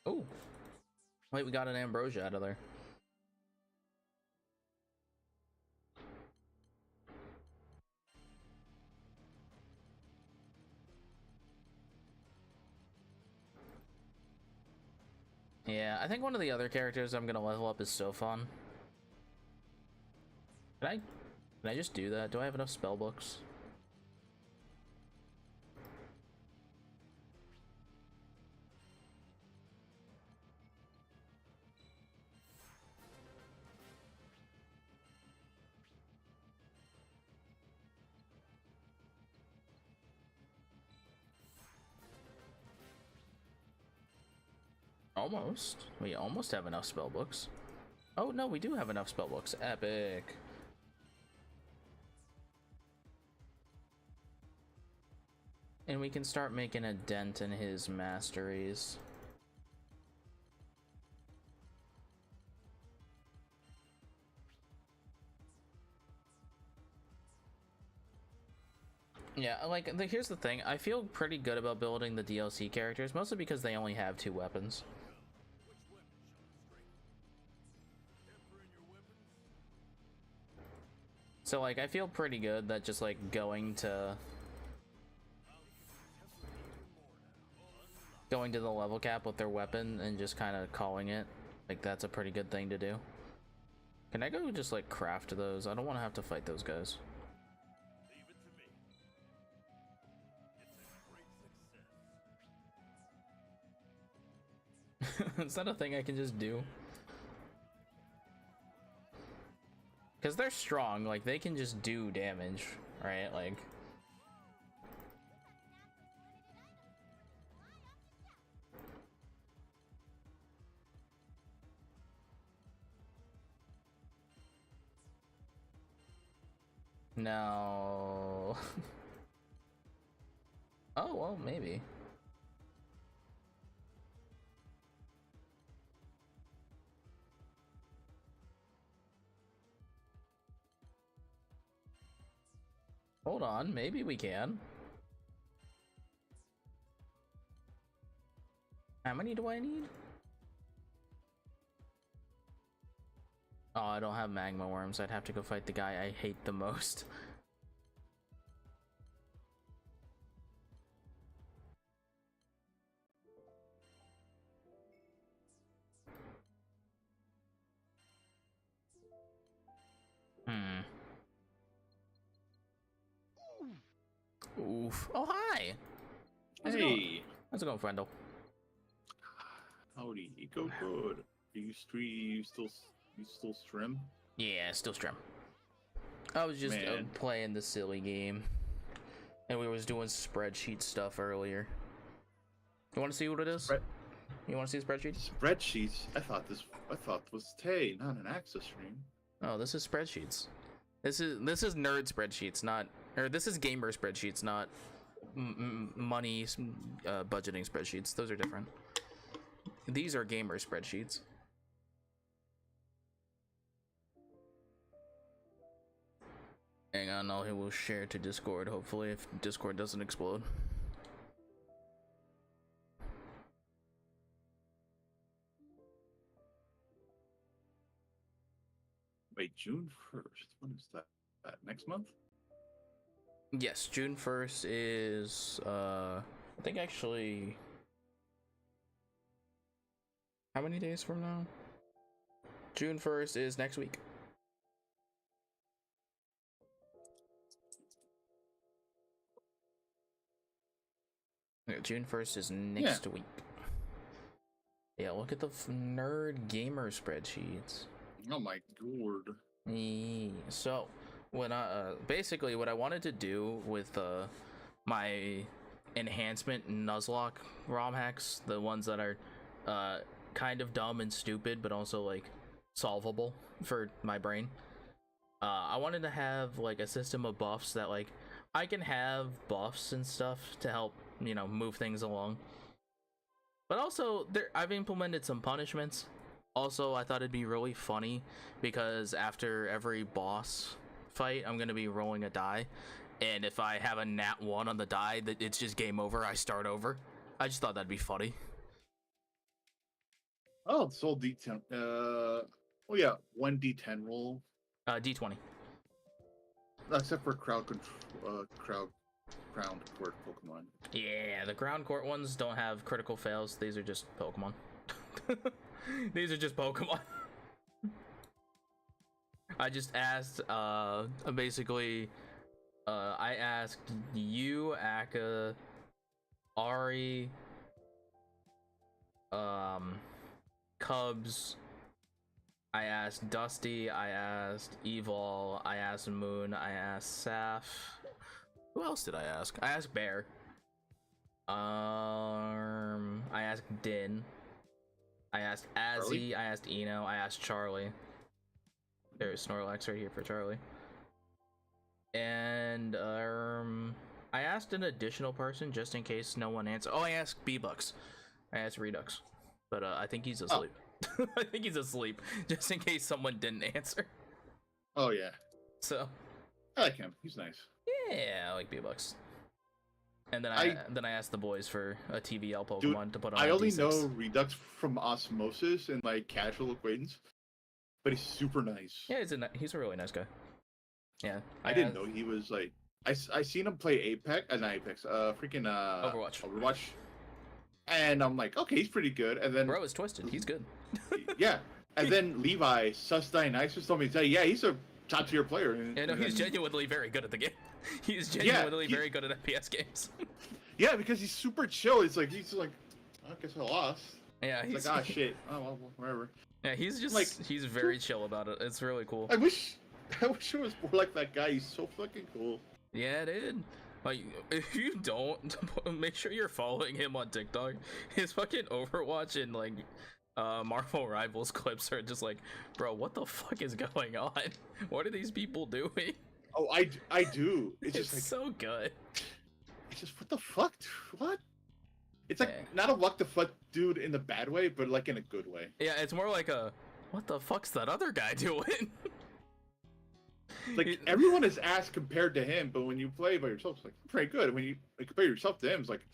Oh. Wait, we got an ambrosia out of there. Yeah, I think one of the other characters I'm gonna level up is Sofon. Can I just do that? Do I have enough spell books? Almost. We almost have enough spell books. Oh no, we do have enough spell books. Epic. And we can start making a dent in his masteries. Yeah, like, here's the thing. I feel pretty good about building the DLC characters, mostly because they only have 2 weapons. So, like, I feel pretty good that just, like, going to the level cap with their weapon and just kind of calling it, like, that's a pretty good thing to do. Can I go just, like, craft those? I don't want to have to fight those guys. Leave it to me. It's a great success. Is that a thing I can just do? Because they're strong, like, they can just do damage, right? Like... No. Oh, well, maybe. Hold on, maybe we can. How many do I need? Oh, I don't have magma worms. I'd have to go fight the guy I hate the most. Oof. Oh, hi! How's it going? Hey, How's it going, friendo? howdy. It go good. Are you still stream? Yeah, still stream. I was just Man. playing the silly game. And we was doing spreadsheet stuff earlier. You want to see what it is? You want to see the spreadsheet? Spreadsheets. I thought was Tay, not an Access stream. Oh, this is spreadsheets. This is nerd spreadsheets, not, or this is gamer spreadsheets, not money budgeting spreadsheets. Those are different. These are gamer spreadsheets. Hang on, I will share to Discord, hopefully, if Discord doesn't explode. Wait, June 1st. When is that? Next month? Yes, June 1st is, I think actually... How many days from now? June 1st is next week. Yeah, June 1st is next week. Yeah, look at the nerd gamer spreadsheets. Oh my god. So, when I basically what I wanted to do with my enhancement Nuzlocke ROM hacks, the ones that are kind of dumb and stupid, but also like solvable for my brain. I wanted to have like a system of buffs that like I can have buffs and stuff to help, you know, move things along. But also I've implemented some punishments. Also, I thought it'd be really funny because after every boss fight, I'm gonna be rolling a die, and if I have a nat 1 on the die, that it's just game over. I start over. I just thought that'd be funny. Oh, it's all D10. Oh yeah, 1d10 roll. D20. Except for crowned court Pokemon. Yeah, the ground court ones don't have critical fails. These are just Pokemon. These are just Pokemon. I just asked, basically, I asked you, Aka, Ari, Cubs, I asked Dusty, I asked Evil, I asked Moon, I asked Saf. Who else did I ask? I asked Bear. I asked Din. I asked Azzy, Charlie? I asked Eno, I asked Charlie. There's Snorlax right here for Charlie. And I asked an additional person just in case no one answered. Oh, I asked B-Bucks. I asked Redux. But I think he's asleep. Oh. I think he's asleep, just in case someone didn't answer. Oh yeah. So I like him. He's nice. yeah, I like B-Bucks. And then I asked the boys for a TVL Pokemon Dude, to put on. I only D6. know Redux from osmosis and like casual acquaintance, but he's super nice. Yeah, he's a really nice guy. Yeah, I didn't know he was like. I seen him play Apex, not Apex, Overwatch, and I'm like, okay, he's pretty good. And then bro is twisted. He's good. yeah, and then Levi Sus Dionysus told me to say, yeah, he's a top tier player. Yeah, no, he's genuinely very good at the game. He's genuinely very good at FPS games. Yeah, because he's super chill. He's like, I guess I lost. Yeah, he's like, ah, shit. Oh, well, whatever. Yeah, he's just like, he's very chill about it. It's really cool. I wish it was more like that guy. He's so fucking cool. Yeah, dude. Like, if you don't, make sure you're following him on TikTok. His fucking Overwatch and like Marvel Rivals clips are just like, bro, what the fuck is going on? What are these people doing? Oh, I do. It's just like, so good. It's just, what the fuck? What? It's like not a what the fuck dude in the bad way, but like in a good way. Yeah, it's more like a what the fuck's that other guy doing? Like everyone is ass compared to him, but when you play by yourself, it's like pretty good. When you compare yourself to him, it's like,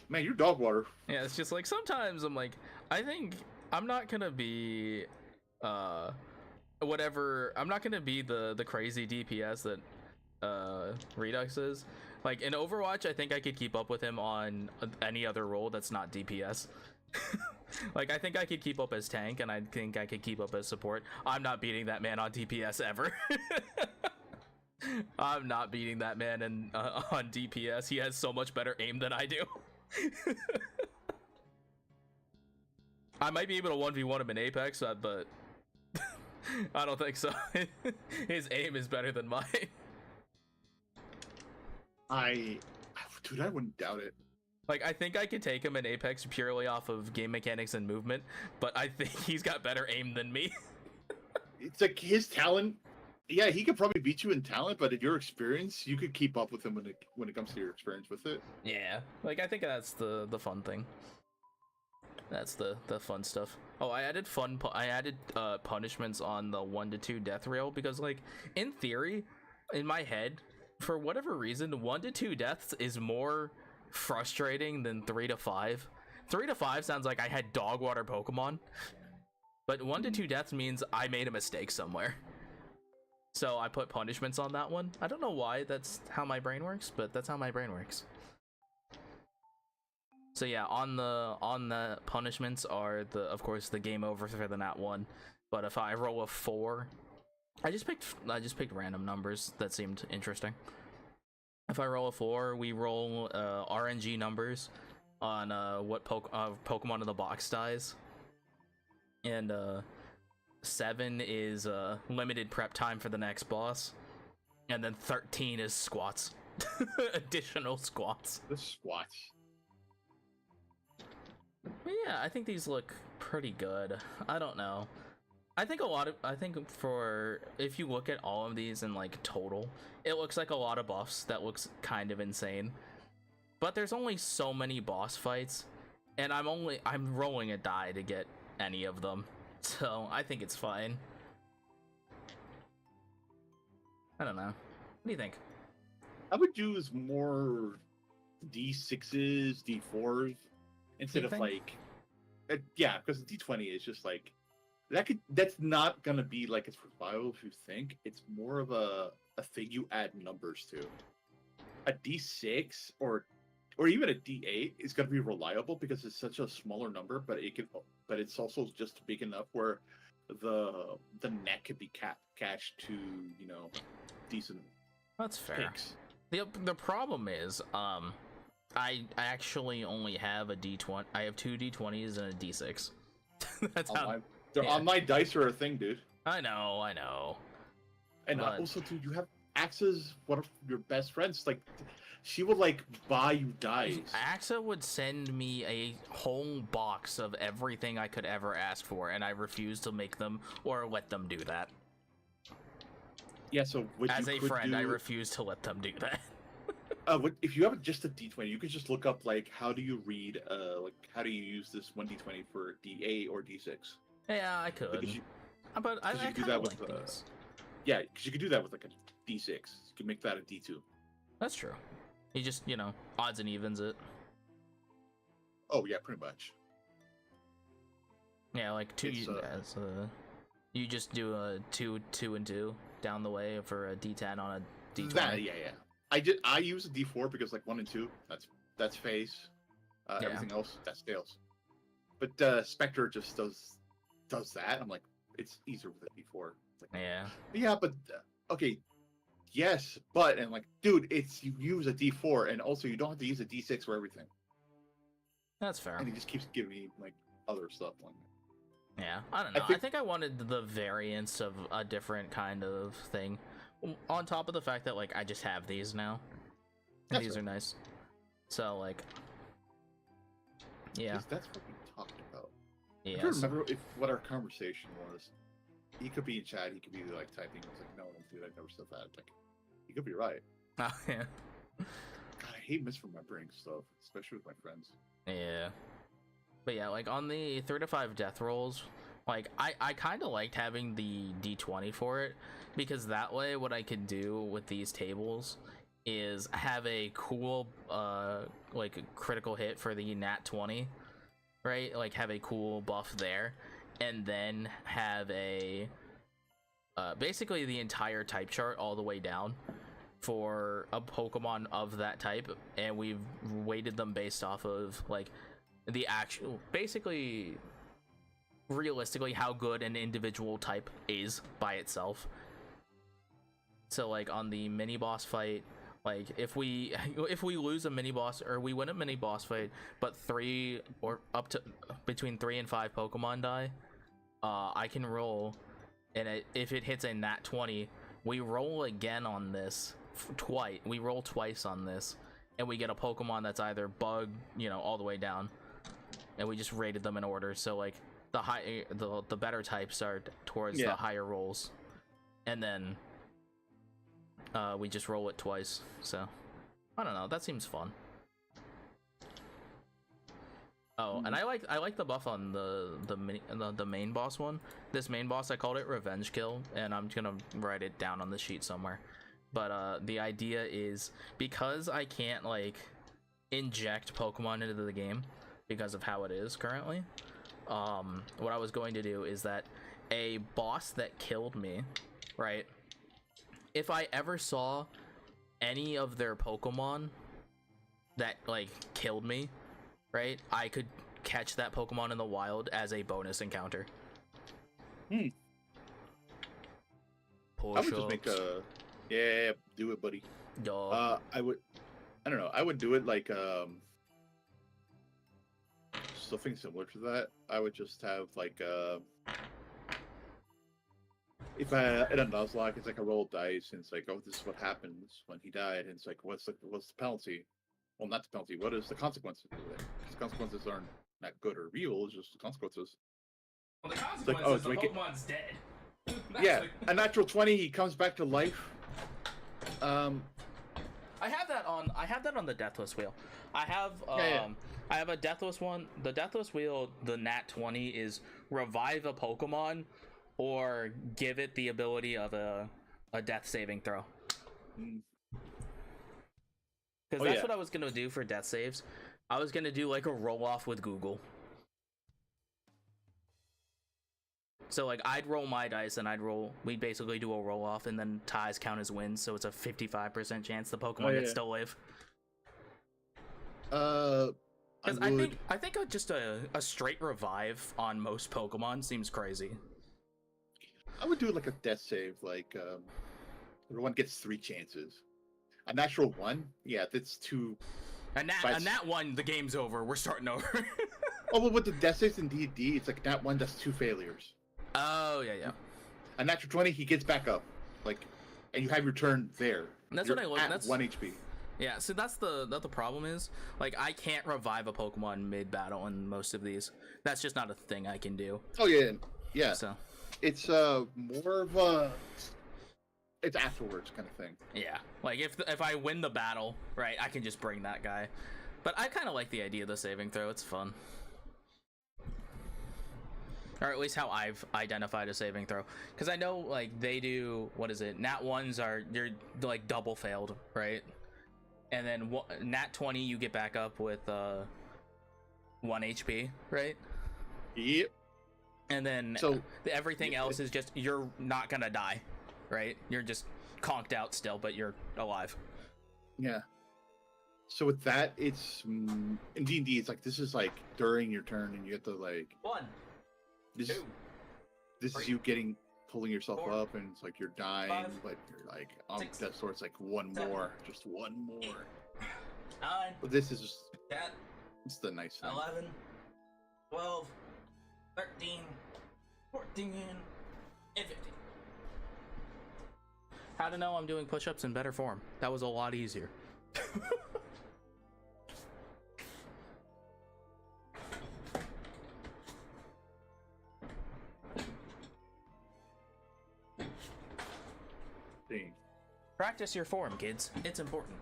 man, you're dog water. Yeah, it's just like sometimes I'm like, I think I'm not gonna be whatever. I'm not gonna be the crazy DPS that Redux is. Like in Overwatch, I think I could keep up with him on any other role that's not DPS. Like I think I could keep up as tank, and I think I could keep up as support. I'm not beating that man on DPS ever. I'm not beating that man on DPS. He has so much better aim than I do. I might be able to 1v1 him in Apex, but I don't think so. His aim is better than mine. Dude, I wouldn't doubt it. Like, I think I could take him in Apex purely off of game mechanics and movement, but I think he's got better aim than me. It's like his talent Yeah, he could probably beat you in talent, but in your experience, you could keep up with him when it comes to your experience with it. Yeah, like I think that's the fun thing. That's the fun stuff. Oh, I added punishments on the 1 to 2 death rail because, like, in theory, in my head, for whatever reason, 1 to 2 deaths is more frustrating than 3 to 5. 3 to 5 sounds like I had dog water Pokemon, but 1 to 2 deaths means I made a mistake somewhere. So I put punishments on that one. I don't know why that's how my brain works, but that's how my brain works. So yeah, on the punishments are of course the game over for the nat 1. But if I roll a 4, I just picked random numbers that seemed interesting. If I roll a 4, we roll RNG numbers on what Pokemon in the box dies, and 7 is limited prep time for the next boss, and then 13 is squats. Additional squats. The squats. But yeah, I think these look pretty good. I don't know. I think if you look at all of these in like total, it looks like a lot of buffs. That looks kind of insane. But there's only so many boss fights, and I'm rolling a die to get any of them. So I think it's fine. I don't know. What do you think? I would use more D6s, D4s instead of like, yeah, because D20 is just like that's not gonna be like as reliable as you think. It's more of a thing you add numbers to. A D6 or even a D8 is gonna be reliable because it's such a smaller number, but it's also just big enough where the net can be cashed to, you know, decent. That's fair. Picks. The problem is, I actually only have a D20. I have 2 D20s and a D6. That's how. On my dice are a thing, dude. I know. And But- also, dude, you have Axa's one of your best friends. Like, she would like buy you dice. AXA would send me a whole box of everything I could ever ask for, and I refuse to make them or let them do that. Yeah, so what As you a could friend, do, I refuse to let them do that. if you have just a D20, you could just look up like how do you read, like how do you use this one D20 for D8 or D6. Yeah, I could. But I you could do kind that of with, like these. Yeah, because you could do that with like a D6. You could make that a D2. That's true. You just, odds and evens it. Oh yeah, pretty much. Yeah, like you just do a 2, 2, and 2 down the way for a D10 on a D20. Yeah. I use a D4 because like 1 and 2, that's phase. Yeah. Everything else, that's tails. But Spectre just does that. I'm like, it's easier with a D4. Like, yeah, but okay, yes, but and like, dude, it's you use a D4, and also you don't have to use a D6 for everything. that's fair. And he just keeps giving me like other stuff. Like, Yeah, I don't know. I think I wanted the variance of a different kind of thing. On top of the fact that, like, I just have these now. And these are nice. So, like, yeah. that's what we talked about. Yeah. I don't remember what our conversation was. He could be in chat, he could be like typing. I was like, no, dude, I never said that. Like, he could be right. Oh, yeah. God, I hate misremembering stuff, especially with my friends. Yeah. But yeah, like on the 3 to 5 death rolls, like I kind of liked having the D20 for it, because that way what I could do with these tables is have a cool like critical hit for the nat 20, right? Like have a cool buff there, and then have a basically the entire type chart all the way down for a Pokemon of that type, and we've weighted them based off of like the actual, basically realistically how good an individual type is by itself. So like on the mini boss fight, like if we lose a mini boss, or we win a mini boss fight but 3 or up to between 3 and 5 Pokemon die, I can roll, and if it hits a nat 20, we roll again on this twice. We roll twice on this, and we get a Pokemon that's either bug, all the way down, and we just rated them in order. So like the better types are towards the higher rolls, and then we just roll it twice. So I don't know. That seems fun. Oh, and I like the buff on the main boss one. This main boss, I called it Revenge Kill, and I'm gonna write it down on the sheet somewhere. But the idea is, because I can't like inject Pokemon into the game because of how it is currently, what I was going to do is that a boss that killed me, right, if I ever saw any of their Pokemon that like killed me, right, I could catch that Pokemon in the wild as a bonus encounter. I would just make a do it, buddy. Dog. I don't know. I would do it like something similar to that. I would just have like if I in a Nuzlocke, it's like a roll of dice, and it's like, oh, this is what happens when he died, and it's like, what's the penalty? Well, not the penalty. What is the consequences of it? Because consequences aren't not good or evil. It's just the consequences. Well, the It's like, consequence oh, is the to make Pokemon's dead. yeah, a natural 20, he comes back to life. I have that on the Deathless wheel. I have I have a Deathless one. The Deathless wheel, the Nat 20 is revive a Pokemon or give it the ability of a death saving throw. Because that's what I was gonna do for death saves. I was gonna do like a roll off with Google. So like I'd roll my dice and we'd basically do a roll off, and then ties count as wins, so it's a 55% chance the Pokemon would still live. Because I think just a straight revive on most Pokemon seems crazy. I would do like a death save, like everyone gets 3 chances. A natural 1, yeah, that's 2. And that one, the game's over. We're starting over. Oh, well, with the death saves in D&D, it's like that one, that's 2 failures. Oh yeah. A natural 20, he gets back up, like, and you have your turn there. And that's You're what I look. at That's 1 HP. Yeah, so that's the problem is, like, I can't revive a Pokemon mid battle in most of these. That's just not a thing I can do. Oh yeah. So It's more of a it's afterwards kind of thing. yeah, like if I win the battle, right, I can just bring that guy. But I kind of like the idea of the saving throw. It's fun. Or at least how I've identified a saving throw. Because I know, like, they do, what is it? Nat 1s you're, like, double failed, right? And then Nat 20, you get back up with 1 HP, right? Yep. And then everything else is just, you're not gonna die, right? You're just conked out still, but you're alive. Yeah. So with that, it's in D&D, it's like, this is like during your turn, and you have to like 1, this 2, this 3, is you pulling yourself 4, up, and it's like you're dying, 5, but you're like on 6, death's door. It's like 1 7, more, just 1 more. 9, But this is just 10, it's the nice thing. 11, 12, 13, 14, and 15. How to know I'm doing push-ups in better form? That was a lot easier. Thing. Practice your form, kids. It's important.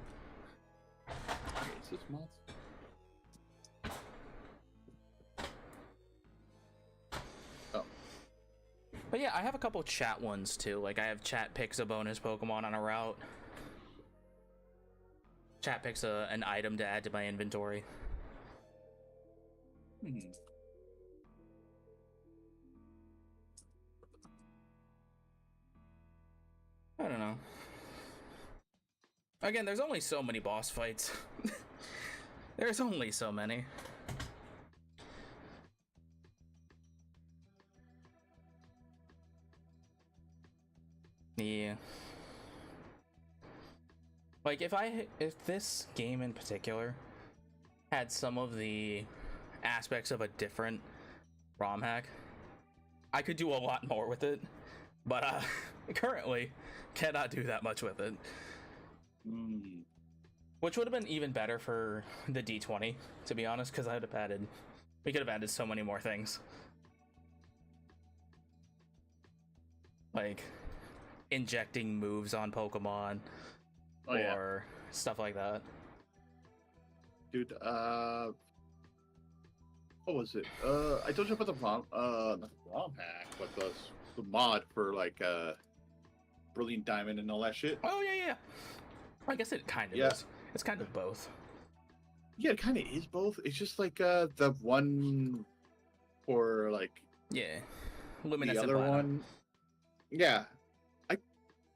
Okay, is this mods? Oh. But yeah, I have a couple chat ones too. Like, I have chat picks a bonus Pokemon on a route. Chat picks an item to add to my inventory. I don't know. Again, there's only so many boss fights. There's only so many. Yeah. Like, if this game in particular had some of the aspects of a different ROM hack, I could do a lot more with it. But currently cannot do that much with it. Which would have been even better for the D20, to be honest, because we could have added so many more things. Like, injecting moves on Pokemon or stuff like that. Dude, what was it? I told you about the not the ROM hack, but the mod for like Brilliant Diamond and all that shit. Oh yeah. I guess it kind of is. It's kind of both. Yeah, it kind of is both. It's just like the one for like Luminescent the other Platinum. one. Yeah,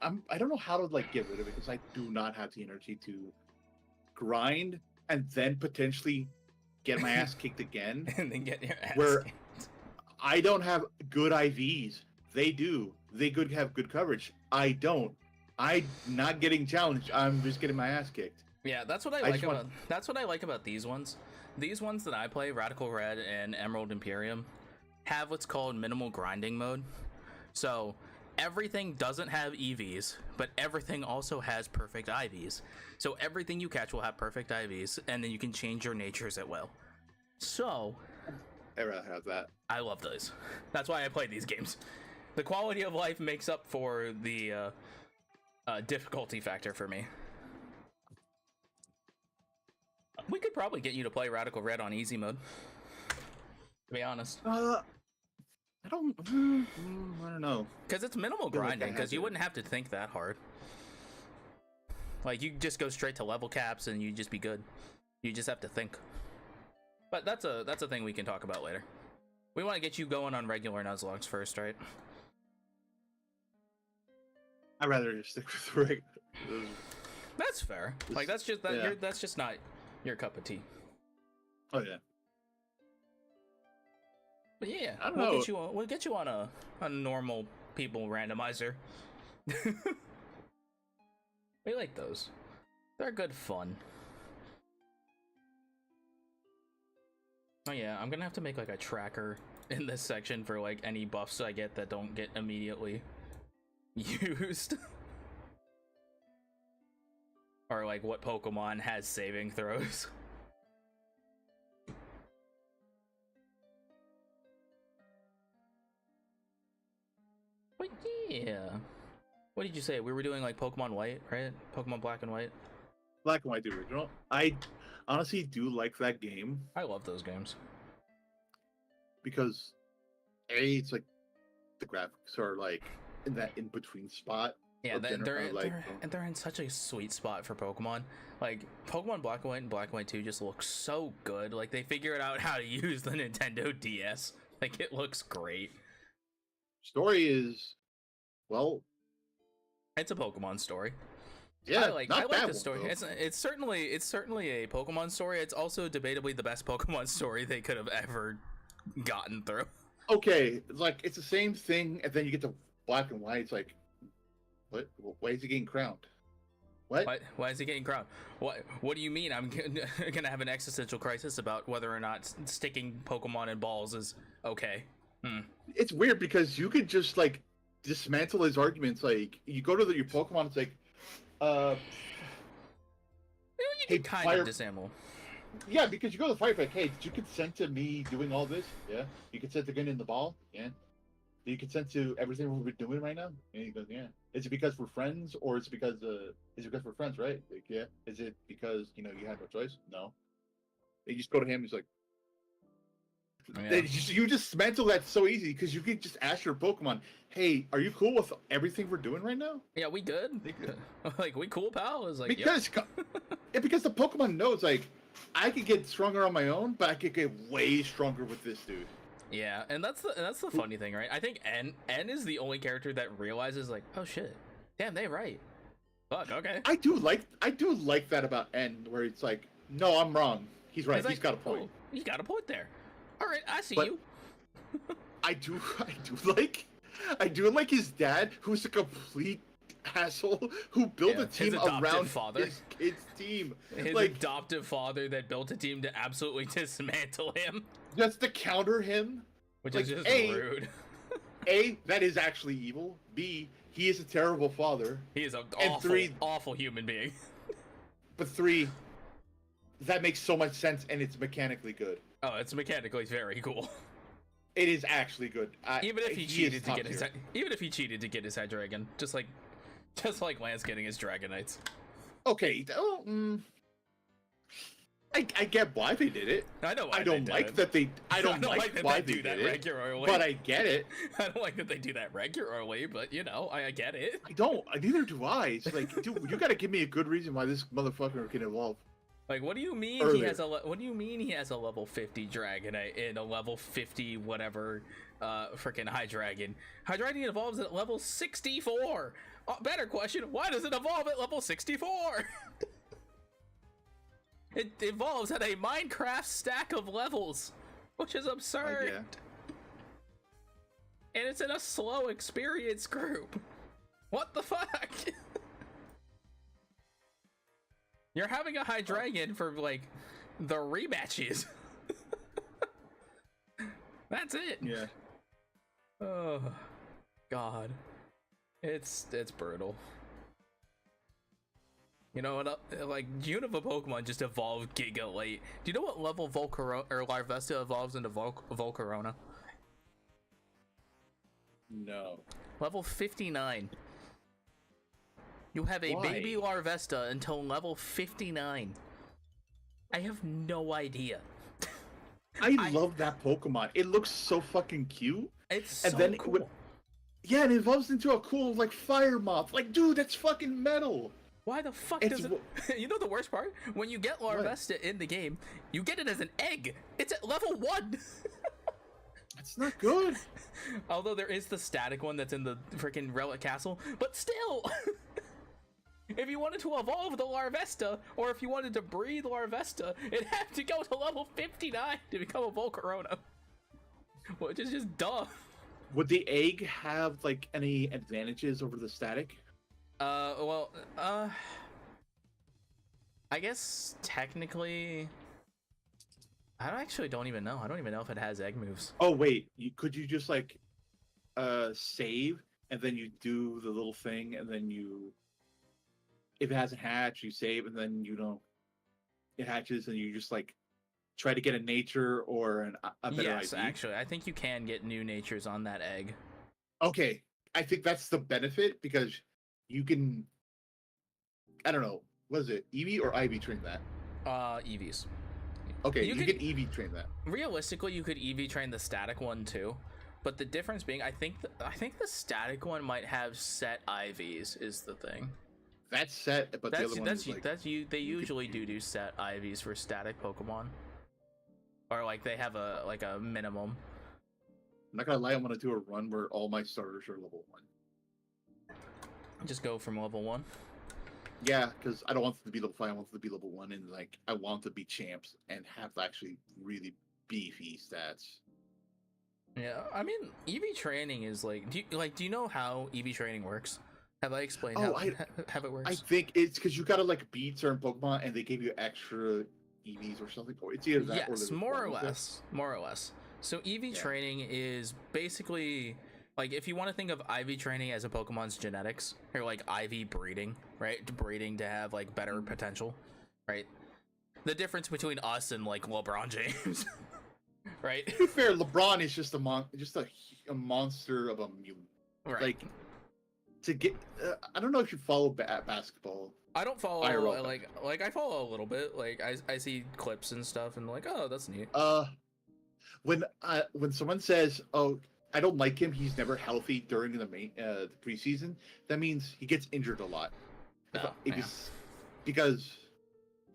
I don't know how to like get rid of it because I do not have the energy to grind and then potentially get my ass kicked again. And then get your ass Where kicked. I don't have good IVs. They do. They have good coverage. I don't. I'm not getting challenged. I'm just getting my ass kicked. Yeah, that's what I like about that's what I like about these ones. These ones that I play, Radical Red and Emerald Imperium, have what's called minimal grinding mode. So everything doesn't have EVs, but everything also has perfect IVs. So everything you catch will have perfect IVs, and then you can change your natures at will. So I'd rather have that. I love those. That's why I play these games. The quality of life makes up for the difficulty factor for me. We could probably get you to play Radical Red on easy mode, to be honest. I don't know. Because it's minimal feel like I grinding, because have you to. wouldn't have to think that hard. Like, you just go straight to level caps and you just be good. You just have to think. But that's a thing we can talk about later. We want to get you going on regular Nuzlockes first, right? I'd rather just stick with the regular. That's fair. Like, that's just that. Yeah. That's just not your cup of tea. Oh yeah. But yeah, I don't we'll know. get you on. We'll get you on a normal people randomizer. We like those. They're good fun. Oh yeah, I'm gonna have to make like a tracker in this section for like any buffs I get that don't get immediately used. Or like what Pokemon has saving throws. But yeah. What did you say? We were doing like Pokemon White, right? Pokemon Black and White. Black and White the original. I honestly do like that game I love those games. because it's like the graphics are like in that in between spot. Yeah, of gener- they're, like, they're in such a sweet spot for Pokemon. Like, Pokemon Black and White and Black and White 2 just look so good. Like, they figured out how to use the Nintendo DS. Like, it looks great. Story is, well, It's a Pokemon story. yeah, I like not bad the one, story. though. It's certainly a Pokemon story. It's also debatably the best Pokemon story they could have ever gotten through. Okay, it's like it's the same thing, and then you get to Black and White. It's like, what? Why is he getting crowned? What? Why is he getting crowned? What do you mean? I'm gonna have an existential crisis about whether or not sticking Pokemon in balls is okay. It's weird because you could just like dismantle his arguments. Like you go to your Pokemon, it's like, You Hey, can kind fire- of disable. yeah, because you go to the fight, like, hey, did you consent to me doing all this? Yeah. You consent to getting in the ball? Yeah. Do you consent to everything we're doing right now? And he goes, yeah. Is it because we're friends, or is it because we're friends, right? Like, yeah. Is it because you had no choice? No. And you just go to him. He's like, Yeah. you just dismantle that so easy because you can just ask your Pokemon, hey, are you cool with everything we're doing right now? Yeah, we good. Like, we cool, pal. Is like, Because because the Pokemon knows, like, I could get stronger on my own, but I could get way stronger with this dude. yeah, and that's the funny thing, right? I think N is the only character that realizes, like, oh shit, damn, they right. Fuck, okay. I do like that about N, where it's like, no, I'm wrong. He's right. It's He's like, got a point. oh, he's got a point there. All right, I see But- you. I do like his dad, who's a complete asshole, who built Yeah, a team his adoptive around father. his kid's team. His Like, adoptive father that built a team to absolutely dismantle him, just to counter him. which Like, is just A- rude. A, that is actually evil. B, he is a terrible father. He is an and awful, three- awful human being. But 3, that makes so much sense, and it's mechanically good. Oh, it's mechanically very cool. It is actually good. Even if he is cheated to top get his tier. even if he cheated to get his head dragon, just like Just like Lance getting his Dragonites. Okay, I get why they did it. I know why I don't they like did that they. I don't like like that why they they do that did it. regularly. But I get it. I don't like that they do that regularly, but you know, I get it. I don't. Neither do I. It's like, dude, you gotta give me a good reason why this motherfucker can evolve. Like, what do you mean Earlier. he has a? What do you mean he has a level 50 Dragonite in a level 50 whatever, freaking Hydreigon? Hydreigon evolves at level 64. Better question: why does it evolve at level 64? It evolves at a Minecraft stack of levels, which is absurd. Yeah. And it's in a slow experience group. What the fuck? You're having a Hydreigon for like the rematches. That's it. Yeah. Oh God, it's brutal. You know what? Like, Unova Pokemon just evolved giga late. Do you know what level Volcarona or Larvesta evolves into Volcarona? No. Level 59. You have a Why? baby Larvesta until level 59. I have no idea. I love that Pokemon. It looks so fucking cute. It's And so then cool. Yeah, and it evolves into a cool like fire moth. Like, dude, that's fucking metal. Why the fuck It's does it? You know the worst part? When you get Larvesta in the game, you get it as an egg. It's at level 1. That's not good. Although there is the static one that's in the freaking Relic Castle, but still. If you wanted to evolve the Larvesta, or if you wanted to breed Larvesta, it'd have to go to level 59 to become a Volcarona. Which is just dumb. Would the egg have like any advantages over the static? I guess technically, don't even know. I don't even know if it has egg moves. Oh wait, could you just like save and then you do the little thing and then you, if it hasn't hatched, you save and then it hatches and you just like try to get a nature or a better Yes, IV? actually, I think you can get new natures on that egg. Okay, I think that's the benefit because you can, I don't know, what is it, EV or IV train that? EVs. Okay, You you can- can EV train that. Realistically, you could EV train the static one too, but the difference being, I think the static one might have set IVs is the thing. That's set, but the other one is like, They usually do set IVs for static Pokemon, or like they have a minimum. I'm not gonna lie, I'm gonna do a run where all my starters are level 1. Just go from level 1. Yeah, because I don't want them to be level 5, I want them to be level 1, and like I want them to be champs and have actually really beefy stats. Yeah, I mean, EV training is like, do you know how EV training works? Have I explained Oh, how it works? I think it's because you gotta like beat certain Pokemon and they give you extra EVs or something. Or it's either that or Yes, they're more or wrong with it. less. More or less. So EV Yeah. training is basically like, if you want to think of IV training as a Pokemon's genetics, or like IV breeding, right? Breeding to have like better potential, right? The difference between us and like LeBron James, right? To be fair, LeBron is just a monster of a mutant. Right. Like to get, I don't know if you follow basketball. I don't follow IRL. like I follow a little bit. Like I see clips and stuff and like, oh, that's neat. When someone says, "Oh, I don't like him. He's never healthy during the preseason," that means he gets injured a lot. Oh, If yeah. he's- because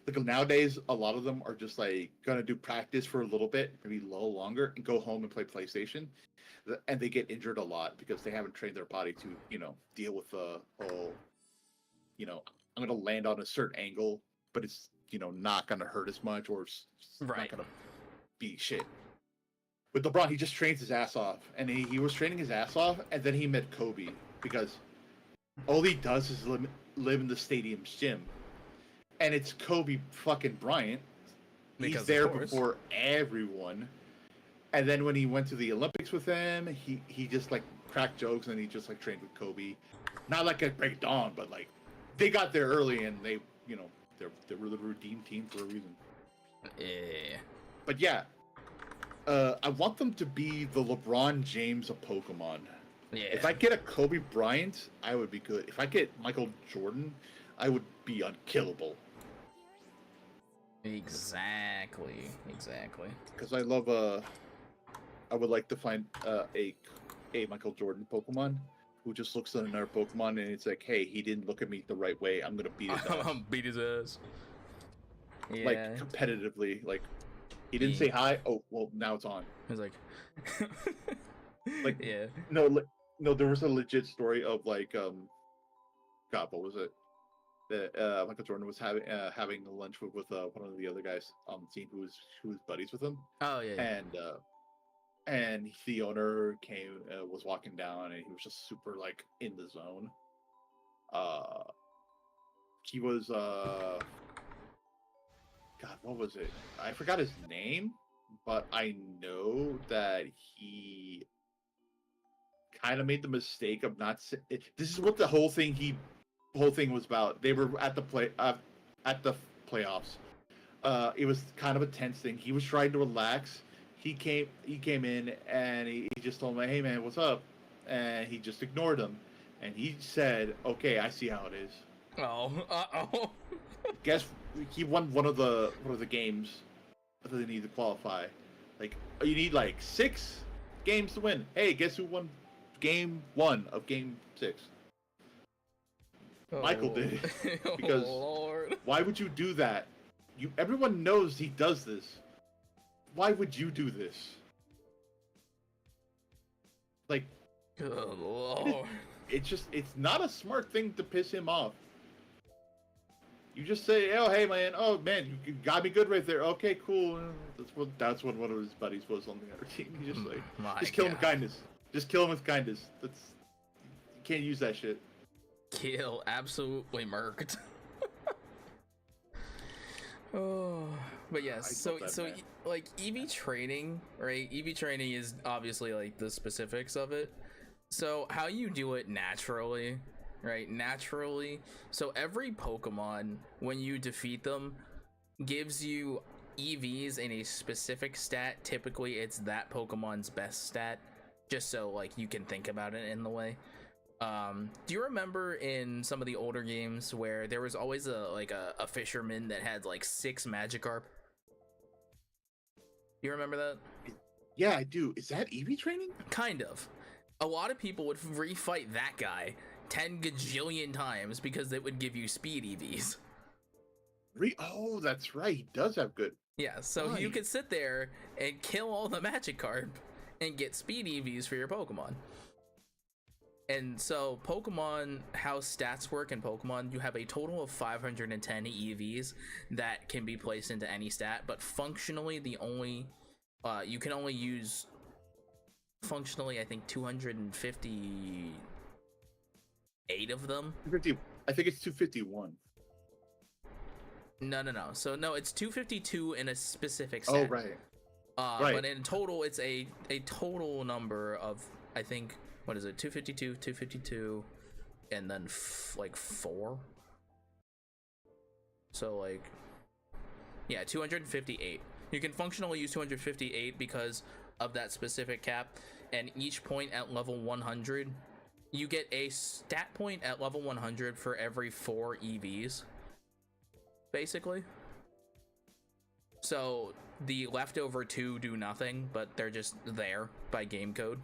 like nowadays, a lot of them are just like gonna do practice for a little bit, maybe a little longer, and go home and play PlayStation, and they get injured a lot because they haven't trained their body to, deal with the whole, I'm gonna land on a certain angle, but it's not gonna hurt as much, or it's Right. not gonna be shit. With LeBron, he just trains his ass off, and he was training his ass off, and then he met Kobe because all he does is live in the stadium's gym, and it's Kobe fucking Bryant. Because He's of there course. before everyone, and then when he went to the Olympics with him, he just like cracked jokes and he just like trained with Kobe, not like at break dawn, but like they got there early and they they were the redeem team for a reason. Yeah. But yeah. I want them to be the LeBron James of Pokemon. Yeah. If I get a Kobe Bryant, I would be good. If I get Michael Jordan, I would be unkillable. Exactly. Because I love I would like to find a Michael Jordan Pokemon who just looks at another Pokemon and it's like, hey, he didn't look at me the right way. I'm gonna beat his ass. Beat his ass. Yeah. Like competitively. Like he didn't say hi. Oh well, now it's on. He's like, Like yeah. No, there was a legit story of like God, what was it? That Michael Jordan was having lunch with one of the other guys on the team who was buddies with him. Oh yeah. And the owner was walking down and he was just super like in the zone. He was God, what was it? I forgot his name, but I know that he kind of made the mistake of not. This is what the whole thing was about. They were at the playoffs. It was kind of a tense thing. He was trying to relax. He came in and he just told him, "Hey man, what's up?" And he just ignored him. And he said, "Okay, I see how it is." Oh. Uh-oh. Guess he won one of the games that they need to qualify. Like you need like 6 games to win. Hey, guess who won game 1 of game 6? Michael did. Because Lord. why would you do that? Everyone knows he does this. Why would you do this? Like, Good Lord. it's not a smart thing to piss him off. You just say, "Oh, hey man, oh man, you got me good right there. Okay, cool." That's what one of his buddies was on the other team. He just like, just kill him with kindness. Just kill him with kindness. You can't use that shit. Kill, absolutely murked. Oh, but yes. So man. like EV training, right? EV training is obviously like the specifics of it. So how you do it naturally, right? Naturally. So every Pokemon, when you defeat them, gives you EVs in a specific stat. Typically, it's that Pokemon's best stat. Just so like you can think about it in the way. Do you remember in some of the older games where there was always a fisherman that had like 6 Magikarp? You remember that? Yeah, I do. Is that EV training? Kind of. A lot of people would refight that guy 10 gajillion times because it would give you speed EVs. Oh, that's right. He does have good. Yeah, so Right. you could sit there and kill all the Magikarp and get speed EVs for your Pokemon. And so Pokemon, how stats work in Pokemon, you have a total of 510 EVs that can be placed into any stat, but functionally you can only use functionally I think 258 of them. 250. I think it's 251. No. So no, it's 252 in a specific stat. Oh, right. Right. But in total, it's a total number of, I think, what is it? 252, and then like 4. So like, yeah, 258. You can functionally use 258 because of that specific cap, and each point at level 100, you get a stat point at level 100 for every 4 EVs, basically. So the leftover 2 do nothing, but they're just there by game code,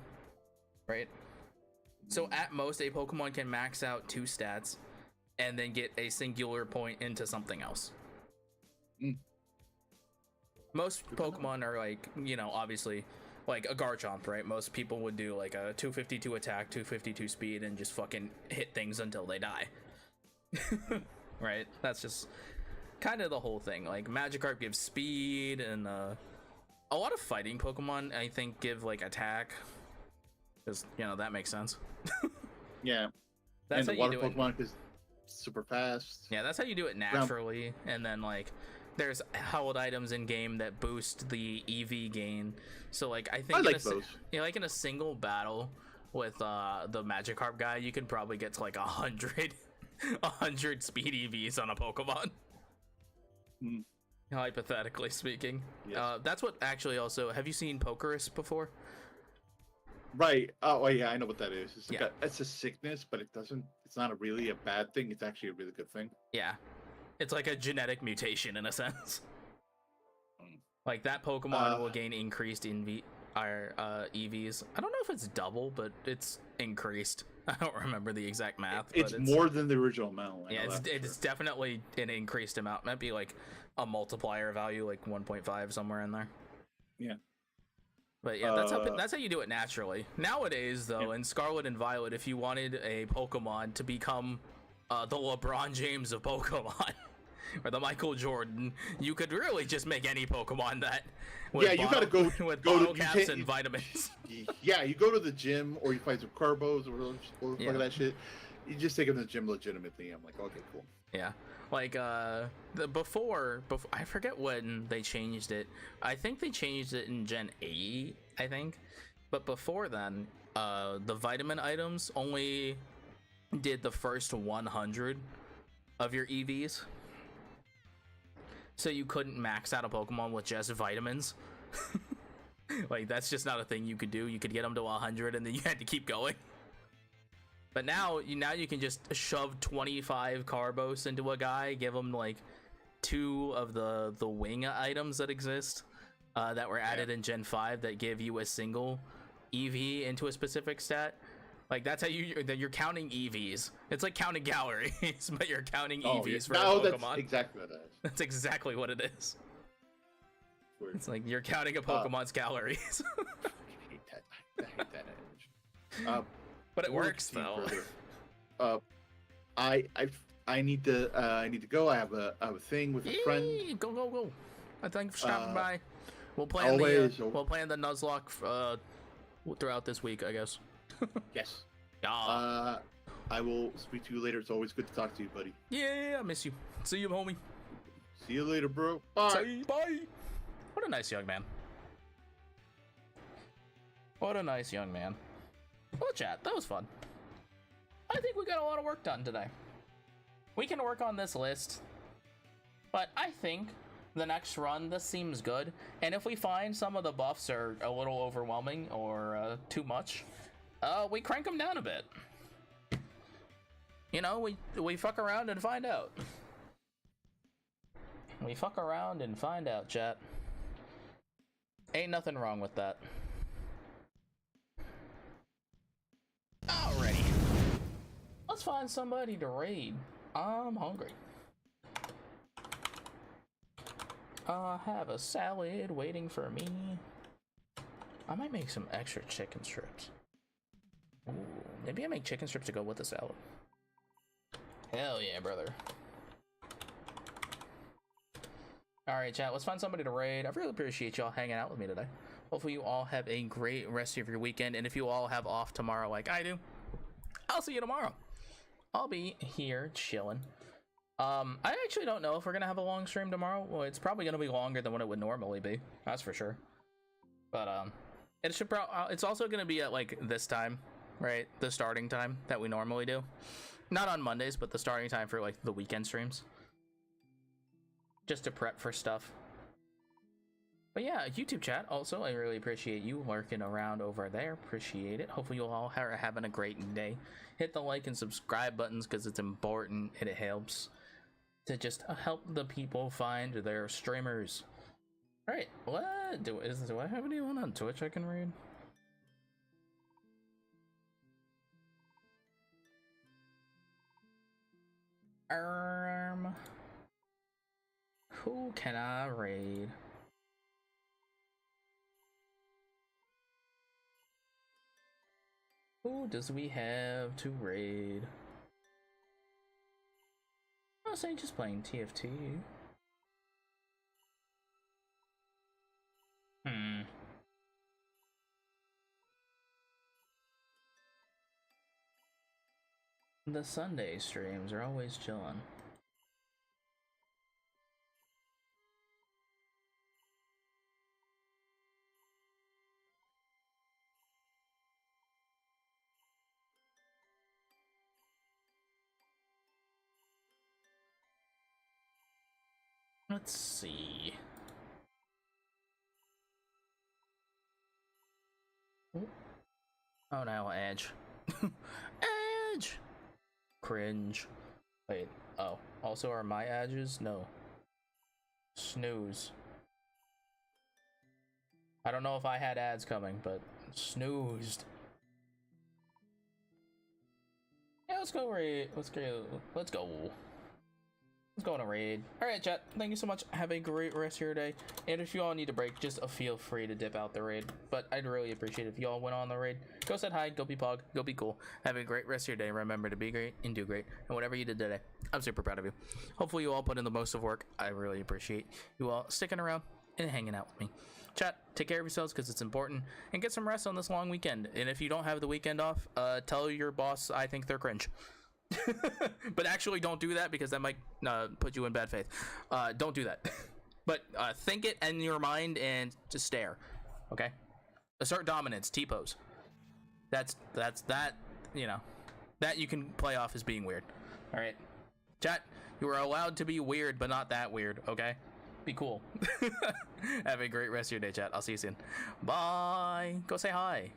right? So at most, a Pokemon can max out 2 stats and then get a singular point into something else. Most Pokemon are like, you know, obviously like a Garchomp, right? Most people would do like a 252 attack, 252 speed, and just fucking hit things until they die. Right? That's just kind of the whole thing. Like Magikarp gives speed, and a lot of fighting Pokemon I think give like attack, because you know that makes sense. Yeah. That's and how the you water do it. Pokemon is super fast. Yeah, that's how you do it naturally. And then like there's held items in game that boost the EV gain. So like I think those. Yeah, like in a single battle with the Magikarp guy, you can probably get to like 100 speed EVs on a Pokemon. Hypothetically speaking. Yes. That's what actually also, have you seen Pokerus before? Right. Oh, yeah, I know what that is. It's like Yeah. it's a sickness, but it doesn't. It's not really a bad thing. It's actually a really good thing. Yeah, it's like a genetic mutation in a sense. Mm. Like that Pokemon will gain increased EVs. I don't know if it's double, but it's increased. I don't remember the exact math. It's but more than the original amount. Yeah, it's definitely an increased amount. Might be like a multiplier value, like 1.5 somewhere in there. Yeah. But yeah, that's how you do it naturally. Nowadays, though, in Scarlet and Violet, if you wanted a Pokemon to become the LeBron James of Pokemon, or the Michael Jordan, you could really just make any Pokemon that. Yeah, you gotta go with go bottle to, caps and vitamins. Yeah, you go to the gym or you find some carbos or look at that shit. You just take them to the gym legitimately. I'm like, okay, cool. Yeah, like before I forget when they changed it. I think they changed it in Gen 8, I think. But before then, the vitamin items only did the first 100 of your EVs. So you couldn't max out a Pokemon with just vitamins. Like that's just not a thing you could do. You could get them to 100 and then you had to keep going. But now you can just shove 25 Carbos into a guy, give him like 2 of the wing items that exist that were added in Gen 5 that give you a single EV into a specific stat. Like that's how you're counting EVs. It's like counting calories, but you're counting EVs for a Pokemon. That's exactly what it is. That's exactly what it is. Weird. It's like you're counting a Pokemon's calories. I hate that image. But it works though. I need to go. I have a thing with a friend. Go. Thank you for stopping by. We'll plan the Nuzlocke throughout this week, I guess. Yes. Yeah. I will speak to you later. It's always good to talk to you, buddy. Yeah, I miss you. See you, homie. See you later, bro. Bye. Bye. What a nice young man. What a nice young man. Well, chat, that was fun. I think we got a lot of work done today. We can work on this list, but I think the next run, this seems good. And if we find some of the buffs are a little overwhelming or too much, we crank them down a bit. You know, we fuck around and find out. We fuck around and find out, chat. Ain't nothing wrong with that. Alrighty. Let's find somebody to raid. I'm hungry. I have a salad waiting for me. I might make some extra chicken strips. Ooh, maybe I make chicken strips to go with the salad. Hell yeah, brother. Alright, chat, let's find somebody to raid. I really appreciate y'all hanging out with me today. Hopefully you all have a great rest of your weekend, and if you all have off tomorrow like I do, I'll see you tomorrow. I'll be here chilling. I actually don't know if we're gonna have a long stream tomorrow. Well, it's probably gonna be longer than what it would normally be. That's for sure. But it should it's also gonna be at like this time, right? The starting time that we normally do. Not on Mondays, but the starting time for like the weekend streams. Just to prep for stuff. But yeah, YouTube chat also, I really appreciate you lurking around over there. Appreciate it. Hopefully you all are having a great day. Hit the like and subscribe buttons because it's important and it helps to just help the people find their streamers. Alright, what? Do I have anyone on Twitch I can read? Who can I raid? Who does we have to raid? I was saying just playing TFT. The Sunday streams are always chilling. Let's see. Oh no, Edge. Edge! Cringe. Wait, oh. Also, are my edges? No. Snooze. I don't know if I had ads coming, but snoozed. Yeah, let's go raid. Let's go. Let's go. Let's go on a raid. Alright, chat. Thank you so much. Have a great rest of your day. And if you all need a break, just feel free to dip out the raid. But I'd really appreciate it if you all went on the raid. Go said hi. Go be pog. Go be cool. Have a great rest of your day. Remember to be great and do great. And whatever you did today, I'm super proud of you. Hopefully you all put in the most of work. I really appreciate you all sticking around and hanging out with me. Chat, take care of yourselves because it's important. And get some rest on this long weekend. And if you don't have the weekend off, tell your boss I think they're cringe. But actually don't do that because that might put you in bad faith. Don't do that. But think it in your mind and just stare. Okay? Assert dominance, T-pose. That's that, you know. That you can play off as being weird. Alright? Chat, you are allowed to be weird, but not that weird, okay? Be cool. Have a great rest of your day, chat. I'll see you soon. Bye. Go say hi.